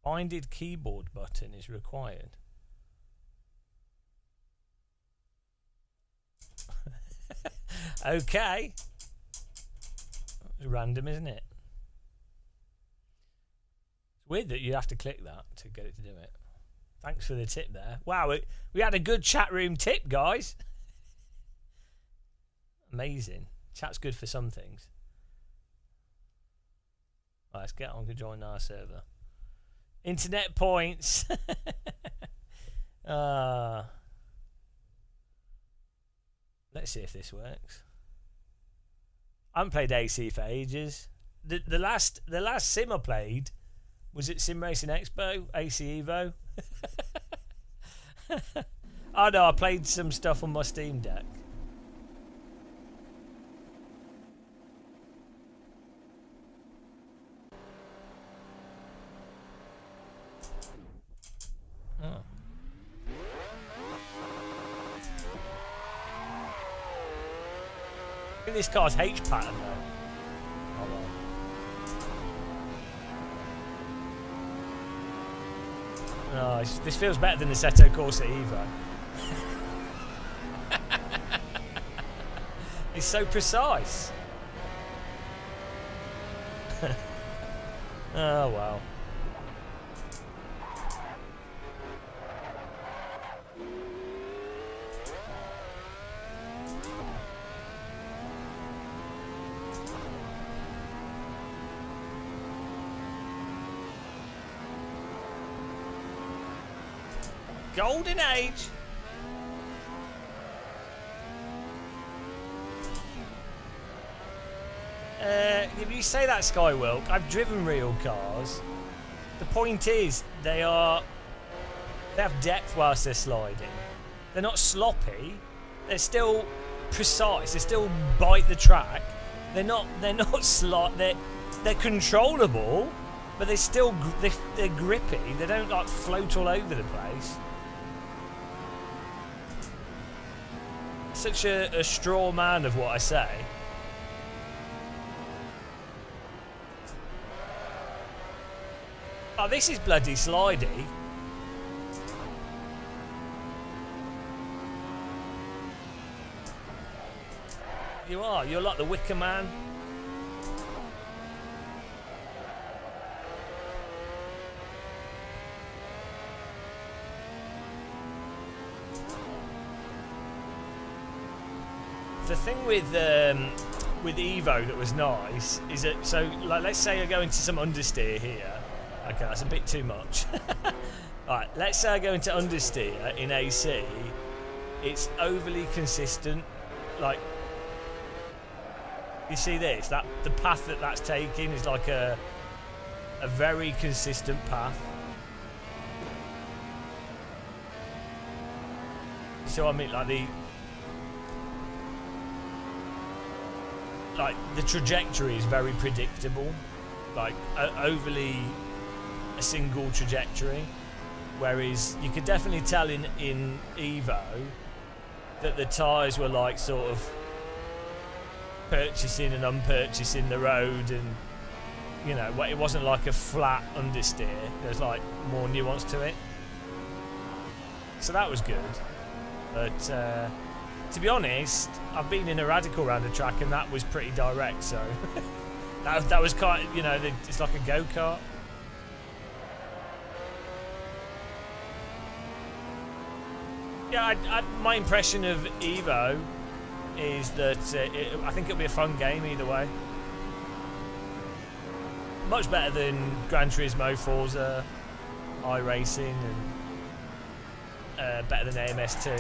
Binded keyboard button is required. Okay. It's random, isn't it? It's weird that you have to click that to get it to do it. Thanks for the tip there. Wow, we had a good chat room tip, guys. Amazing. Chat's good for some things. Right, let's get on to join our server. Internet points. Let's see if this works. I haven't played AC for ages. The last sim I played was at SimRacing Expo, AC Evo. Oh no, I played some stuff on my Steam Deck. Oh. I think this car's H pattern though. Oh, well. Oh, this feels better than the Seto Corsa Evo. It's so precise. Oh wow. Golden age. If you say that, Skywilk, I've driven real cars. The point is, they have depth whilst they're sliding. They're not sloppy. They're still precise. They still bite the track. They're controllable, but they're grippy. They don't like float all over the place. Such a straw man of what I say. Oh, this is bloody slidey. You are. You're like the Wicker Man. The thing with Evo that was nice is that, so like, let's say I go into some understeer here. Okay, that's a bit too much. Alright, let's say I go into understeer in AC. It's overly consistent. Like, you see this? That the path that's taking is like a very consistent path. So I mean, like the trajectory is very predictable, like overly a single trajectory, whereas you could definitely tell in Evo that the tyres were like sort of purchasing and unpurchasing the road, and you know, it wasn't like a flat understeer. There's like more nuance to it, so that was good. But to be honest, I've been in a radical round of track and that was pretty direct, so that was kind of, you know, it's like a go-kart. Yeah, my impression of Evo is that I think it'll be a fun game either way. Much better than Gran Turismo, Forza, iRacing, and better than AMS 2.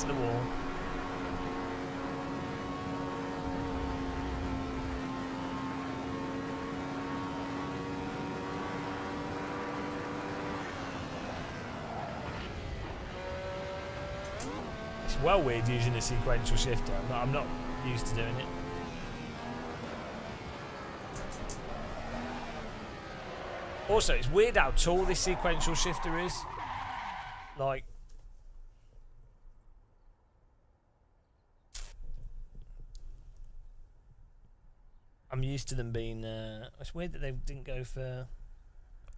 into the wall. It's well weird using a sequential shifter. I'm not used to doing it. Also, it's weird how tall this sequential shifter is. Like, I'm used to them being. It's weird that they didn't go for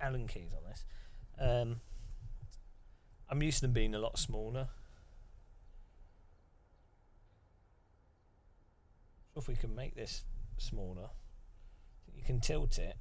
Allen keys on this. I'm used to them being a lot smaller. So if we can make this smaller, you can tilt it.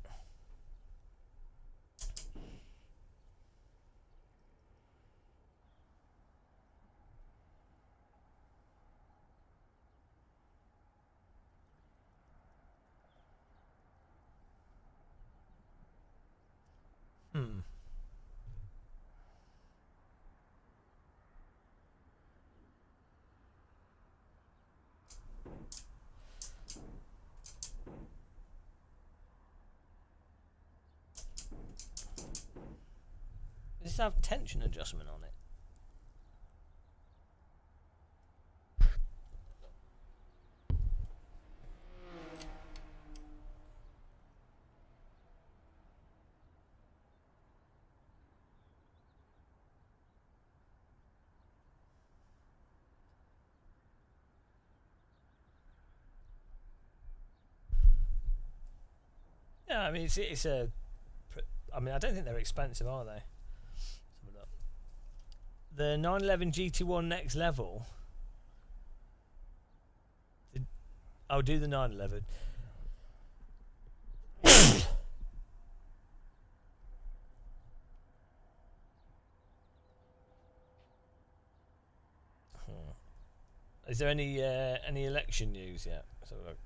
Does this have tension adjustment on it? Yeah, I mean it's a. I mean I don't think they're expensive, are they? Let's have a look. The 911 GT1 next level. I'll do the 911. Is there any election news yet? Let's have a look.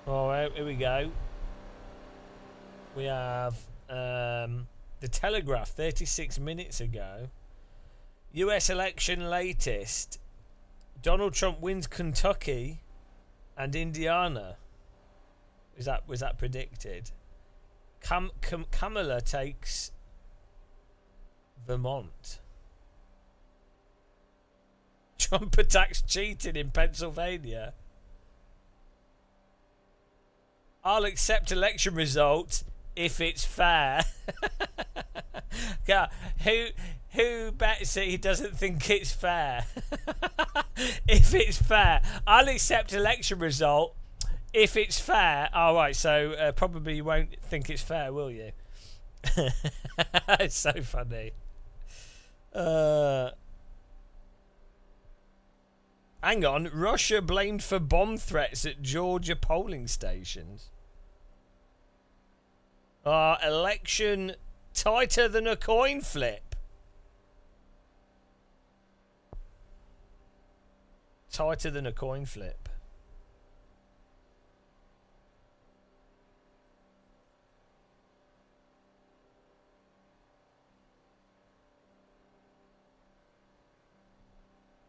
Alright, here we go. We have the Telegraph 36 minutes ago. US election latest. Donald Trump wins Kentucky and Indiana. Was that predicted? Kamala takes Vermont. Trump attacks cheating in Pennsylvania. I'll accept election result if it's fair. God, who bets that he doesn't think it's fair? If it's fair, I'll accept election result if it's fair. All right, so probably you won't think it's fair, will you? It's so funny. Hang on, Russia blamed for bomb threats at Georgia polling stations. Election tighter than a coin flip. Tighter than a coin flip.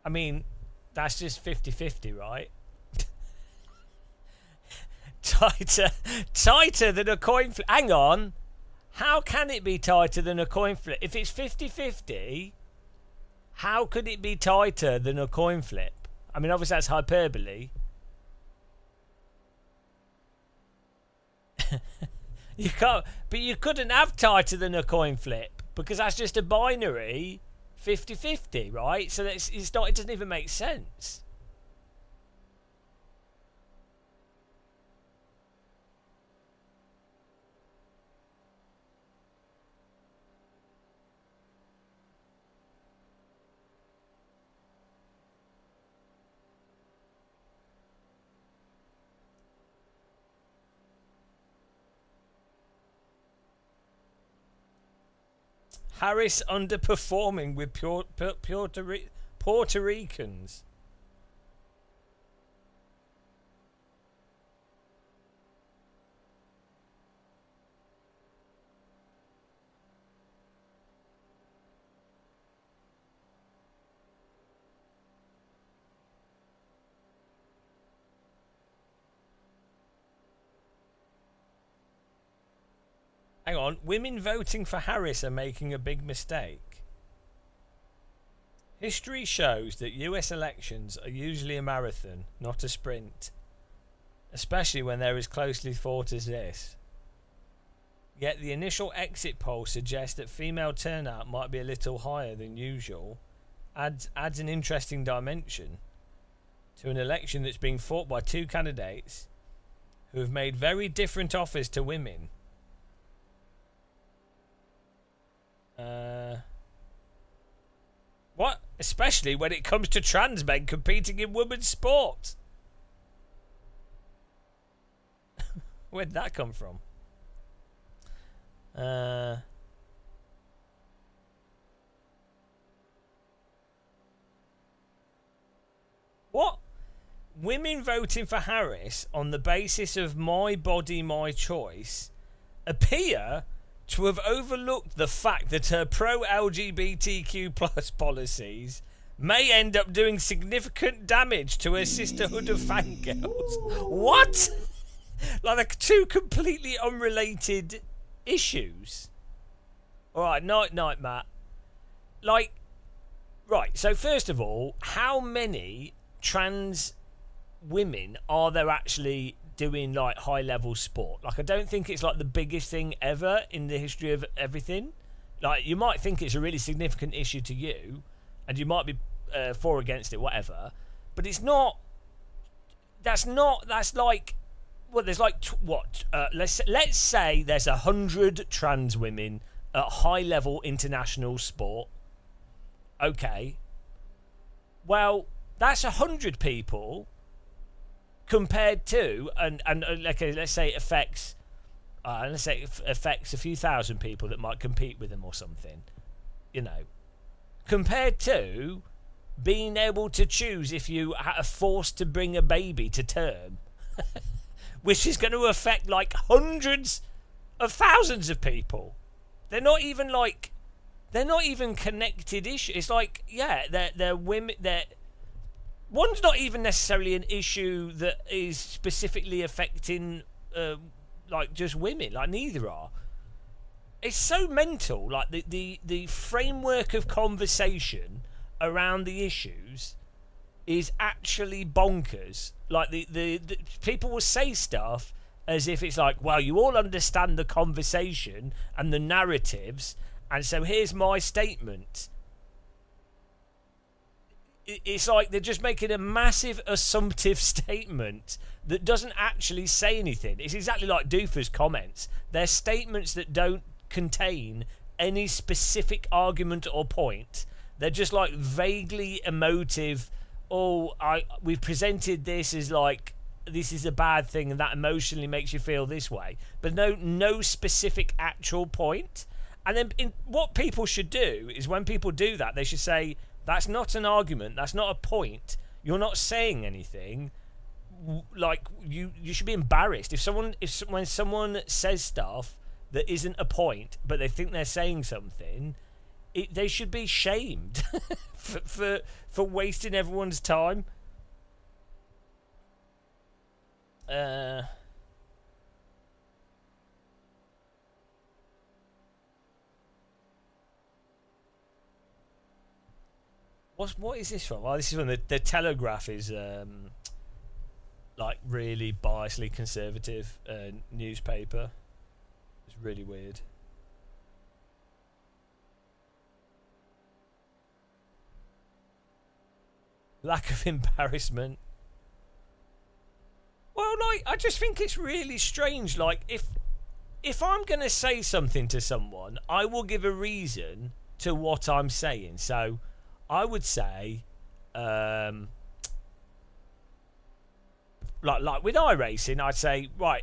I mean, that's just 50-50, right? Tighter than a coin flip. Hang on. How can it be tighter than a coin flip? If it's 50-50, how could it be tighter than a coin flip? I mean, obviously that's hyperbole. You can't, but you couldn't have tighter than a coin flip because that's just a binary 50-50, right? So it's not. It doesn't even make sense. Harris underperforming with Puerto Ricans. Hang on, women voting for Harris are making a big mistake. History shows that US elections are usually a marathon, not a sprint. Especially when they're as closely fought as this. Yet the initial exit poll suggests that female turnout might be a little higher than usual. Adds an interesting dimension to an election that's being fought by two candidates who have made very different offers to women. What? Especially when it comes to trans men competing in women's sport. Where'd that come from? What? Women voting for Harris on the basis of my body, my choice appear to have overlooked the fact that her pro-LGBTQ plus policies may end up doing significant damage to her sisterhood of fangirls. What? Like they're two completely unrelated issues. Alright, night, Matt. Like, right, so first of all, how many trans women are there actually doing like high level sport? Like, I don't think it's like the biggest thing ever in the history of everything. Like, you might think it's a really significant issue to you and you might be for or against it, whatever, but it's not. That's like, well, there's like let's say there's 100 trans women at high level international sport. Okay, well, that's 100 people compared to, and let's say it affects a few thousand people that might compete with them or something, you know, compared to being able to choose if you are forced to bring a baby to term, which is going to affect like hundreds of thousands of people. They're not even connected issues. It's like, yeah, they're women. One's not even necessarily an issue that is specifically affecting like just women. Like, neither are. It's so mental. Like the framework of conversation around the issues is actually bonkers. Like the people will say stuff as if it's like, well, you all understand the conversation and the narratives, and so here's my statement. It's like they're just making a massive assumptive statement that doesn't actually say anything. It's exactly like Doofer's comments. They're statements that don't contain any specific argument or point. They're just like vaguely emotive. We've presented this as like, this is a bad thing and that emotionally makes you feel this way, but no specific actual point. And then what people should do is, when people do that, they should say, that's not an argument, that's not a point, you're not saying anything. Like, you should be embarrassed when someone says stuff that isn't a point but they think they're saying something. They should be shamed for wasting everyone's time. What is this from? Oh, this is from the Telegraph. Is like really biasly conservative newspaper. It's really weird. Lack of embarrassment. Well, like, I just think it's really strange. Like, if I'm gonna say something to someone, I will give a reason to what I'm saying. So I would say, like with iRacing, I'd say, right,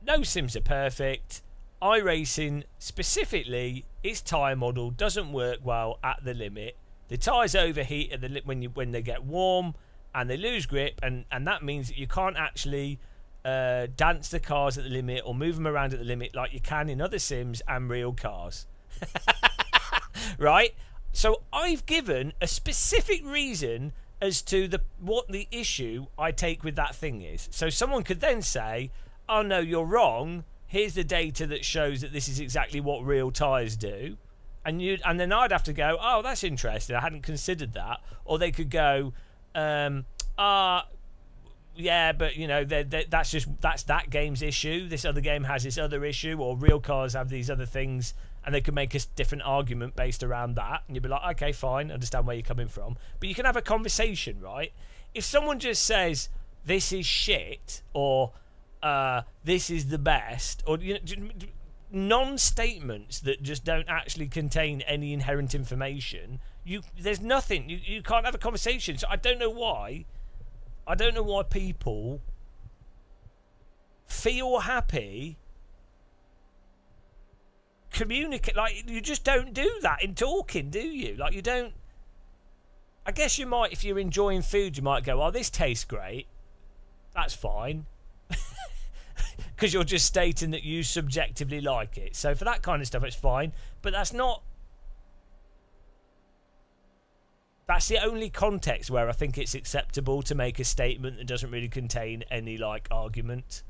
no sims are perfect. iRacing specifically, its tyre model doesn't work well at the limit. The tyres overheat at the when they get warm, and they lose grip, and that means that you can't actually dance the cars at the limit or move them around at the limit like you can in other sims and real cars. Right? So I've given a specific reason as to what the issue I take with that thing is. So someone could then say, oh no, you're wrong, here's the data that shows that this is exactly what real tyres do. And then I'd have to go, oh, that's interesting, I hadn't considered that. Or they could go, yeah, but you know, that's that game's issue. This other game has this other issue, or real cars have these other things, and they could make a different argument based around that. And you'd be like, okay, fine, understand where you're coming from. But you can have a conversation, right? If someone just says this is shit, or this is the best, or non-statements that just don't actually contain any inherent information, there's nothing. You can't have a conversation. So I don't know why people feel happy communicate. Like, you just don't do that in talking, do you? Like, you don't. I guess you might, if you're enjoying food, you might go, oh, this tastes great, that's fine, because you're just stating that you subjectively like it. So for that kind of stuff, it's fine, but that's the only context where I think it's acceptable to make a statement that doesn't really contain any like argument,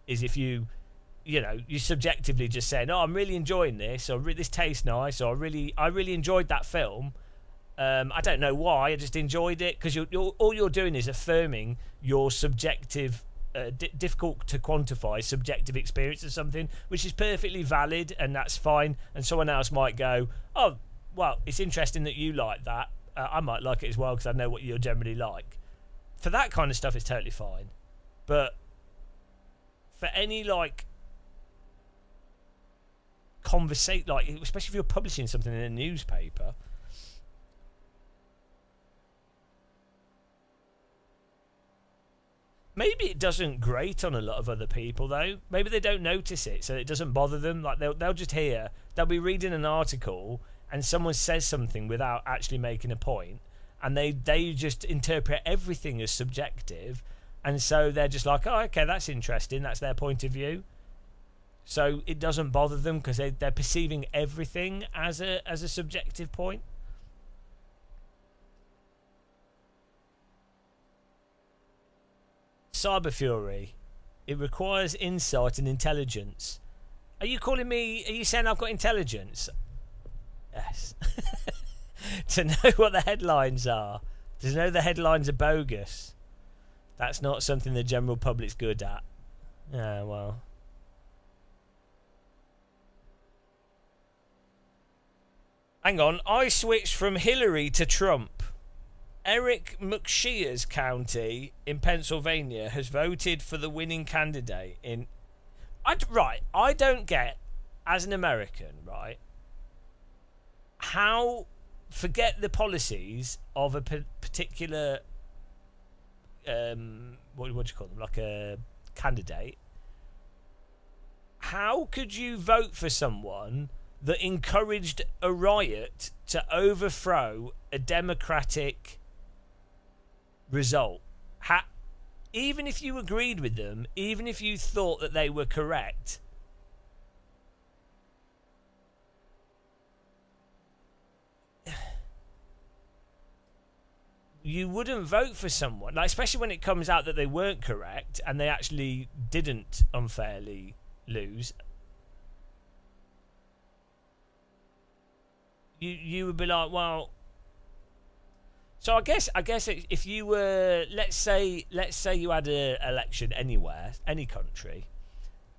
is if you subjectively just saying, oh, I'm really enjoying this, or this tastes nice, or I really enjoyed that film. I don't know why, I just enjoyed it, because all you're doing is affirming your subjective, difficult to quantify subjective experience of something, which is perfectly valid, and that's fine. And someone else might go, oh, well, it's interesting that you like that. I might like it as well because I know what you're generally like. For that kind of stuff, it's totally fine. But for any like conversation, like especially if you're publishing something in a newspaper, maybe it doesn't grate on a lot of other people though. Maybe they don't notice it, so it doesn't bother them. Like they'll just hear, they'll be reading an article and someone says something without actually making a point, and they just interpret everything as subjective, and so they're just like, oh, okay, that's interesting, that's their point of view. So it doesn't bother them because they're perceiving everything as a subjective point. Cyber Fury, it requires insight and intelligence. Are you saying I've got intelligence? Yes. To know what the headlines are. To know the headlines are bogus. That's not something the general public's good at. Yeah, well. Hang on, I switched from Hillary to Trump. Eric McShears County in Pennsylvania has voted for the winning candidate in... I don't get, as an American, right, how, forget the policies of a particular, what do you call them, like a candidate, how could you vote for someone that encouraged a riot to overthrow a democratic result? Even if you agreed with them, even if you thought that they were correct, you wouldn't vote for someone, like, especially when it comes out that they weren't correct and they actually didn't unfairly lose. You would be like, well, so I guess if you were, let's say you had an election anywhere, any country,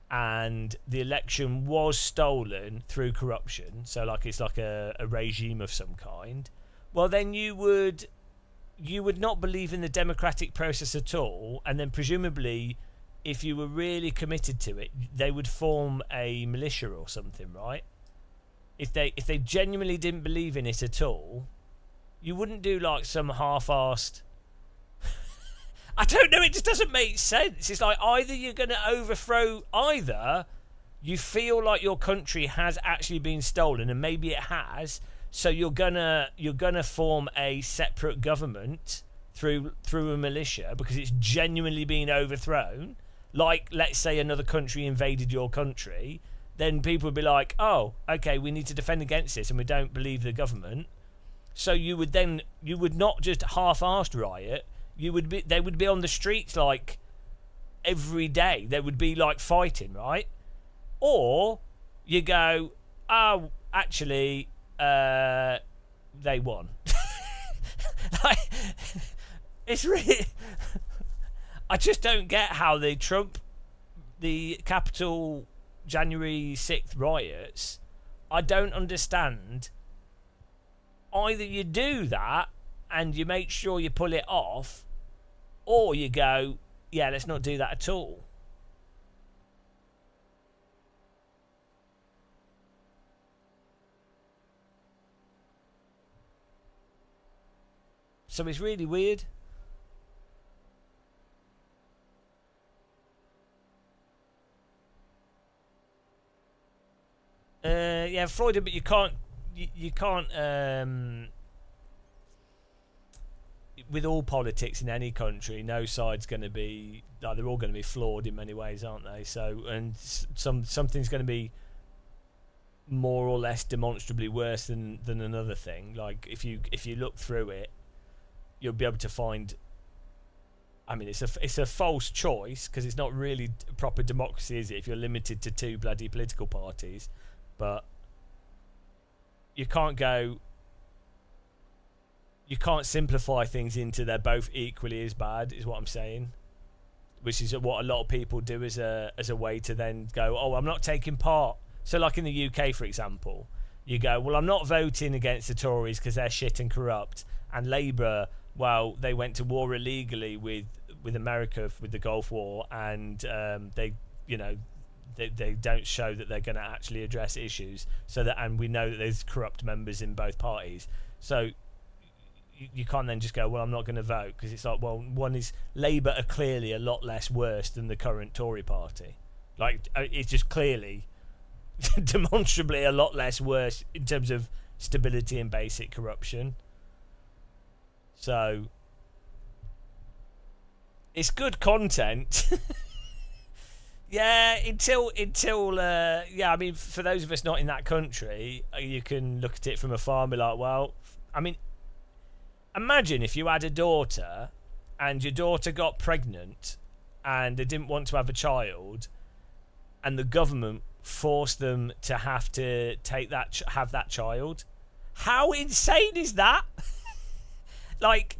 and the election was stolen through corruption, so like it's like a regime of some kind, well then you would not believe in the democratic process at all, and then presumably if you were really committed to it, they would form a militia or something, right? If they genuinely didn't believe in it at all, you wouldn't do like some half-arsed... I don't know, it just doesn't make sense. It's like either you're going to overthrow... Either you feel like your country has actually been stolen, and maybe it has, so you're gonna form a separate government through a militia because it's genuinely been overthrown. Like, let's say another country invaded your country, then people would be like, oh, okay, we need to defend against this, and we don't believe the government. So you would not just half-arsed riot. They would be on the streets like every day. They would be like fighting, right? Or you go, oh, actually, they won. Like, it's really, I just don't get how the Capitol January 6th riots, I don't understand. Either you do that and you make sure you pull it off, or you go, yeah, let's not do that at all. So it's really weird. Yeah, Florida, but you can't. You can't. With all politics in any country, no side's going to be. Like, they're all going to be flawed in many ways, aren't they? So, and something's going to be more or less demonstrably worse than another thing. Like, if you look through it, you'll be able to find. I mean, it's a false choice because it's not really proper democracy, is it? If you're limited to two bloody political parties, but you can't simplify things into they're both equally as bad, is what I'm saying. Which is what a lot of people do as a way to then go, oh, I'm not taking part. So like in the UK, for example, you go, well, I'm not voting against the Tories because they're shit and corrupt. And Labour, well, they went to war illegally with America with the Gulf War, and they don't show that they're going to actually address issues. And we know that there's corrupt members in both parties. So you can't then just go, well, I'm not going to vote, because it's like, well, one is Labour are clearly a lot less worse than the current Tory party. Like, it's just clearly demonstrably a lot less worse in terms of stability and basic corruption. So it's good content. Yeah, until yeah, I mean, for those of us not in that country, you can look at it from afar and be like, well, I mean, imagine if you had a daughter and your daughter got pregnant and they didn't want to have a child, and the government forced them to have to have that child. How insane is that? Like,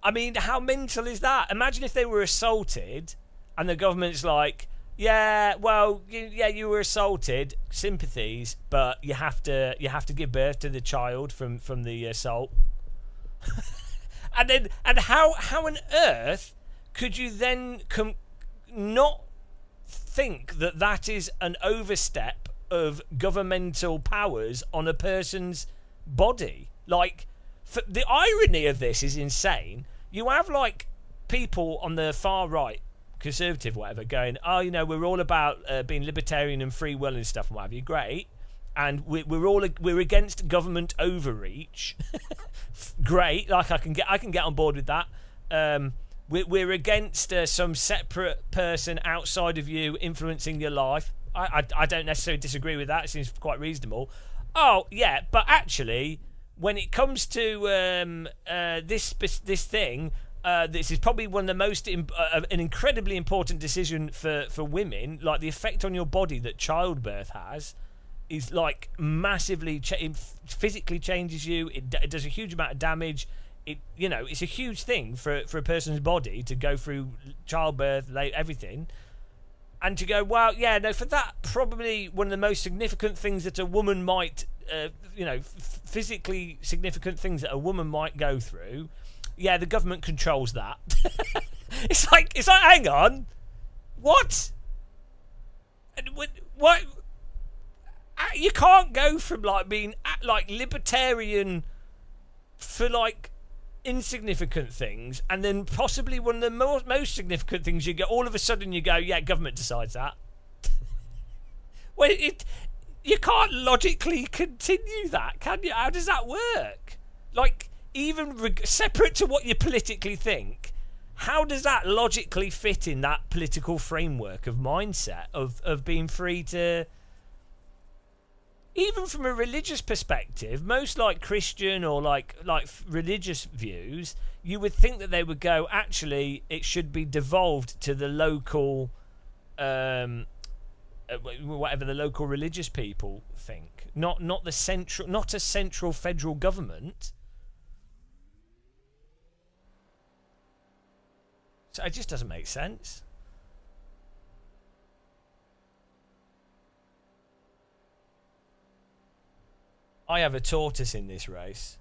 I mean, how mental is that? Imagine if they were assaulted and the government's like, yeah, well, you were assaulted, sympathies, but you have to give birth to the child from the assault. and how on earth could you then not think that is an overstep of governmental powers on a person's body? Like, the irony of this is insane. You have like people on the far right, conservative, whatever, going, oh, we're all about being libertarian and free will and stuff and what have you. Great. And we're against government overreach. Great. Like, I can get on board with that. We're against some separate person outside of you influencing your life. I don't necessarily disagree with that. It seems quite reasonable. Oh yeah, but actually, when it comes to this thing, this is probably one of the most an incredibly important decision for women. Like, the effect on your body that childbirth has is like massively it physically changes you. It does a huge amount of damage. It's a huge thing for a person's body to go through childbirth, everything, and to go, well, yeah, no, for that, probably one of the most significant things that a woman might, physically significant things that a woman might go through. Yeah, the government controls that. It's like, hang on, what? What? You can't go from like being like libertarian for like insignificant things, and then possibly one of the most significant things, you go, all of a sudden you go, yeah, government decides that. Well, you can't logically continue that, can you? How does that work? Like, even separate to what you politically think, how does that logically fit in that political framework of mindset of being free to... Even from a religious perspective, most like Christian or like religious views, you would think that they would go, actually, it should be devolved to the local, whatever the local religious people think, not a central federal government. So it just doesn't make sense. I have a tortoise in this race.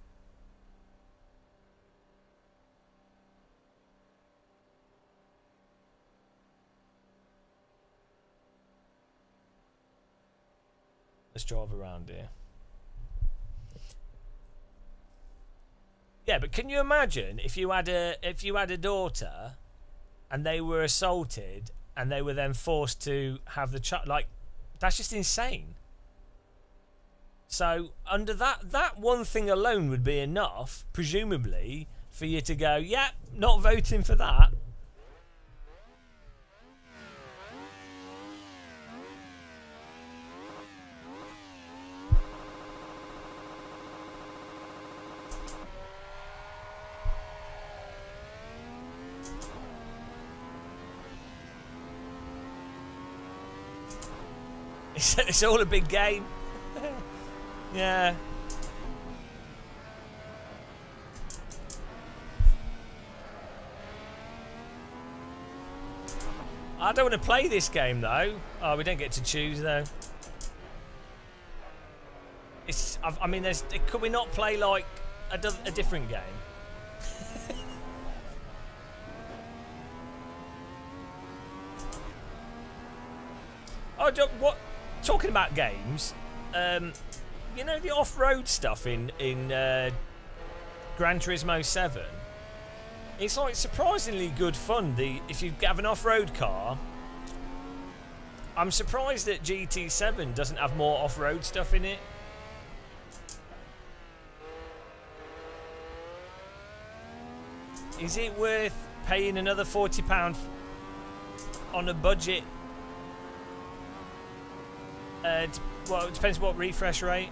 Let's drive around here. Yeah, but can you imagine if you had a daughter and they were assaulted and they were then forced to have the child? Like, that's just insane. So under that one thing alone would be enough, presumably, for you to go, yeah, not voting for that. It's all a big game. Yeah. I don't want to play this game though. Oh, we don't get to choose though. I mean, could we not play like a different game? Oh, what? Talking about games. You know the off-road stuff in Gran Turismo 7? It's like surprisingly good fun. If you have an off-road car, I'm surprised that GT7 doesn't have more off-road stuff in it. Is it worth paying another £40 on a budget? Well, it depends what refresh rate.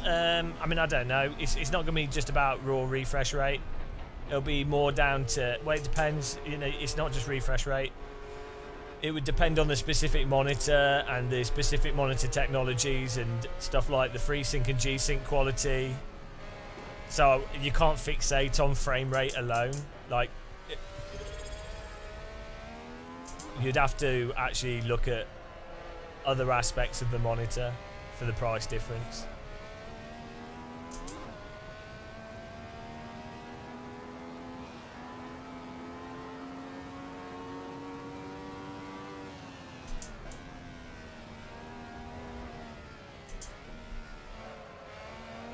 I mean, I don't know. It's not going to be just about raw refresh rate. It'll be more down to... Well, it depends. You know, it's not just refresh rate. It would depend on the specific monitor and the specific monitor technologies and stuff like the FreeSync and G-Sync quality. So you can't fixate on frame rate alone. Like, you'd have to actually look at other aspects of the monitor for the price difference.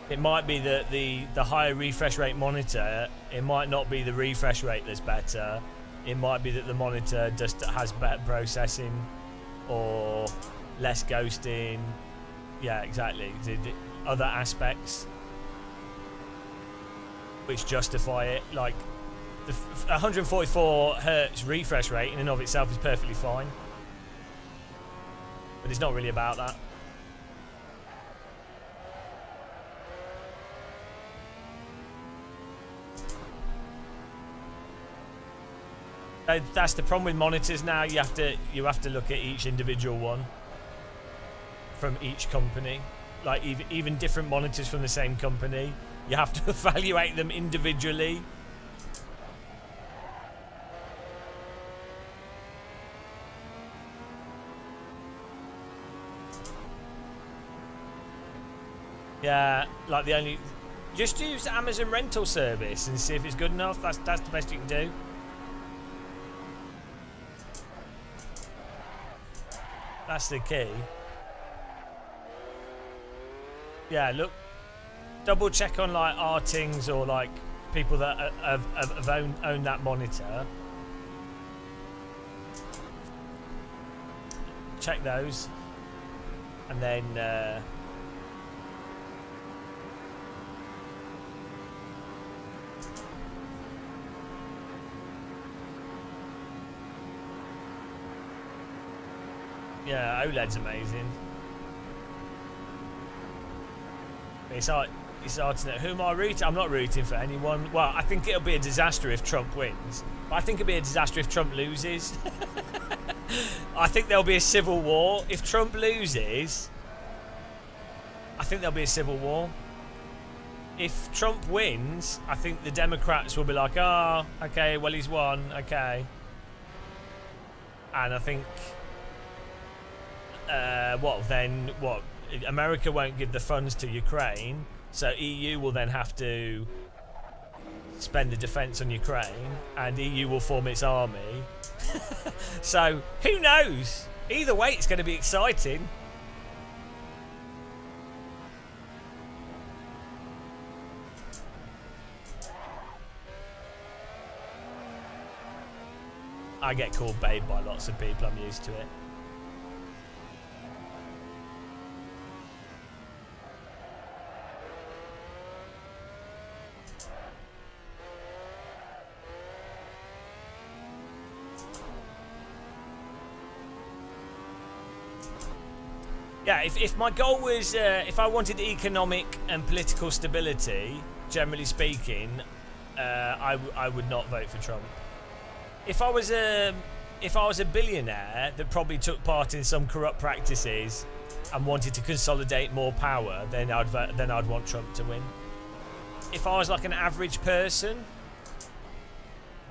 It might be that the higher refresh rate monitor, it might not be the refresh rate that's better. It might be that the monitor just has better processing or less ghosting. Yeah, exactly. The other aspects which justify it. Like the 144 hertz refresh rate in and of itself is perfectly fine, but it's not really about that. That's the problem with monitors now. You have to look at each individual one from each company. Like even different monitors from the same company, you have to evaluate them individually. Yeah, like just use the Amazon rental service and see if it's good enough. That's the best you can do. That's the key. Yeah, look, double check on like Artings or like people that have owned that monitor. Check those. And then yeah, OLED's amazing. It's hard to know. Who am I rooting? I'm not rooting for anyone. Well, I think it'll be a disaster if Trump wins. But I think it'll be a disaster if Trump loses. I think there'll be a civil war. If Trump loses, I think there'll be a civil war. If Trump wins, I think the Democrats will be like, oh, okay, well, he's won, okay. And I think, America won't give the funds to Ukraine, so EU will then have to spend the defence on Ukraine, and EU will form its army. So, who knows? Either way, it's going to be exciting. I get called babe by lots of people, I'm used to it. Yeah, if my goal was, if I wanted economic and political stability, generally speaking, I would not vote for Trump. If I was a billionaire that probably took part in some corrupt practices and wanted to consolidate more power, then I'd want Trump to win. If I was like an average person,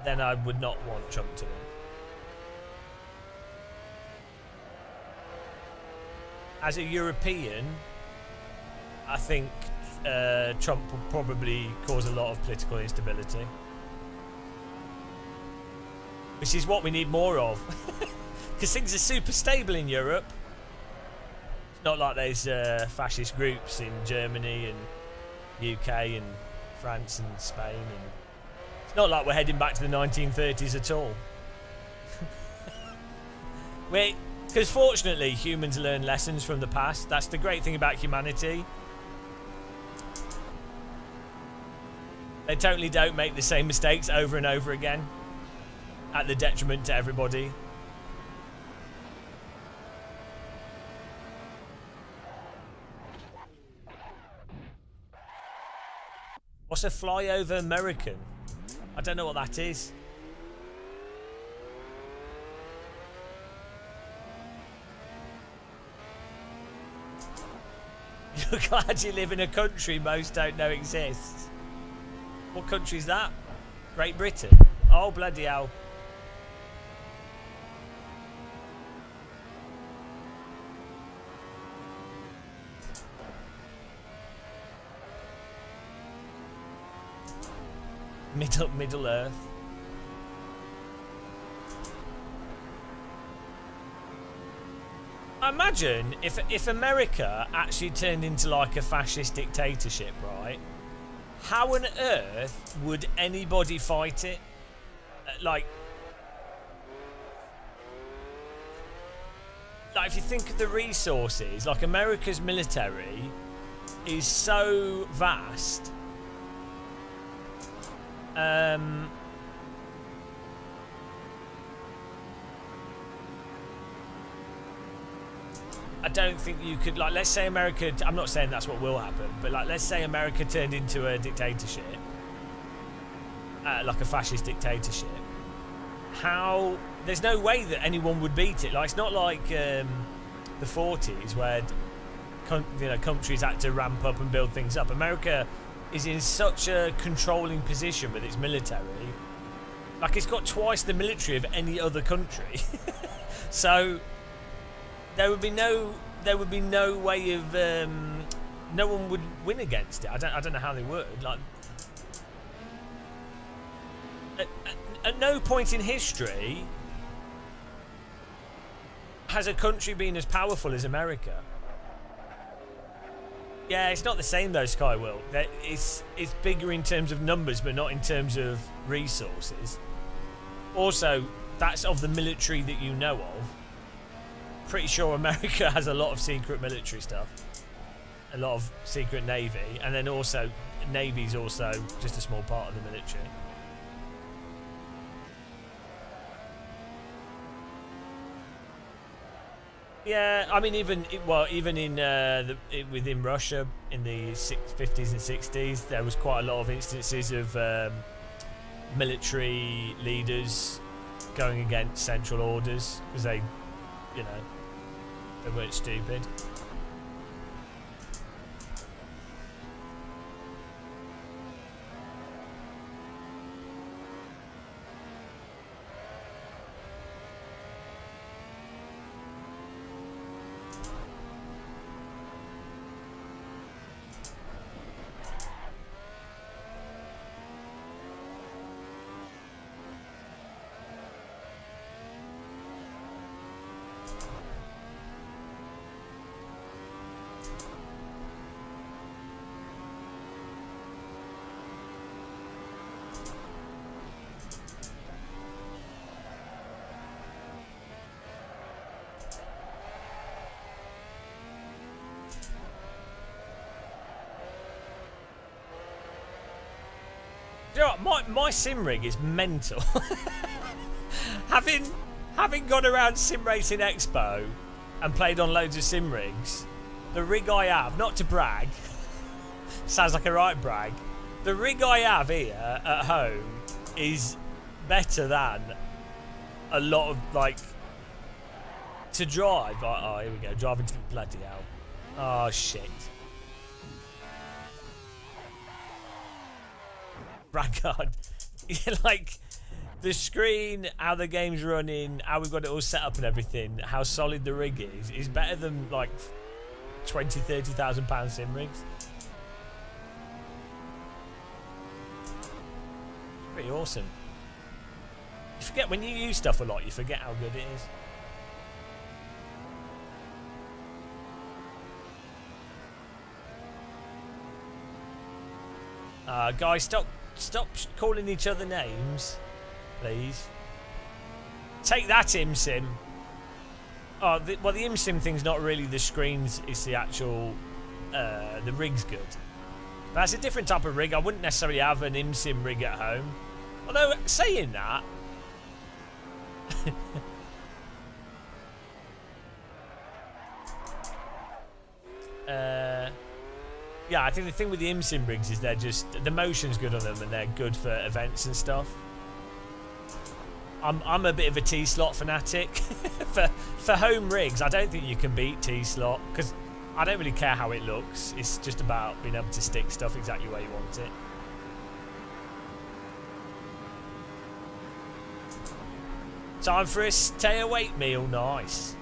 then I would not want Trump to win. As a European, I think Trump will probably cause a lot of political instability. Which is what we need more of. Because things are super stable in Europe. It's not like there's fascist groups in Germany and UK and France and Spain. And it's not like we're heading back to the 1930s at all. Because fortunately, humans learn lessons from the past. That's the great thing about humanity. They totally don't make the same mistakes over and over again, at the detriment to everybody. What's a flyover American? I don't know what that is. You're glad you live in a country most don't know exists. What country is that? Great Britain. Oh, bloody hell. Middle Earth. Imagine if America actually turned into like a fascist dictatorship, right? How on earth would anybody fight it? Like if you think of the resources, like America's military is so vast. I don't think you could, like, let's say America, I'm not saying that's what will happen, but like, let's say America turned into a dictatorship, like a fascist dictatorship. There's no way that anyone would beat it. Like, it's not like the 40s where countries had to ramp up and build things up. America is in such a controlling position with its military. Like, it's got twice the military of any other country. So there would be no way of no one would win against it. I don't know how they would. Like, at no point in history has a country been as powerful as America. Yeah, it's not the same though, Skywill. It's bigger in terms of numbers, but not in terms of resources. Also, that's of the military that you know of. pretty sure America has a lot of secret military stuff, a lot of secret navy, and then also navy's also just a small part of the military. Yeah, I mean, even in within Russia in the 50s and 60s, there was quite a lot of instances of military leaders going against central orders because they weren't stupid. You know what? My sim rig is mental. having gone around SimRacing Expo and played on loads of sim rigs, the rig I have, not to brag, sounds like a right brag, the rig I have here at home is better than a lot of, like, to drive. Oh, here we go, driving to the bloody hell. Oh, shit. Bragard. Like, the screen, how the game's running, how we've got it all set up and everything, how solid the rig is better than, like, 20, 30,000 pound sim rigs. Pretty awesome. You forget, when you use stuff a lot, you forget how good it is. Guys, stop calling each other names, please. Take that, ImSim. Oh, well, the ImSim thing's not really the screens, it's the actual, the rig's good. That's a different type of rig. I wouldn't necessarily have an ImSim rig at home. Although, saying that, yeah, I think the thing with the ImSim rigs is they're just, the motion's good on them and they're good for events and stuff. I'm a bit of a T-slot fanatic. for home rigs, I don't think you can beat T-slot because I don't really care how it looks. It's just about being able to stick stuff exactly where you want it. Time for a stay awake meal, nice.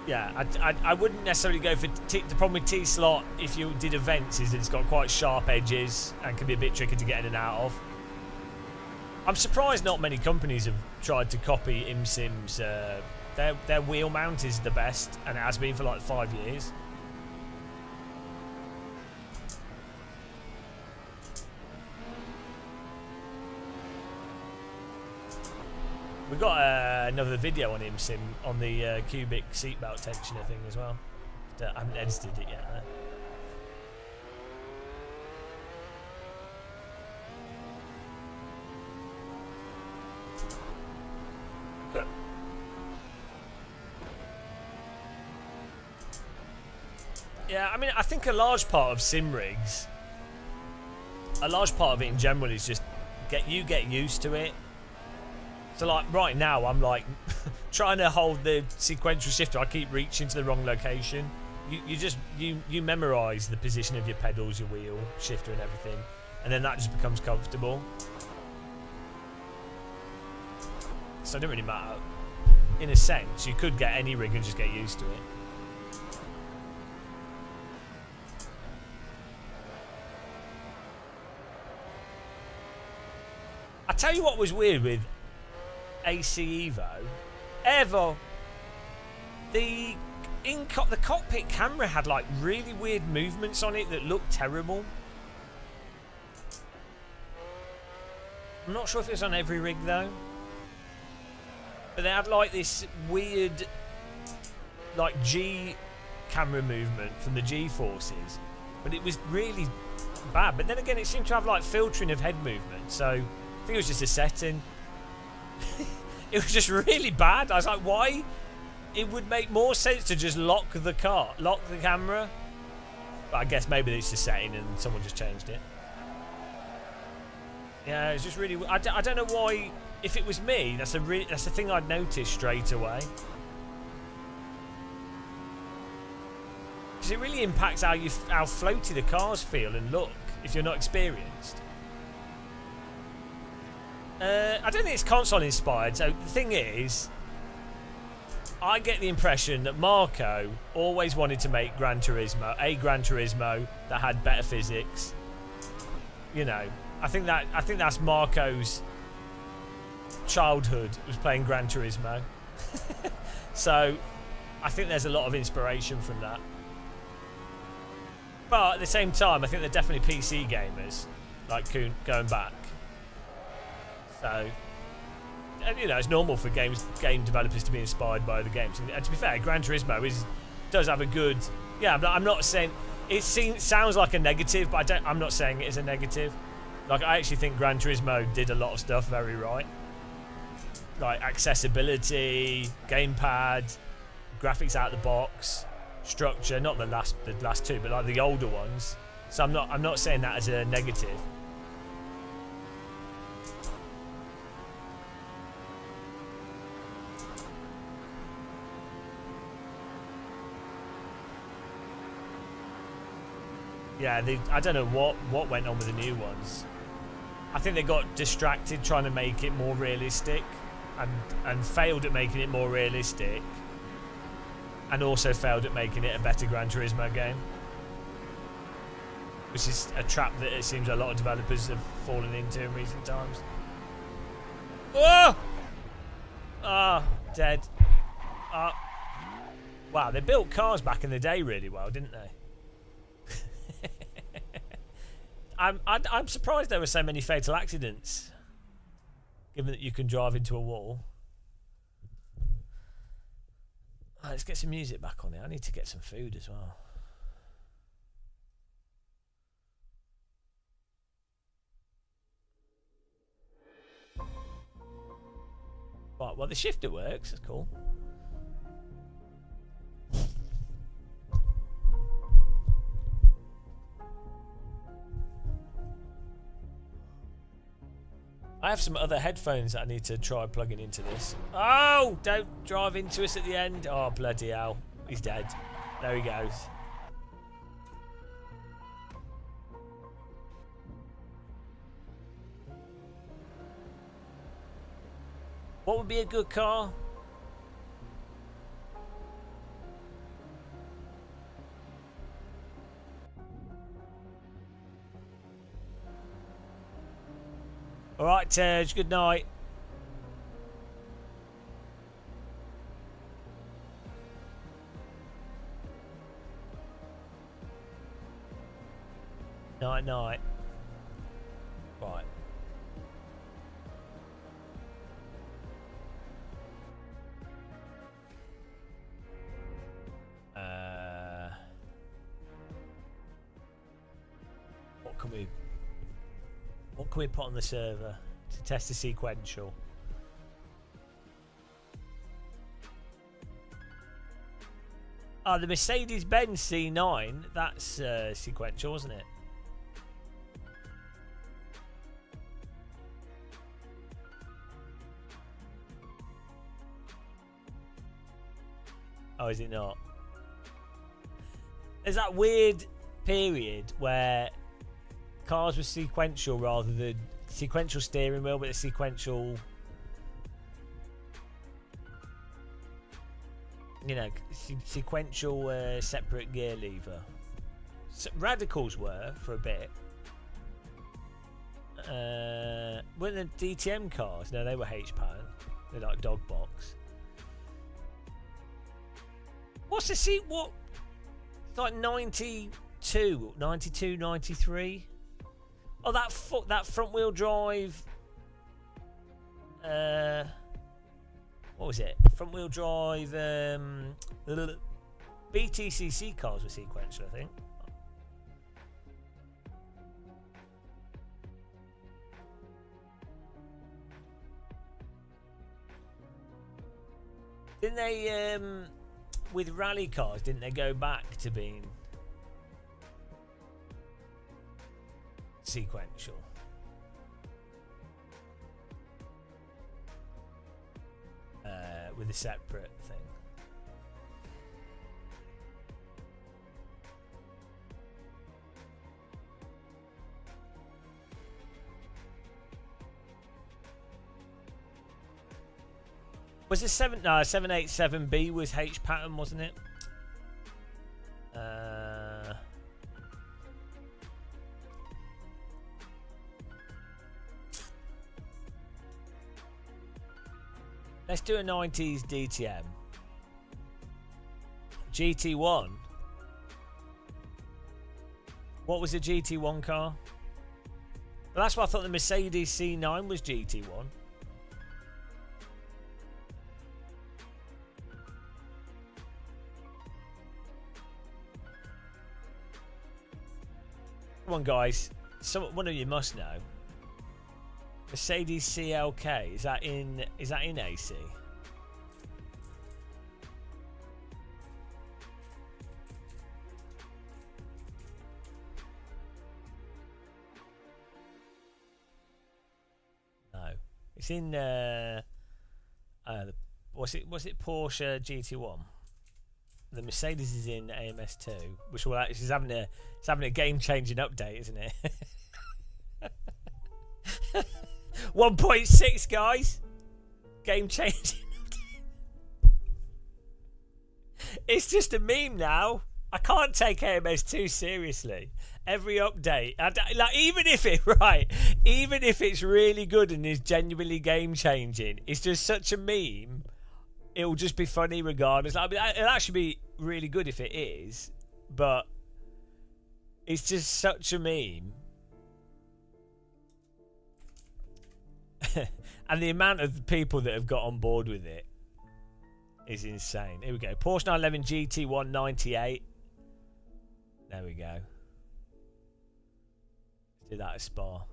Yeah, I wouldn't necessarily go for the problem with T-slot if you did events is that it's got quite sharp edges and can be a bit tricky to get in and out of. I'm surprised not many companies have tried to copy ImSim's. Their wheel mount is the best, and it has been for like 5 years. We've got another video on ImSim on the cubic seatbelt tensioner thing as well. I haven't edited it yet. Yeah, I mean, I think a large part of sim rigs, a large part of it in general is just get used to it. So, like, right now, I'm, like, trying to hold the sequential shifter. I keep reaching to the wrong location. You memorise the position of your pedals, your wheel, shifter and everything. And then that just becomes comfortable. So it doesn't really matter. In a sense, you could get any rig and just get used to it. I tell you what was weird with AC Evo. The cockpit camera had like really weird movements on it that looked terrible. I'm not sure if it was on every rig though. But they had like this weird like G camera movement from the G forces. But it was really bad. But then again, it seemed to have like filtering of head movement. So I think it was just a setting. It was just really bad. I was like, why? It would make more sense to just lock the camera. But I guess maybe it's a setting and someone just changed it. Yeah, it's just really. I don't know why. If it was me, that's the thing I'd notice straight away. Because it really impacts how floaty the cars feel and look if you're not experienced. I don't think it's console inspired. So the thing is, I get the impression that Marco always wanted to make a Gran Turismo that had better physics. You know, I think that's Marco's childhood, was playing Gran Turismo. So I think there's a lot of inspiration from that. But at the same time, I think they're definitely PC gamers, like going back. So, and you know, it's normal for game developers to be inspired by other games. And to be fair, Gran Turismo does have a good. Yeah, I'm not saying it sounds like a negative, but I'm not saying it is a negative. Like, I actually think Gran Turismo did a lot of stuff very right, like accessibility, gamepad, graphics out of the box, structure. Not the last two, but like the older ones. So I'm not saying that as a negative. Yeah, I don't know what went on with the new ones. I think they got distracted trying to make it more realistic, and failed at making it more realistic, and also failed at making it a better Gran Turismo game, which is a trap that it seems a lot of developers have fallen into in recent times. Oh! Ah, dead. Wow, they built cars back in the day really well, didn't they? I'm surprised there were so many fatal accidents, given that you can drive into a wall. Right, let's get some music back on it. I need to get some food as well. Right, well, the shifter works. That's cool. I have some other headphones that I need to try plugging into this. Oh, don't drive into us at the end. Oh, bloody hell. He's dead. There he goes. What would be a good car? All right, Tej, good night. Night, night. Right. What can we put on the server to test the sequential? Oh, the Mercedes-Benz C9, that's sequential, wasn't it? Oh, is it not? There's that weird period where cars were sequential rather than sequential steering wheel, but a sequential, you know, sequential separate gear lever. So radicals were for a bit. Weren't the DTM cars? No, they were H-Pan. They're like dog box. What's the seat? What? It's like 92, 93. Oh, that front wheel drive what was it? Front wheel drive. The BTCC cars were sequential, I think. Didn't they, with rally cars, didn't they go back to being sequential? With a separate thing. Was it 787B was H pattern, wasn't it? Let's do a 90s DTM. GT1. What was a GT1 car? Well, that's why I thought the Mercedes C9 was GT1. Come on, guys. One of you must know. Mercedes CLK, is that in AC? No. It's in was it Porsche GT1? The Mercedes is in AMS2, which is having a game-changing update, isn't it? 1.6, guys. Game-changing. It's just a meme now. I can't take AMS2 seriously. Every update, even if it's really good and is genuinely game-changing, it's just such a meme. It'll just be funny regardless. It'll actually be really good if it is, but it's just such a meme. And the amount of people that have got on board with it is insane. Here we go. Porsche 911 GT 198. There we go. Let's do that at Spa.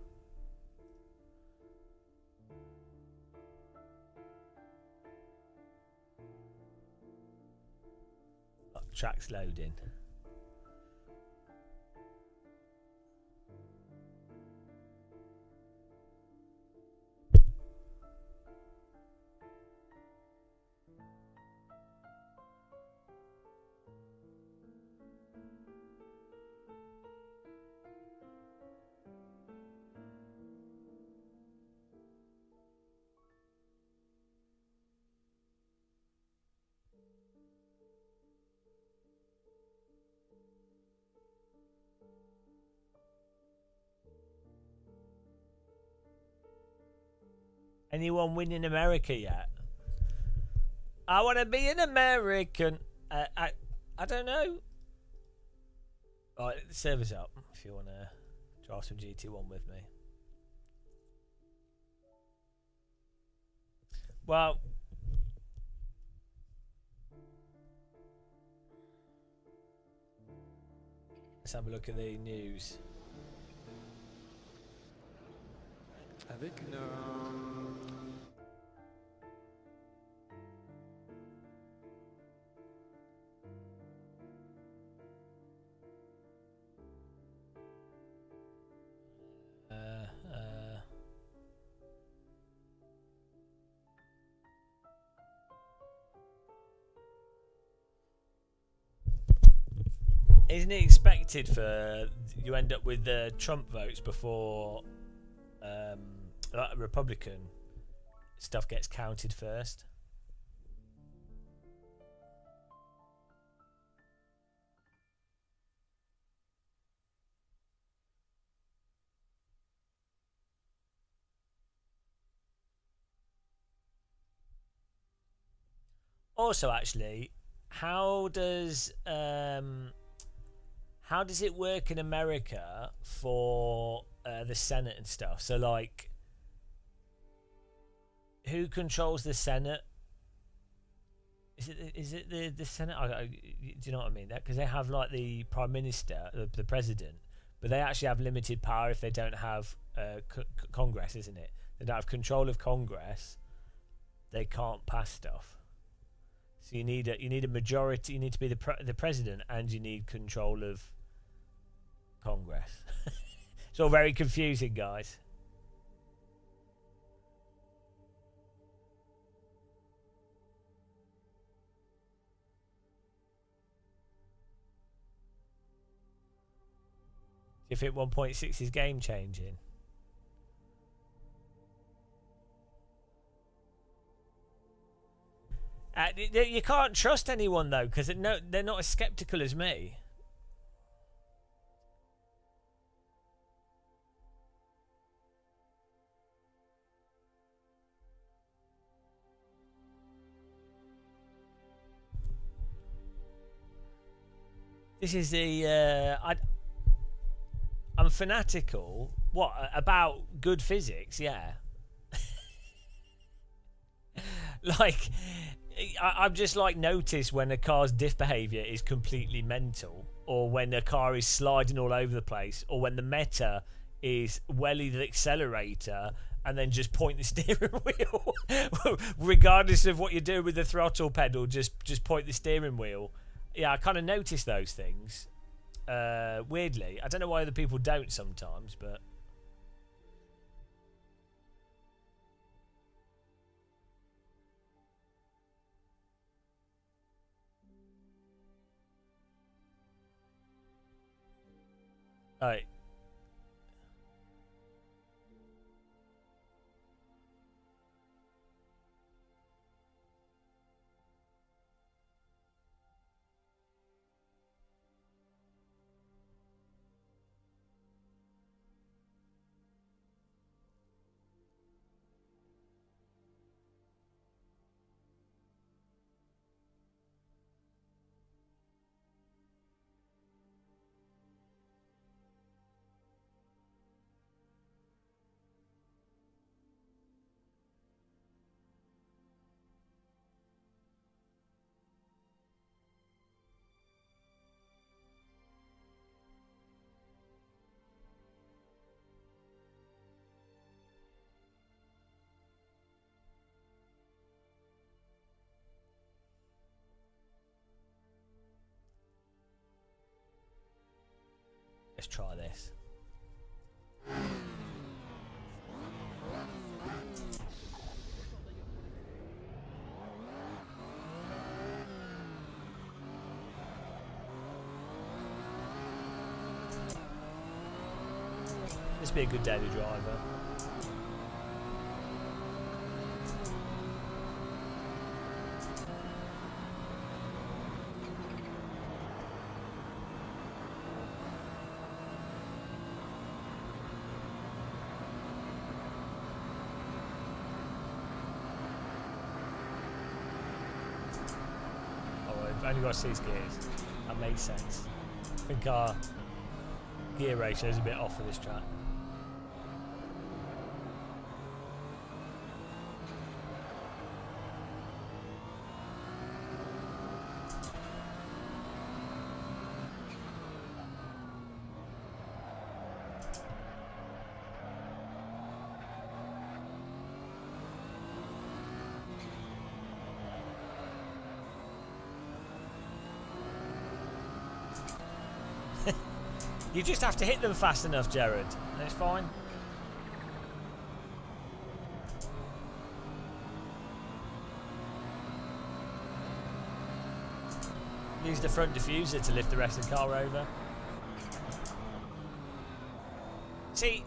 Oh, track's loading. Anyone win in America yet? I want to be an American. I don't know. All right, the server's up if you want to draw some GT1 with me. Well, let's have a look at the news. Avec une... Isn't it expected for you end up with the Trump votes before Republican stuff gets counted first? Also, actually, how does it work in America for the Senate and stuff? So, like, who controls the Senate? Is it the Senate? Do you know what I mean? Because they have like the Prime Minister, the President, but they actually have limited power if they don't have Congress, isn't it? They don't have control of Congress. They can't pass stuff. So you need a majority. You need to be the president, and you need control of Congress. It's all very confusing, guys. Do you think 1.6 is game changing? You can't trust anyone though, because they're not as skeptical as me. This is the I'm fanatical. What about good physics? Yeah. Like, I've just like noticed when a car's diff behaviour is completely mental, or when a car is sliding all over the place, or when the meta is welly the accelerator and then just point the steering wheel, regardless of what you're doing with the throttle pedal. Just point the steering wheel. Yeah, I kind of notice those things. Weirdly, I don't know why other people don't sometimes, but. Alright. Let's try this. This would be a good daily driver. I've only got 6 gears. That makes sense. I think our gear ratio is a bit off for this track. You just have to hit them fast enough, Jared, and it's fine. Use the front diffuser to lift the rest of the car over. See,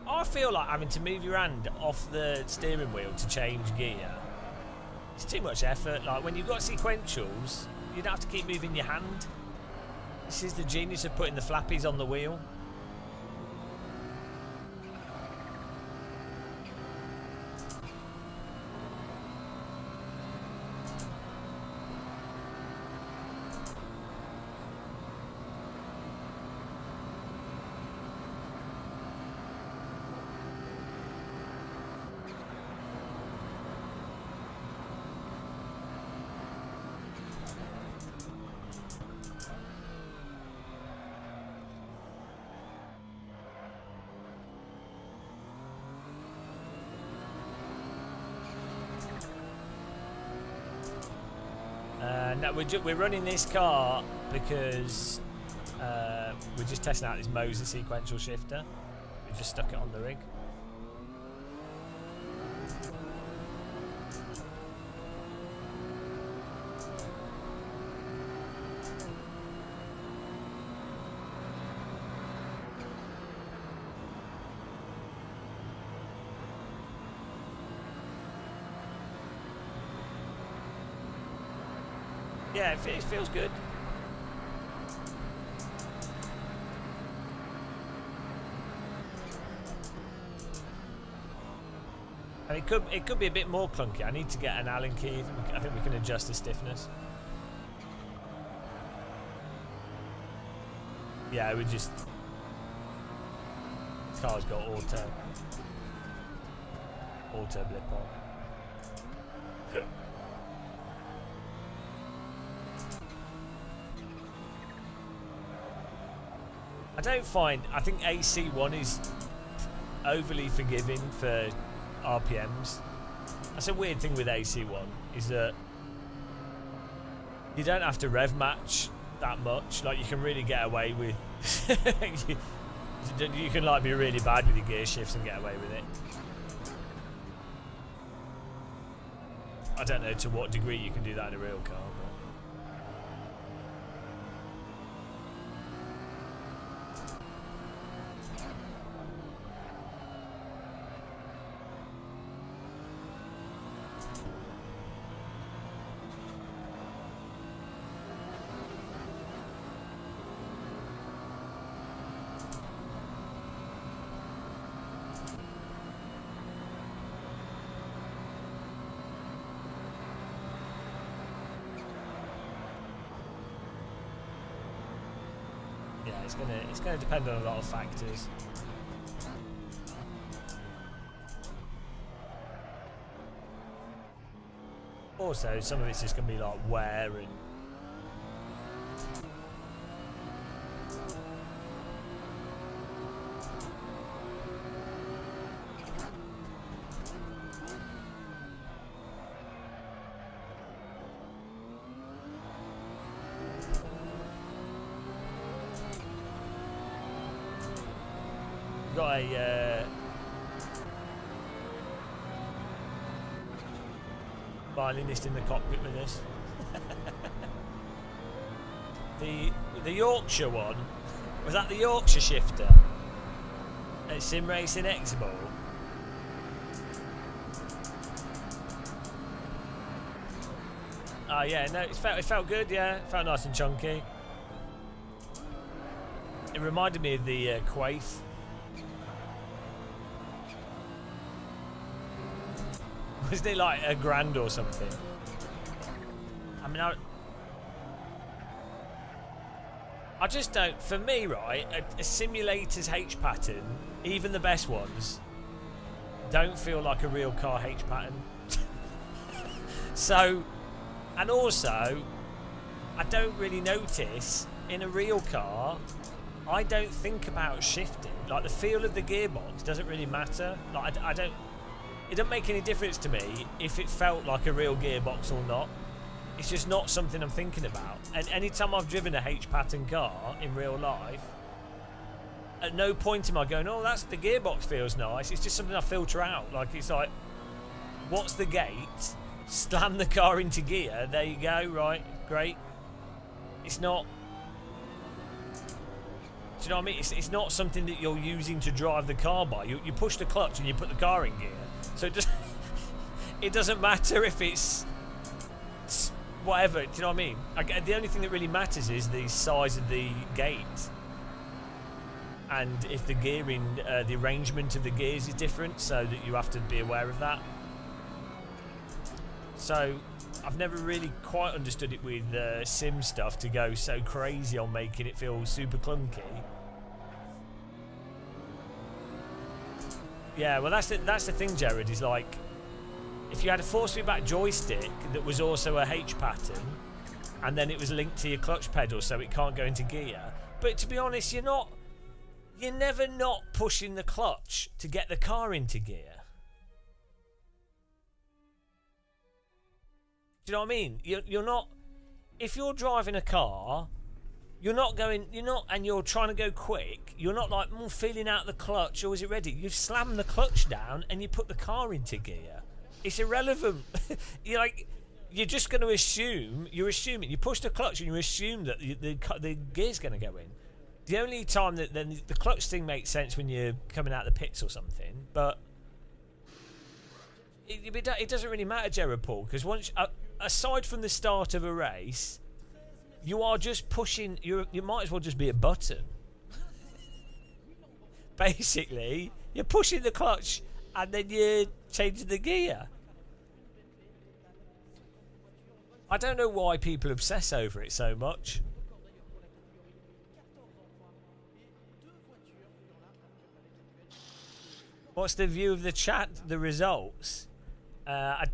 I feel like having to move your hand off the steering wheel to change gear. It's too much effort. Like when you've got sequentials, you don't have to keep moving your hand. This is the genius of putting the flappies on the wheel. No, we're running this car because we're just testing out this Moser sequential shifter. We just stuck it on the rig. Yeah, it feels good. And it could be a bit more clunky. I need to get an Allen key. I think we can adjust the stiffness. Yeah, we just car's got auto blip on. I think AC1 is overly forgiving for RPMs. That's a weird thing with AC1, is that you don't have to rev match that much. Like, you can really get away with you can like be really bad with your gear shifts and get away with it. I don't know to what degree you can do that in a real car, but it's gonna depend on a lot of factors. Also, some of it's just gonna be like wear and got a violinist in the cockpit with us. the Yorkshire one, was that the Yorkshire shifter at SimRacing Expo? Oh yeah, no, it felt good. Yeah, it felt nice and chunky. It reminded me of the Quaith. Wasn't it like $1,000 or something? I mean, I just don't. For me, right, a simulator's H pattern, even the best ones, don't feel like a real car H pattern. So, and also, I don't really notice in a real car. I don't think about shifting. Like, the feel of the gearbox doesn't really matter. Like, I don't. It doesn't make any difference to me if it felt like a real gearbox or not. It's just not something I'm thinking about. And anytime I've driven a H-pattern car in real life, at no point am I going, oh, that's the gearbox feels nice. It's just something I filter out. Like, it's like, what's the gate? Slam the car into gear. There you go. Right. Great. It's not... Do you know what I mean? It's not something that you're using to drive the car by. You push the clutch and you put the car in gear. So it doesn't matter if it's whatever. Do you know what I mean? The only thing that really matters is the size of the gate, and if the gearing, the arrangement of the gears is different, so that you have to be aware of that. So I've never really quite understood it with sim stuff to go so crazy on making it feel super clunky. Yeah, well, that's the thing, Jared, is like, if you had a force feedback joystick that was also a H pattern, and then it was linked to your clutch pedal so it can't go into gear. But to be honest, you're never not pushing the clutch to get the car into gear. Do you know what I mean? You're not if you're driving a car, you're not, and you're trying to go quick, you're not like feeling out the clutch, or is it ready? You've slammed the clutch down and you put the car into gear. It's irrelevant. You're just going to assume, you push the clutch and you assume that the gear's going to go in. The only time that then the clutch thing makes sense when you're coming out of the pits or something, but it doesn't really matter, Jared Paul, because once, aside from the start of a race, you are just pushing. You might as well just be a button. Basically, you're pushing the clutch and then you're changing the gear. I don't know why people obsess over it so much. What's the view of the chat? The results? I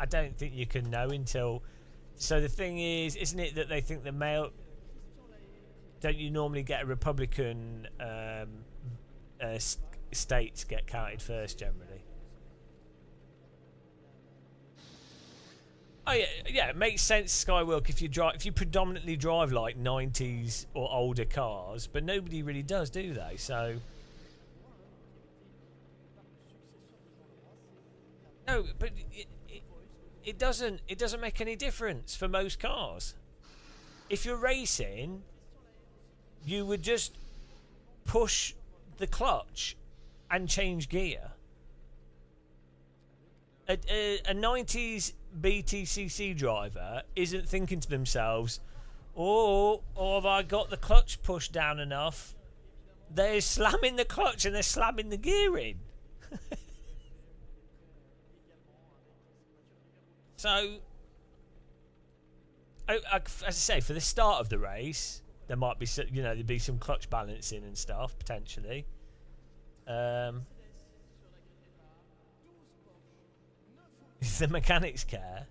don't think you can know until. So the thing is, isn't it that they think the male? Don't you normally get a Republican states get counted first generally? Oh yeah, it makes sense, Skywilk, if you predominantly drive like 90s or older cars, but nobody really does, do they? So no, but it doesn't make any difference for most cars. If you're racing, you would just push the clutch and change gear. A 90s BTCC driver isn't thinking to themselves, or have I got the clutch pushed down enough? They're slamming the clutch and they're slamming the gear in. So, as I say, for the start of the race, there might be there'd be some clutch balancing and stuff potentially. The mechanics care.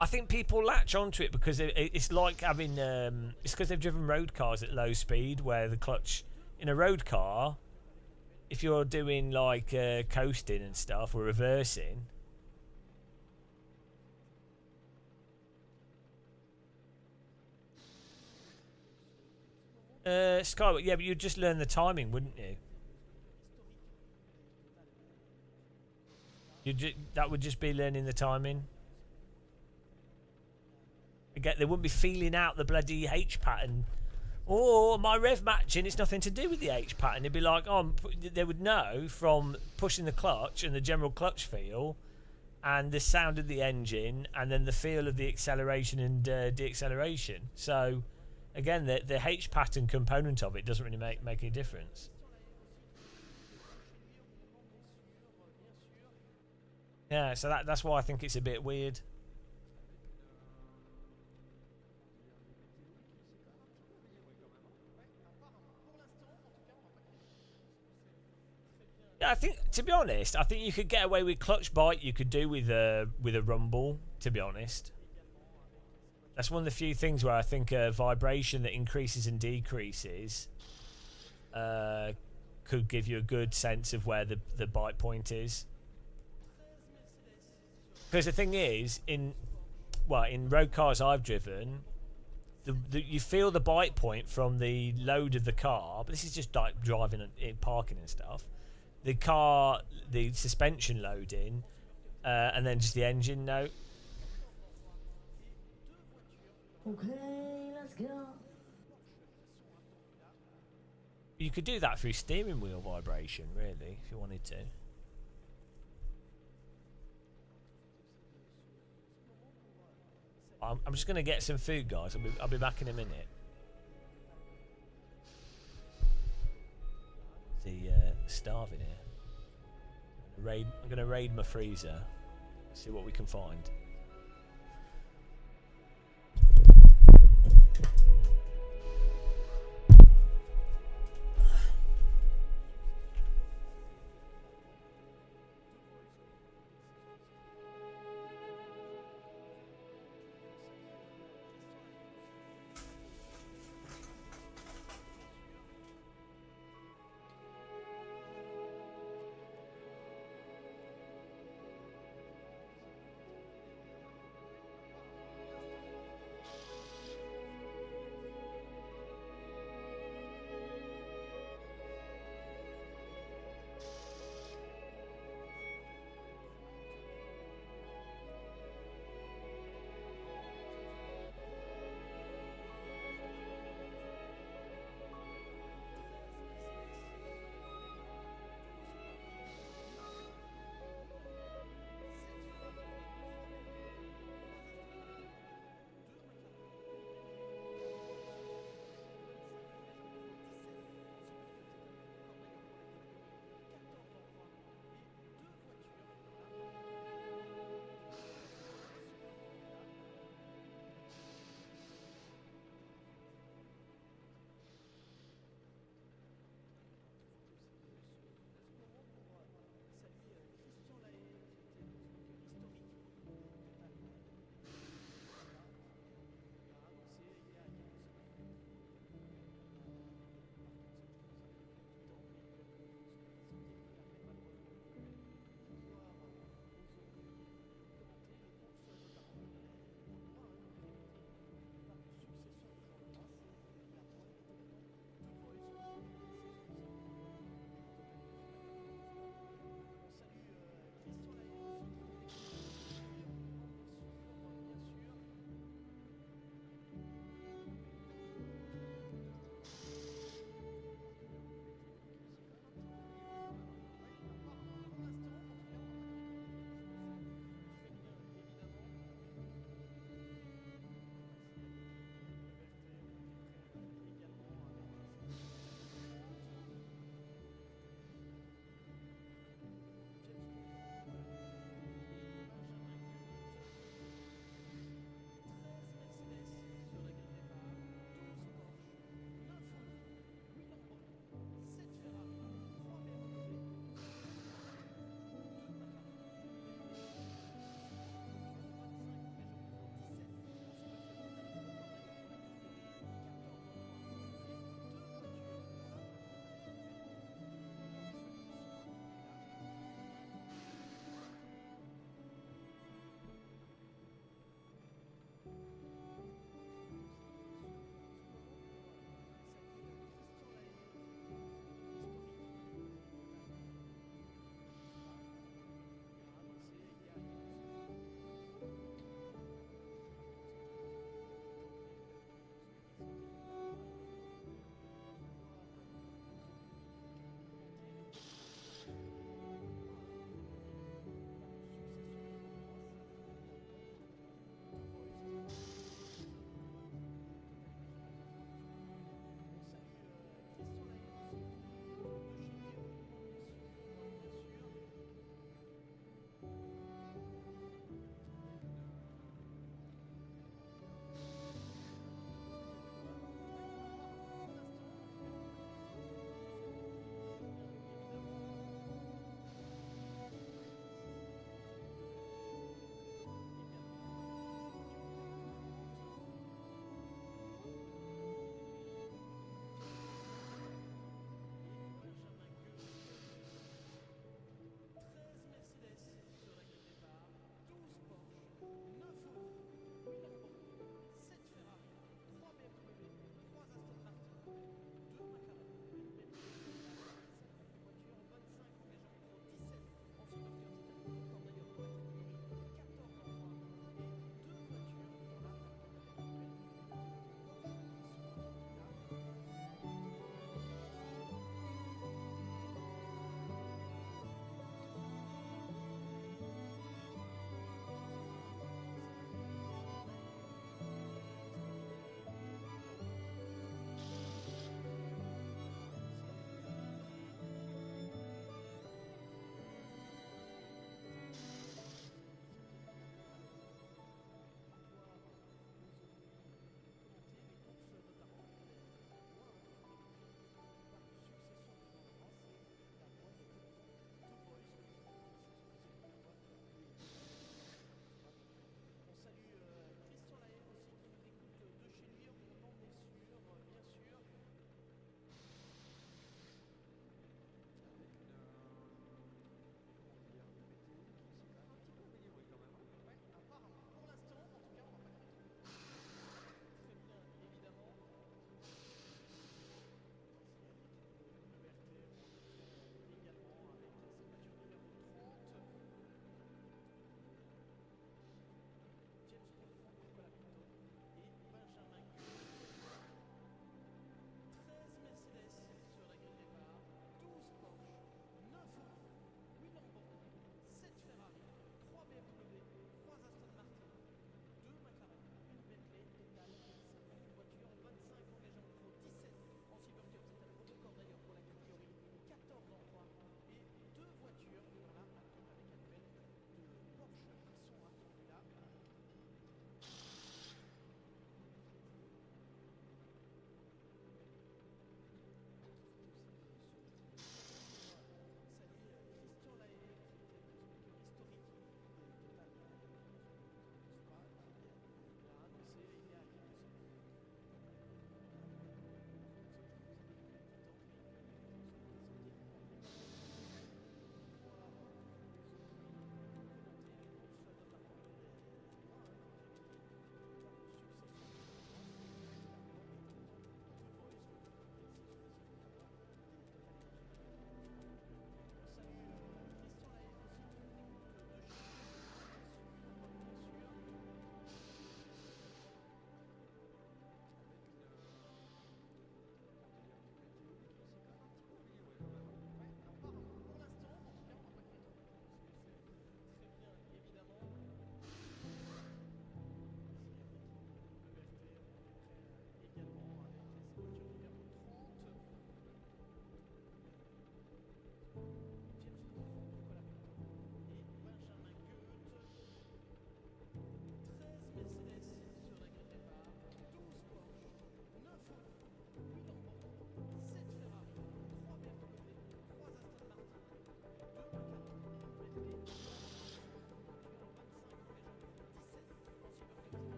I think people latch onto it because it's like having it's because they've driven road cars at low speed where the clutch in a road car, if you're doing like coasting and stuff or reversing, Skyward, yeah, but you'd just learn the timing, wouldn't you? That would just be learning the timing. Again, they wouldn't be feeling out the bloody H pattern. Oh, my rev matching, it's nothing to do with the H pattern. They'd be like, oh, they would know from pushing the clutch and the general clutch feel and the sound of the engine and then the feel of the acceleration and deacceleration. So, again, the H pattern component of it doesn't really make any difference. Yeah, so that's why I think it's a bit weird. Yeah, I think, to be honest, I think you could get away with clutch bite. You could do with a rumble. To be honest, that's one of the few things where I think a vibration that increases and decreases could give you a good sense of where the bite point is. Because the thing is, in road cars I've driven, you feel the bite point from the load of the car. But this is just like driving and parking and stuff. The suspension loading, and then just the engine note. Okay, let's go. You could do that through steering wheel vibration, really, if you wanted to. I'm just going to get some food, guys. I'll be back in a minute. Starving here. I'm going to raid my freezer. See what we can find.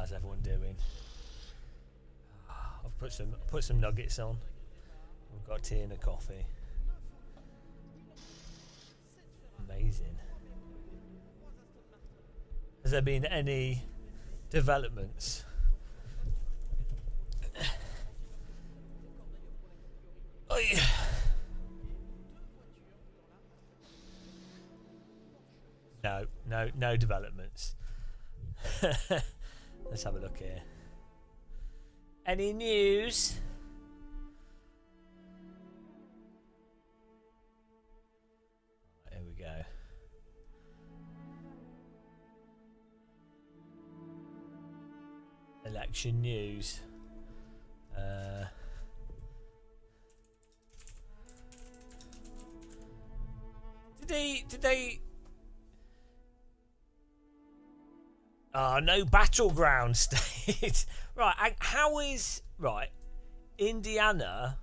How's everyone doing? I've put some nuggets on. We've got tea and a coffee. Amazing. Has there been any developments? Oh, yeah. No developments. Let's have a look here. Any news? Here we go. Election news. Did they? Oh, no battleground state. Right, how is... Right, Indiana...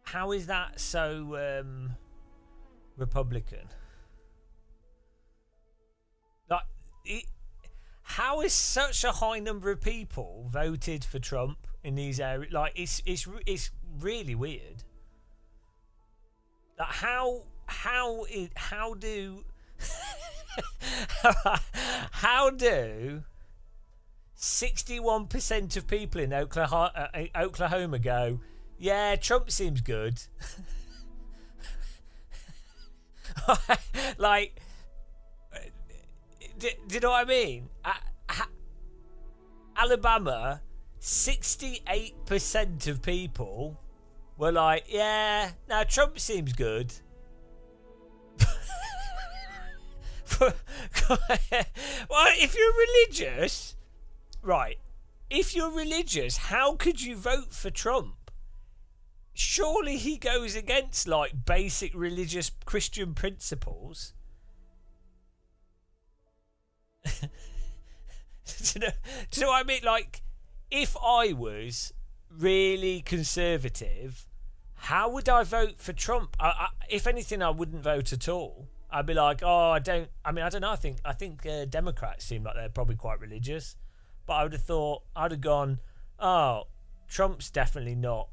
How is that so Republican? Like, how is such a high number of people voted for Trump in these areas? Like, it's really weird. Like, how do... How do 61% of people in Oklahoma go, yeah, Trump seems good? Like, do you know what I mean? Alabama, 68% of people were like, yeah, now Trump seems good. Well, if you're religious, right, if you're religious, how could you vote for Trump? Surely he goes against, like, basic religious Christian principles. Do you know what I mean? Like, if I was really conservative, how would I vote for Trump? If anything, I wouldn't vote at all. I'd be like, oh, I don't know. I think Democrats seem like they're probably quite religious, but I would have gone, oh, Trump's definitely not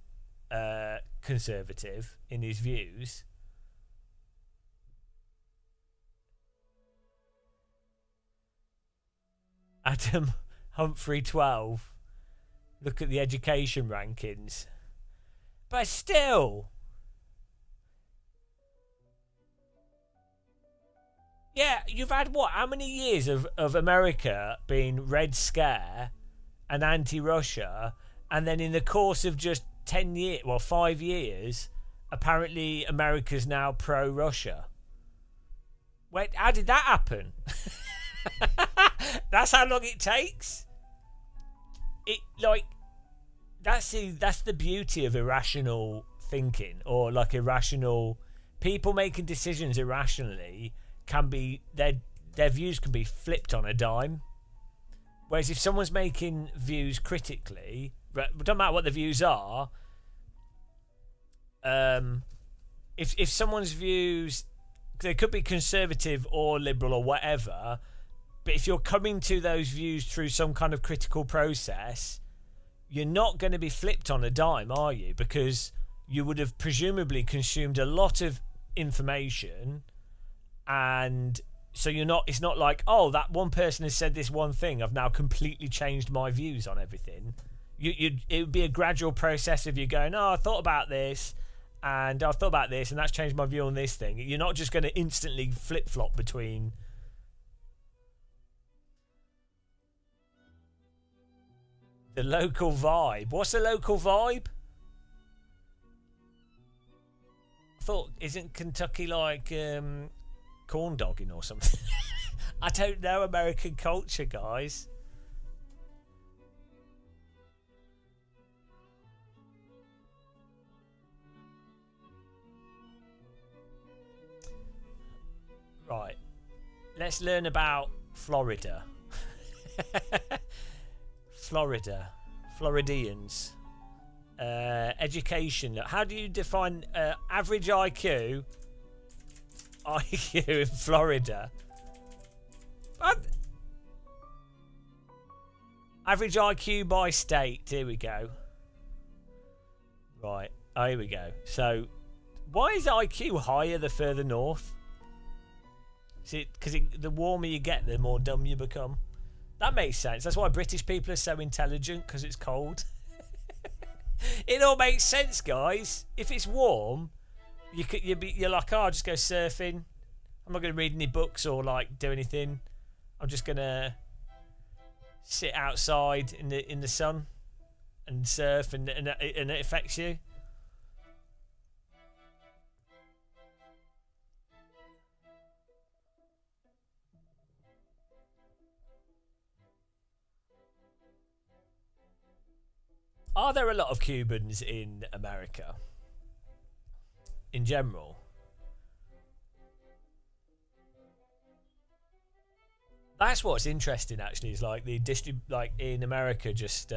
conservative in his views. Adam Humphrey 12. Look at the education rankings, but still. Yeah, you've had what? How many years of America being Red Scare and anti-Russia, and then in the course of just 5 years, apparently America's now pro-Russia. Wait, how did that happen? That's how long it takes? That's the beauty of irrational thinking, or like irrational people making decisions irrationally. Can be their views can be flipped on a dime. Whereas if someone's making views critically, it doesn't matter what the views are. If someone's views, they could be conservative or liberal or whatever, but if you're coming to those views through some kind of critical process, you're not going to be flipped on a dime, are you? Because you would have presumably consumed a lot of information. And so it's not like, oh, that one person has said this one thing, I've now completely changed my views on everything. It would be a gradual process of you going, oh, I thought about this, and I've thought about this, and that's changed my view on this thing. You're not just going to instantly flip-flop between... The local vibe. What's the local vibe? I thought, isn't Kentucky like... corn dogging or something? I don't know American culture, guys. Right, let's learn about Florida. Floridians, education. How do you define average IQ in Florida? Average IQ by state. Here we go. Right. Oh, here we go. So, why is IQ higher the further north? Is it because the warmer you get, the more dumb you become? That makes sense. That's why British people are so intelligent, because it's cold. It all makes sense, guys. If it's warm, you're like, oh, I'll just go surfing. I'm not going to read any books or like do anything. I'm just going to sit outside in the sun and surf, and it affects you. Are there a lot of Cubans in America? In general? That's what's interesting, actually, is like the like in America, just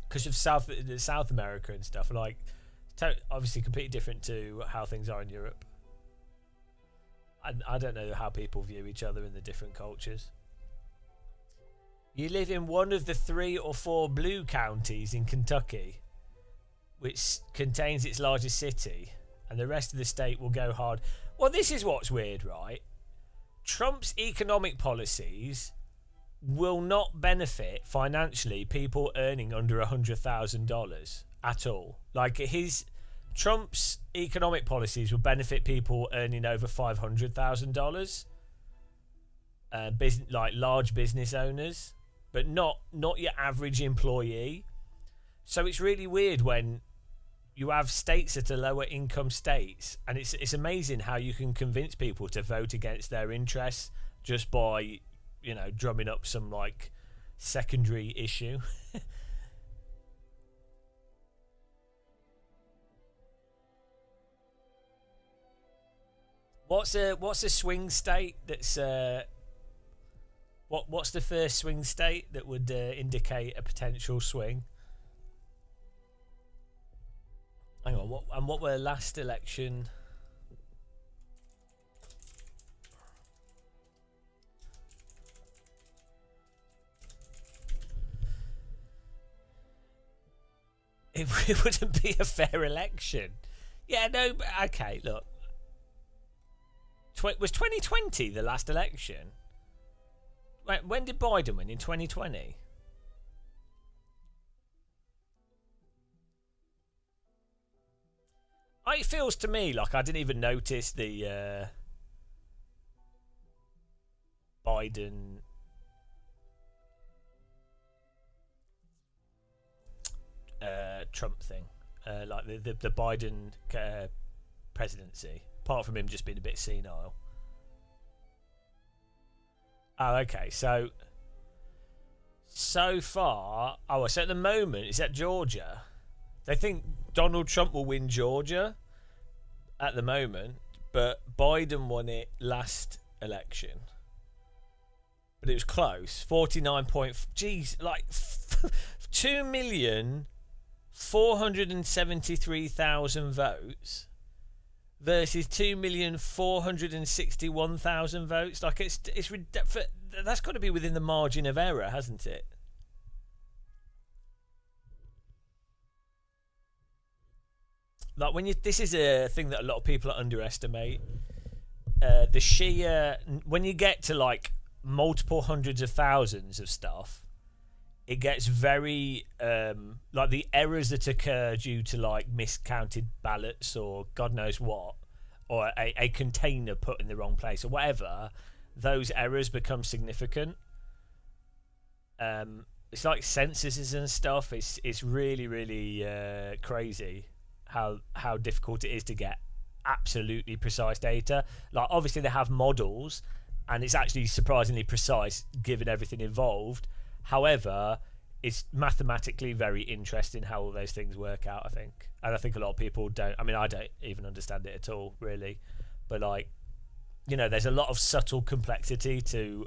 because of South America and stuff, like obviously completely different to how things are in Europe. I don't know how people view each other in the different cultures. You live in one of the 3 or 4 blue counties in Kentucky, which contains its largest city, and the rest of the state will go hard. Well, this is what's weird, right? Trump's economic policies will not benefit financially people earning under $100,000 at all. Like Trump's economic policies will benefit people earning over $500,000, like large business owners, but not your average employee. So it's really weird when you have states that are lower income states, and it's amazing how you can convince people to vote against their interests just by, drumming up some like secondary issue. What's a swing state that's what's the first swing state that would indicate a potential swing? Hang on, what were the last election? It wouldn't be a fair election. Yeah, no, but okay, look. Was 2020 the last election? When did Biden win? In 2020? It feels to me like I didn't even notice the Biden Trump thing, like the Biden presidency, apart from him just being a bit senile. Oh, okay. So far, so at the moment, it's at Georgia. They think Donald Trump will win Georgia at the moment, but Biden won it last election. But it was close. 49 point. Geez, like 2,473,000 votes versus 2,461,000 votes. Like it's that's got to be within the margin of error, hasn't it? Like this is a thing that a lot of people underestimate. The sheer, when you get to like multiple hundreds of thousands of stuff, it gets very like the errors that occur due to like miscounted ballots or God knows what, or a container put in the wrong place or whatever. Those errors become significant. It's like censuses and stuff. It's really, really crazy how difficult it is to get absolutely precise data. Like obviously they have models and it's actually surprisingly precise given everything involved. However, it's mathematically very interesting how all those things work out, I think. And I think a lot of people don't. I mean, I don't even understand it at all, really. But like, there's a lot of subtle complexity to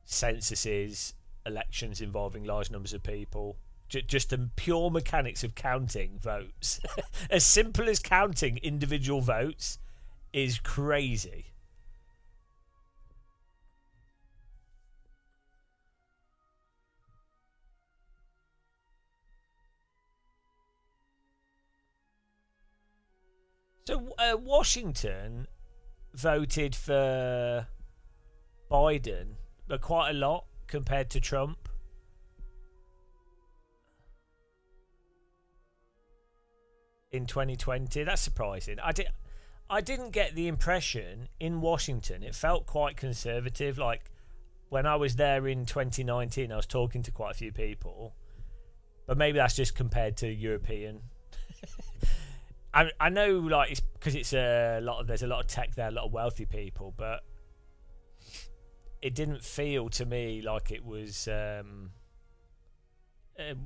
censuses, elections involving large numbers of people. Just the pure mechanics of counting votes. As simple as counting individual votes is crazy. So Washington voted for Biden, but quite a lot compared to Trump. In 2020, that's surprising. I didn't get the impression in Washington. It felt quite conservative. Like when I was there in 2019, I was talking to quite a few people, but maybe that's just compared to European. I know, like, it's because it's there's a lot of tech there, a lot of wealthy people, but it didn't feel to me like it was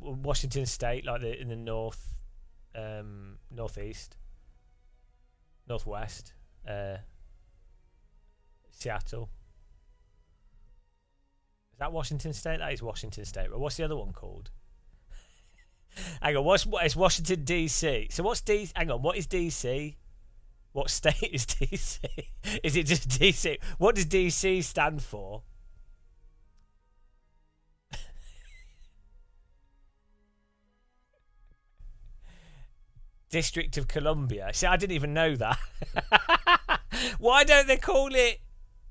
Washington State, like in the northeast, northwest, Seattle. Is that Washington State? That is Washington State. But what's the other one called? Hang on, it's Washington DC. So what's D? Hang on, what is DC? What state is DC? Is it just DC? What does DC stand for? District of Columbia. See, I didn't even know that. Why don't they call it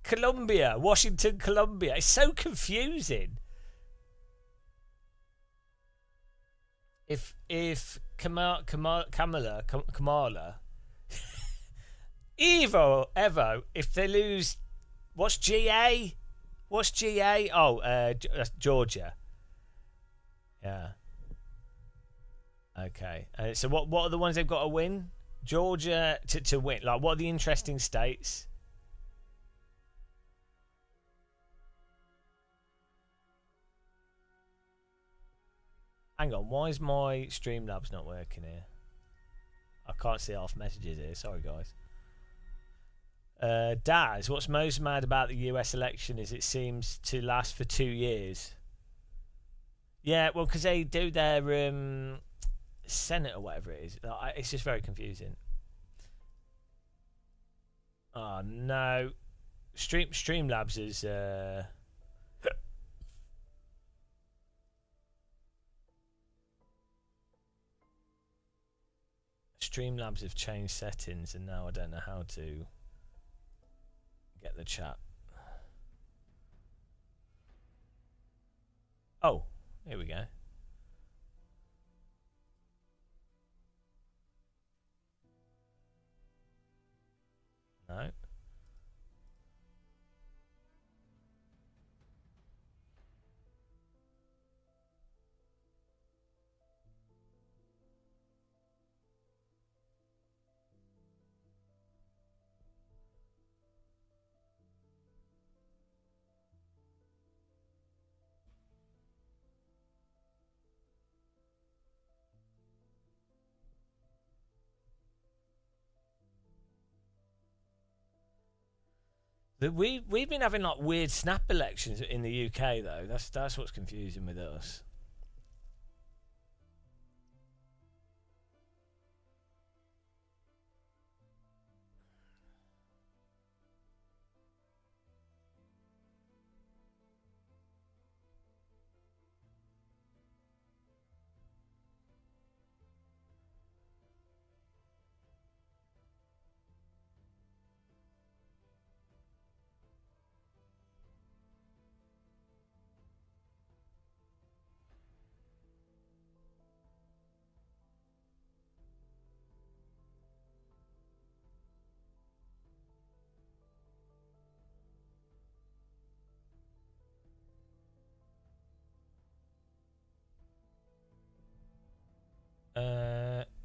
Columbia? Washington, Columbia. It's so confusing. If Kamala, Evo, if they lose, what's GA? What's GA? Oh, that's Georgia. Yeah. Okay. So what are the ones they've got to win? Georgia to win. Like, what are the interesting states? Hang on, why is my Streamlabs not working here? I can't see half messages here. Sorry, guys. Daz, what's most mad about the US election is it seems to last for 2 years. Yeah, well, because they do their Senate or whatever it is. It's just very confusing. Oh, no. Streamlabs is... Streamlabs have changed settings and now I don't know how to get the chat. Oh, here we go. No. We've been having like weird snap elections in the UK though. That's what's confusing with us.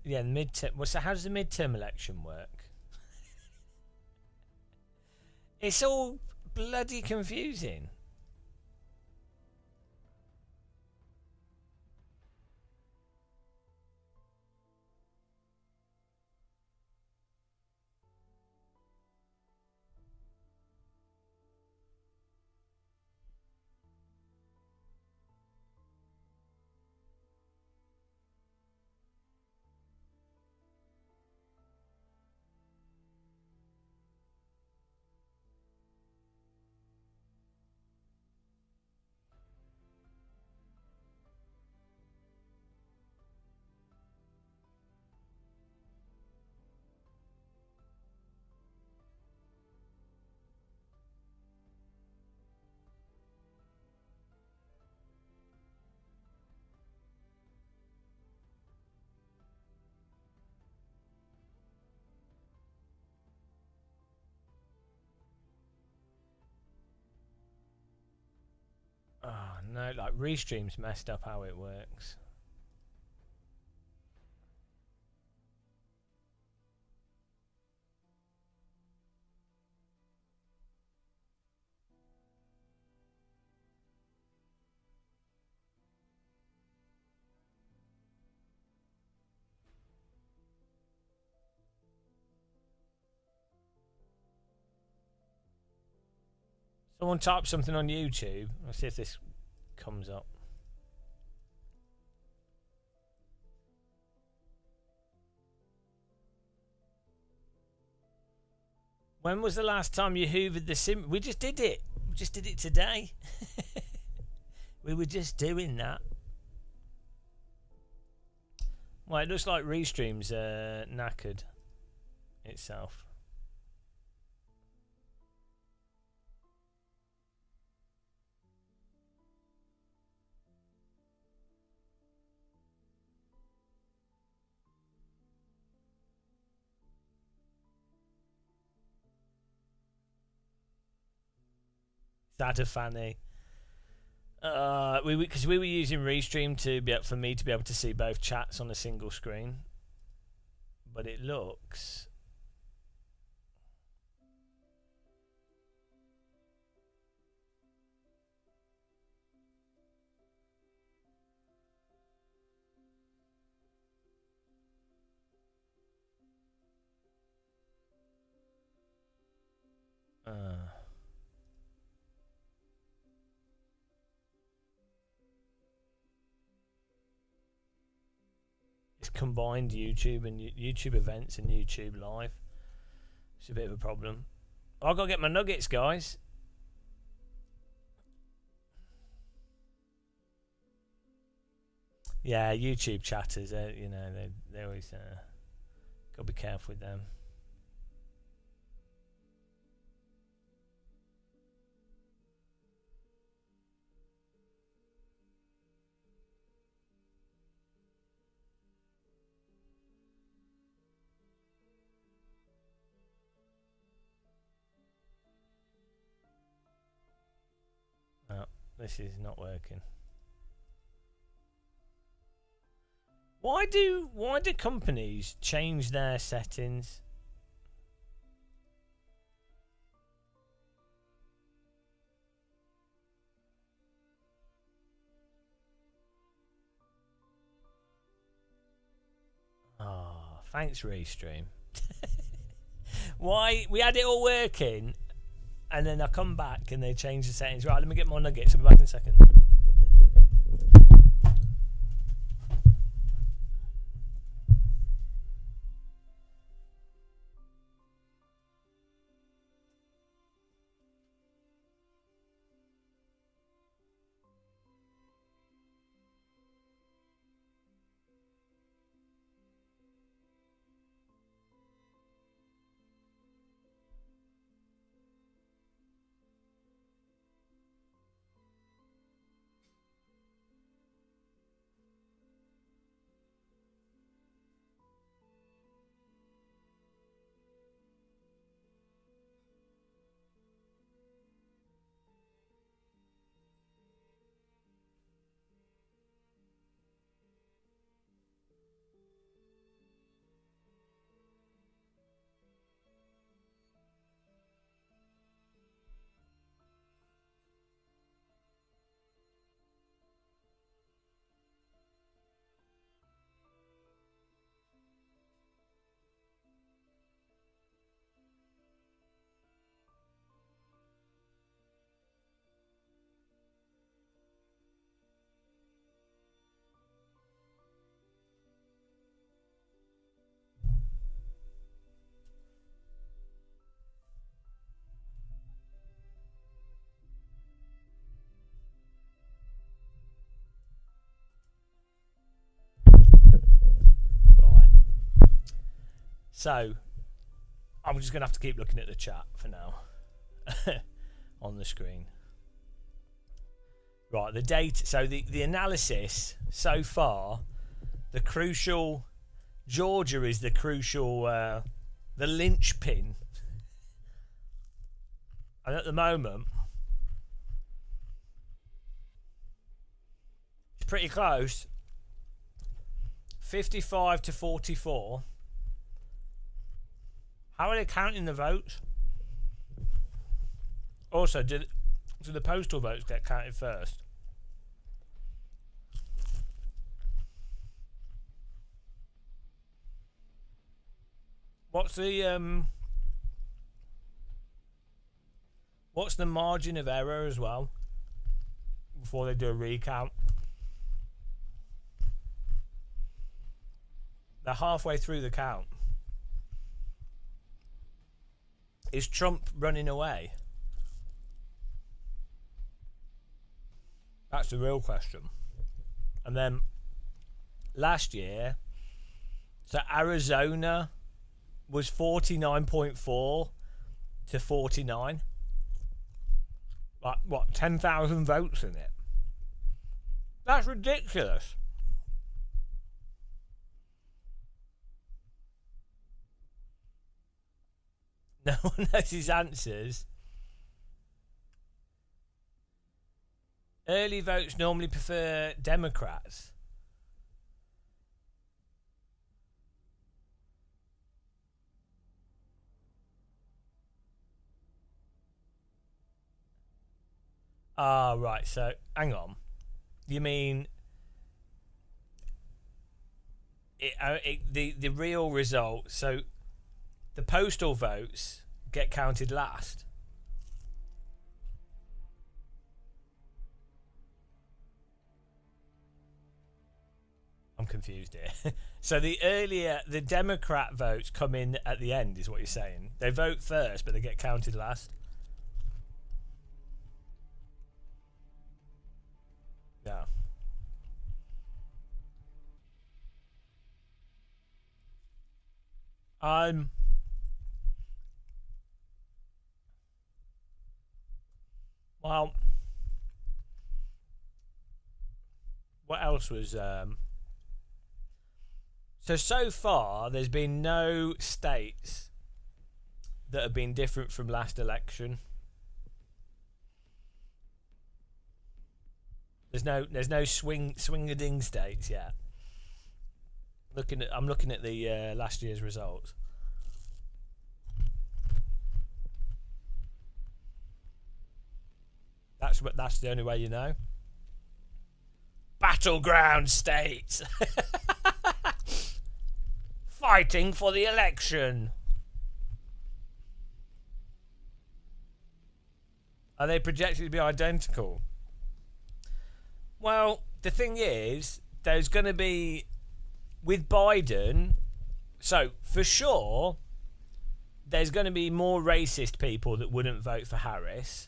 Yeah, midterm. How does the midterm election work? It's all bloody confusing. No, like Restream's messed up how it works. Someone type something on YouTube. Let's see if this comes up. When was the last time you hoovered the sim? We just did it. We just did it today. We were just doing that. Well, it looks like Restream's knackered itself. That a Fanny. Because we were using Restream for me to be able to see both chats on a single screen, but it looks. It's combined YouTube and YouTube events and YouTube live. It's a bit of a problem. I've got to get my nuggets, guys. Yeah, YouTube chatters. You know, they always got to be careful with them. This is not working. Why do companies change their settings? Oh, thanks Restream. Why we had it all working? And then I come back and they change the settings. Right, let me get more nuggets. I'll be back in a second. So, I'm just going to have to keep looking at the chat for now on the screen. Right, the data. So the analysis so far, the crucial Georgia is the crucial, the linchpin. And at the moment, pretty close. 55 to 44. How are they counting the votes? Also, do the postal votes get counted first? What's the margin of error as well before they do a recount? They're halfway through the count. Is Trump running away? That's the real question. And then last year, so Arizona was 49.4 to 49. Like, what, 10,000 votes in it? That's ridiculous. No one knows his answers. Early votes normally prefer Democrats. Ah, right. So, hang on. You mean the real result? So, the postal votes get counted last. I'm confused here. So the Democrat votes come in at the end, is what you're saying. They vote first, but they get counted last. Yeah. Well, what else was so far there's been no states that have been different from last election. There's no swing-a-ding states yet. I'm looking at the last year's results. That's the only way you know. Battleground states. Fighting for the election. Are they projected to be identical? Well, the thing is, there's going to be, with Biden, so for sure, there's going to be more racist people that wouldn't vote for Harris.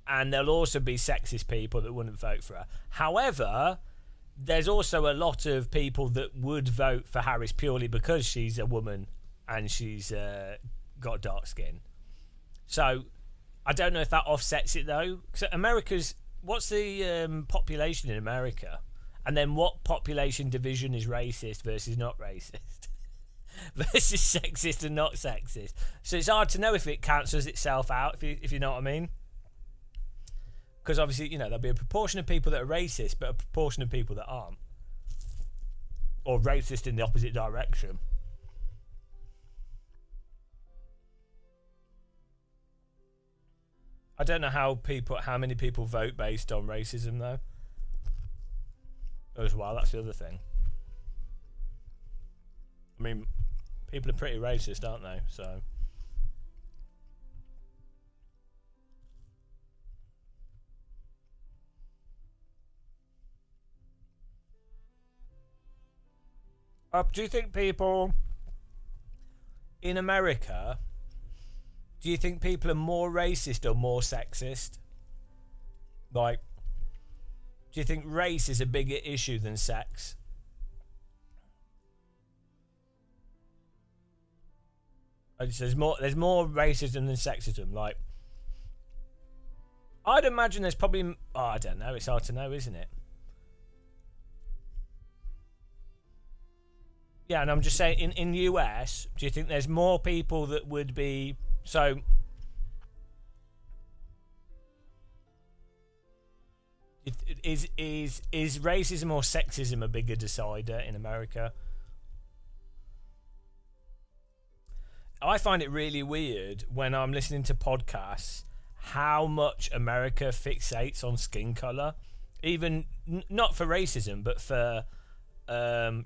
And there'll also be sexist people that wouldn't vote for her. However, there's also a lot of people that would vote for Harris purely because she's a woman and she's got dark skin. So I don't know if that offsets it though. So what's the population in America? And then what population division is racist versus not racist? Versus sexist and not sexist. So it's hard to know if it cancels itself out, if you know what I mean. Because obviously, there'll be a proportion of people that are racist, but a proportion of people that aren't. Or racist in the opposite direction. I don't know how many people vote based on racism, though. As well, that's the other thing. I mean, people are pretty racist, aren't they? So... do you think people in America, do you think people are more racist or more sexist? Like, do you think race is a bigger issue than sex? There's more racism than sexism. Like, I'd imagine there's probably... Oh, I don't know. It's hard to know, isn't it? Yeah, and I'm just saying, in the US, do you think there's more people that would be... So Is racism or sexism a bigger decider in America? I find it really weird when I'm listening to podcasts how much America fixates on skin color, even not for racism, but for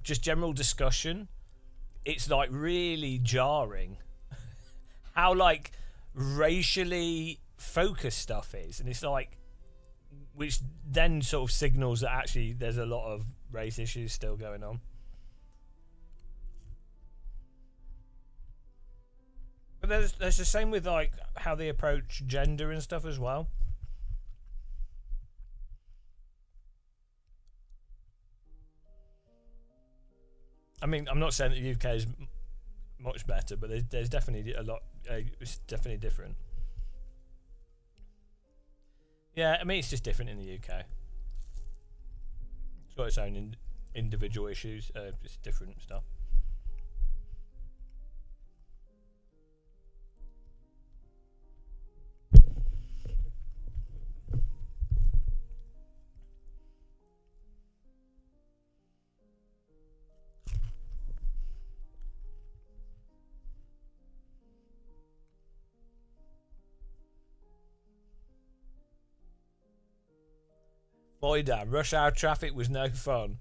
just general discussion. It's like really jarring how like racially focused stuff is, and it's like, which then sort of signals that actually there's a lot of race issues still going on. But there's the same with like how they approach gender and stuff as well. I mean, I'm not saying that the UK is much better, but there's definitely a lot. It's definitely different. Yeah, I mean, it's just different in the UK. It's got its own individual issues, just different stuff. Boy, damn, rush hour traffic was no fun.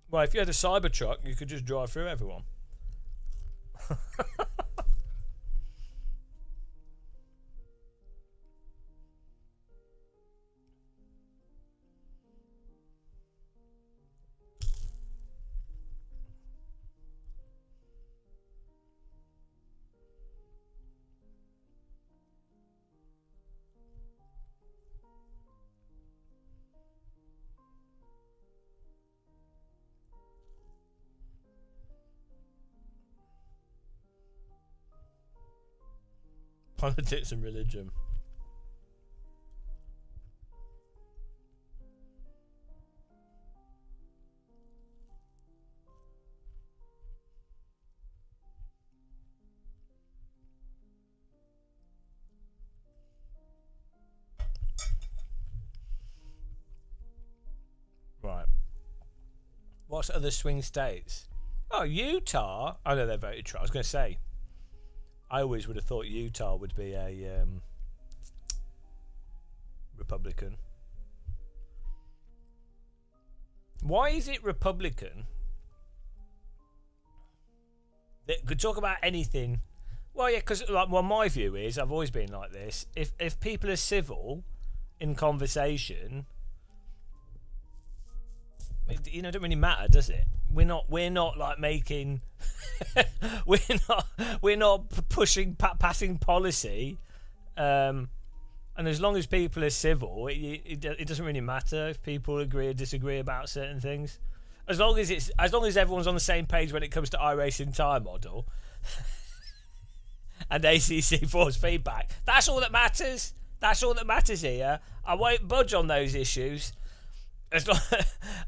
Well, if you had a Cybertruck, you could just drive through everyone. Politics and religion. Right. What's other swing states? Oh, Utah. I know they voted Trump. I was going to say, I always would have thought Utah would be a Republican. Why is it Republican? They could talk about anything. Well, yeah, because like, well, my view is, I've always been like this. If people are civil in conversation, you know, it don't really matter, does it? We're not like making we're not pushing passing policy, and as long as people are civil, it doesn't really matter if people agree or disagree about certain things, as long as everyone's on the same page when it comes to iRacing tire model and ACC force feedback. That's all that matters. That's all that matters here. I won't budge on those issues.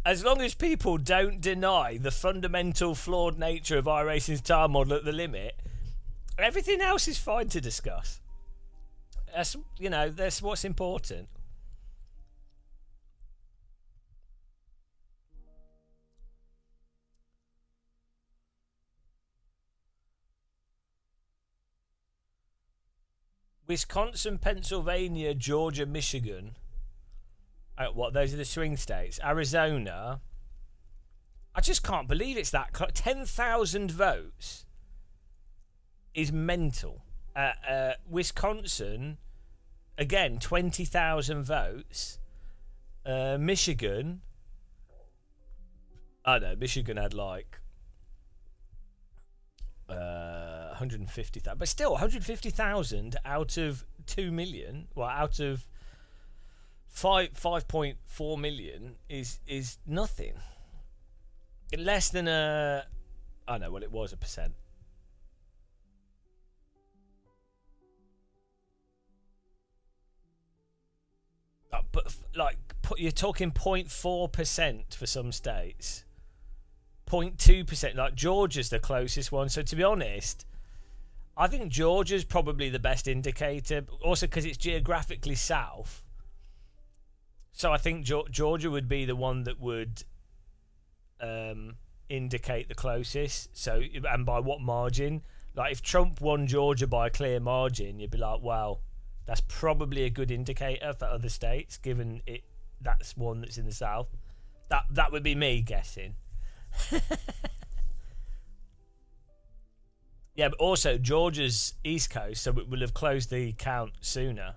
As long as people don't deny the fundamental flawed nature of iRacing's tire model at the limit, everything else is fine to discuss. That's what's important. Wisconsin, Pennsylvania, Georgia, Michigan. What, those are the swing states. Arizona. I just can't believe it's that. 10,000 votes is mental. Wisconsin, again, 20,000 votes. Michigan. I don't know, Michigan had like 150,000. But still, 150,000 out of 2 million. Well, out of 5.4 million is nothing. Less than a, I don't know what it was, a percent. But like, you're talking 0.4% for some states, 0.2%. Like Georgia's the closest one. So to be honest, I think Georgia's probably the best indicator. Also because it's geographically south. So I think Georgia would be the one that would indicate the closest. So, and by what margin? Like, if Trump won Georgia by a clear margin, you'd be like, wow, that's probably a good indicator for other states, given that's one that's in the South. That would be me guessing. Yeah, but also Georgia's East Coast, so it will have closed the count sooner.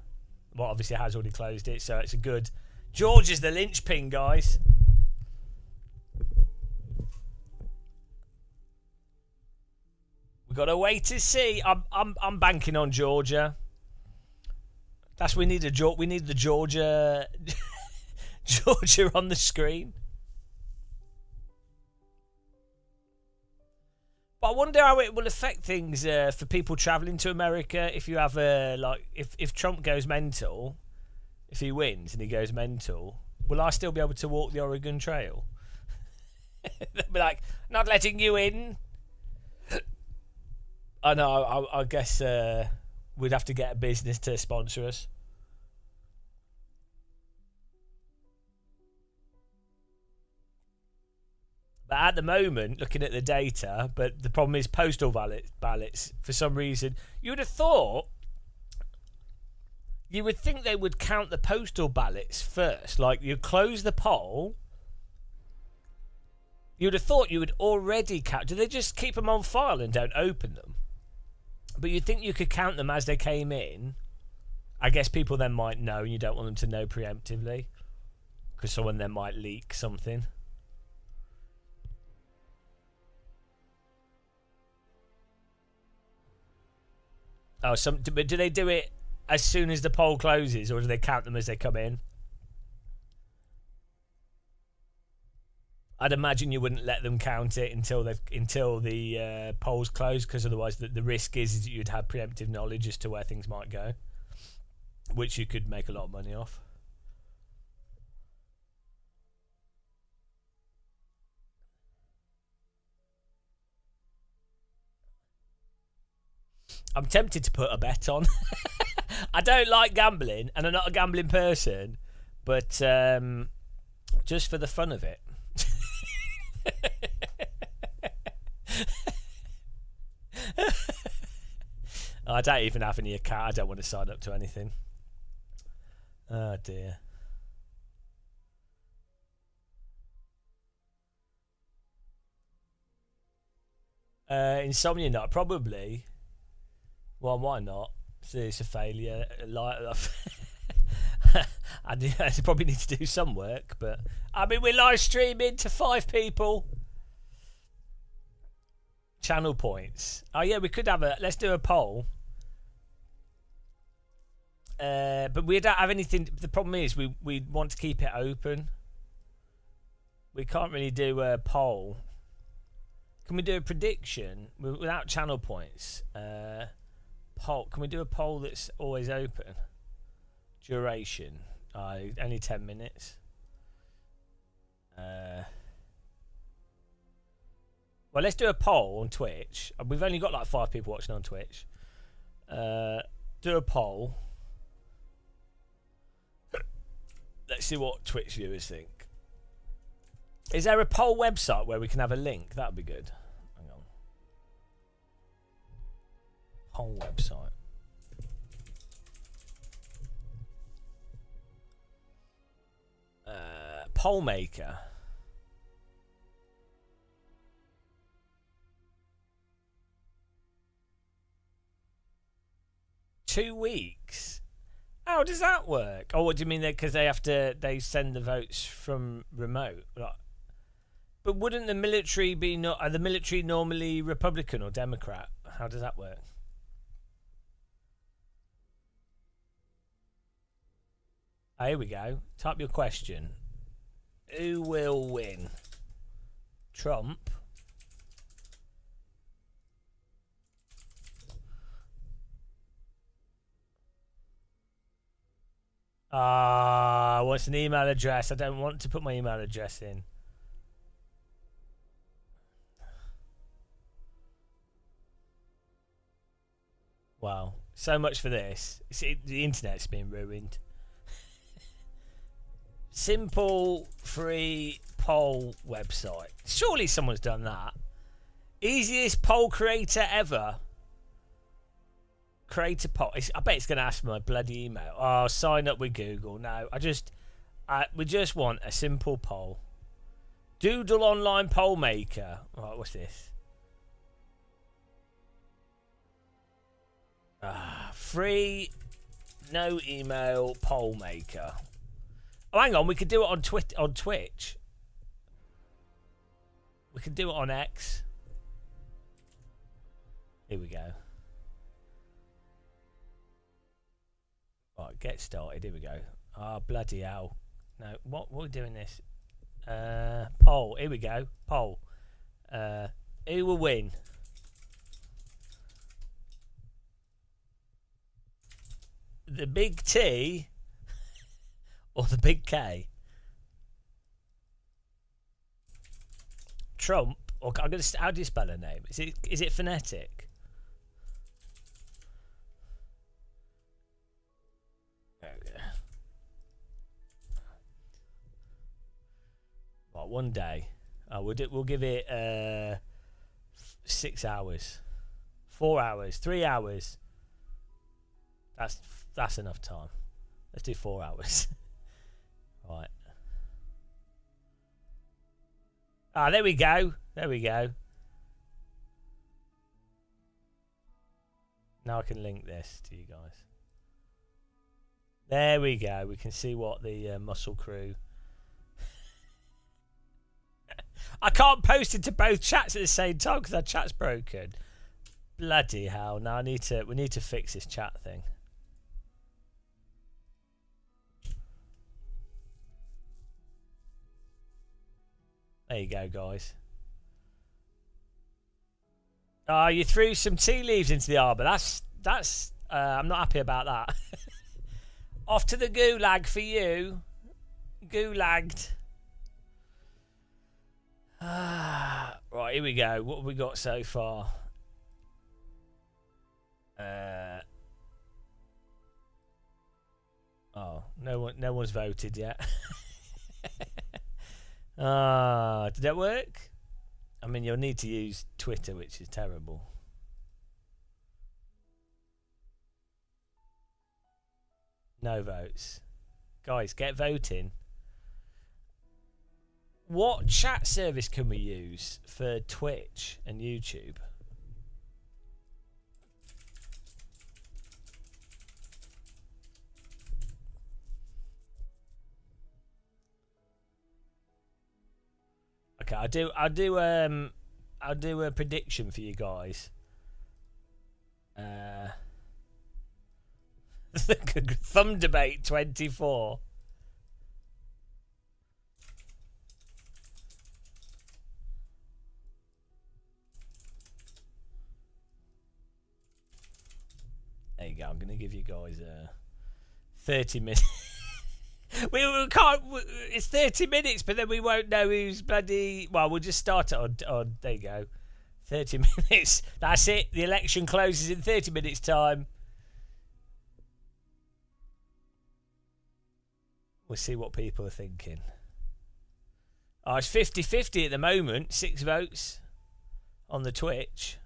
Well, obviously it has already closed it, so it's a good... Georgia's the linchpin, guys. We've got to wait to see. I'm banking on Georgia. We need the Georgia Georgia on the screen. But I wonder how it will affect things for people travelling to America. If you have if Trump goes mental, if he wins and he goes mental, will I still be able to walk the Oregon Trail? They'll be like, not letting you in. I know. I guess we'd have to get a business to sponsor us. But at the moment, looking at the data, but the problem is postal ballots, for some reason, you would have thought, you would think they would count the postal ballots first. Like, you close the poll, you would have thought you would already count. Do they just keep them on file and don't open them? But you'd think you could count them as they came in. I guess people then might know, and you don't want them to know preemptively, because someone then might leak something. Oh, but do they do it as soon as the poll closes, or do they count them as they come in? I'd imagine you wouldn't let them count it until the polls close, because otherwise the risk is that you'd have preemptive knowledge as to where things might go, which you could make a lot of money off. I'm tempted to put a bet on. I don't like gambling, and I'm not a gambling person, but just for the fun of it. I don't even have any account. I don't want to sign up to anything. Oh dear. Insomnia Nut, probably. Well, why not? It's a failure. I probably need to do some work, but I mean, we're live streaming to 5 people. Channel points. Oh yeah, we could have let's do a poll. But we don't have anything. The problem is we want to keep it open. We can't really do a poll. Can we do a prediction without channel points? Poll. Can we do a poll that's always open? Duration. Only 10 minutes. Well, let's do a poll on Twitch. We've only got like 5 people watching on Twitch. Do a poll. Let's see what Twitch viewers think. Is there a poll website where we can have a link? That'd be good. Hang on. Poll website. Poll maker. Two weeks. How does that work? Oh, what do you mean? Because they send the votes from remote. But wouldn't the military be are the military normally Republican or Democrat? How does that work? Here we go. Type your question. Who will win? Trump? What's an email address? I don't want to put my email address in. Wow. So much for this. The internet's been ruined. Simple free poll website. Surely someone's done that. Easiest poll creator ever. Create a poll. I bet it's going to ask for my bloody email. Oh, sign up with Google. No, we just want a simple poll. Doodle online poll maker. Right, what's this? Free, no email poll maker. Oh, hang on. We could do it on Twitch. We could do it on X. Here we go. Right, get started. Here we go. Oh, bloody hell. No, what are we doing this? Poll. Here we go. Poll. Who will win? The big T or the big K? Trump. Or I'm gonna. How do you spell her name? Is it phonetic? Right, one day. We'll give it 6 hours, 4 hours, 3 hours. That's enough time. Let's do 4 hours. Right. There we go. There we go. Now I can link this to you guys. There we go. We can see what the muscle crew. I can't post it to both chats at the same time because our chat's broken. Bloody hell! Now we need to fix this chat thing. There you go, guys. You threw some tea leaves into the arbor. That's. I'm not happy about that. Off to the gulag for you. Gulagged. Right, here we go. What have we got so far? Oh, no one's voted yet. Did that work? I mean, you'll need to use Twitter, which is terrible. No votes. Guys, get voting. What chat service can we use for Twitch and YouTube? Okay, I'll do a prediction for you guys. Thumb debate 24. There you go. I'm going to give you guys 30 minutes. we can't. It's 30 minutes, but then we won't know who's bloody. Well, we'll just start it on. There you go. 30 minutes. That's it. The election closes in 30 minutes' time. We'll see what people are thinking. Oh, it's 50-50 at the moment. 6 votes on the Twitch.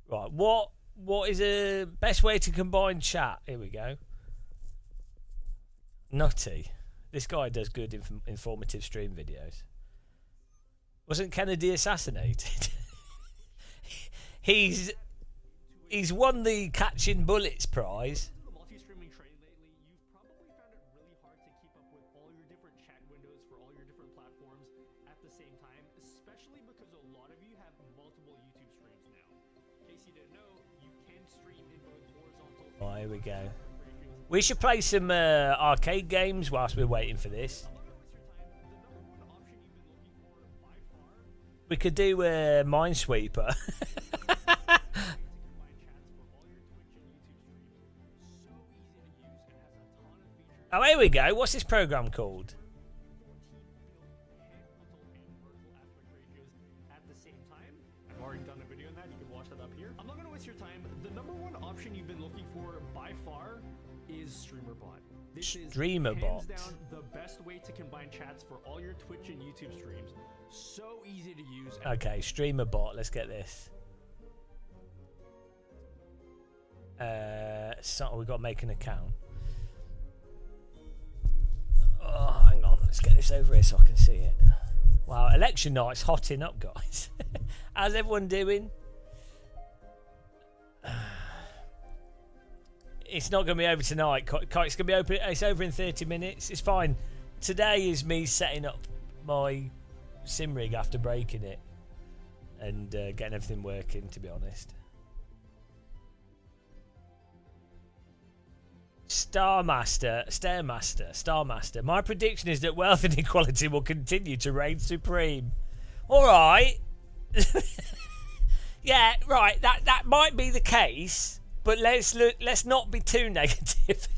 Right. What is a best way to combine chat? Here we go. Nutty. This guy does good informative stream videos. Wasn't Kennedy assassinated? He's won the Catching Bullets prize. Multi-streaming trade lately, you've probably found it really hard to keep up with all your different chat windows for all your different platforms at the same time, especially because a lot of you have multiple YouTube streams now. In case you didn't know, you can stream in both horizontal. Oh, here we go. We should play some arcade games whilst we're waiting for this. We could do Minesweeper. Oh, here we go. What's this program called? At the same time, I've already done a video on that. You can watch that up here. I'm not going to waste your time. The number one option you've been looking for by far is StreamerBot. This is Streamer hands bot. down the best way to combine chats for all your Twitch and YouTube streams. So easy to use. Okay, streamer bot. Let's get this. So we've got to make an account. Oh, hang on. Let's get this over here so I can see it. Wow, election night's hotting up, guys. How's everyone doing? It's not going to be over tonight. It's going to be open. It's over in 30 minutes. It's fine. Today is me setting up my sim rig after breaking it and getting everything working, to be honest. Starmaster. My prediction is that wealth inequality will continue to reign supreme. All right. Yeah, right. That might be the case, but let's not be too negative.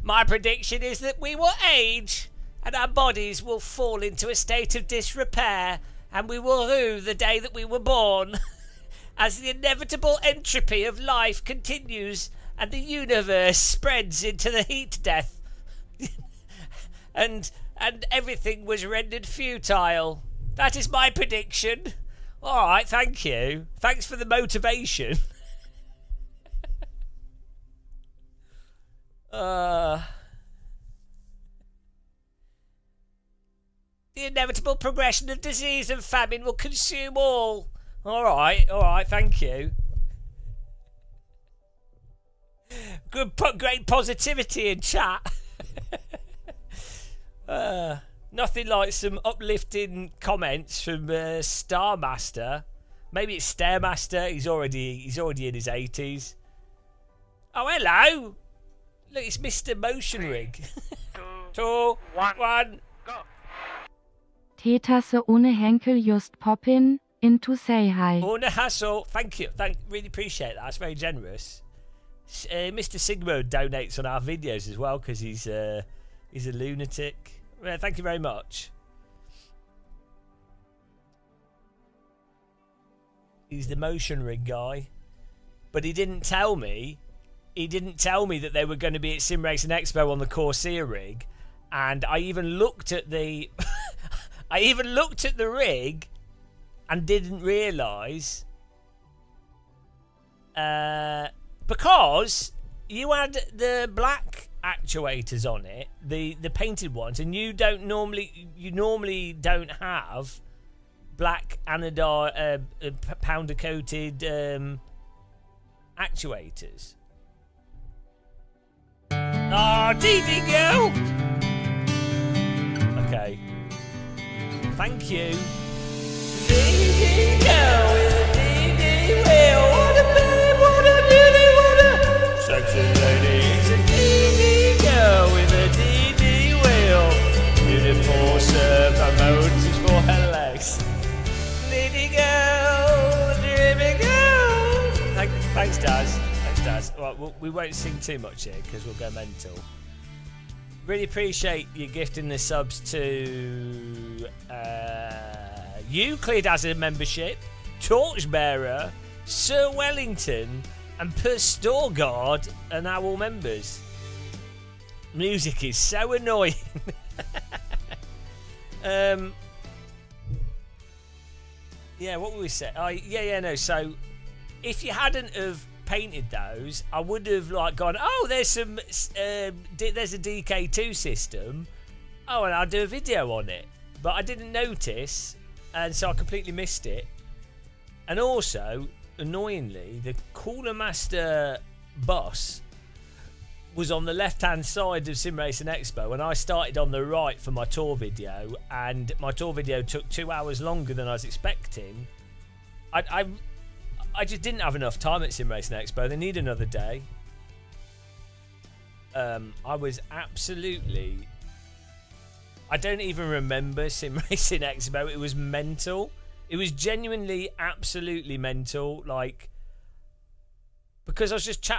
My prediction is that we will age and our bodies will fall into a state of disrepair and we will rue the day that we were born as the inevitable entropy of life continues and the universe spreads into the heat death and everything was rendered futile. That is my prediction. All right, thank you. Thanks for the motivation. The inevitable progression of disease and famine will consume all. All right, thank you. Great positivity in chat. Nothing like some uplifting comments from Starmaster. Maybe it's Stairmaster. He's already in his 80s. Oh, hello. Look, it's Mr. Motion Rig. 2, 1, go. T-Tasse ohne Henkel just pop in to say hi. Ohne hassle. Thank you. Really appreciate that. That's very generous. Mr. Sigmo donates on our videos as well because he's a lunatic. Thank you very much. He's the Motion Rig guy, but he didn't tell me. He didn't tell me that they were going to be at SimRacing Expo on the Corsair rig, and I even looked at the, rig, and didn't realise, because you had the black actuators on it, the painted ones, and you normally don't have black anodized powder coated actuators. Ah, DD girl. Okay. Thank you. DD girl with a DD wheel. What a babe, what a beauty, what a sexy lady. It's a DD girl with a DD wheel. Beautiful serve and motives for her legs. DD girl, dreamy girl. Thanks, Daz. Well, we won't sing too much here because we'll go mental. Really appreciate you gifting the subs to Euclid as a membership, Torchbearer, Sir Wellington, and Perstorgard are now all members. Music is so annoying. Yeah, what were we saying? No. So, if you hadn't have painted those, I would have gone, oh, there's a DK2 system, oh, and I'll do a video on it, but I didn't notice, and so I completely missed it. And also, annoyingly, the Cooler Master bus was on the left hand side of SimRacing Expo, and I started on the right for my tour video, and my tour video took 2 hours longer than I was expecting. I just didn't have enough time at SimRacing Expo. They need another day. I was absolutely... I don't even remember SimRacing Expo. It was mental. It was genuinely, absolutely mental. Because I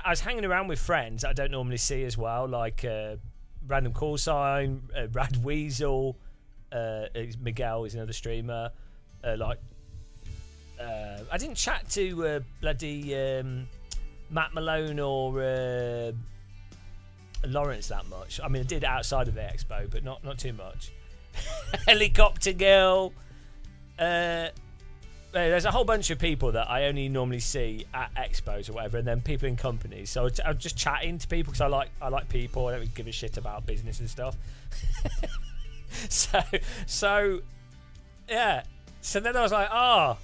was hanging around with friends I don't normally see as well. Random Call Sign, Rad Weasel, Miguel is another streamer. I didn't chat to bloody Matt Malone or Lawrence that much. I mean, I did outside of the expo, but not too much. Helicopter girl. There's a whole bunch of people that I only normally see at expos or whatever, and then people in companies. So I'm just chatting to people because I like people. I don't give a shit about business and stuff. so yeah. So then I was like, oh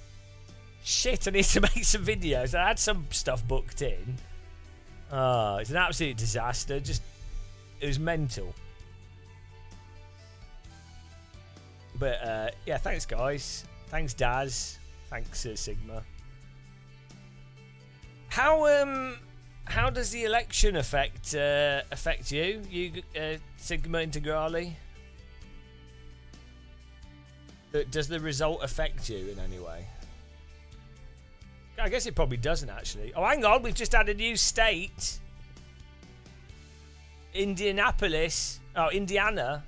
shit, I need to make some videos. I had some stuff booked in. It's an absolute disaster. It was mental. But yeah, thanks guys. Thanks Daz. Thanks Sigma. How does the election affect you? Sigma Integrali? Does the result affect you in any way? I guess it probably doesn't actually. Oh, hang on, we've just had a new state. Indianapolis. Oh, Indiana.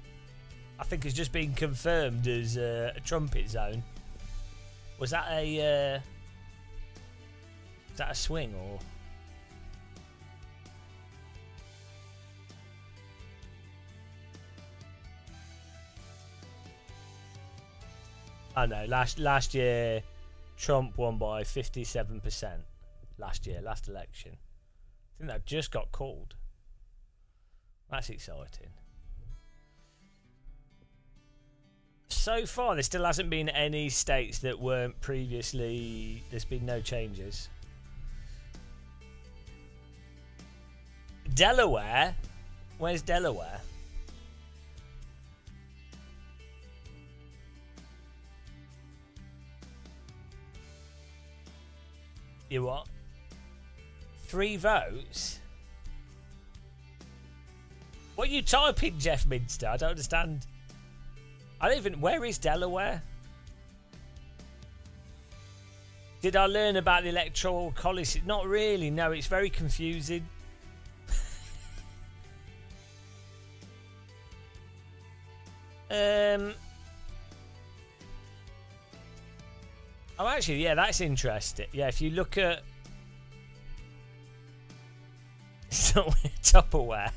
I think has just been confirmed as a trumpet zone. Was that a swing or? I know. Last year, Trump won by 57%. Last election. I think that just got called. That's exciting. So far, there still hasn't been any states that weren't previously. There's been no changes. Delaware? Where's Delaware? You what? 3 votes? What are you typing, Jeff Minster? I don't understand. I don't even... Where is Delaware? Did I learn about the Electoral College? Not really, no. It's very confusing. Oh, actually, yeah, that's interesting. Yeah, if you look at... It's not Tupperware.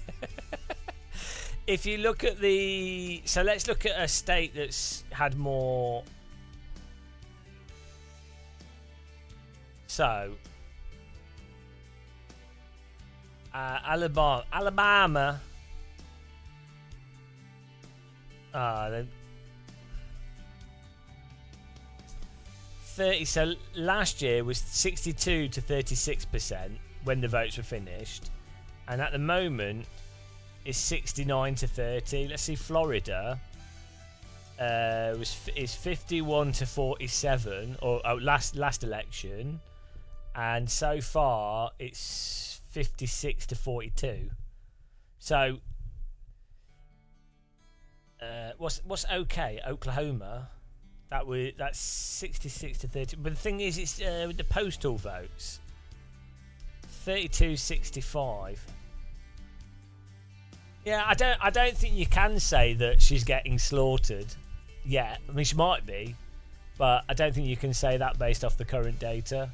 If you look at the... So let's look at a state that's had more... So... Alabama. Then 30. So last year was 62 to 36% when the votes were finished, and at the moment is 69 to 30. Let's see, Florida is 51 to 47, or last election, and so far it's 56 to 42. So what's okay? Oklahoma, that's 66 to 30. But the thing is, it's with the postal votes, 32-65. Yeah, I don't think you can say that she's getting slaughtered yet. I mean, she might be, but I don't think you can say that based off the current data.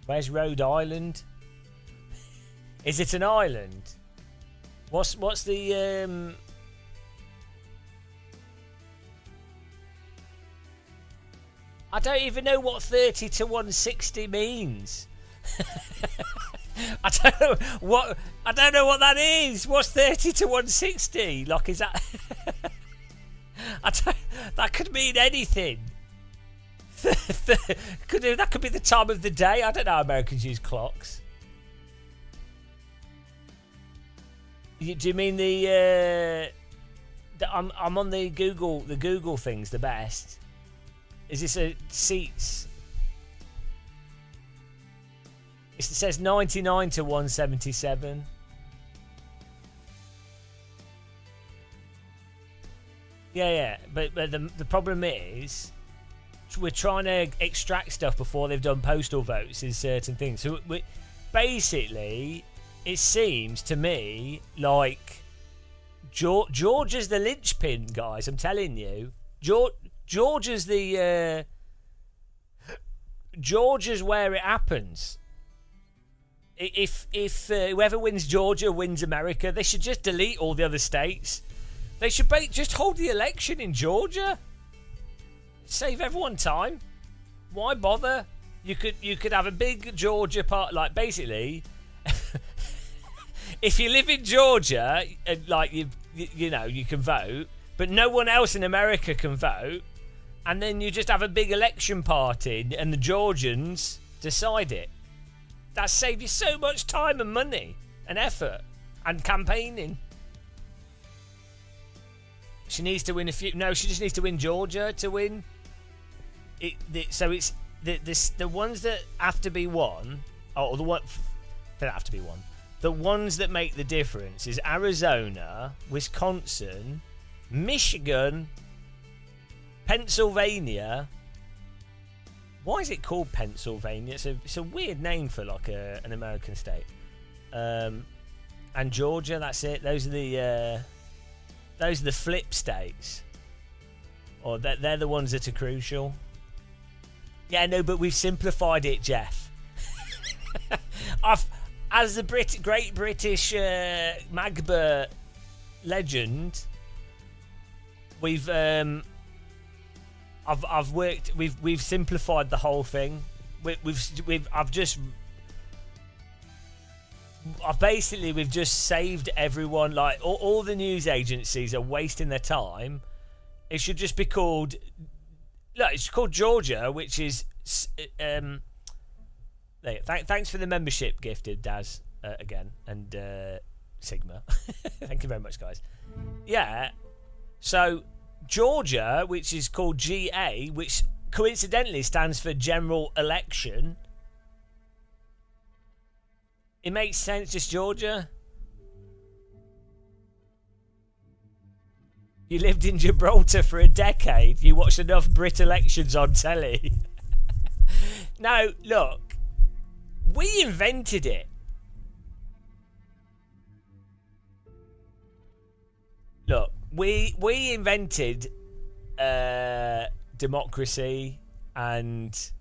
Where's Rhode Island? Is it an island? What's the I don't even know what 30 to 160 means. I don't know what that is. What's 30 to 160? Like, is that that could mean anything. That could be the time of the day. I don't know how Americans use clocks. Do you mean I'm on the Google things, the best. Is this a seats? It says 99 to 177. Yeah, but the problem is, we're trying to extract stuff before they've done postal votes in certain things. So basically, it seems to me like Georgia's the linchpin, guys. I'm telling you, Georgia's the Georgia's where it happens. If whoever wins Georgia wins America, they should just delete all the other states. They should just hold the election in Georgia. Save everyone time. Why bother? You could have a big Georgia part, like basically. If you live in Georgia, like you know you can vote, but no one else in America can vote, and then you just have a big election party, and the Georgians decide it. That saves you so much time and money and effort and campaigning. She needs to win a few. No, she just needs to win Georgia to win. So it's the ones that have to be won, or the one that have to be won. The ones that make the difference is Arizona, Wisconsin, Michigan, Pennsylvania. Why is it called Pennsylvania? It's a weird name for like an American state. And Georgia, that's it. Those are the flip states. Or they're the ones that are crucial. Yeah, no, but we've simplified it, Jeff. As the Great British Magba legend, we've I've worked. We've simplified the whole thing. We've just saved everyone. Like all the news agencies are wasting their time. It should just be called. Look, it's called Georgia, which is. Thanks for the membership gifted, Daz, again, and Sigma. Thank you very much, guys. Yeah, so Georgia, which is called GA, which coincidentally stands for General Election. It makes sense, just Georgia. You lived in Gibraltar for a decade. You watched enough Brit elections on telly. No, look. We invented it. Look, we invented democracy, and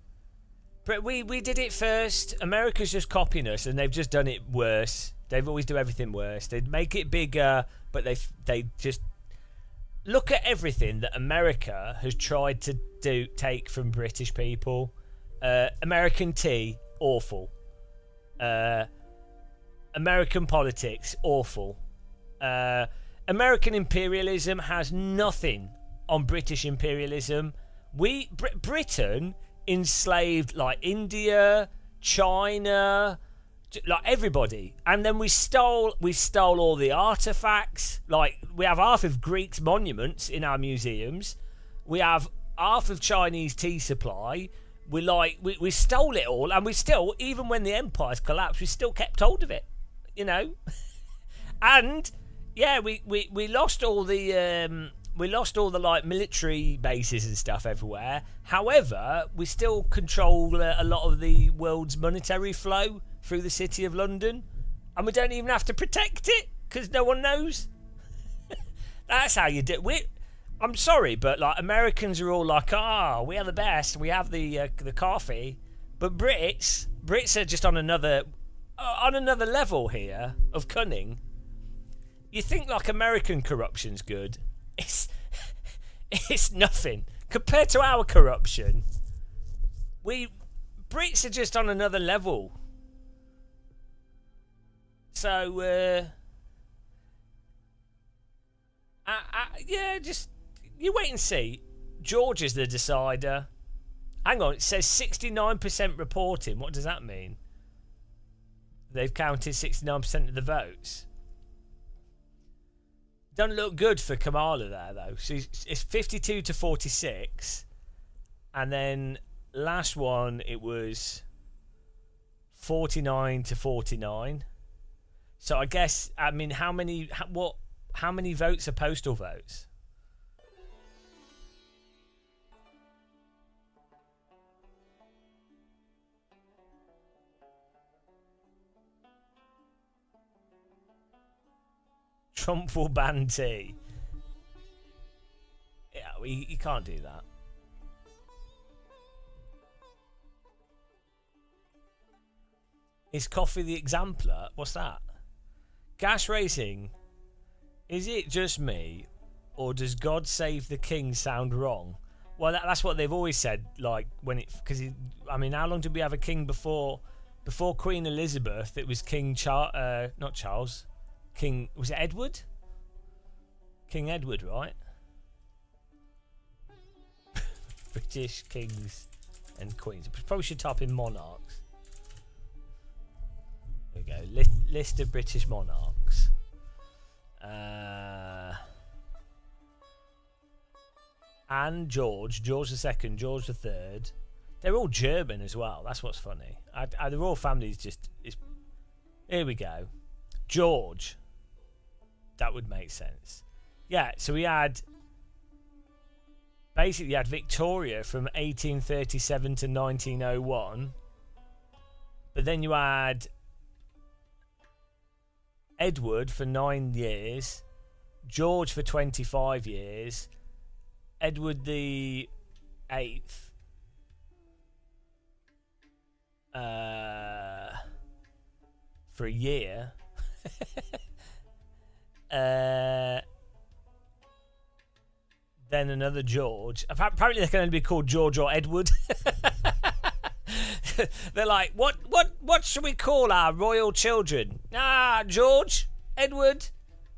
we did it first. America's just copying us, and they've just done it worse. They've always do everything worse. They'd make it bigger, but they just look at everything that America has tried to take from British people. American tea, awful. American politics, awful. American imperialism has nothing on British imperialism. Britain enslaved like India, China, like everybody, and then we stole all the artifacts. Like we have half of Greek's monuments in our museums. We have half of Chinese tea supply. We stole it all, and we still, even when the empires collapsed, we still kept hold of it, you know. And yeah, we lost all the like military bases and stuff everywhere. However, we still control a lot of the world's monetary flow through the city of London, and we don't even have to protect it because no one knows. That's how you do it. I'm sorry, but like Americans are all like, we are the best. We have the coffee, but Brits are just on another level here of cunning. You think like American corruption's good? It's nothing compared to our corruption. Brits are just on another level. So yeah, just. You wait and see. Georgia's the decider. Hang on, it says 69% reporting. What does that mean? They've counted 69% of the votes. Doesn't look good for Kamala there, though. It's 52 to 46. And then last one, it was 49 to 49. So I guess, I mean, how many votes are postal votes? Trump will ban tea. Yeah, you can't do that. Is coffee the exemplar? What's that? Gas racing. Is it just me, or does God Save the King sound wrong? Well, that's what they've always said. Like when it, because I mean, how long did we have a king before? Before Queen Elizabeth, it was King not Charles. King, was it Edward? King Edward, right? British kings and queens. Probably should type in monarchs. There we go. List of British monarchs. Anne, George II, George III. They're all German as well. That's what's funny. The royal family is just... Here we go. George. That would make sense. Yeah, so we had... Basically, you had Victoria from 1837 to 1901. But then you had Edward for 9 years. George for 25 years. Edward the 8th. For a year. Then another George. Apparently they can only be called George or Edward. They're like, what should we call our royal children? George, Edward,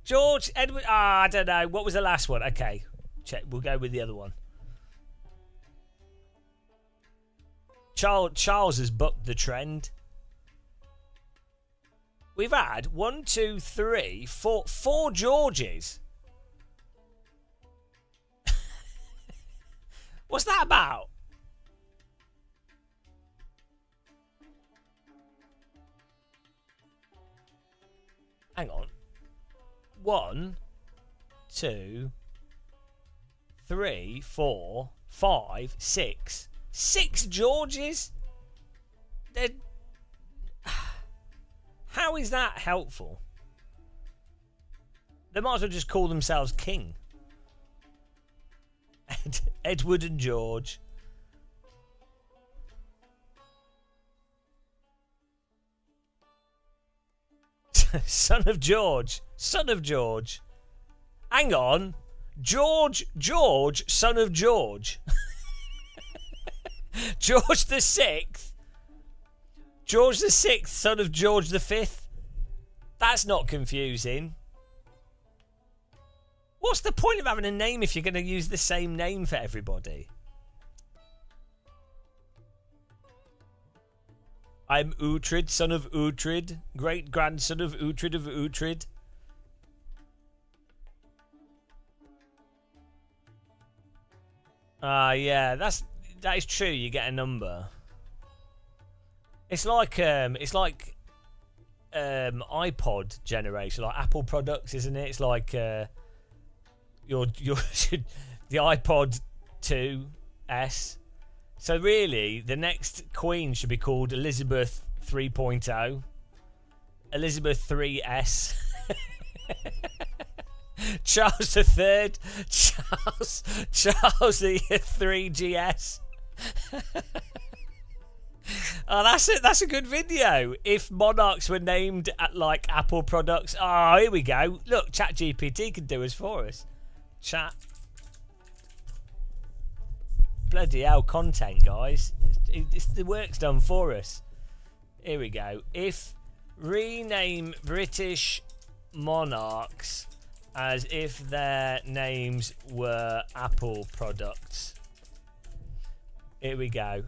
George, Edward. I don't know. What was the last one? Okay, check. We'll go with the other one. Charles has bucked the trend. We've had 1, 2, 3, 4 Georges. What's that about? Hang on. 1, 2, 3, 4, 5, 6. 6 Georges? How is that helpful? They might as well just call themselves King. Edward and George. Son of George. Son of George. Hang on. George, son of George. George the 6th. George the 6th, son of George the 5th. That's not confusing. What's the point of having a name if you're going to use the same name for everybody? I'm Uhtred, son of Uhtred, great-grandson of Uhtred. Yeah, that is true. You get a number. It's like iPod generation, like Apple products, isn't it? It's like your the iPod 2S. So really, the next queen should be called Elizabeth 3.0, Elizabeth 3S. Charles the Third, Charles the 3GS. Oh, that's it. That's a good video. If monarchs were named at like Apple products. Oh, here we go. Look, ChatGPT can do us for us. Chat. Bloody hell, content, guys. The work's done for us. Here we go. If rename British monarchs as if their names were Apple products. Here we go.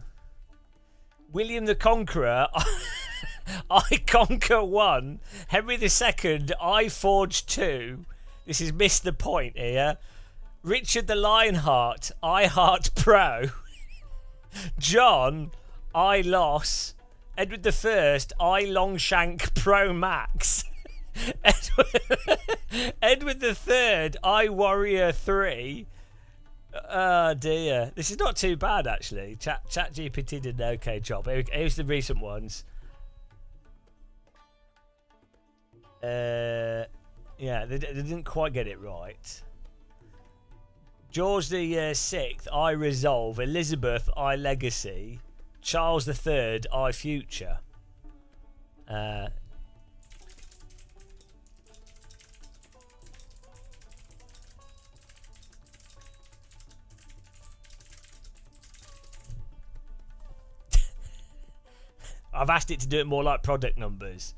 William the Conqueror, I Conquer 1. Henry II, I Forge 2. This is missed the point here. Richard the Lionheart, I Heart Pro. John, I Loss. Edward I, I Longshank Pro Max. Edward III, I Warrior 3. Oh dear, this is not too bad actually. ChatGPT did an okay job. Here's the recent ones. Yeah, they didn't quite get it right. George the 6th, I Resolve. Elizabeth, I Legacy. Charles III, I Future. I've asked it to do it more like product numbers.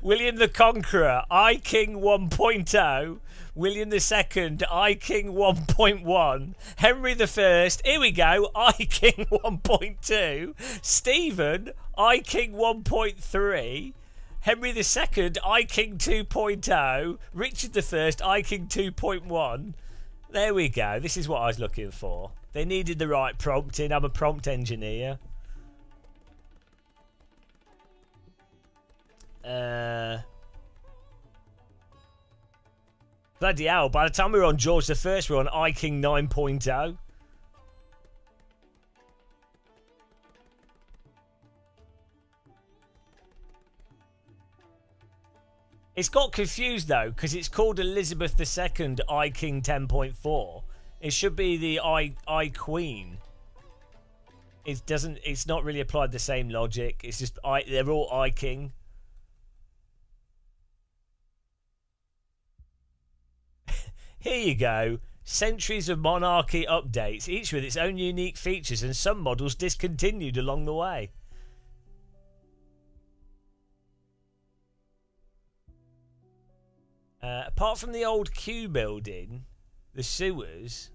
William the Conqueror, I King 1.0. William II, I King 1.1. Henry I, here we go, I King 1.2. Stephen, I King 1.3. Henry II, I King 2.0. Richard I, I King 2.1. There we go. This is what I was looking for. They needed the right prompting. I'm a prompt engineer. Bloody hell, by the time we were on George I, we were on I King 9.0. It's got confused though, because it's called Elizabeth II I King 10.4. It should be the I Queen. It doesn't. It's not really applied the same logic. It's just they're all I King. Here you go. Centuries of monarchy updates, each with its own unique features, and some models discontinued along the way. Apart from the old Q building, the sewers,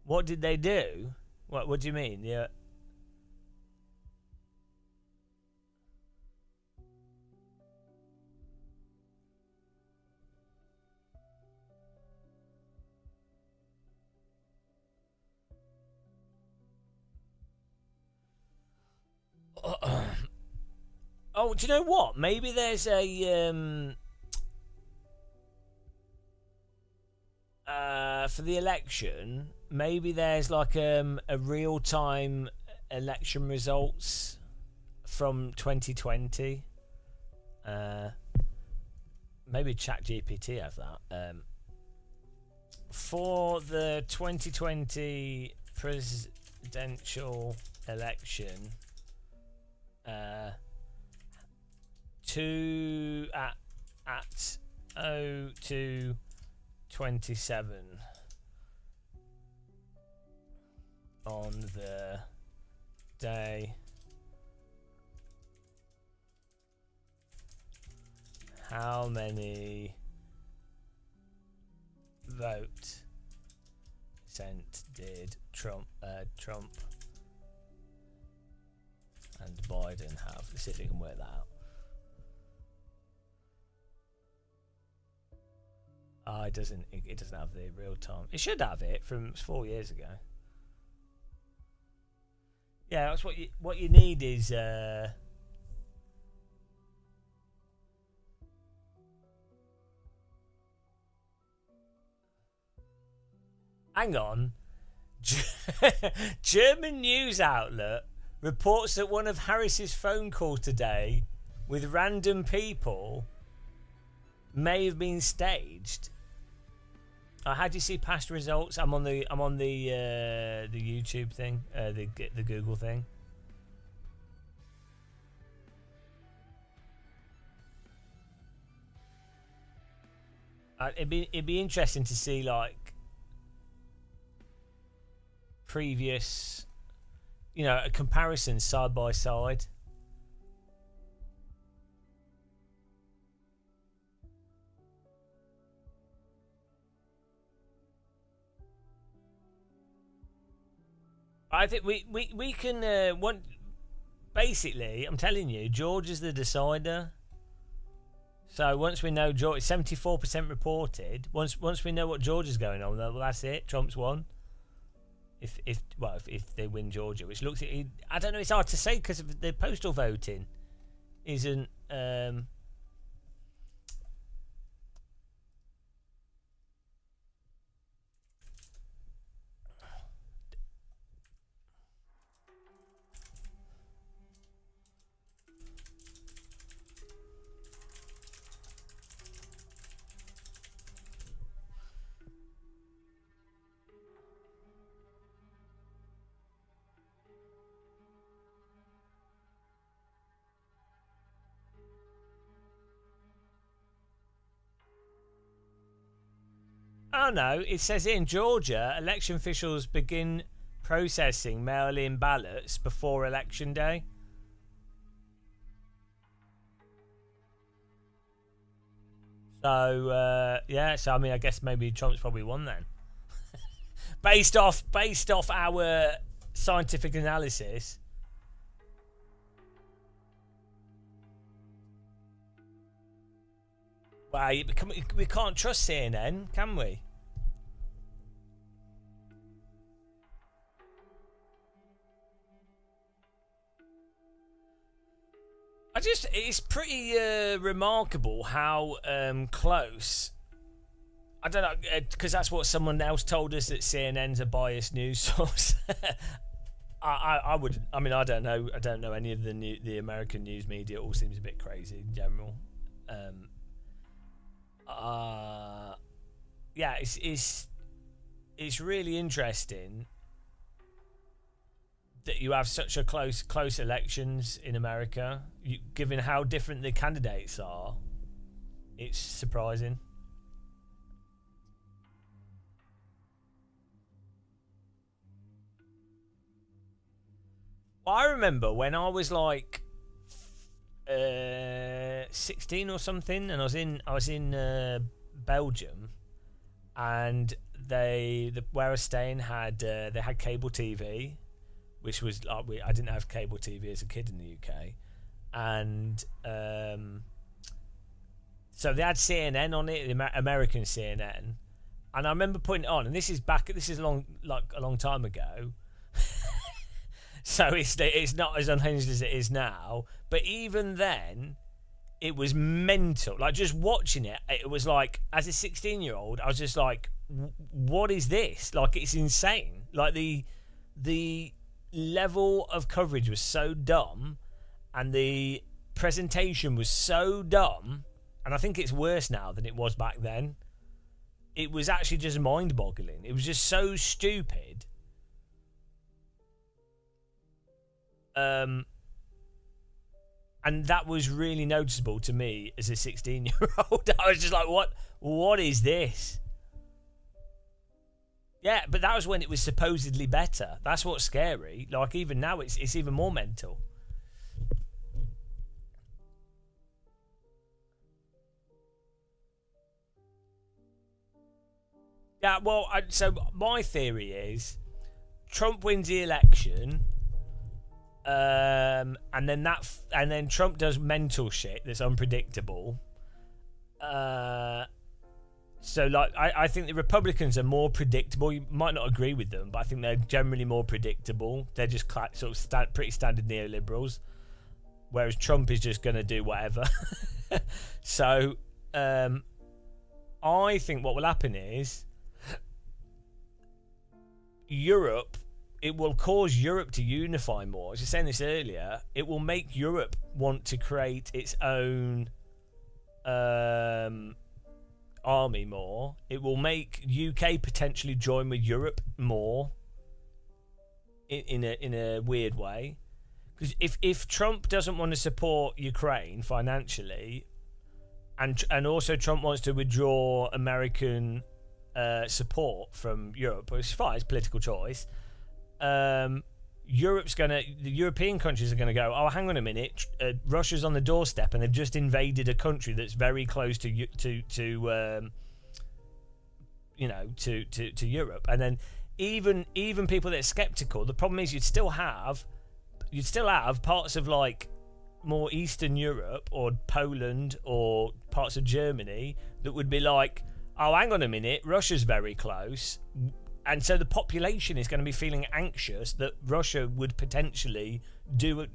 what did they do? What do you mean? Yeah. Oh, do you know what? Maybe there's a for the election, maybe there's like a real-time election results from 2020. Maybe ChatGPT has that. For the 2020 presidential election, 2 at 02:27 on the day how many vote sent did Trump and Biden have? Let's see if we can work that out. It doesn't have the real time. It should have it from 4 years ago. Yeah, that's what you need is hang on. German news outlet reports that one of Harris's phone calls today with random people may have been staged. How do you see past results? I'm on the YouTube thing, the Google thing. It'd be interesting to see like previous, a comparison side by side. I think we can basically, I'm telling you, George is the decider. So once we know George, 74% reported. Once we know what George is going on, well, that's it. Trump's won. If they win Georgia, which looks, I don't know. It's hard to say because the postal voting isn't. no. It says in Georgia, election officials begin processing mail-in ballots before election day. So yeah, so I mean, I guess maybe Trump's probably won then, based off our scientific analysis. Wow, we can't trust CNN, can we? It's pretty remarkable how close. I don't know, because that's what someone else told us, that CNN's a biased news source. I wouldn't. I mean, I don't know. I don't know any of the American news media. It all seems a bit crazy in general. Yeah, it's really interesting that you have such a close elections in America. Given how different the candidates are, it's surprising. I remember when I was like 16 or something, and I was in Belgium, and where I was staying they had cable TV, which was like I didn't have cable TV as a kid in the UK, and so they had CNN on it, the American CNN, and I remember putting it on, and this is a long time ago. So it's not as unhinged as it is now, but even then, it was mental. Like, just watching it, it was like, as a 16-year-old, I was just like, what is this? Like, it's insane. Like, the level of coverage was so dumb, and the presentation was so dumb, and I think it's worse now than it was back then. It was actually just mind-boggling. It was just so stupid. And that was really noticeable to me as a 16-year-old. I was just like, what is this? Yeah, but that was when it was supposedly better. That's what's scary. Like, even now, it's even more mental. Yeah, well, so my theory is Trump wins the election. And then Trump does mental shit that's unpredictable. So like I think the Republicans are more predictable. You might not agree with them, but I think they're generally more predictable. They're just sort of pretty standard neoliberals, whereas Trump is just going to do whatever. So I think what will happen is it will cause Europe to unify more. I was just saying this earlier. It will make Europe want to create its own army more. It will make UK potentially join with Europe more in a weird way. Because if Trump doesn't want to support Ukraine financially, and also Trump wants to withdraw American support from Europe, which is fine, it's a political choice. The European countries are gonna go, oh, hang on a minute, Russia's on the doorstep and they've just invaded a country that's very close to Europe. And then even people that are skeptical, the problem is you'd still have parts of like more Eastern Europe or Poland or parts of Germany that would be like, oh, hang on a minute, Russia's very close. And so the population is going to be feeling anxious that Russia would potentially do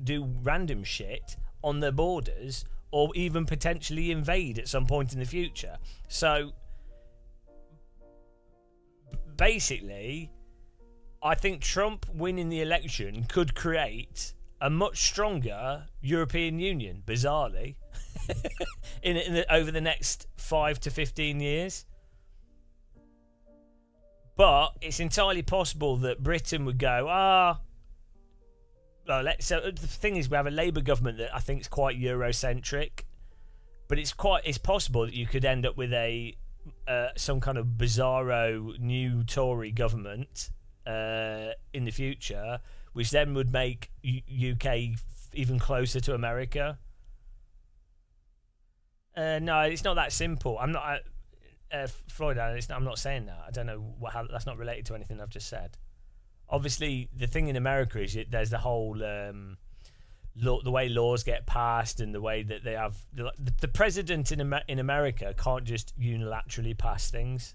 random shit on their borders, or even potentially invade at some point in the future. So basically, I think Trump winning the election could create a much stronger European Union, bizarrely, over the next 5 to 15 years. But it's entirely possible that Britain would go, so the thing is, we have a Labour government that I think is quite Eurocentric, but it's possible that you could end up with a some kind of bizarro new Tory government in the future, which then would make UK even closer to America. No, it's not that simple. I'm not Floyd. I'm not saying that. I don't know how that's not related to anything I've just said. Obviously, the thing in America is there's the whole the way laws get passed and the way that they have the president in America can't just unilaterally pass things.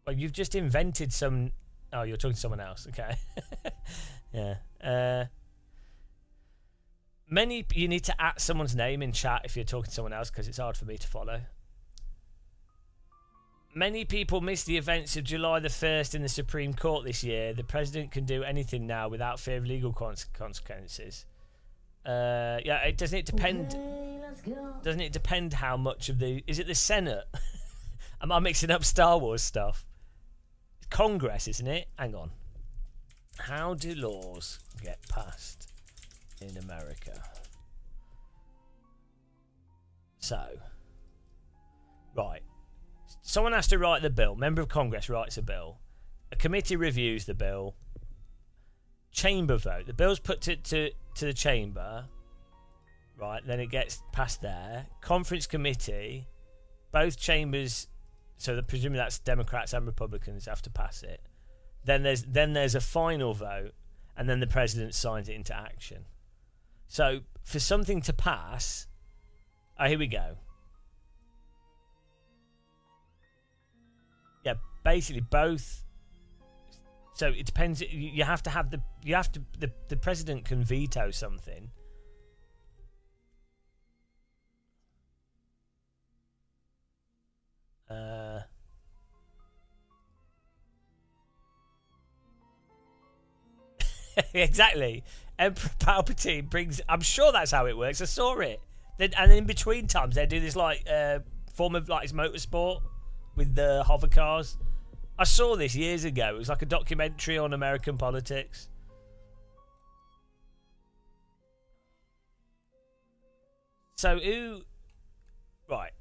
Well, you've just invented some. Oh, you're talking to someone else. Okay. Yeah. You need to at someone's name in chat if you're talking to someone else because it's hard for me to follow. Many people missed the events of July the 1st in the Supreme Court this year. The president can do anything now without fear of legal consequences. Yeah, doesn't it depend? Okay, let's go. Doesn't it depend how much of the? Is it the Senate? Am I mixing up Star Wars stuff? Congress, isn't it? Hang on. How do laws get passed in America? So, right. Someone has to write the bill. Member of Congress writes a bill. A committee reviews the bill. Chamber vote. The bill's put to the chamber. Right, then it gets passed there. Conference committee. Both chambers, so presumably that's Democrats and Republicans have to pass it. Then there's a final vote, and then the president signs it into action. So for something to pass, here we go. Yeah, basically both. So it depends. You have to have the president can veto something. Exactly. Emperor Palpatine brings. I'm sure that's how it works. I saw it. And in between times, they do this like form of like motorsport with the hover cars. I saw this years ago. It was like a documentary on American politics. So who? Right.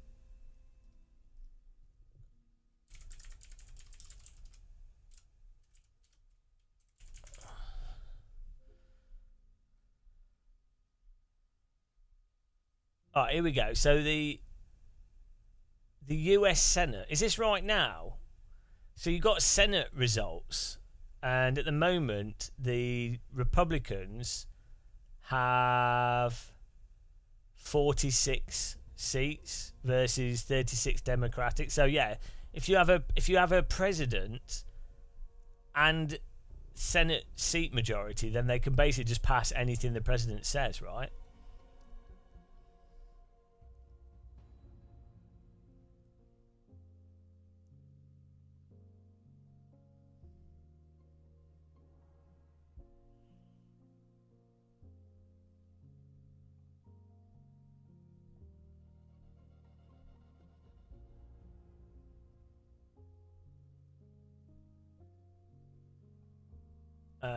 All right, here we go. So the US Senate, is this right now? So you got Senate results, and at the moment the Republicans have 46 seats versus 36 Democratic. So yeah, if you have a president and Senate seat majority, then they can basically just pass anything the president says, right?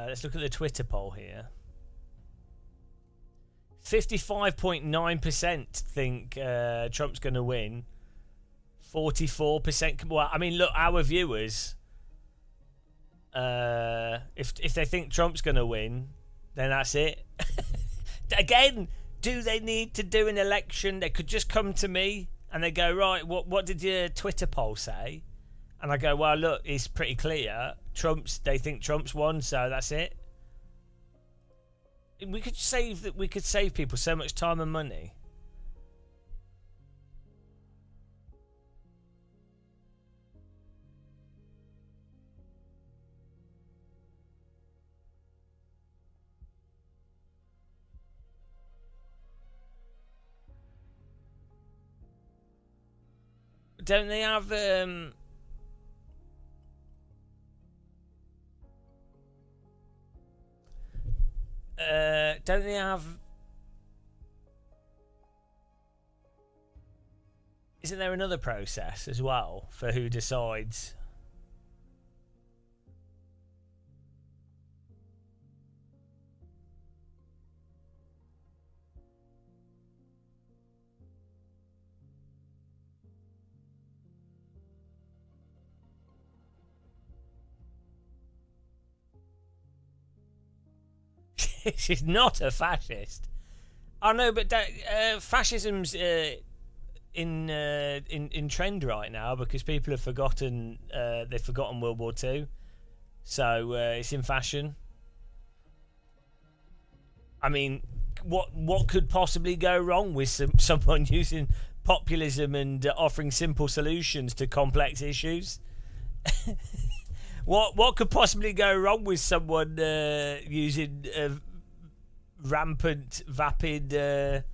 Let's look at the Twitter poll here. 55.9% think Trump's going to win. 44%. Well, I mean, look, our viewers, if they think Trump's going to win, then that's it. Again, do they need to do an election? They could just come to me and they go, right, what did your Twitter poll say? And I go, well, look, it's pretty clear. They think Trump's won, so that's it. We could save people so much time and money. Don't they have don't they have? Isn't there another process as well for who decides? She's not a fascist. I know, but fascism's in trend right now because people have forgotten they've forgotten World War II, so it's in fashion. I mean, what could possibly go wrong with someone using populism and offering simple solutions to complex issues? What could possibly go wrong with someone using rampant, vapid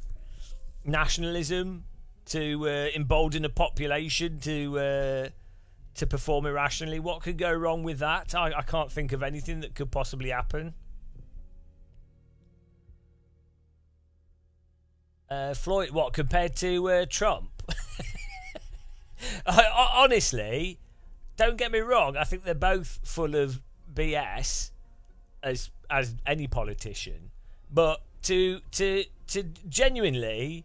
nationalism to embolden a population to perform irrationally? What could go wrong with that? I can't think of anything that could possibly happen. Floyd, what, compared to Trump? Honestly, don't get me wrong, I think they're both full of BS as any politician, but to genuinely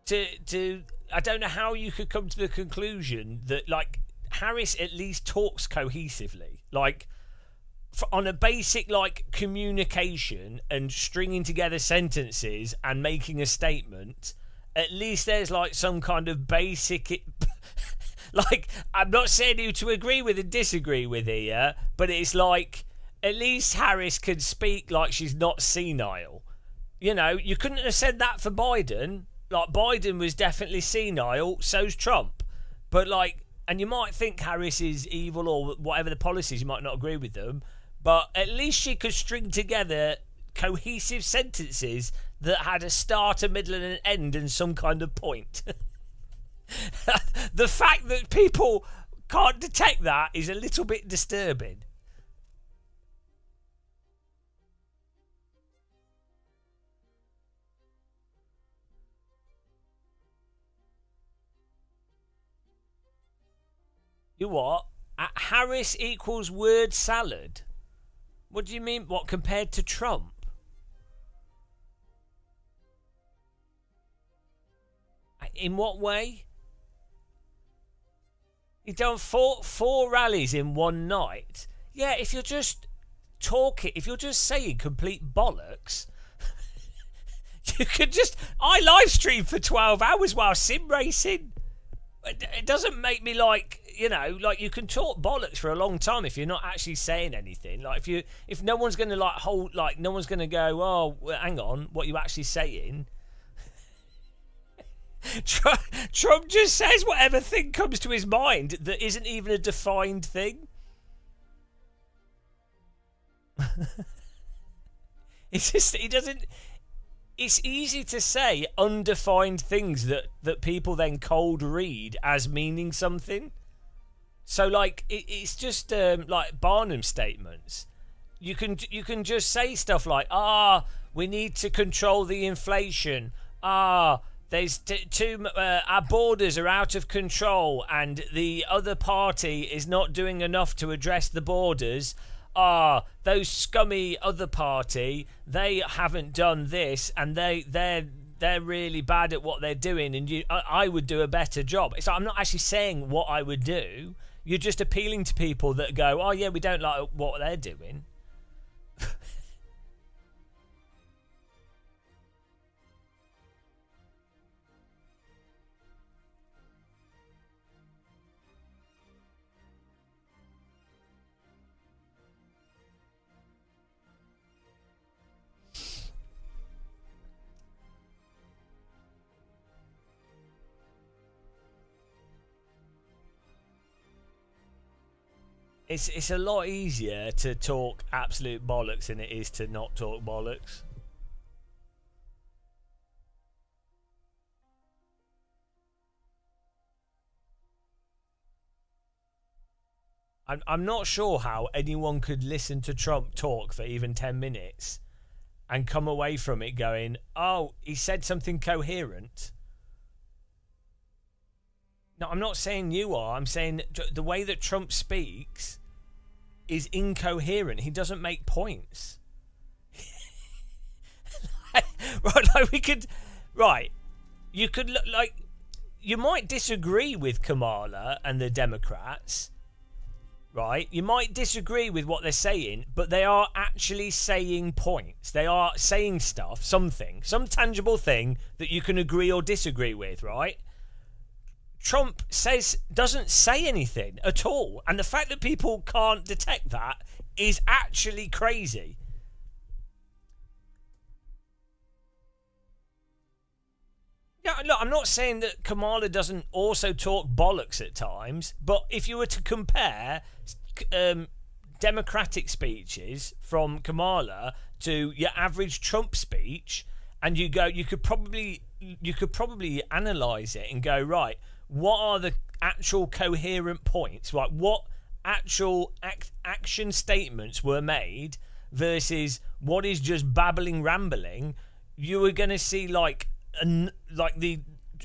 to I don't know how you could come to the conclusion that, like, Harris at least talks cohesively, like on a basic, like, communication and stringing together sentences and making a statement. At least there's like some kind of basic like, I'm not saying who to agree with and disagree with here, but it's like at least Harris can speak like she's not senile. You know, you couldn't have said that for Biden. Like, Biden was definitely senile, so's Trump. But, like, and you might think Harris is evil or whatever the policies, you might not agree with them, but at least she could string together cohesive sentences that had a start, a middle, and an end and some kind of point. The fact that people can't detect that is a little bit disturbing. You what? Harris equals word salad? What do you mean? What, compared to Trump? In what way? He's done four rallies in one night. Yeah, if you're just talking, if you're just saying complete bollocks, you could just... I live stream for 12 hours while sim racing. It doesn't make me, like, you know, like, you can talk bollocks for a long time if you're not actually saying anything. Like, if no one's going to, like, hold, like, no one's going to go, oh, hang on, what are you actually saying? Trump just says whatever thing comes to his mind that isn't even a defined thing. It's just, he doesn't... It's easy to say undefined things that people then cold read as meaning something. So, like, it's just like Barnum statements. You can just say stuff like, we need to control the inflation. There's our borders are out of control and the other party is not doing enough to address the borders. Those scummy other party, they haven't done this and they're really bad at what they're doing, and I would do a better job. So I'm not actually saying what I would do. You're just appealing to people that go, oh yeah, we don't like what they're doing. It's a lot easier to talk absolute bollocks than it is to not talk bollocks. I'm not sure how anyone could listen to Trump talk for even 10 minutes and come away from it going, oh, he said something coherent. No, I'm not saying you are. I'm saying the way that Trump speaks is incoherent. He doesn't make points. You could look like, you might disagree with Kamala and the Democrats, right? You might disagree with what they're saying, but they are actually saying points. They are saying stuff, something, some tangible thing that you can agree or disagree with, right? Trump doesn't say anything at all, and the fact that people can't detect that is actually crazy. Yeah, look, I'm not saying that Kamala doesn't also talk bollocks at times, but if you were to compare Democratic speeches from Kamala to your average Trump speech, and you could probably analyse it and go, right, what are the actual coherent points? Right, what actual action statements were made versus what is just babbling, rambling? You are going to see the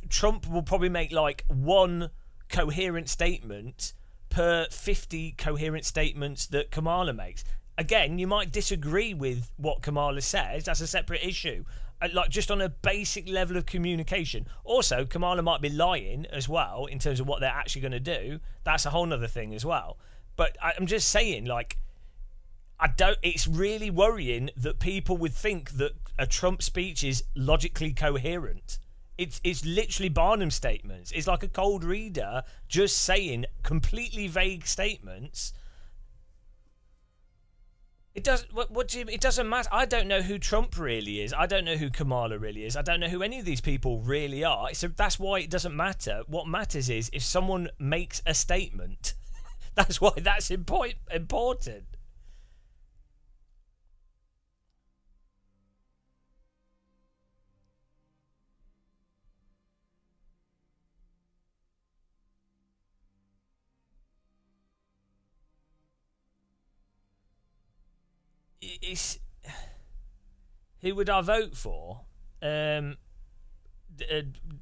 Trump will probably make like one coherent statement per 50 coherent statements that Kamala makes. Again, you might disagree with what Kamala says. That's a separate issue. Like just on a basic level of communication. Also, Kamala might be lying as well in terms of what they're actually going to do. That's a whole other thing as well. But I'm just saying, like, it's really worrying that people would think that a Trump speech is logically coherent. It's literally Barnum statements. It's like a cold reader just saying completely vague statements. It doesn't matter. I don't know who Trump really is. I don't know who Kamala really is. I don't know who any of these people really are. So that's why it doesn't matter. What matters is if someone makes a statement. That's why that's important. It's who would I vote for?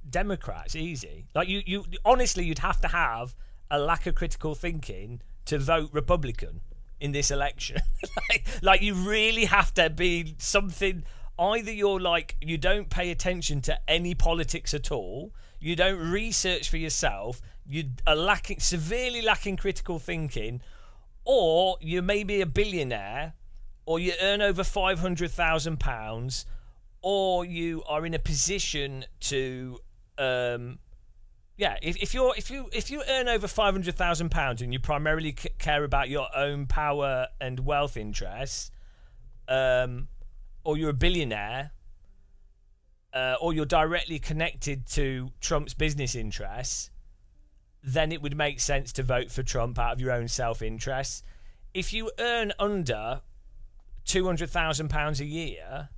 Democrats, easy. Like you honestly, you'd have to have a lack of critical thinking to vote Republican in this election. like you really have to be something. Either you're like you don't pay attention to any politics at all, you don't research for yourself, you are severely lacking critical thinking, or you may be a billionaire, or you earn over £500,000, or you are in a position to, if you earn over £500,000 and you primarily care about your own power and wealth interests, or you're a billionaire, or you're directly connected to Trump's business interests, then it would make sense to vote for Trump out of your own self-interest. If you earn under £200,000 a year,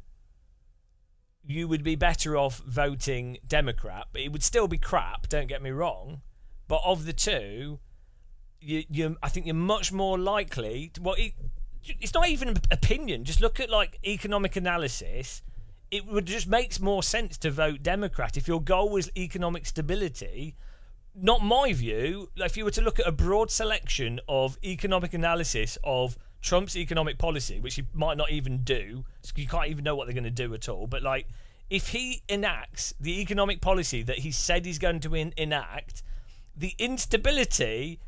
you would be better off voting Democrat, but it would still be crap, don't get me wrong. But of the two, I think you're much more likely to, it's not even an opinion, just look at like economic analysis. It would just makes more sense to vote Democrat if your goal was economic stability. Not my view. If you were to look at a broad selection of economic analysis of Trump's economic policy, which he might not even do, so you can't even know what they're going to do at all, but like if he enacts the economic policy that he said he's going to enact, the instability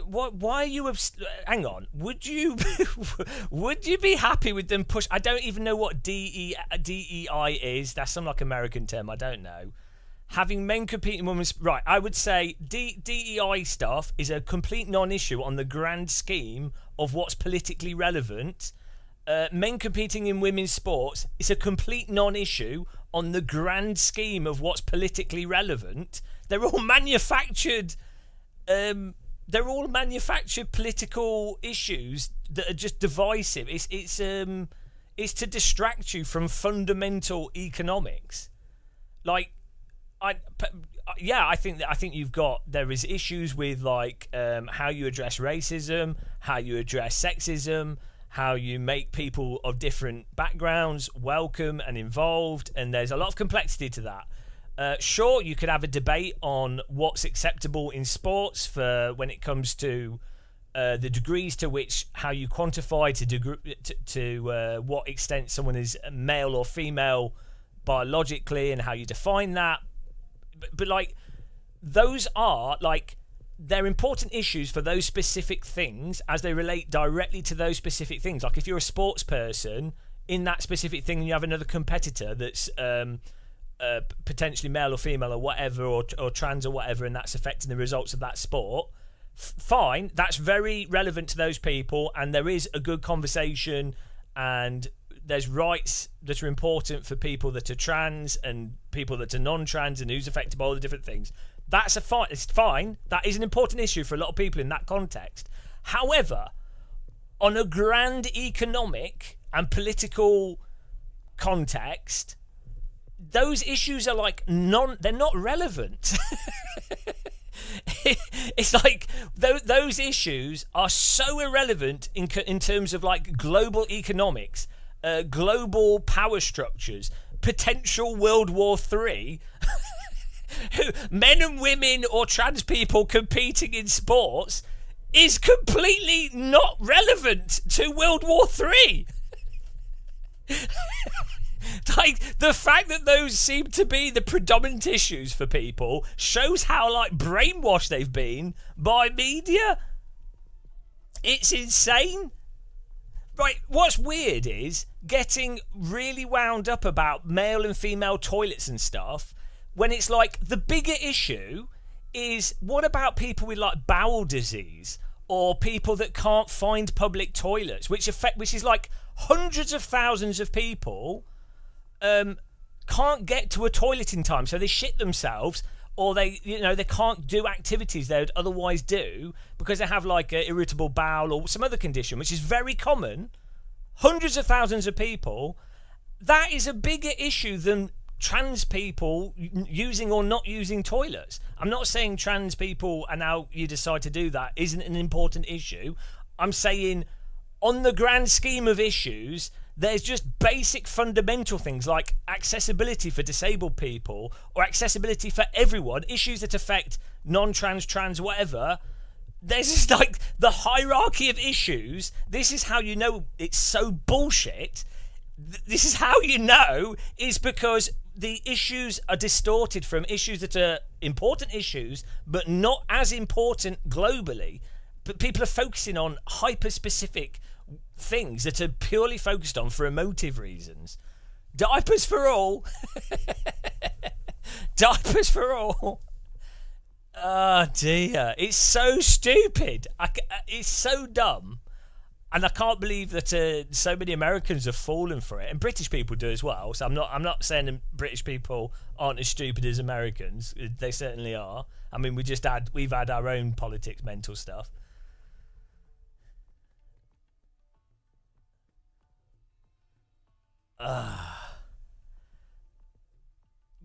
why are you hang on, would you be happy with them push? I don't even know what DEI is. That's some like American term, I don't know. Having men compete in women's... Right, I would say DEI stuff is a complete non-issue on the grand scheme of what's politically relevant. Men competing in women's sports is a complete non-issue on the grand scheme of what's politically relevant. They're all manufactured... they're all manufactured political issues that are just divisive. It's to distract you from fundamental economics. Like... I think there is issues with like how you address racism, how you address sexism, how you make people of different backgrounds welcome and involved, and there's a lot of complexity to that. Sure, you could have a debate on what's acceptable in sports for when it comes to the degrees to which how you quantify to what extent someone is male or female biologically and how you define that. But like those are like, they're important issues for those specific things as they relate directly to those specific things. Like if you're a sports person in that specific thing and you have another competitor that's potentially male or female or whatever, or trans or whatever, and that's affecting the results of that sport, fine, that's very relevant to those people, and there is a good conversation, and there's rights that are important for people that are trans and people that are non-trans and who's affected by all the different things. That's it's fine. That is an important issue for a lot of people in that context. However, on a grand economic and political context, those issues are like they're not relevant. It's like those issues are so irrelevant in terms of like global economics, global power structures, potential World War III, men and women or trans people competing in sports is completely not relevant to World War III. Like, the fact that those seem to be the predominant issues for people shows how like brainwashed they've been by media. It's insane. Right, what's weird is getting really wound up about male and female toilets and stuff when it's like the bigger issue is, what about people with like bowel disease or people that can't find public toilets, which is like hundreds of thousands of people can't get to a toilet in time, so they shit themselves, or they can't do activities they would otherwise do because they have like an irritable bowel or some other condition, which is very common. Hundreds of thousands of people. That is a bigger issue than trans people using or not using toilets. I'm not saying trans people, and now you decide to do that, isn't an important issue. I'm saying on the grand scheme of issues, there's just basic fundamental things like accessibility for disabled people or accessibility for everyone, issues that affect non-trans, trans, whatever. There's just like the hierarchy of issues. This is how you know it's so bullshit. This is how you know is because the issues are distorted from issues that are important issues but not as important globally. But people are focusing on hyper-specific things that are purely focused on for emotive reasons. Diapers for all. Diapers for all. Oh dear, it's so stupid. It's so dumb, and I can't believe that so many Americans have fallen for it, and British people do as well. So I'm not saying that British people aren't as stupid as Americans. They certainly are. I mean, we've had our own politics, mental stuff.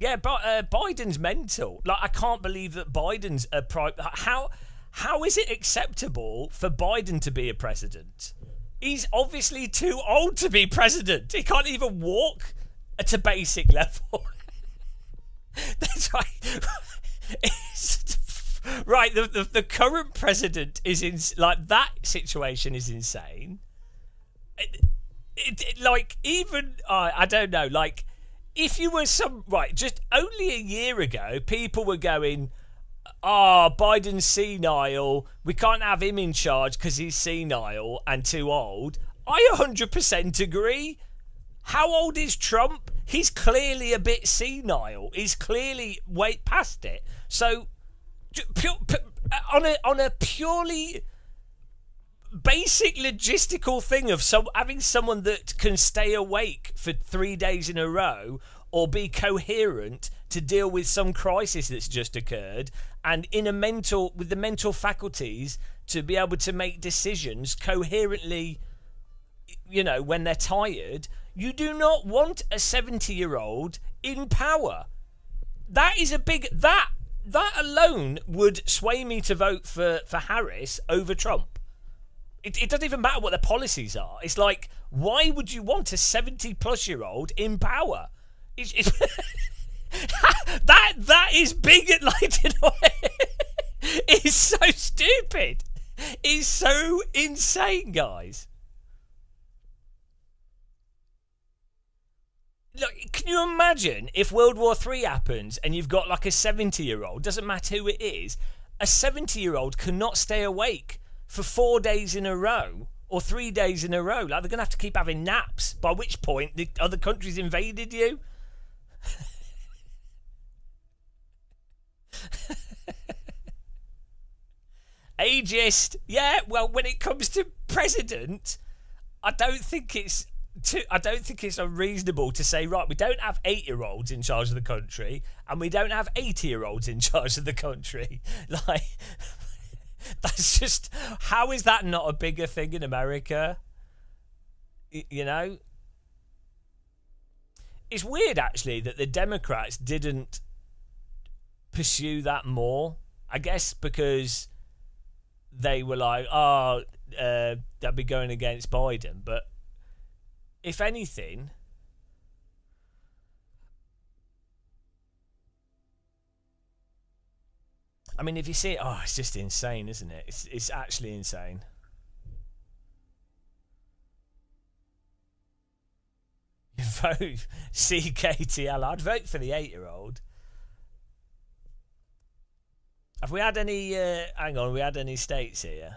Yeah, but Biden's mental. Like, I can't believe that Biden's a How is it acceptable for Biden to be a president? He's obviously too old to be president. He can't even walk at a basic level. That's right. Right, the current president is in, like, that situation is insane. Like, even I don't know, like, if you were just only a year ago, people were going, Biden's senile, we can't have him in charge because he's senile and too old. I 100% agree. How old is Trump? He's clearly a bit senile. He's clearly way past it. So, on a purely basic logistical thing of having someone that can stay awake for 3 days in a row or be coherent to deal with some crisis that's just occurred, and with the mental faculties to be able to make decisions coherently, when they're tired. You do not want a 70-year-old in power. That is a big... That alone would sway me to vote for Harris over Trump. It doesn't even matter what their policies are. It's like, why would you want a 70-plus-year-old in power? That is big at light in a way. It's so stupid. It's so insane, guys. Look, can you imagine if World War III happens and you've got like a 70-year-old, doesn't matter who it is, a 70-year-old cannot stay awake for 4 days in a row or 3 days in a row. Like, they're going to have to keep having naps, by which point the other countries invaded you. Ageist. Yeah, well, when it comes to president, I don't think it's unreasonable to say, right, we don't have 8-year-olds in charge of the country and we don't have 80-year-olds in charge of the country. Like, that's just, how is that not a bigger thing in America? You know? It's weird, actually, that the Democrats didn't pursue that more. I guess because they were like, they'll be going against Biden. But if anything, I mean, if you see it, it's just insane, isn't it? It's actually insane. You vote CKTL. I'd vote for the 8-year-old. Have we had any, hang on, we had any states here?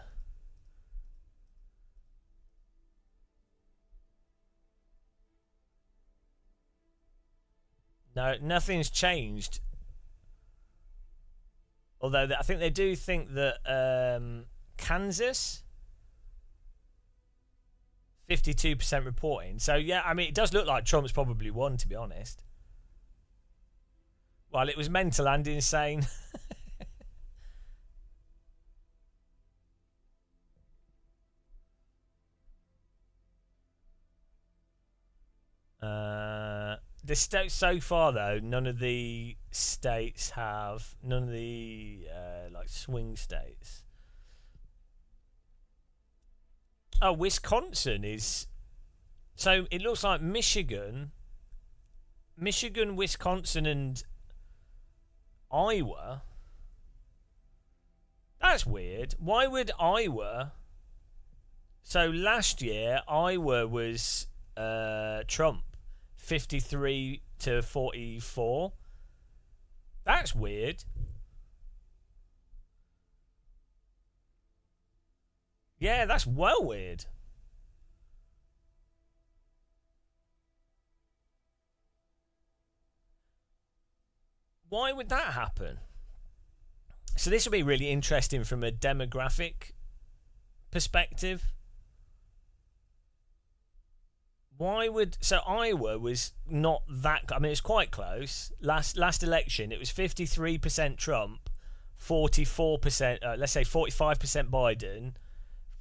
No, nothing's changed. Although I think they do think that Kansas, 52% reporting. So, yeah, I mean, it does look like Trump's probably won, to be honest. Well, it was mental and insane. The states so far, though, none of the states have, none of the like swing states. Oh, Wisconsin is, so it looks like Michigan, Wisconsin, and Iowa. That's weird. Why would Iowa? So last year, Iowa was Trump. 53 to 44. That's weird. Yeah, that's well weird. Why would that happen? So this will be really interesting from a demographic perspective. Why would, so Iowa was not that, I mean, it's quite close. Last election, it was 53% Trump, 44%, let's say 45% Biden,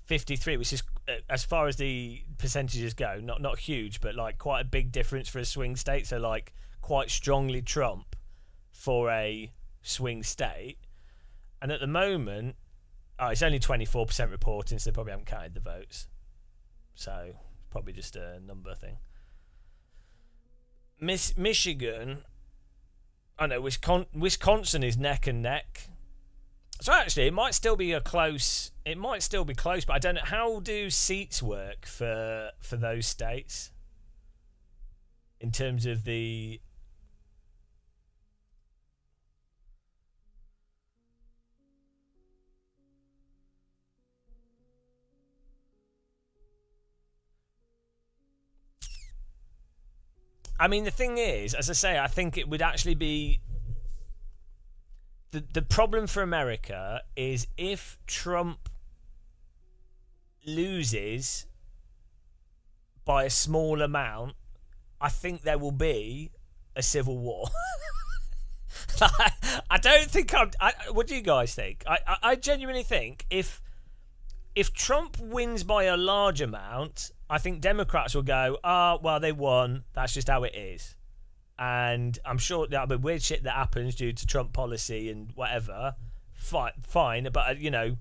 53, which is, as far as the percentages go, not huge, but like quite a big difference for a swing state. So like quite strongly Trump for a swing state. And at the moment, it's only 24% reporting, so they probably haven't counted the votes. So probably just a number thing. Michigan, I know Wisconsin is neck and neck. So actually, it might still be close, but I don't know, how do seats work for those states in terms of the I mean, the thing is, as I say, I think it would actually be the problem for America is if Trump loses by a small amount, I think there will be a civil war. I don't think what do you guys think? I genuinely think if Trump wins by a large amount, I think Democrats will go, well, they won. That's just how it is. And I'm sure that'll be weird shit that happens due to Trump policy and whatever. Fine. But, you know,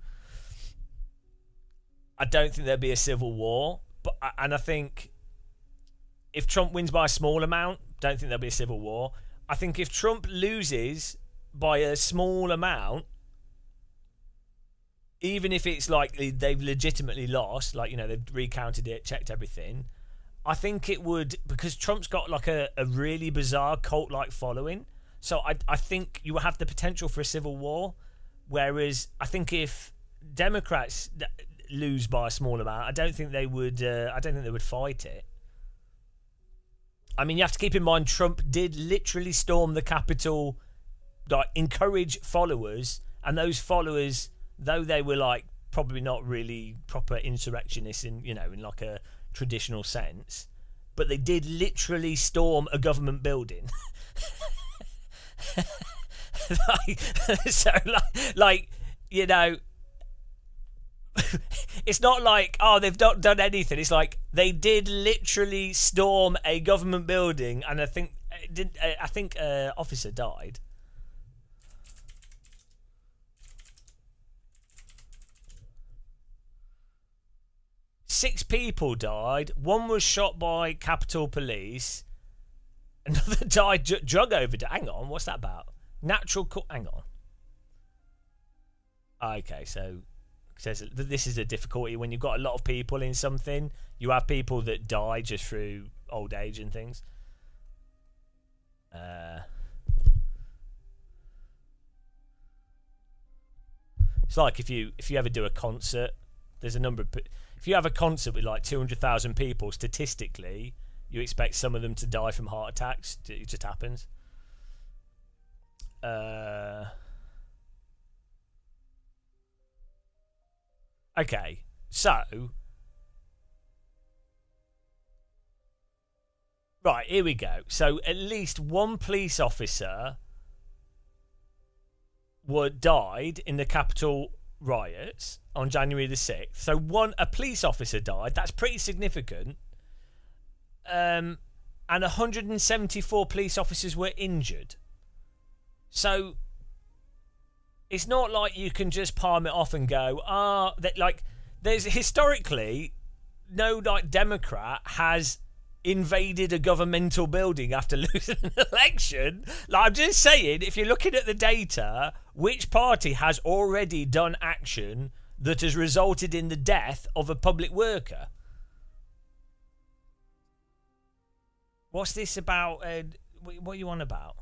I don't think there'll be a civil war. And I think if Trump wins by a small amount, don't think there'll be a civil war. I think if Trump loses by a small amount, even if it's like they've legitimately lost, like, you know, they've recounted it, checked everything, I think it would, because Trump's got like a really bizarre cult-like following. So I think you will have the potential for a civil war. Whereas I think if Democrats lose by a small amount, I don't think they would. I don't think they would fight it. I mean, you have to keep in mind Trump did literally storm the Capitol, like encourage followers, and those followers, though they were like probably not really proper insurrectionists in in like a traditional sense, but they did literally storm a government building. It's not like, oh, they've not done anything. It's like they did literally storm a government building, and I think officer died. Six people died. One was shot by Capitol Police. Another died drug overdose. Hang on, what's that about? Hang on. Okay, so says this is a difficulty when you've got a lot of people in something. You have people that die just through old age and things. It's like if you ever do a concert, there's a number of. If you have a concert with like 200,000 people, statistically, you expect some of them to die from heart attacks. It just happens. Okay, so right, here we go. So at least one police officer died in the Capitol riots on January the 6th. So a police officer died. That's pretty significant. And 174 police officers were injured. So it's not like you can just palm it off and go, there's historically no Democrat has invaded a governmental building after losing an election. I'm just saying, if you're looking at the data, which party has already done action that has resulted in the death of a public worker? What's this about? What are you on about?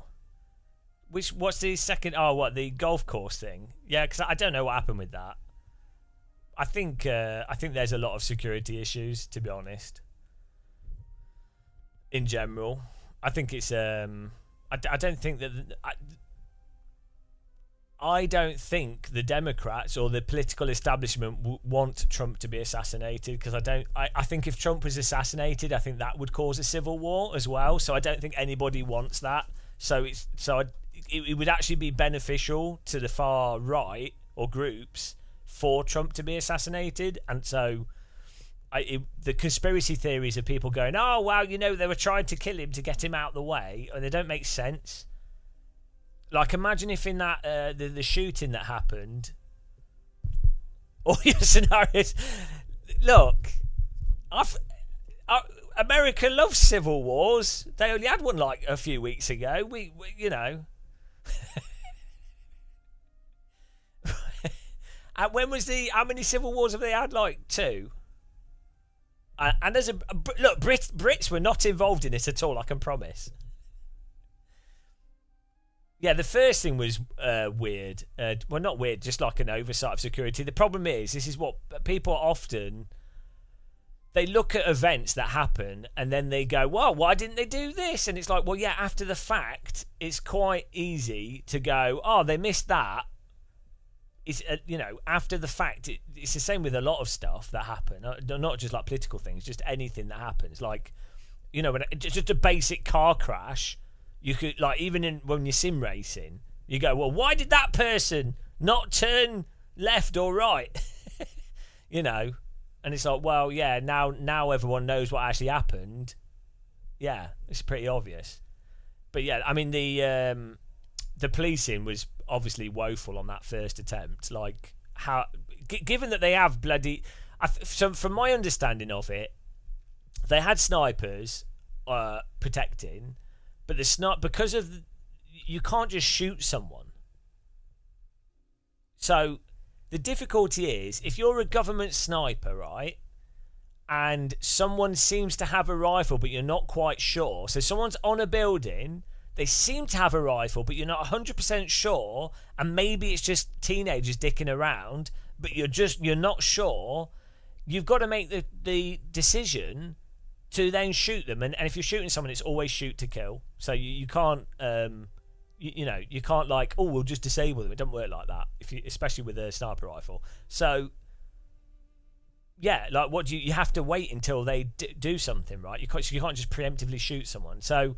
What's the second? Oh, what, the golf course thing? Yeah, because I don't know what happened with that. I think there's a lot of security issues, to be honest. In general, I think it's I don't think that I don't think the Democrats or the political establishment want Trump to be assassinated, because I think if Trump was assassinated, I think that would cause a civil war as well. So I don't think anybody wants that. So it would actually be beneficial to the far right or groups for Trump to be assassinated. And so the conspiracy theories of people going, oh, wow, they were trying to kill him to get him out of the way, and they don't make sense. Like, imagine if in that the shooting that happened, all your scenarios. Look, America loves civil wars. They only had one like a few weeks ago. We when was how many civil wars have they had? Like 2. And there's look, Brits were not involved in it at all, I can promise. Yeah, the first thing was weird. Well, not weird, just like an oversight of security. The problem is, this is what people often, they look at events that happen and then they go, well, why didn't they do this? And it's like, well, yeah, after the fact, it's quite easy to go, oh, they missed that. It's after the fact, it's the same with a lot of stuff that happen, not just like political things, just anything that happens. Like, when just a basic car crash, you could, like, even when you're sim racing, you go, well, why did that person not turn left or right? And it's like, well, yeah, now everyone knows what actually happened. Yeah, it's pretty obvious. But yeah, I mean, the policing was obviously woeful on that first attempt. Like, how, given that they have bloody, so from my understanding of it, they had snipers protecting, but because of you can't just shoot someone. So the difficulty is, if you're a government sniper, right, and someone seems to have a rifle, but you're not quite sure. So someone's on a building, they seem to have a rifle, but you're not 100% sure, and maybe it's just teenagers dicking around, but you're not sure. You've got to make the decision to then shoot them, and if you're shooting someone, it's always shoot to kill. So you can't you can't like, oh, we'll just disable them. It doesn't work like that, especially with a sniper rifle. So yeah, like what you have to wait until they do something, right? You can't just preemptively shoot someone. So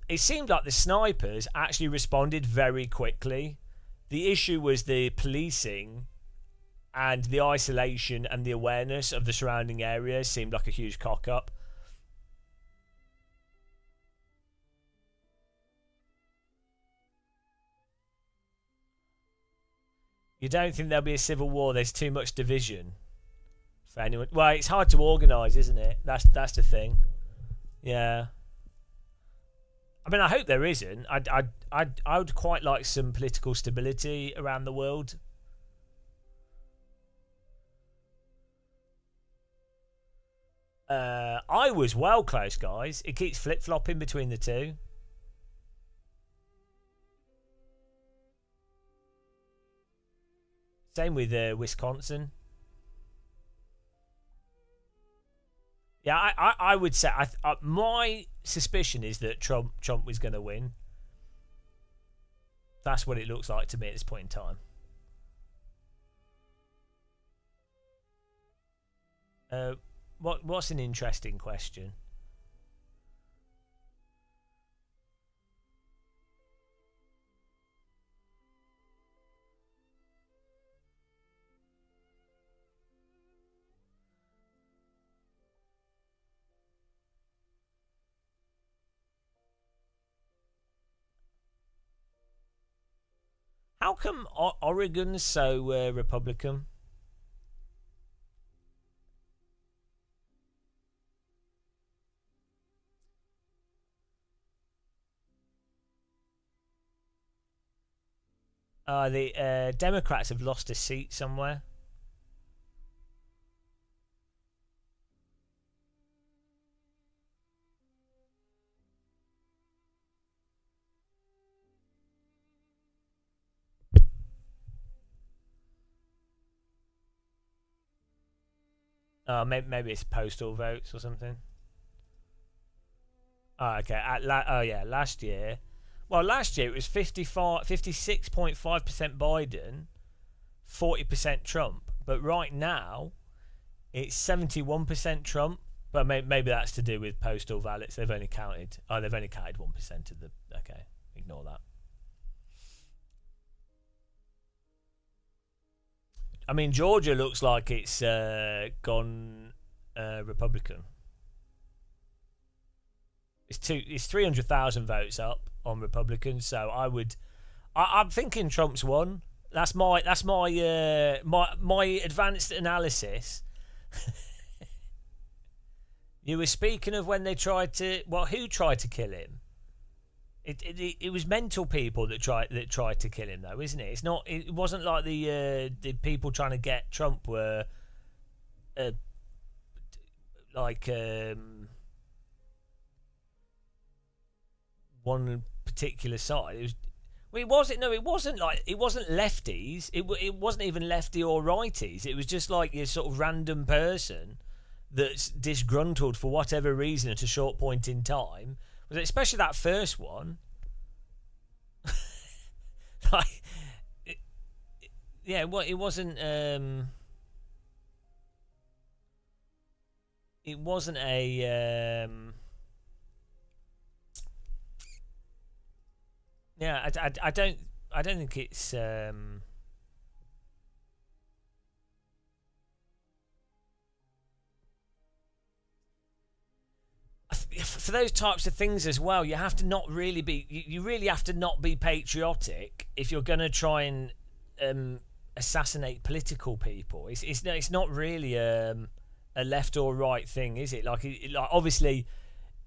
it seemed like the snipers actually responded very quickly. The issue was the policing and the isolation and the awareness of the surrounding area seemed like a huge cock up. You don't think there'll be a civil war? There's too much division for anyone. Well, it's hard to organise, isn't it? That's the thing. Yeah. I mean, I hope there isn't. I would quite like some political stability around the world. I was well close, guys. It keeps flip-flopping between the two. Same with Wisconsin. Yeah, I would say my suspicion is that Trump was going to win. That's what it looks like to me at this point in time. What's an interesting question? How come Oregon's so Republican? The Democrats have lost a seat somewhere. Maybe it's postal votes or something. Oh, okay. Last year. Well, last year it was 56.5% Biden, 40% Trump. But right now, it's 71% Trump. But maybe that's to do with postal ballots. They've only counted 1% of the. Okay, ignore that. I mean, Georgia looks like it's gone Republican. It's 300,000 votes up on Republicans, so I'm thinking Trump's won. That's my advanced analysis. You were speaking of when they tried to. Well, who tried to kill him? It was mental people that tried to kill him, though, isn't it? It's not. It wasn't like the people trying to get Trump were one particular side. It was. Well, it wasn't. No, it wasn't like. It wasn't lefties. It wasn't even lefty or righties. It was just like a sort of random person that's disgruntled for whatever reason at a short point in time. Especially that first one. Like, well, it wasn't. It wasn't a. Yeah, I don't think it's. For those types of things as well, you have to not really be. You really have to not be patriotic if you're going to try and assassinate political people. It's not really a left or right thing, is it? Like obviously,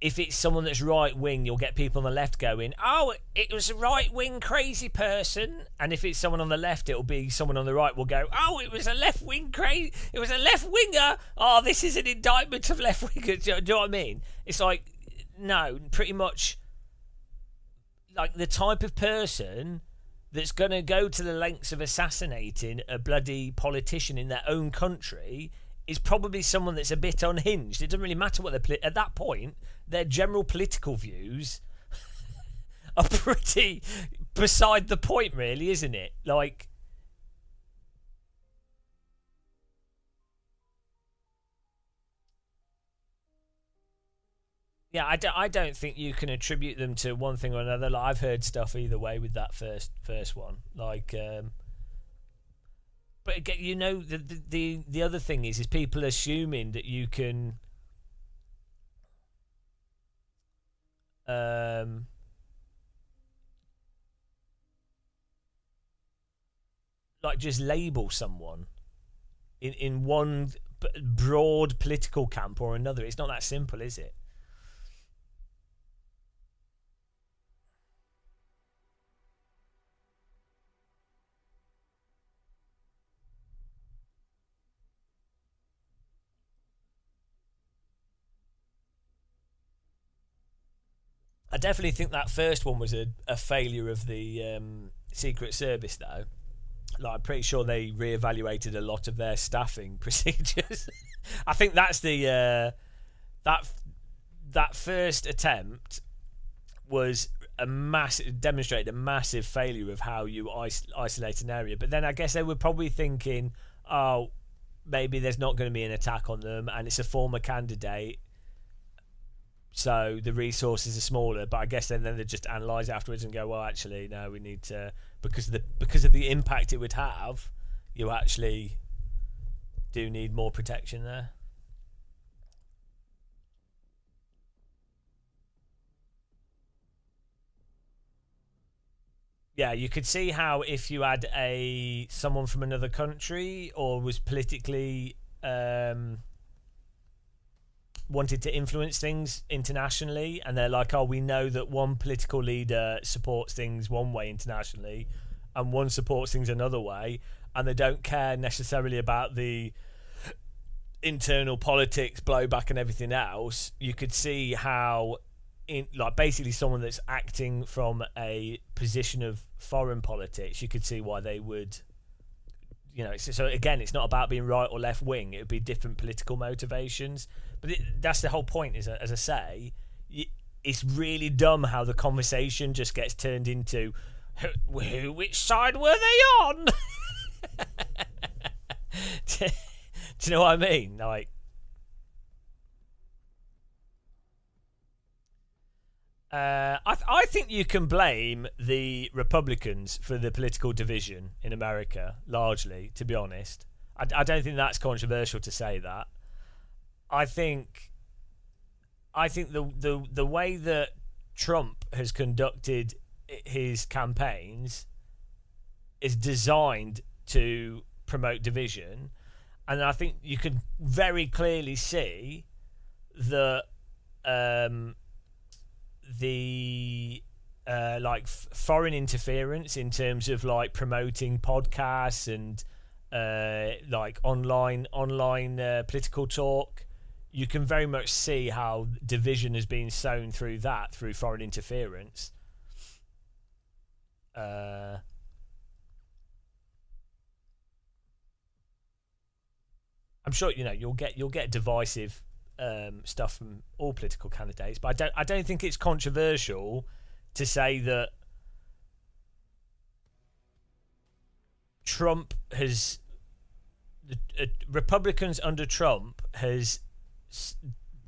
if it's someone that's right wing, you'll get people on the left going, "Oh, it was a right wing crazy person," and if it's someone on the left, it'll be someone on the right will go, "Oh, it was a left wing crazy. It was a left winger. Oh, this is an indictment of left wingers." Do you know what I mean? It's like, no, pretty much, like the type of person that's going to go to the lengths of assassinating a bloody politician in their own country is probably someone that's a bit unhinged. It doesn't really matter what they're at that point. Their general political views are pretty beside the point, really, isn't it? Like, yeah, I don't think you can attribute them to one thing or another. Like, I've heard stuff either way with that first one. Like, but again, you know, the other thing is people assuming that you can like just label someone in one broad political camp or another. It's not that simple, is it? I definitely think that first one was a failure of the Secret Service, though. Like, I'm pretty sure they reevaluated a lot of their staffing procedures. I think that's the that first attempt was demonstrated a massive failure of how you isolate an area. But then I guess they were probably thinking, oh, maybe there's not going to be an attack on them, and it's a former candidate, so the resources are smaller. But I guess then they just analyse afterwards and go, well, actually, no, we need to, because of the impact it would have, you actually do need more protection there. Yeah, you could see how if you had someone from another country or was politically wanted to influence things internationally, and they're like, oh, we know that one political leader supports things one way internationally and one supports things another way, and they don't care necessarily about the internal politics, blowback and everything else. You could see how basically someone that's acting from a position of foreign politics, you could see why they would, so again, it's not about being right or left wing. It would be different political motivations. But that's the whole point, is, as I say, it's really dumb how the conversation just gets turned into, which side were they on? Do you know what I mean? Like, I think you can blame the Republicans for the political division in America, largely, to be honest. I don't think that's controversial to say that. I think the way that Trump has conducted his campaigns is designed to promote division, and I think you can very clearly see that the foreign interference in terms of like promoting podcasts and like online political talk, you can very much see how division has been sown through foreign interference. I'm sure you'll get divisive stuff from all political candidates, but I don't think it's controversial to say that Republicans under Trump has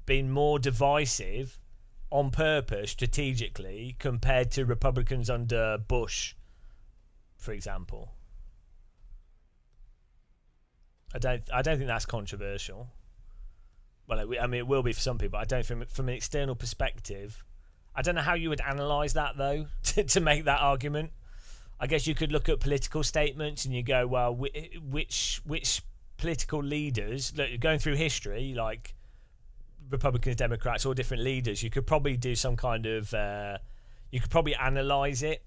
been more divisive on purpose, strategically, compared to Republicans under Bush, for example. I don't think that's controversial. Well, it will be for some people. I don't think from an external perspective. I don't know how you would analyse that, though, to make that argument. I guess you could look at political statements and you go, well, which political leaders, look, going through history, like Republicans, Democrats, or different leaders, you could probably do some kind of you could probably analyze it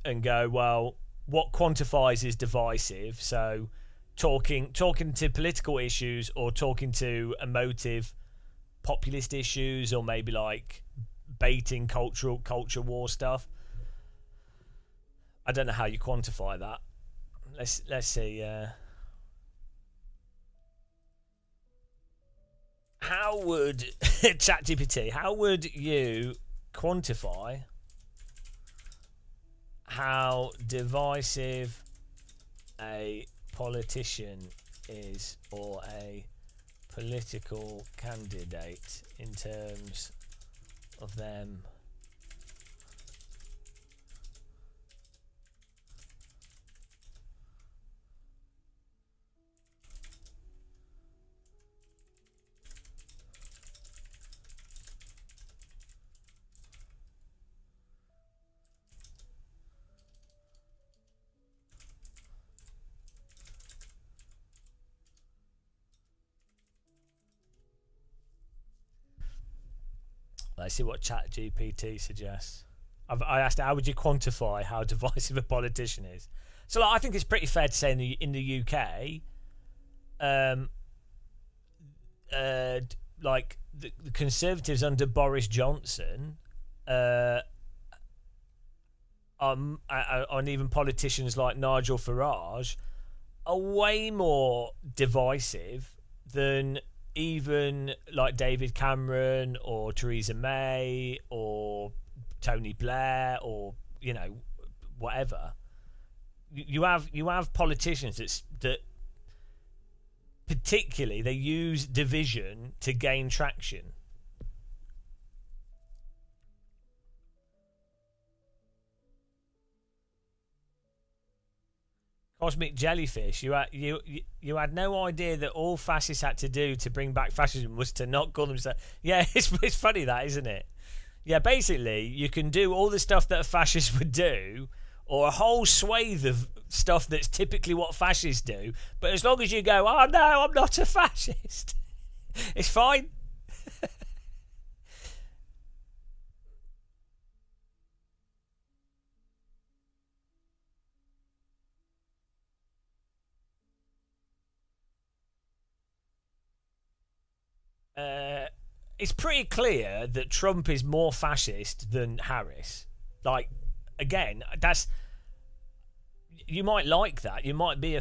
and go, well, what quantifies as divisive? So talking to political issues, or talking to emotive populist issues, or maybe like baiting culture war stuff. I don't know how you quantify that. Let's see. How would ChatGPT? How would you quantify how divisive a politician is, or a political candidate, in terms of them Let's see what ChatGPT suggests. I asked, how would you quantify how divisive a politician is? So like, I think it's pretty fair to say in the UK, like the Conservatives under Boris Johnson, and even politicians like Nigel Farage, are way more divisive than even like David Cameron or Theresa May or Tony Blair, or whatever. You have politicians that particularly they use division to gain traction. Cosmic Jellyfish, you had no idea that all fascists had to do to bring back fascism was to not call themselves. Yeah, it's funny that, isn't it? Yeah, basically you can do all the stuff that a fascist would do, or a whole swathe of stuff that's typically what fascists do, but as long as you go, oh no, I'm not a fascist, it's fine. It's pretty clear that Trump is more fascist than Harris. Like, again, that's, you might like that. You might be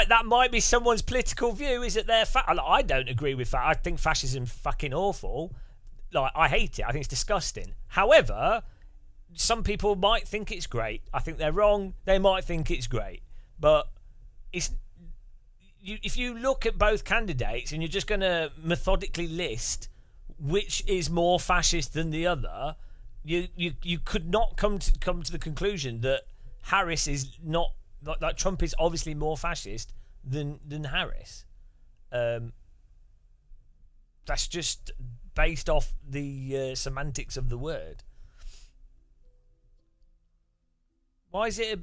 that might be someone's political view. Is that they're I don't agree with that. I think fascism's fucking awful. Like, I hate it. I think it's disgusting. However, some people might think it's great. I think they're wrong. They might think it's great, but it's. If you look at both candidates and you're just going to methodically list which is more fascist than the other, you could not come to the conclusion that Harris is not, like Trump is obviously more fascist than Harris. That's just based off the semantics of the word. Why is it?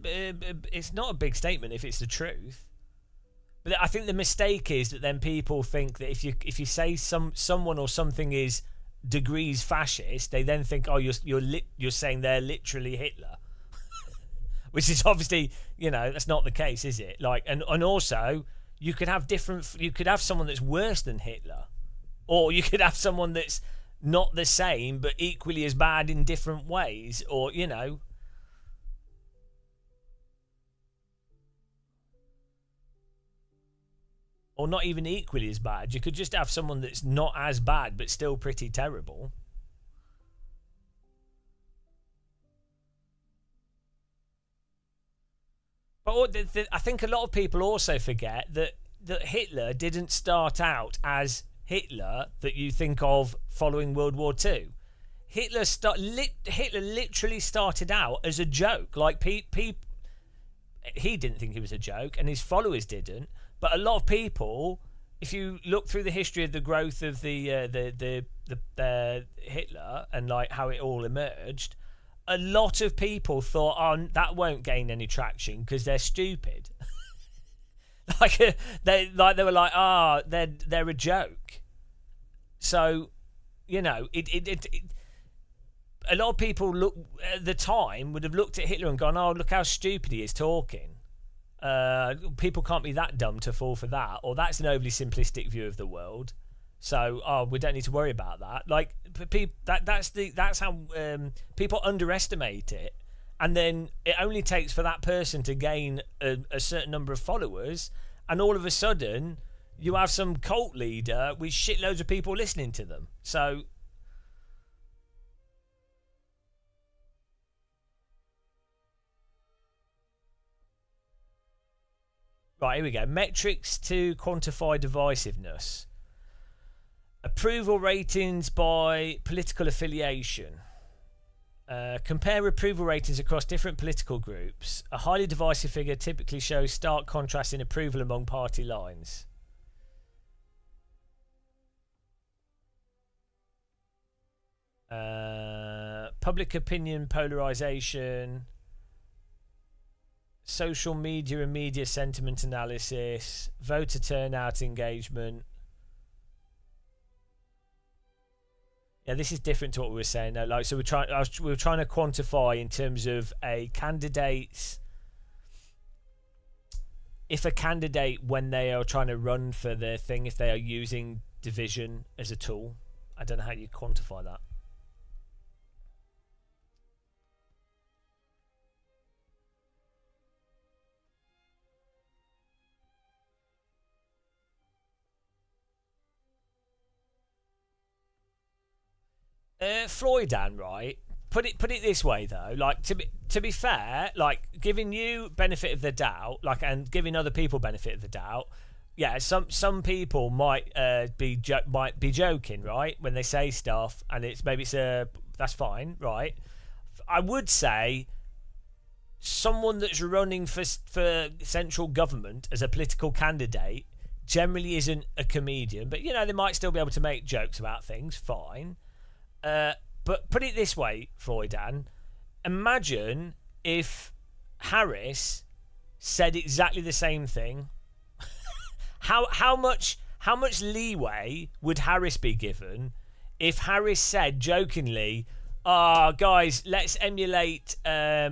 It's not a big statement if it's the truth. But I think the mistake is that then people think that if you say someone or something is degrees fascist, they then think, oh, you're saying they're literally Hitler, which is obviously, that's not the case, is it? Like, and also you could have someone that's worse than Hitler, or you could have someone that's not the same but equally as bad in different ways, or or not even equally as bad. You could just have someone that's not as bad but still pretty terrible. But I think a lot of people also forget that Hitler didn't start out as Hitler that you think of following World War II. Hitler literally started out as a joke. Like, he didn't think it was a joke, and his followers didn't. But a lot of people, if you look through the history of the growth of the Hitler and like how it all emerged, a lot of people thought, oh, that won't gain any traction because they're stupid. They were like, they're a joke. So, you know, it a lot of people look at the time would have looked at Hitler and gone, oh, look how stupid he is talking. People can't be that dumb to fall for that, or that's an overly simplistic view of the world. So, we don't need to worry about that. Like, that's how people underestimate it, and then it only takes for that person to gain a certain number of followers, and all of a sudden you have some cult leader with shitloads of people listening to them. So. Right, here we go. Metrics to quantify divisiveness. Approval ratings by political affiliation. Compare approval ratings across different political groups. A highly divisive figure typically shows stark contrast in approval among party lines. Public opinion polarization. Social media and media sentiment analysis, voter turnout engagement. Yeah, this is different to what we were saying though. Like, so we were trying to quantify in terms of a candidate's. If a candidate, when they are trying to run for their thing, if they are using division as a tool, I don't know how you quantify that. Freudan, right? Put it this way though, like to be fair, like giving you benefit of the doubt, like, and giving other people benefit of the doubt. Yeah, some people might be joking, right, when they say stuff, and that's fine, right? I would say someone that's running for central government as a political candidate generally isn't a comedian, but you know, they might still be able to make jokes about things. Fine. But put it this way, Freudan, imagine if Harris said exactly the same thing. how much leeway would Harris be given if Harris said jokingly, guys, let's emulate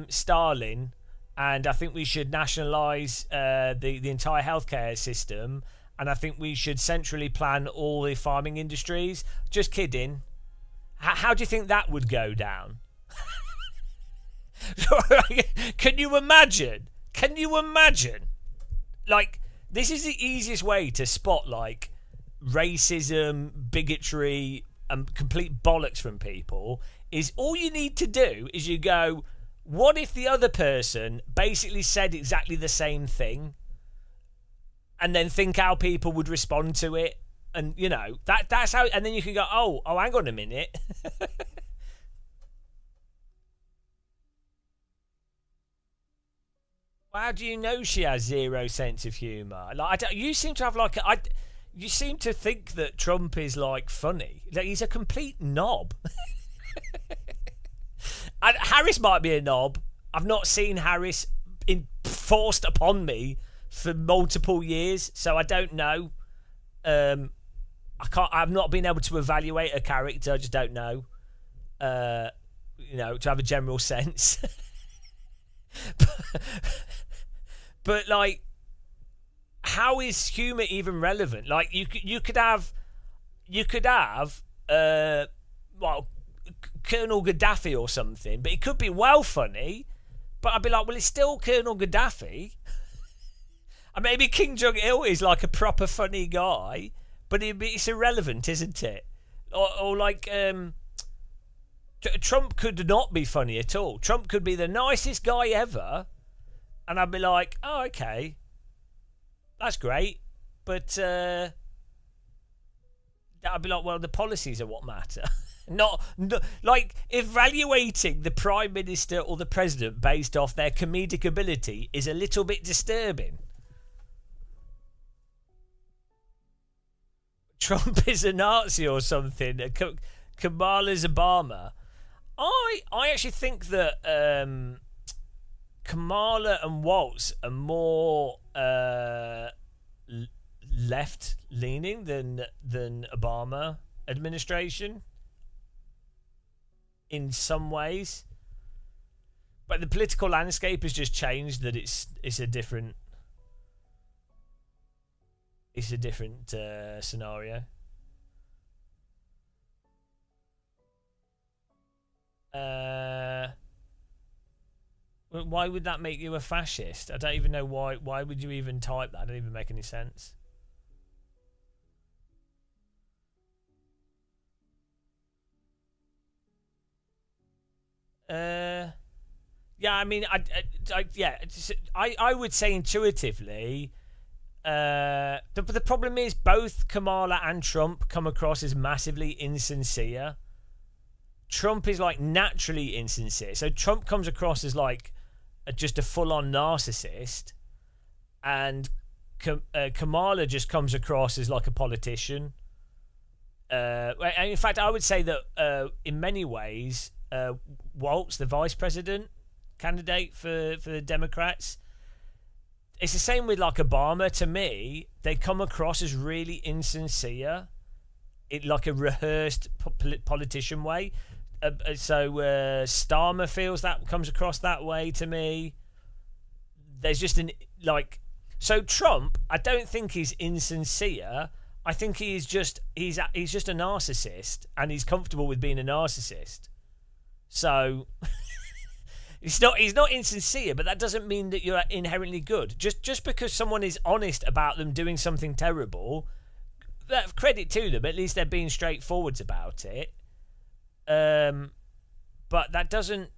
Stalin, and I think we should nationalise the entire healthcare system, and I think we should centrally plan all the farming industries. Just kidding. How do you think that would go down? Can you imagine? Like, this is the easiest way to spot, like, racism, bigotry, and complete bollocks from people, is all you need to do is you go, what if the other person basically said exactly the same thing? And then think how people would respond to it. And, you know, that's how... And then you can go, oh, hang on a minute. How do you know she has zero sense of humour? Like, you seem to have, like... you seem to think that Trump is, like, funny. Like, he's a complete knob. And Harris might be a knob. I've not seen Harris forced upon me for multiple years, so I don't know. I've not been able to evaluate a character. I just don't know. You know, to have a general sense. but like, how is humour even relevant? Like, you could have, well, Colonel Gaddafi or something, but it could be well funny. But I'd be like, well, it's still Colonel Gaddafi. And maybe King Jong-il is like a proper funny guy. But it's irrelevant, isn't it? Or like, Trump could not be funny at all. Trump could be the nicest guy ever, and I'd be like, oh, okay, that's great. But I'd be like, well, the policies are what matter. not like, evaluating the Prime Minister or the President based off their comedic ability is a little bit disturbing. Trump is a Nazi or something. Kamala's Obama. I actually think that Kamala and Waltz are more left leaning than Obama administration in some ways, but the political landscape has just changed. That it's a different scenario. Why would that make you a fascist? I don't even know why. Why would you even type that? It doesn't even make any sense. Yeah, I mean, I would say intuitively. The problem is both Kamala and Trump come across as massively insincere. Trump is like naturally insincere, so Trump comes across as like just a full-on narcissist, and Kamala just comes across as like a politician. In fact, I would say that in many ways, Waltz, the vice president candidate for the Democrats, it's the same with like Obama. To me, they come across as really insincere, in like a rehearsed politician way. So Starmer comes across that way to me. There's just so Trump, I don't think he's insincere. I think he's just a narcissist, and he's comfortable with being a narcissist. So he's not insincere, but that doesn't mean that you're inherently good. Just because someone is honest about them doing something terrible, that credit to them. At least they're being straightforward about it. But that doesn't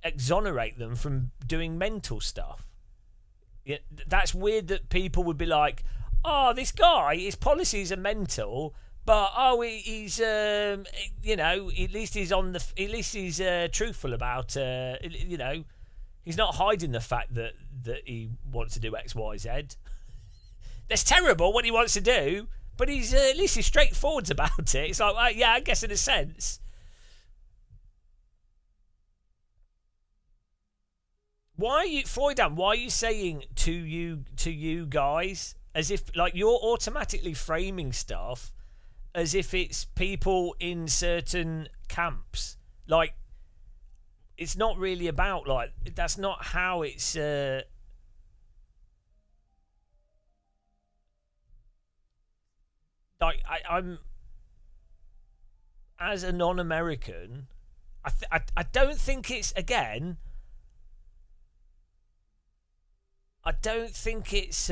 exonerate them from doing mental stuff. That's weird that people would be like, "Oh, this guy, his policies are mental, but he's at least he's truthful about he's not hiding the fact that he wants to do X, Y, Z. That's terrible what he wants to do, but he's at least he's straightforward about it. It's like, yeah, I guess in a sense." Why are you, Freudan? Why are you saying to you guys as if like you're automatically framing stuff as if it's people in certain camps? Like, it's not really about like that's not how it's. Like I'm as a non-American, I don't think it's again. I don't think it's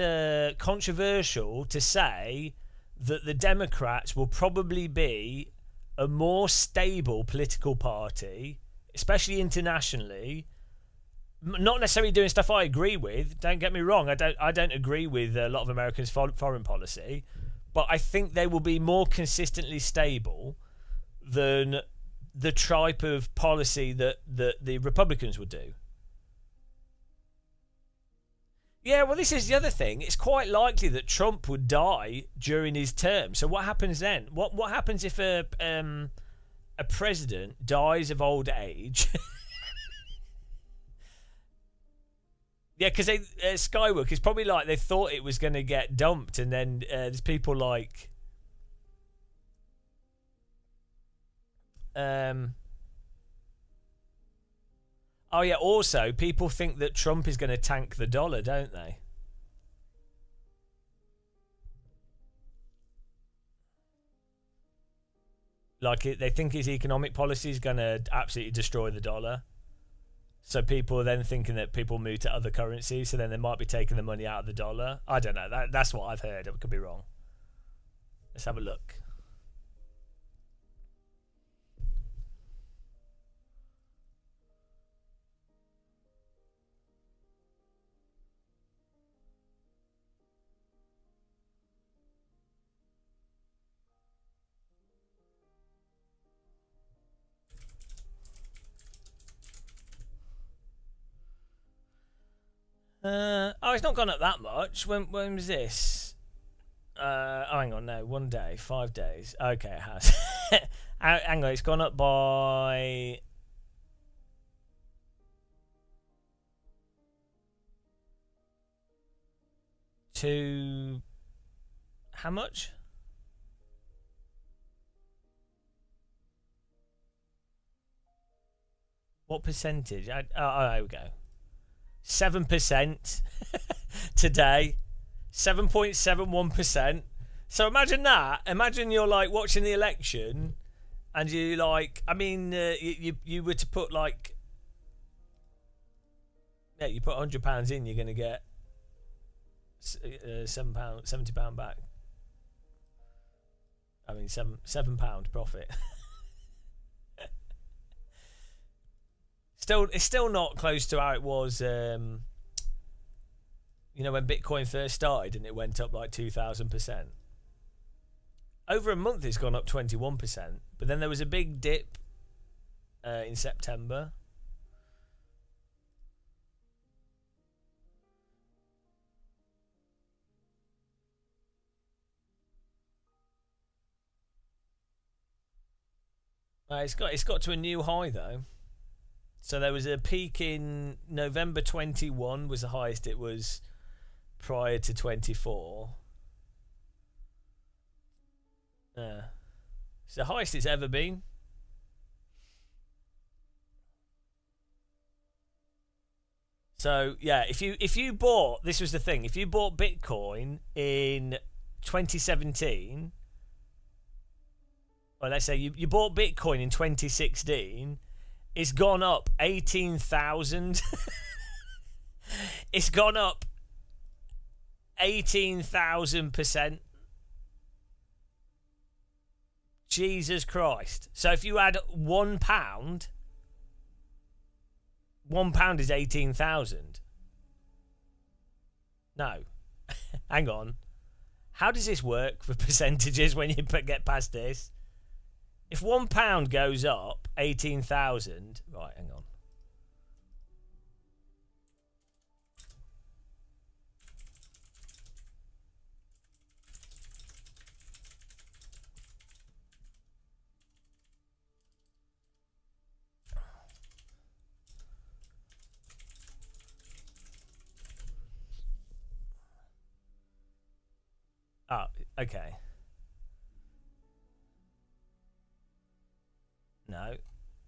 controversial to say that the Democrats will probably be a more stable political party, especially internationally. Not necessarily doing stuff I agree with. Don't get me wrong. I don't agree with a lot of Americans' foreign policy, but I think they will be more consistently stable than the type of policy that the Republicans would do. Yeah, well, this is the other thing. It's quite likely that Trump would die during his term. So what happens then? What happens if a president dies of old age? Yeah, because Skywork is probably like they thought it was going to get dumped, and then there's people like oh yeah, also people think that Trump is going to tank the dollar, don't they? Like they think his economic policy is going to absolutely destroy the dollar. So people are then thinking that people move to other currencies, so then they might be taking the money out of the dollar. I don't know. That's what I've heard. I could be wrong. Let's have a look. Oh, it's not gone up that much. When was this? Hang on, no, 1 day, 5 days. Okay, it has. Hang on, it's gone up by. to how much? What percentage? Oh, there we go. 7% today. 7.71%. So imagine that. Imagine you're like watching the election, and you like. I mean, you were to put like. Yeah, you put £100 in, you're going to get £70 back. I mean, £7 profit. It's still not close to how it was. When Bitcoin first started and it went up like 2,000%. Over a month, it's gone up 21%. But then there was a big dip in September. It's got to a new high though. So there was a peak in November 21 was the highest it was prior to 24. It's the highest it's ever been. So yeah, if you bought, this was the thing, if you bought Bitcoin in 2017, or let's say you bought Bitcoin in 2016, it's gone up 18,000. It's gone up 18,000%. Jesus Christ. So if you add £1, £1 is 18,000. No. Hang on. How does this work for percentages when you get past this? If £1 goes up 18,000, right, hang on. Oh, okay. No.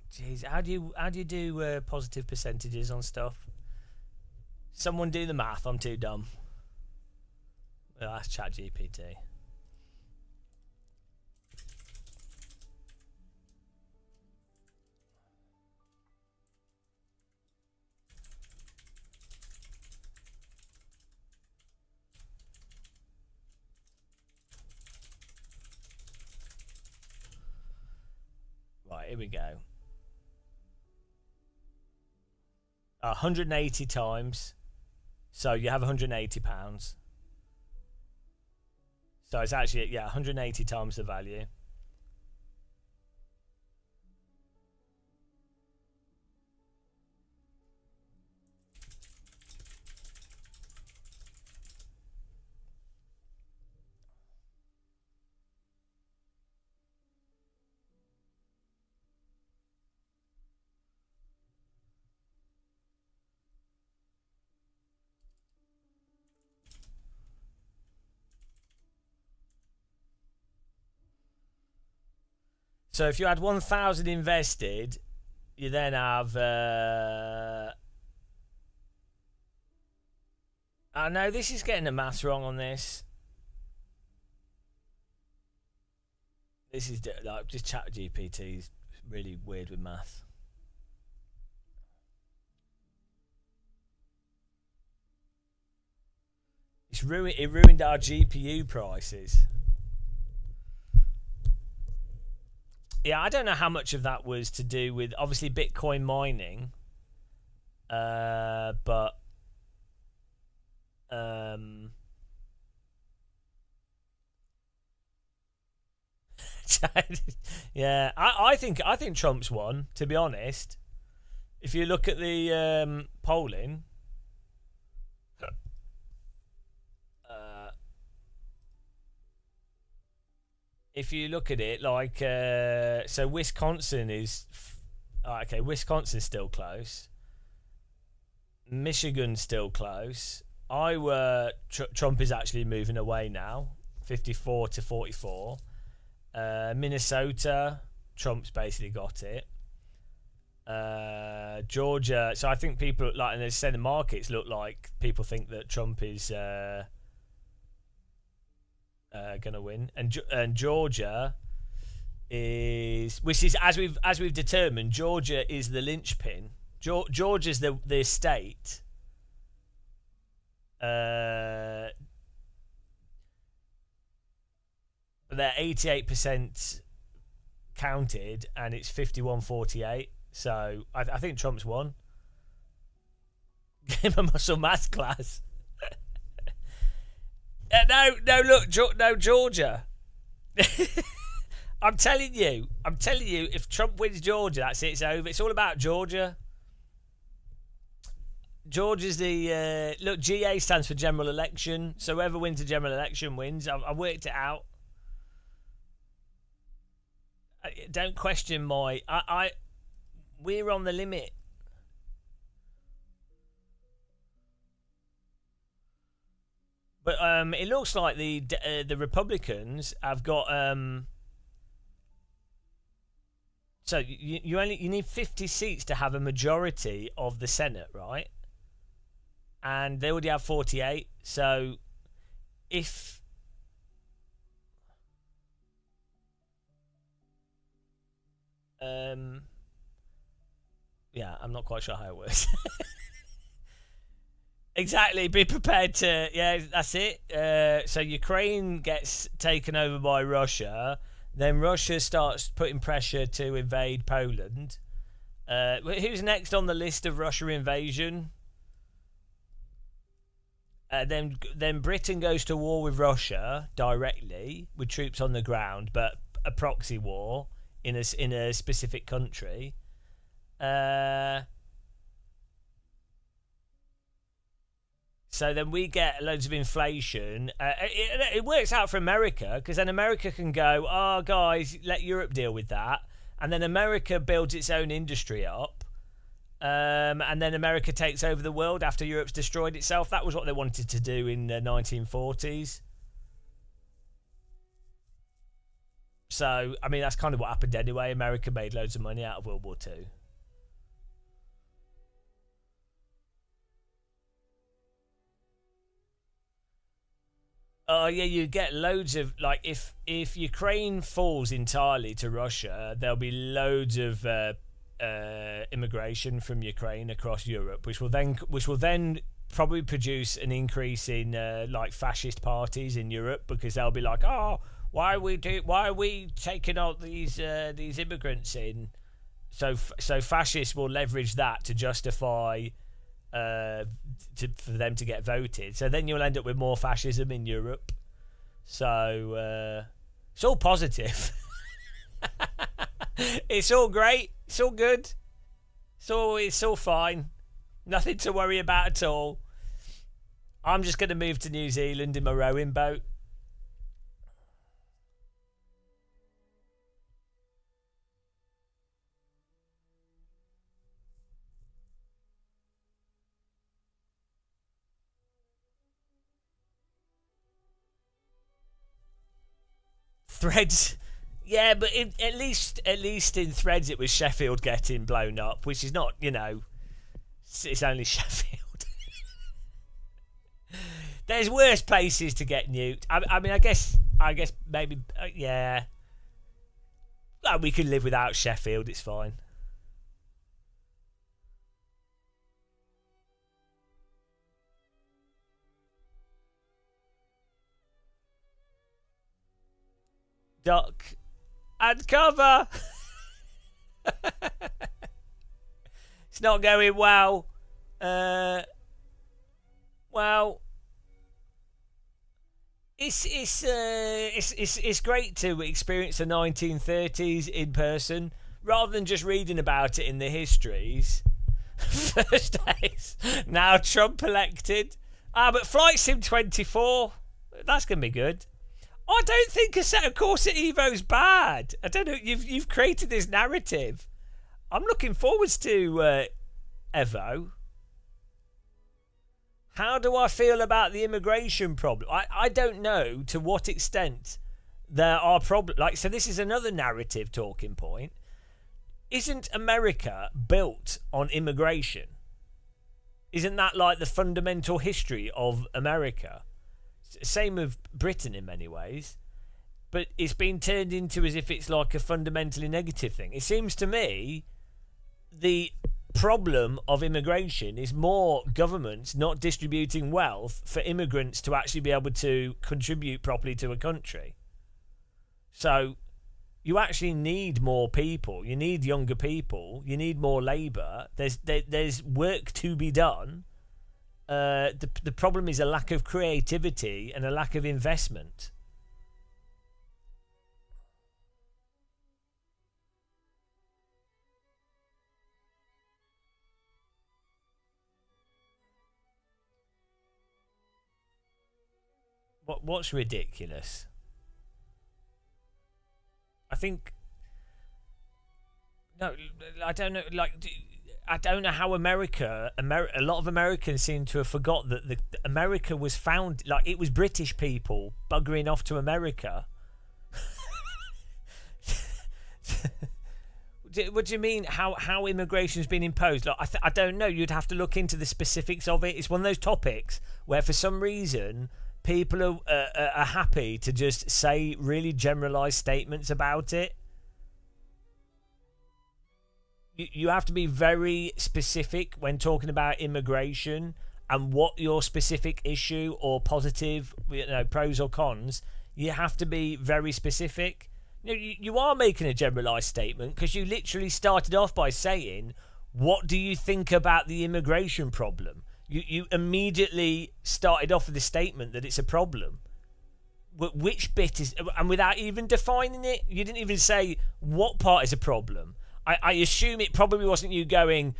Jeez, how do you do positive percentages on stuff? Someone do the math. I'm too dumb. Well, that's ChatGPT. Right, here we go. 180 times. So you have £180. So it's actually, yeah, 180 times the value. So if you had 1,000 invested, you then have. I know this is getting the maths wrong on this. This is like just ChatGPT is really weird with maths. It ruined our GPU prices. Yeah, I don't know how much of that was to do with obviously Bitcoin mining, but yeah, I think Trump's won, to be honest. If you look at the polling, if you look at it, like, so Wisconsin is, okay, Wisconsin's still close. Michigan's still close. Trump is actually moving away now, 54 to 44. Minnesota, Trump's basically got it. Georgia, so I think people like, and they say the markets look like people think that Trump is gonna win, and Georgia is, which is as we've determined, Georgia is the linchpin. Georgia's the state. They're 88% counted, and it's 51-48. So I think Trump's won. Give him a muscle math class. No, Georgia. I'm telling you, if Trump wins Georgia, that's it. It's over. It's all about Georgia. Georgia's the look. GA stands for general election. So whoever wins the general election wins. I worked it out. Don't question my. We're on the limit. But it looks like the Republicans have got so you need 50 seats to have a majority of the Senate, right? And they already have 48. So if yeah, I'm not quite sure how it works. Exactly, be prepared to, yeah, that's it. So Ukraine gets taken over by Russia, then Russia starts putting pressure to invade Poland. Who's next on the list of Russia invasion? Then Britain goes to war with Russia directly with troops on the ground, but a proxy war in a specific country. So then we get loads of inflation. It works out for America, because then America can go, oh, guys, let Europe deal with that. And then America builds its own industry up. And then America takes over the world after Europe's destroyed itself. That was what they wanted to do in the 1940s. So, I mean, that's kind of what happened anyway. America made loads of money out of World War II. Oh yeah, you get loads of, like, if Ukraine falls entirely to Russia, there'll be loads of immigration from Ukraine across Europe, which will then probably produce an increase in like fascist parties in Europe, because they'll be like, oh, why are we taking all these immigrants in? So fascists will leverage that to justify for them to get voted. So then you'll end up with more fascism in Europe. So it's all positive. It's all great. It's all good. It's all fine. Nothing to worry about at all. I'm just going to move to New Zealand in my rowing boat. Threads, yeah, but at least in Threads it was Sheffield getting blown up, which is not, it's only Sheffield. There's worse places to get nuked. I mean, I guess maybe, yeah. Well, we could live without Sheffield. It's fine. Duck and cover. It's not going well. Well, it's great to experience the 1930s in person rather than just reading about it in the histories. First days. Now Trump elected. But Flight Sim 24, that's gonna be good. I don't think a set of Corsa Evo's bad. I don't know. You've created this narrative. I'm looking forwards to Evo. How do I feel about the immigration problem? I don't know to what extent there are problems. Like, so this is another narrative talking point. Isn't America built on immigration? Isn't that like the fundamental history of America? Same with Britain in many ways. But it's been turned into as if it's like a fundamentally negative thing. It seems to me the problem of immigration is more governments not distributing wealth for immigrants to actually be able to contribute properly to a country. So you actually need more people. You need younger people. You need more labour. There's work to be done. The problem is a lack of creativity and a lack of investment. What's ridiculous? I think no, I don't know. Like, I don't know how a lot of Americans seem to have forgot that America was found. Like, it was British people buggering off to America. What do you mean? How immigration's been imposed? Like, I don't know. You'd have to look into the specifics of it. It's one of those topics where, for some reason, people are happy to just say really generalized statements about it. You have to be very specific when talking about immigration and what your specific issue or positive, pros or cons. You have to be very specific. You are making a generalized statement because you literally started off by saying, what do you think about the immigration problem? You immediately started off with the statement that it's a problem. Which bit is... And without even defining it, you didn't even say what part is a problem. I assume it probably wasn't you going,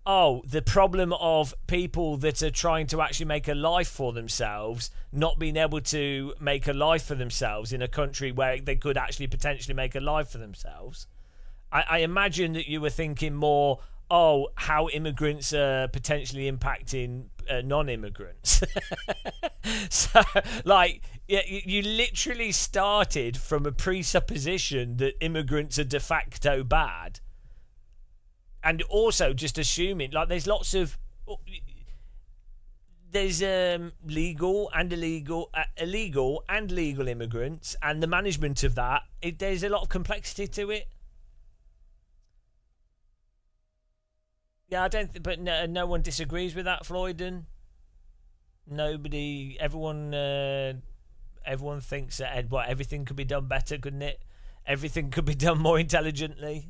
oh, the problem of people that are trying to actually make a life for themselves, not being able to make a life for themselves in a country where they could actually potentially make a life for themselves. I imagine that you were thinking more... oh, how immigrants are potentially impacting non-immigrants. So, like, yeah, you literally started from a presupposition that immigrants are de facto bad. And also just assuming, like, there's lots of... There's legal and illegal and legal immigrants, and the management of that, there's a lot of complexity to it. Yeah, I don't. But no one disagrees with that, Floyden. Nobody. Everyone thinks that everything could be done better, couldn't it? Everything could be done more intelligently.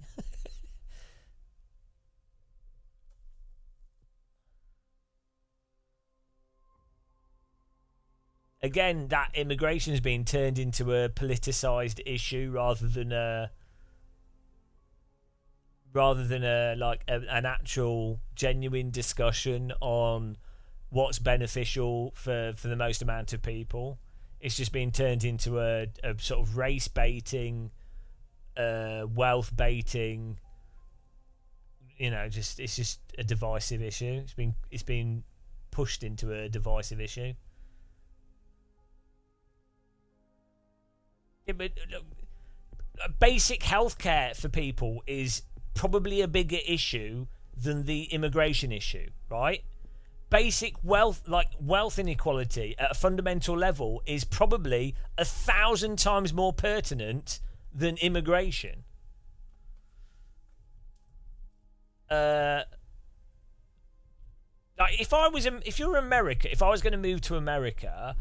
Again, that immigration has been turned into a politicised issue rather than an actual genuine discussion on what's beneficial for the most amount of people. It's just been turned into a sort of race baiting, wealth baiting. It's just a divisive issue. It's been pushed into a divisive issue. Yeah, but look, basic healthcare for people is probably a bigger issue than the immigration issue, right? Basic wealth inequality at a fundamental level is probably 1,000 times more pertinent than immigration. If you're America, if I was going to move to America,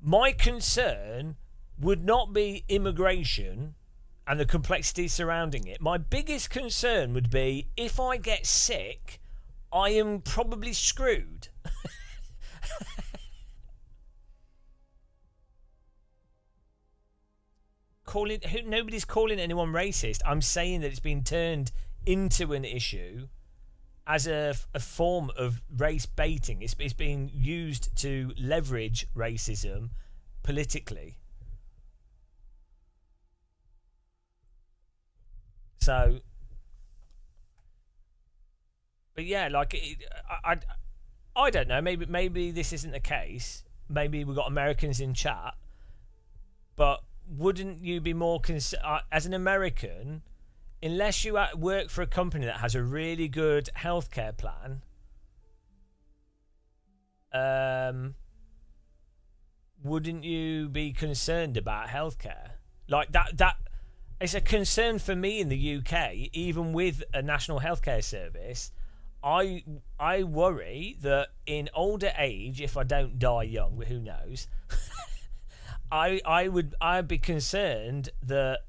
my concern would not be immigration and the complexity surrounding it. My biggest concern would be, if I get sick, I am probably screwed. Nobody's calling anyone racist. I'm saying that it's been turned into an issue as a form of race baiting. It's being used to leverage racism politically. So, but yeah, like, I don't know. Maybe this isn't the case. Maybe we've got Americans in chat. But wouldn't you be more as an American, unless you work for a company that has a really good healthcare plan? Wouldn't you be concerned about healthcare? Like that it's a concern for me in the UK, even with a national healthcare service. I worry that in older age, if I don't die young, but who knows, I'd be concerned that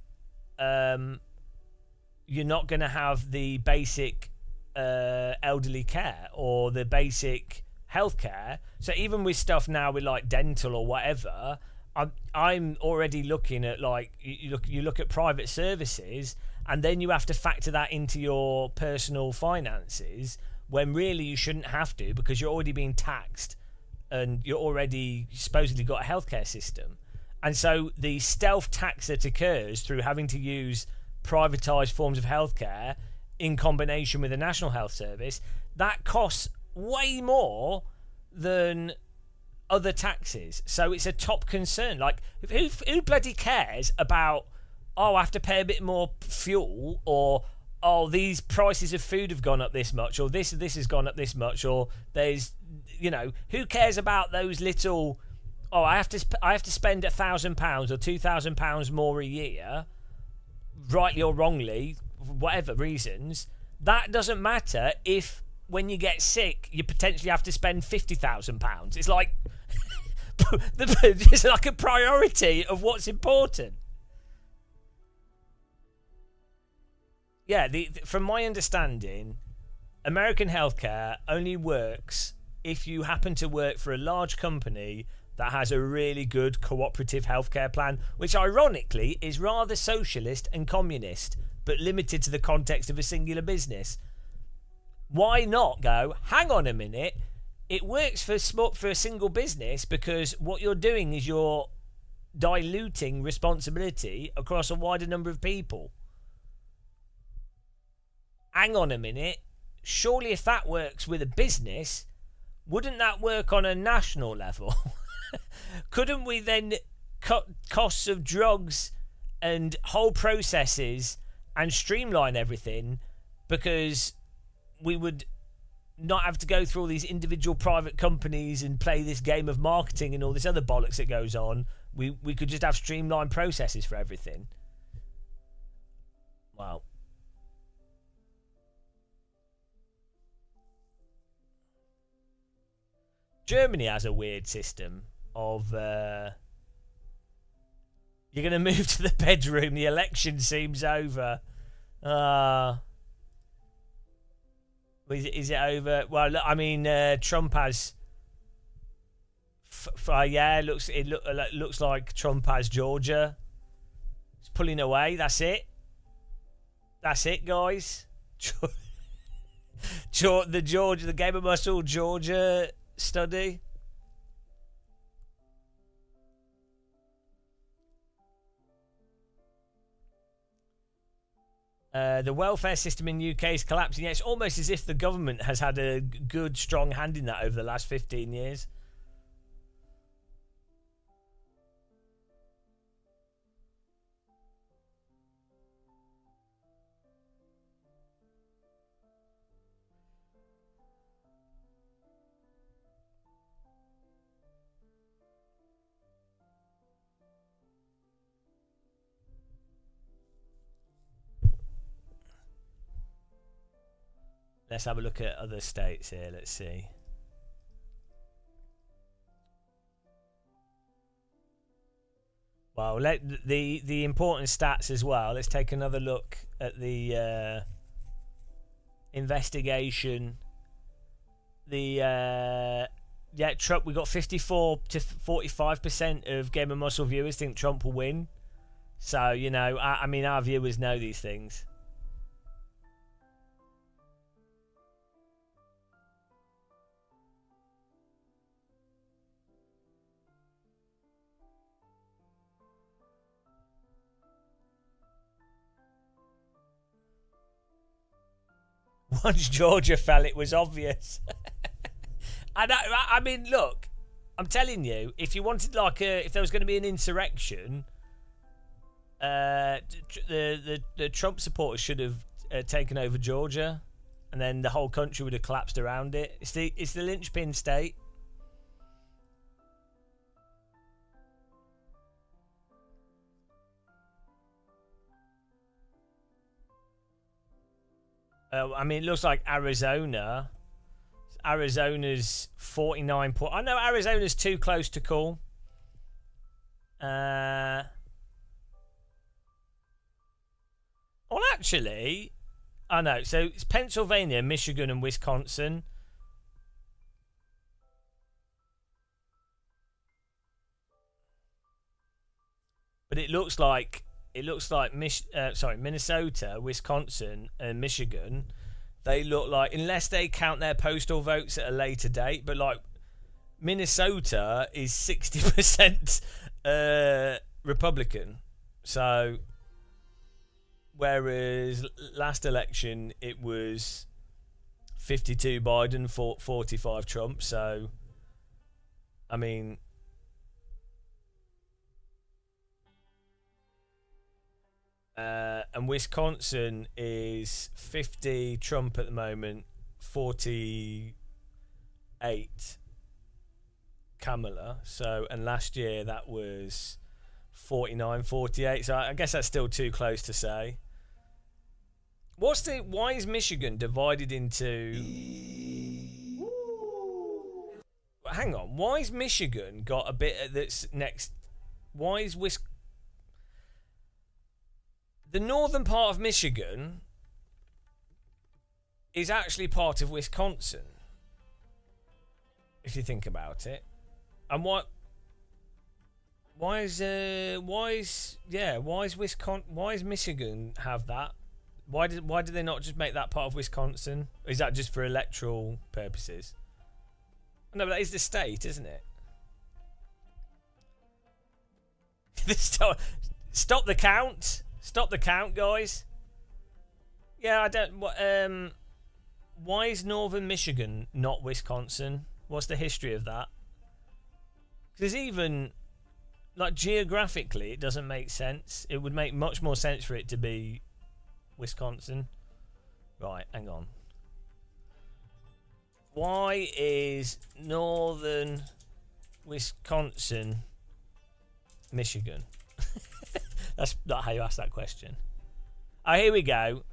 you're not going to have the basic elderly care or the basic healthcare. So even with stuff now with like dental or whatever, I'm already looking at like you look at private services, and then you have to factor that into your personal finances when really you shouldn't have to, because you're already being taxed and you're already supposedly got a healthcare system. And so the stealth tax that occurs through having to use privatised forms of healthcare in combination with a national health service, that costs way more than other taxes. So it's a top concern. Like, who bloody cares about, I have to pay a bit more fuel, or these prices of food have gone up this much, or this has gone up this much, or there's, who cares about those little, I have to spend £1,000 or £2,000 more a year, rightly or wrongly, for whatever reasons. That doesn't matter if when you get sick you potentially have to spend £50,000. It's like it's like a priority of what's important. Yeah, from my understanding, American healthcare only works if you happen to work for a large company that has a really good cooperative healthcare plan, which ironically is rather socialist and communist, but limited to the context of a singular business. Why not go, hang on a minute, it works for a single business because what you're doing is you're diluting responsibility across a wider number of people. Hang on a minute, surely if that works with a business, wouldn't that work on a national level? Couldn't we then cut costs of drugs and whole processes and streamline everything, because we would not have to go through all these individual private companies and play this game of marketing and all this other bollocks that goes on? We could just have streamlined processes for everything. Wow. Germany has a weird system of you're going to move to the bedroom, the election seems over. Is it over? Well, look, I mean, Trump has it looks like Trump has Georgia. It's pulling away. That's it, guys. The Game of Muscle Georgia study. The welfare system in UK is collapsing. Yeah, it's almost as if the government has had a good, strong hand in that over the last 15 years. Let's have a look at other states here. Let's see. Well, the important stats as well. Let's take another look at the investigation. Trump. We got 54 to 45% of Game of Muscle viewers think Trump will win. So I mean, our viewers know these things. Once Georgia fell, it was obvious. I mean, look, I'm telling you, if you wanted if there was going to be an insurrection, the Trump supporters should have taken over Georgia, and then the whole country would have collapsed around it. It's the linchpin state. I mean, it looks like Arizona's 49 point. I know Arizona's too close to call. Well, actually, I know. So it's Pennsylvania, Michigan, and Wisconsin. But it looks like Minnesota, Wisconsin, and Michigan. They look like, unless they count their postal votes at a later date, but like Minnesota is 60% Republican. So, whereas last election it was 52 Biden, 45 Trump. So, I mean, and Wisconsin is 50 Trump at the moment, 48 Kamala. So, and last year that was 49-48. So I guess that's still too close to say. Why is Michigan divided into? Hang on. Why is Michigan got a bit that's next? Why is the northern part of Michigan is actually part of Wisconsin, if you think about it. And why is Michigan have that? Why did they not just make that part of Wisconsin? Or is that just for electoral purposes? No, but that is the state, isn't it? Stop the count. Stop the count, guys. Yeah, I don't. Why is Northern Michigan not Wisconsin? What's the history of that? Because even, like, geographically, it doesn't make sense. It would make much more sense for it to be Wisconsin. Right, hang on. Why is Northern Wisconsin Michigan? That's not how you ask that question. Oh, here we go.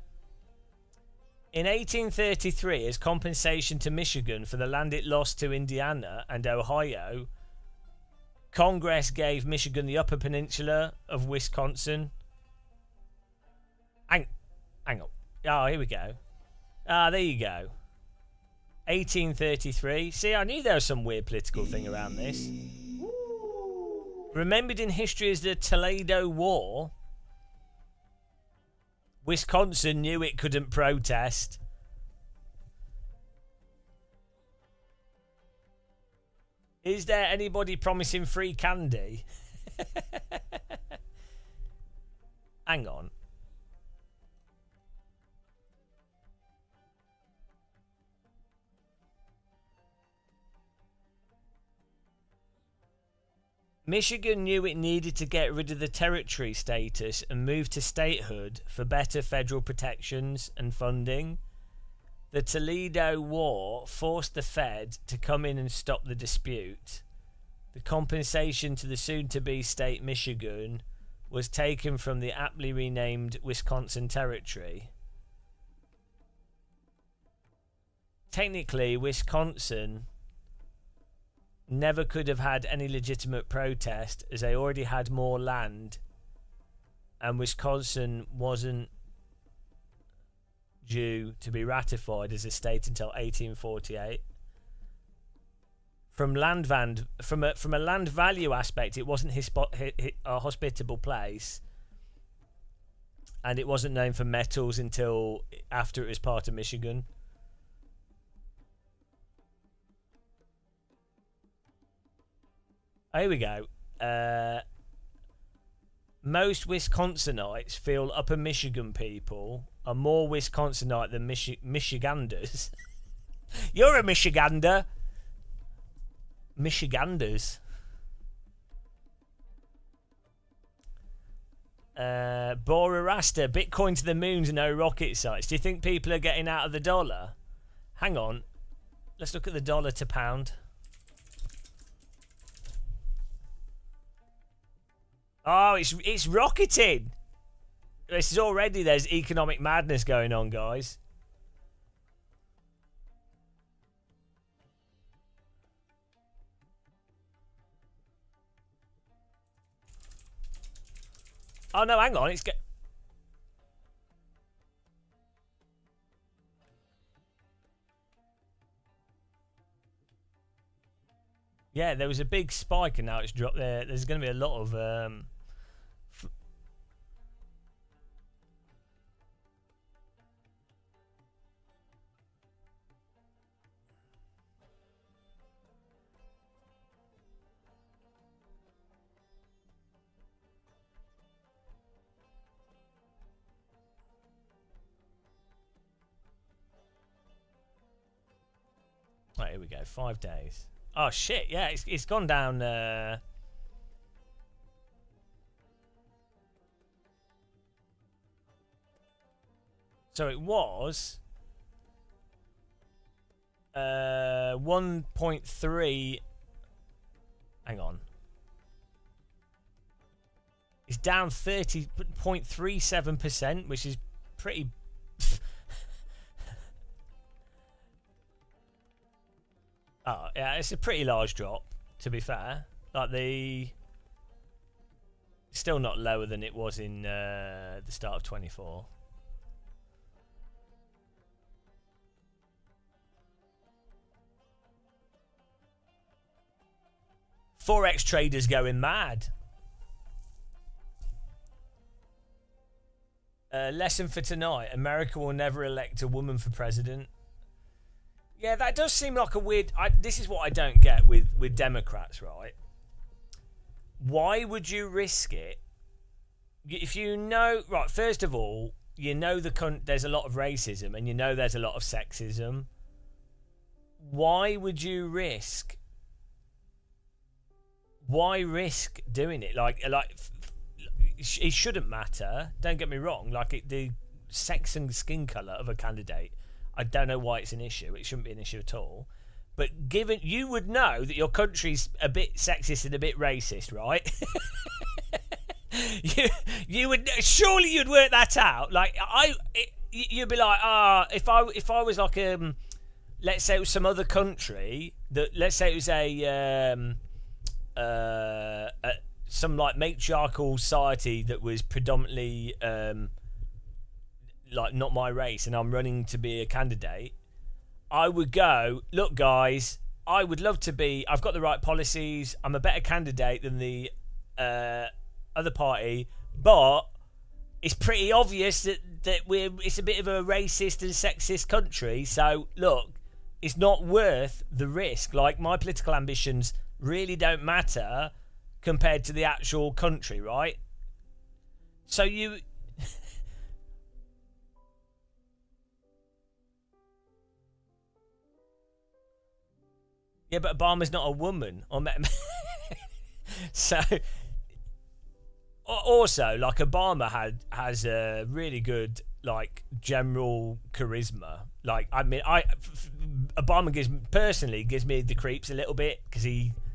In 1833, as compensation to Michigan for the land it lost to Indiana and Ohio, Congress gave Michigan the Upper Peninsula of Wisconsin. Hang on. Oh, here we go. There you go. 1833. See, I knew there was some weird political thing around this. Remembered in history as the Toledo War, Wisconsin knew it couldn't protest. Is there anybody promising free candy? Hang on. Michigan knew it needed to get rid of the territory status and move to statehood for better federal protections and funding. The Toledo War forced the Fed to come in and stop the dispute. The compensation to the soon-to-be state Michigan was taken from the aptly renamed Wisconsin Territory. Technically, Wisconsin never could have had any legitimate protest as they already had more land, and Wisconsin wasn't due to be ratified as a state until 1848. From a land value aspect, it wasn't a hospitable place, and it wasn't known for metals until after it was part of Michigan. Here we go. Most Wisconsinites feel Upper Michigan people are more Wisconsinite than Michiganders. You're a Michigander. Michiganders. Bora Rasta, Bitcoin to the moons, no rocket sites. Do you think people are getting out of the dollar? Hang on. Let's look at the dollar to pound. Oh, it's rocketing. This is already, there's economic madness going on, guys. Oh no, hang on, yeah, there was a big spike and now it's dropped there. There's going to be a lot of right, here we go. 5 days. Oh shit! Yeah, it's gone down. So it was 1.3. Hang on. It's down 30.37%, which is pretty. Oh, yeah, it's a pretty large drop, to be fair. Like still not lower than it was in the start of 24. Forex traders going mad. Lesson for tonight: America will never elect a woman for president. Yeah, that does seem like a weird... this is what I don't get with Democrats, right? Why would you risk it? If you know... Right, first of all, you know there's a lot of racism and you know there's a lot of sexism. Why would you risk... Why risk doing it? Like it shouldn't matter. Don't get me wrong. Like, the sex and skin colour of a candidate... I don't know why it's an issue. It shouldn't be an issue at all. But given you would know that your country's a bit sexist and a bit racist, right? you would surely you'd work that out. Like you'd be like, if I was like let's say it was some other country that, let's say it was some like matriarchal society that was predominantly like not my race, and I'm running to be a candidate, I would go, look guys, I would love to be, I've got the right policies, I'm a better candidate than the other party, but it's pretty obvious that it's a bit of a racist and sexist country, so look, it's not worth the risk. Like, my political ambitions really don't matter compared to the actual country, right? So you... Yeah, but Obama's not a woman. So, also, like, Obama has a really good, like, general charisma. Like, I mean, Obama personally gives me the creeps a little bit, because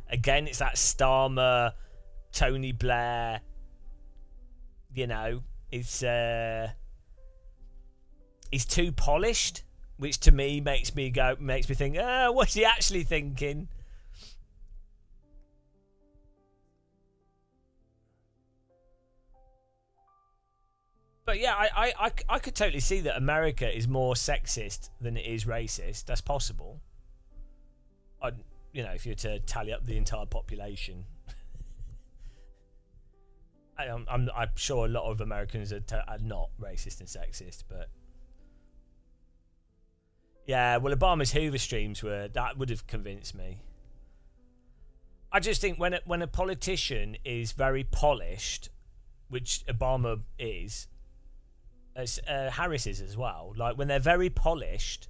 again, it's that Starmer, Tony Blair, you know, he's too polished. Which to me makes me think, what's he actually thinking? But yeah, I could totally see that America is more sexist than it is racist. That's possible. You know, if you were to tally up the entire population. I'm sure a lot of Americans are not racist and sexist, but... Yeah, well, Obama's Hoover streams that would have convinced me. I just think when a politician is very polished, which Obama is, as Harris is as well, like, when they're very polished,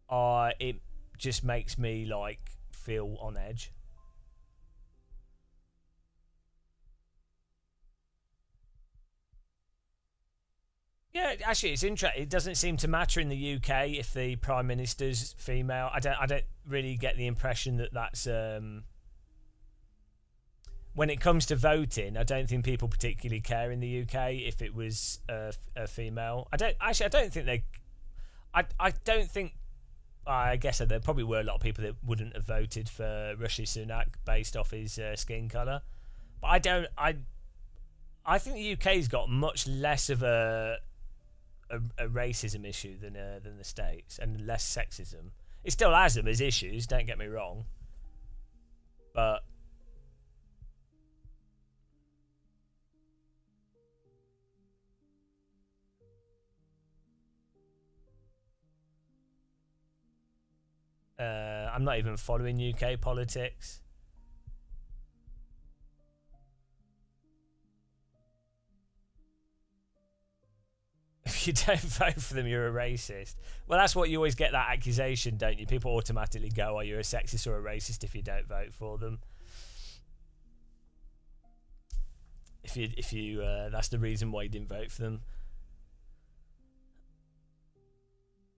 it just makes me, like, feel on edge. Yeah, actually, it's interesting. It doesn't seem to matter in the UK if the Prime Minister's female. I don't really get the impression that that's when it comes to voting. I don't think people particularly care in the UK if it was a female. I don't think they. I don't think. I guess there probably were a lot of people that wouldn't have voted for Rishi Sunak based off his skin colour, but I don't. I think the UK's got much less of a racism issue than the States, and less sexism. It still has them as issues, don't get me wrong, but I'm not even following UK politics. If you don't vote for them, you're a racist. Well, that's what you always get, that accusation, don't you? People automatically go, "Oh, you're a sexist or a racist if you don't vote for them." If you that's the reason why you didn't vote for them.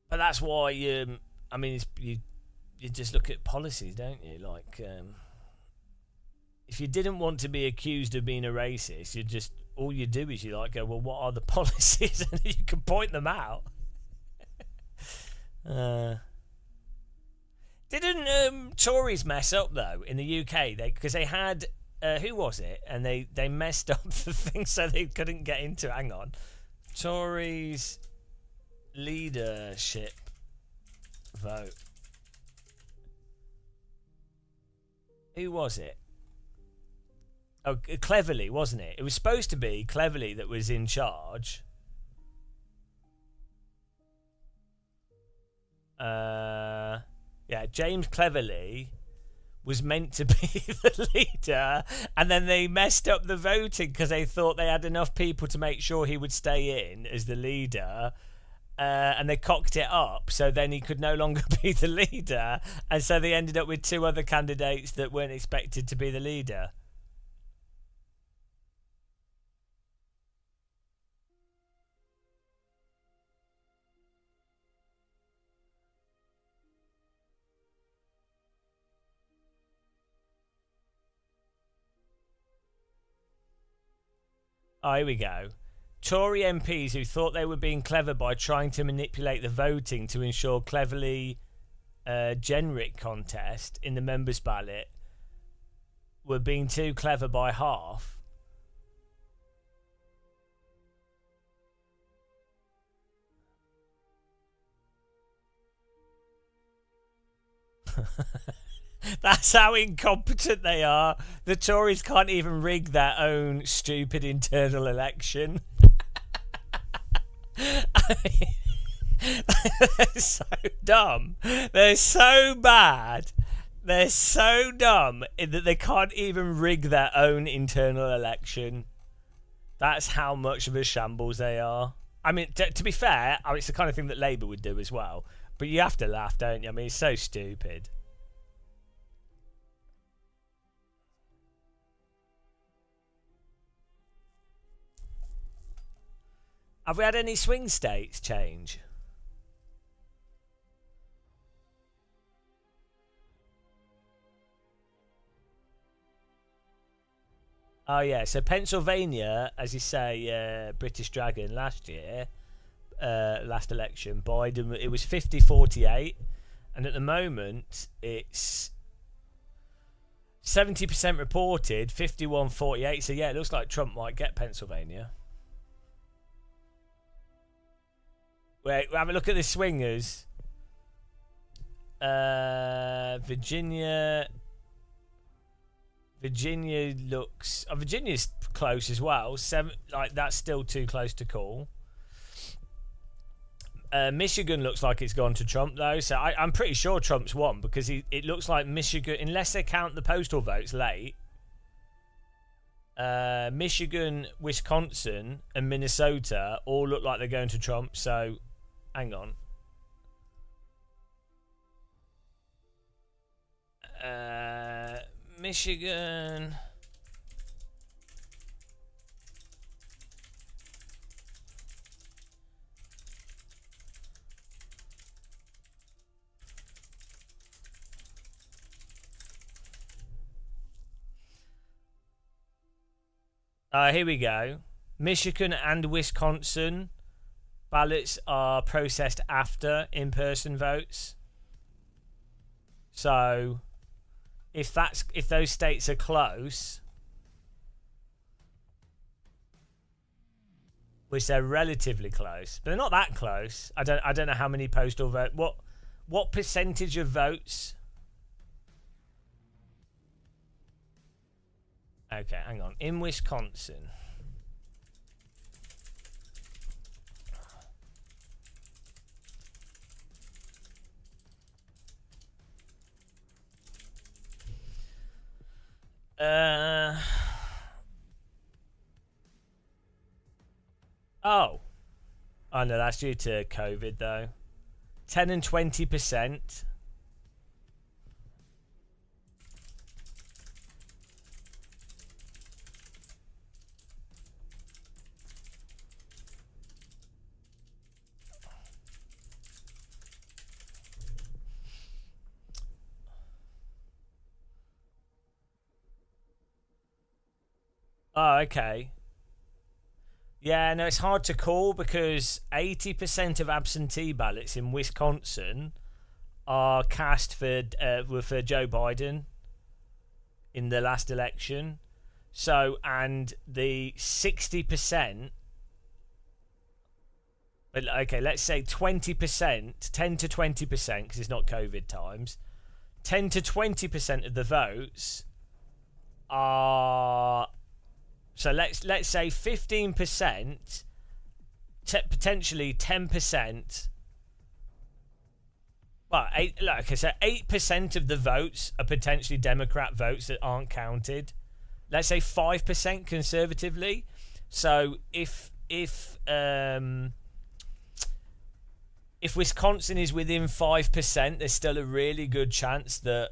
But that's why I mean, you just look at policies, don't you? Like, if you didn't want to be accused of being a racist, you just, all you do is you like go, well, what are the policies? And you can point them out. Didn't Tories mess up though in the UK? Because they had who was it? And they messed up the thing so they couldn't get into. Hang on, Tories leadership vote. Who was it? Oh, Cleverly, wasn't it? It was supposed to be Cleverly that was in charge. Yeah, James Cleverly was meant to be the leader, and then they messed up the voting because they thought they had enough people to make sure he would stay in as the leader. And they cocked it up, so then he could no longer be the leader, and so they ended up with two other candidates that weren't expected to be the leader. Oh, here we go. Tory MPs who thought they were being clever by trying to manipulate the voting to ensure cleverly generic contest in the members' ballot were being too clever by half. That's how incompetent they are. The Tories can't even rig their own stupid internal election. I mean, they're so dumb. They're so bad. They're so dumb that they can't even rig their own internal election. That's how much of a shambles they are. I mean, to be fair, it's the kind of thing that Labour would do as well. But you have to laugh, don't you? I mean, it's so stupid. Have we had any swing states change? Oh yeah, so Pennsylvania, as you say, British Dragon last year, last election, Biden, it was 50-48, and at the moment it's 70% reported, 51-48. So yeah, it looks like Trump might get Pennsylvania. Wait, have a look at the swingers. Virginia looks. Oh, Virginia's close as well. That's still too close to call. Michigan looks like it's gone to Trump though, so I'm pretty sure Trump's won because it looks like Michigan, unless they count the postal votes late. Michigan, Wisconsin, and Minnesota all look like they're going to Trump. So, hang on. Michigan. Here we go. Michigan and Wisconsin ballots are processed after in-person votes. So, if those states are close, which they're relatively close, but they're not that close. I don't know how many postal vote. What percentage of votes? Okay, hang on. In Wisconsin. Oh no, that's due to COVID though. 10 and 20%. Oh, okay. Yeah, no, it's hard to call because 80% of absentee ballots in Wisconsin are cast for Joe Biden in the last election. So, and the 60%, okay, let's say 20%, 10 to 20%, because it's not COVID times, 10 to 20% of the votes are... So let's say 15%, potentially 10%. Well, like I said, 8% of the votes are potentially Democrat votes that aren't counted. Let's say 5% conservatively. So if Wisconsin is within 5%, there's still a really good chance that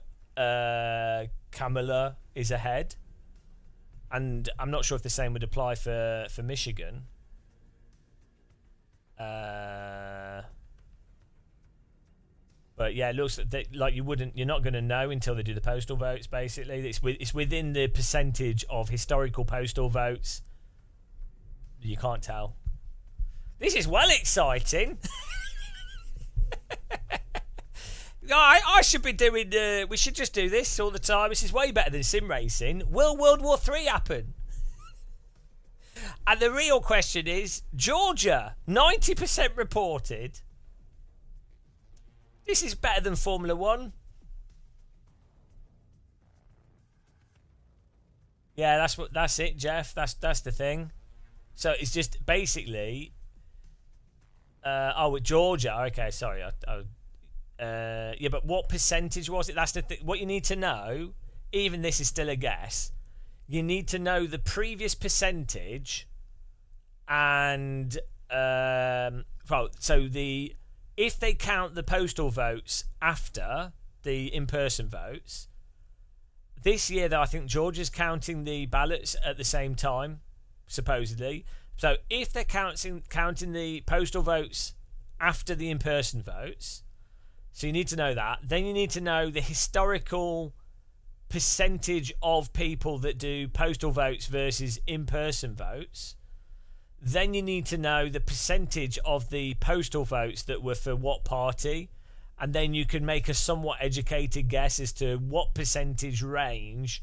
Kamala is ahead. And I'm not sure if the same would apply for Michigan. But yeah, it looks like you're not going to know until they do the postal votes. Basically, it's within the percentage of historical postal votes. You can't tell. This is well exciting. I should be doing. We should just do this all the time. This is way better than SimRacing. Will World War III happen? And the real question is, Georgia, 90% reported. This is better than Formula One. Yeah, that's it, Jeff. That's the thing. So it's just basically. With Georgia. Okay, sorry. Yeah, but what percentage was it? That's the thing. What you need to know, even this is still a guess, you need to know the previous percentage and if they count the postal votes after the in-person votes, this year though I think Georgia's counting the ballots at the same time, supposedly. So if they're counting the postal votes after the in-person votes, so you need to know that. Then you need to know the historical percentage of people that do postal votes versus in-person votes. Then you need to know the percentage of the postal votes that were for what party. And then you can make a somewhat educated guess as to what percentage range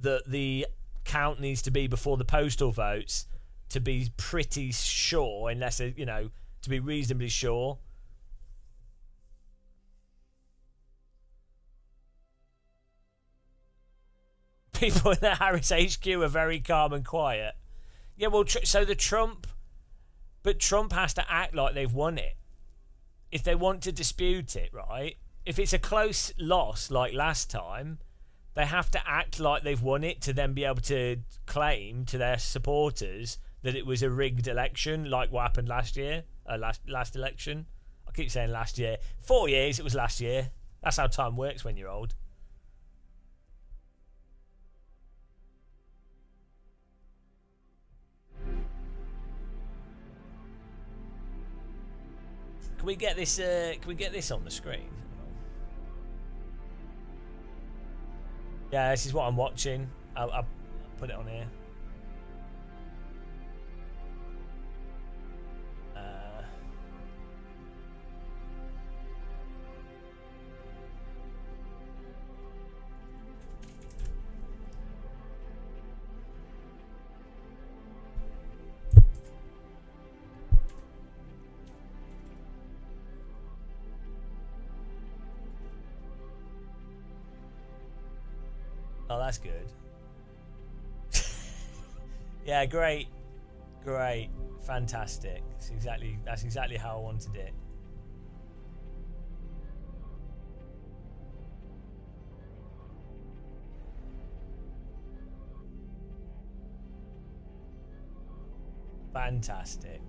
that the count needs to be before the postal votes to be pretty sure, unless, to be reasonably sure. People in the Harris HQ are very calm and quiet. Yeah, well, Trump has to act like they've won it. If they want to dispute it, right? If it's a close loss like last time, they have to act like they've won it to then be able to claim to their supporters that it was a rigged election, like what happened last year, last election. I keep saying last year. 4 years, it was last year. That's how time works when you're old. Can we get this? Can we get this on the screen? Yeah, this is what I'm watching. I'll put it on here. Oh, that's good. Yeah, great, fantastic. That's exactly how I wanted it. Fantastic.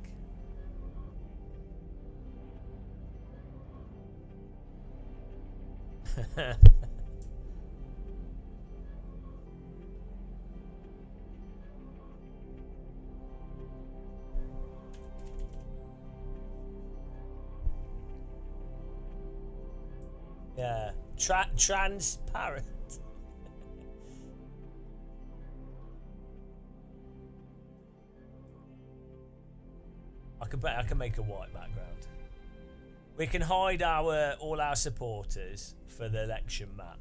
Yeah, transparent. I can make a white background. We can hide all our supporters for the election map.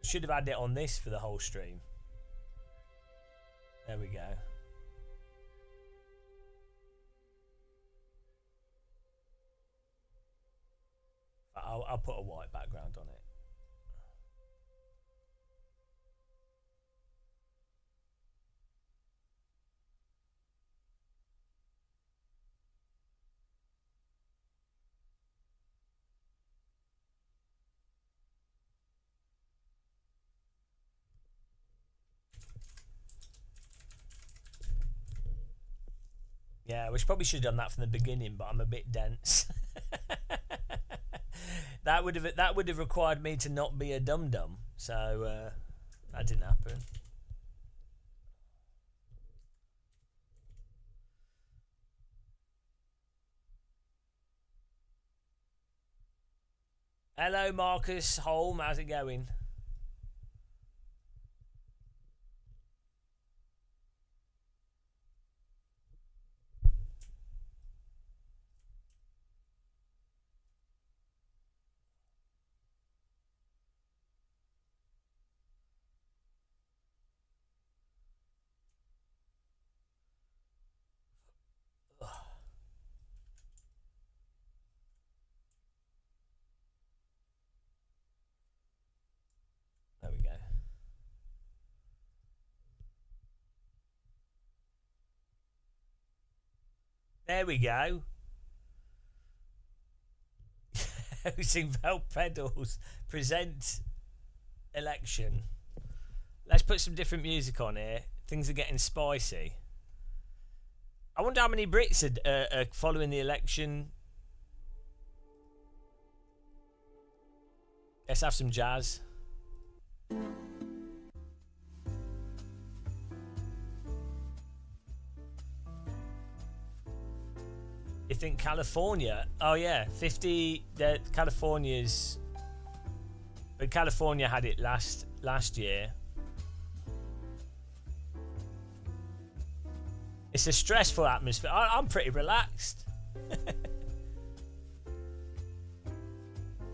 Should have had it on this for the whole stream. There we go. I'll put a white background on it. Yeah, we probably should have done that from the beginning, but I'm a bit dense. That would have required me to not be a dum dum, so that didn't happen. Hello, Marcus Holm. How's it going? There we go. There we go. Using Val pedals. Present election. Let's put some different music on here. Things are getting spicy. I wonder how many Brits are following the election. Let's have some jazz. You think California? Oh yeah, 50. California's. But California had it last year. It's a stressful atmosphere. I'm pretty relaxed.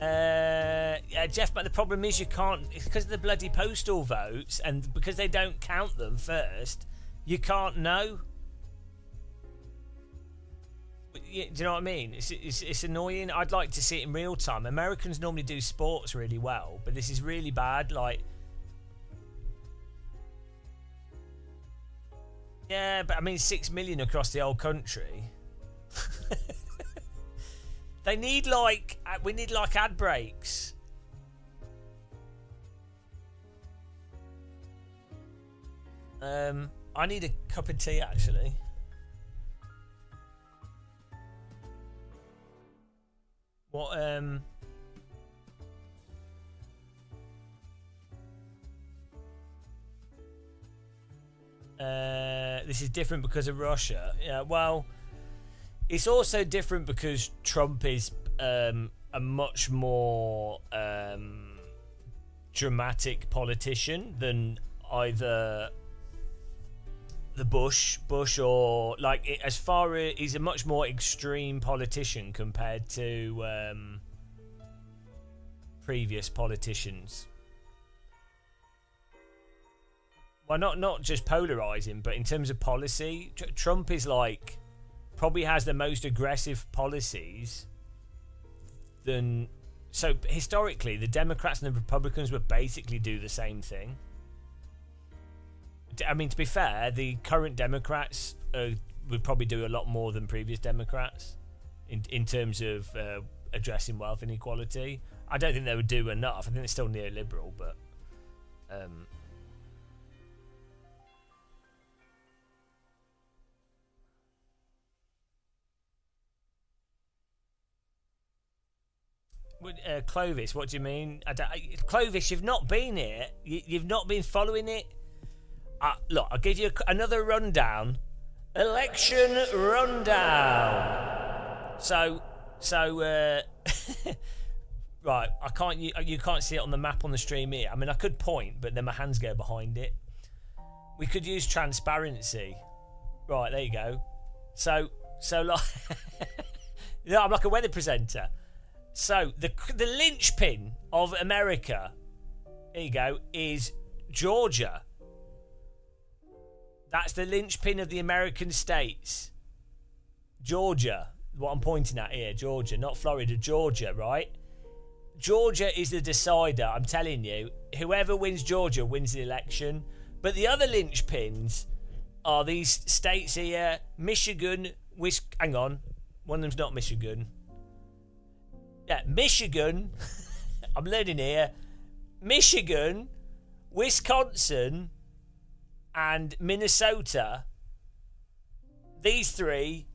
Yeah, Jeff, but the problem is you can't. It's because of the bloody postal votes, and because they don't count them first, you can't know. Do you know what I mean? It's annoying. I'd like to see it in real time. Americans normally do sports really well, but this is really bad. Like, yeah, but I mean, 6 million across the whole country. They need we need ad breaks. I need a cup of tea actually. What This is different because of Russia. Yeah, well, it's also different because Trump is a much more dramatic politician than either the Bush or like as far as he's a much more extreme politician compared to previous politicians. Well, not just polarizing, but in terms of policy, Trump is like probably has the most aggressive policies than. So historically, the Democrats and the Republicans would basically do the same thing. I mean, to be fair, the current Democrats would probably do a lot more than previous Democrats in terms of addressing wealth inequality. I don't think they would do enough. I think they're still neoliberal, but Clovis, what do you mean? Clovis, you've not been here. You've not been following it. Look, I'll give you another rundown. Election rundown. So, right. I can't. You can't see it on the map on the stream here. I mean, I could point, but then my hands go behind it. We could use transparency. Right, there you go. So like, yeah, I'm like a weather presenter. So the linchpin of America, here you go, is Georgia. That's the linchpin of the American states. Georgia, what I'm pointing at here, Georgia, not Florida, Georgia, right? Georgia is the decider, I'm telling you. Whoever wins Georgia wins the election. But the other linchpins are these states here, Michigan, hang on, one of them's not Michigan. Yeah, Michigan, I'm learning here, Michigan, Wisconsin, and Minnesota. These three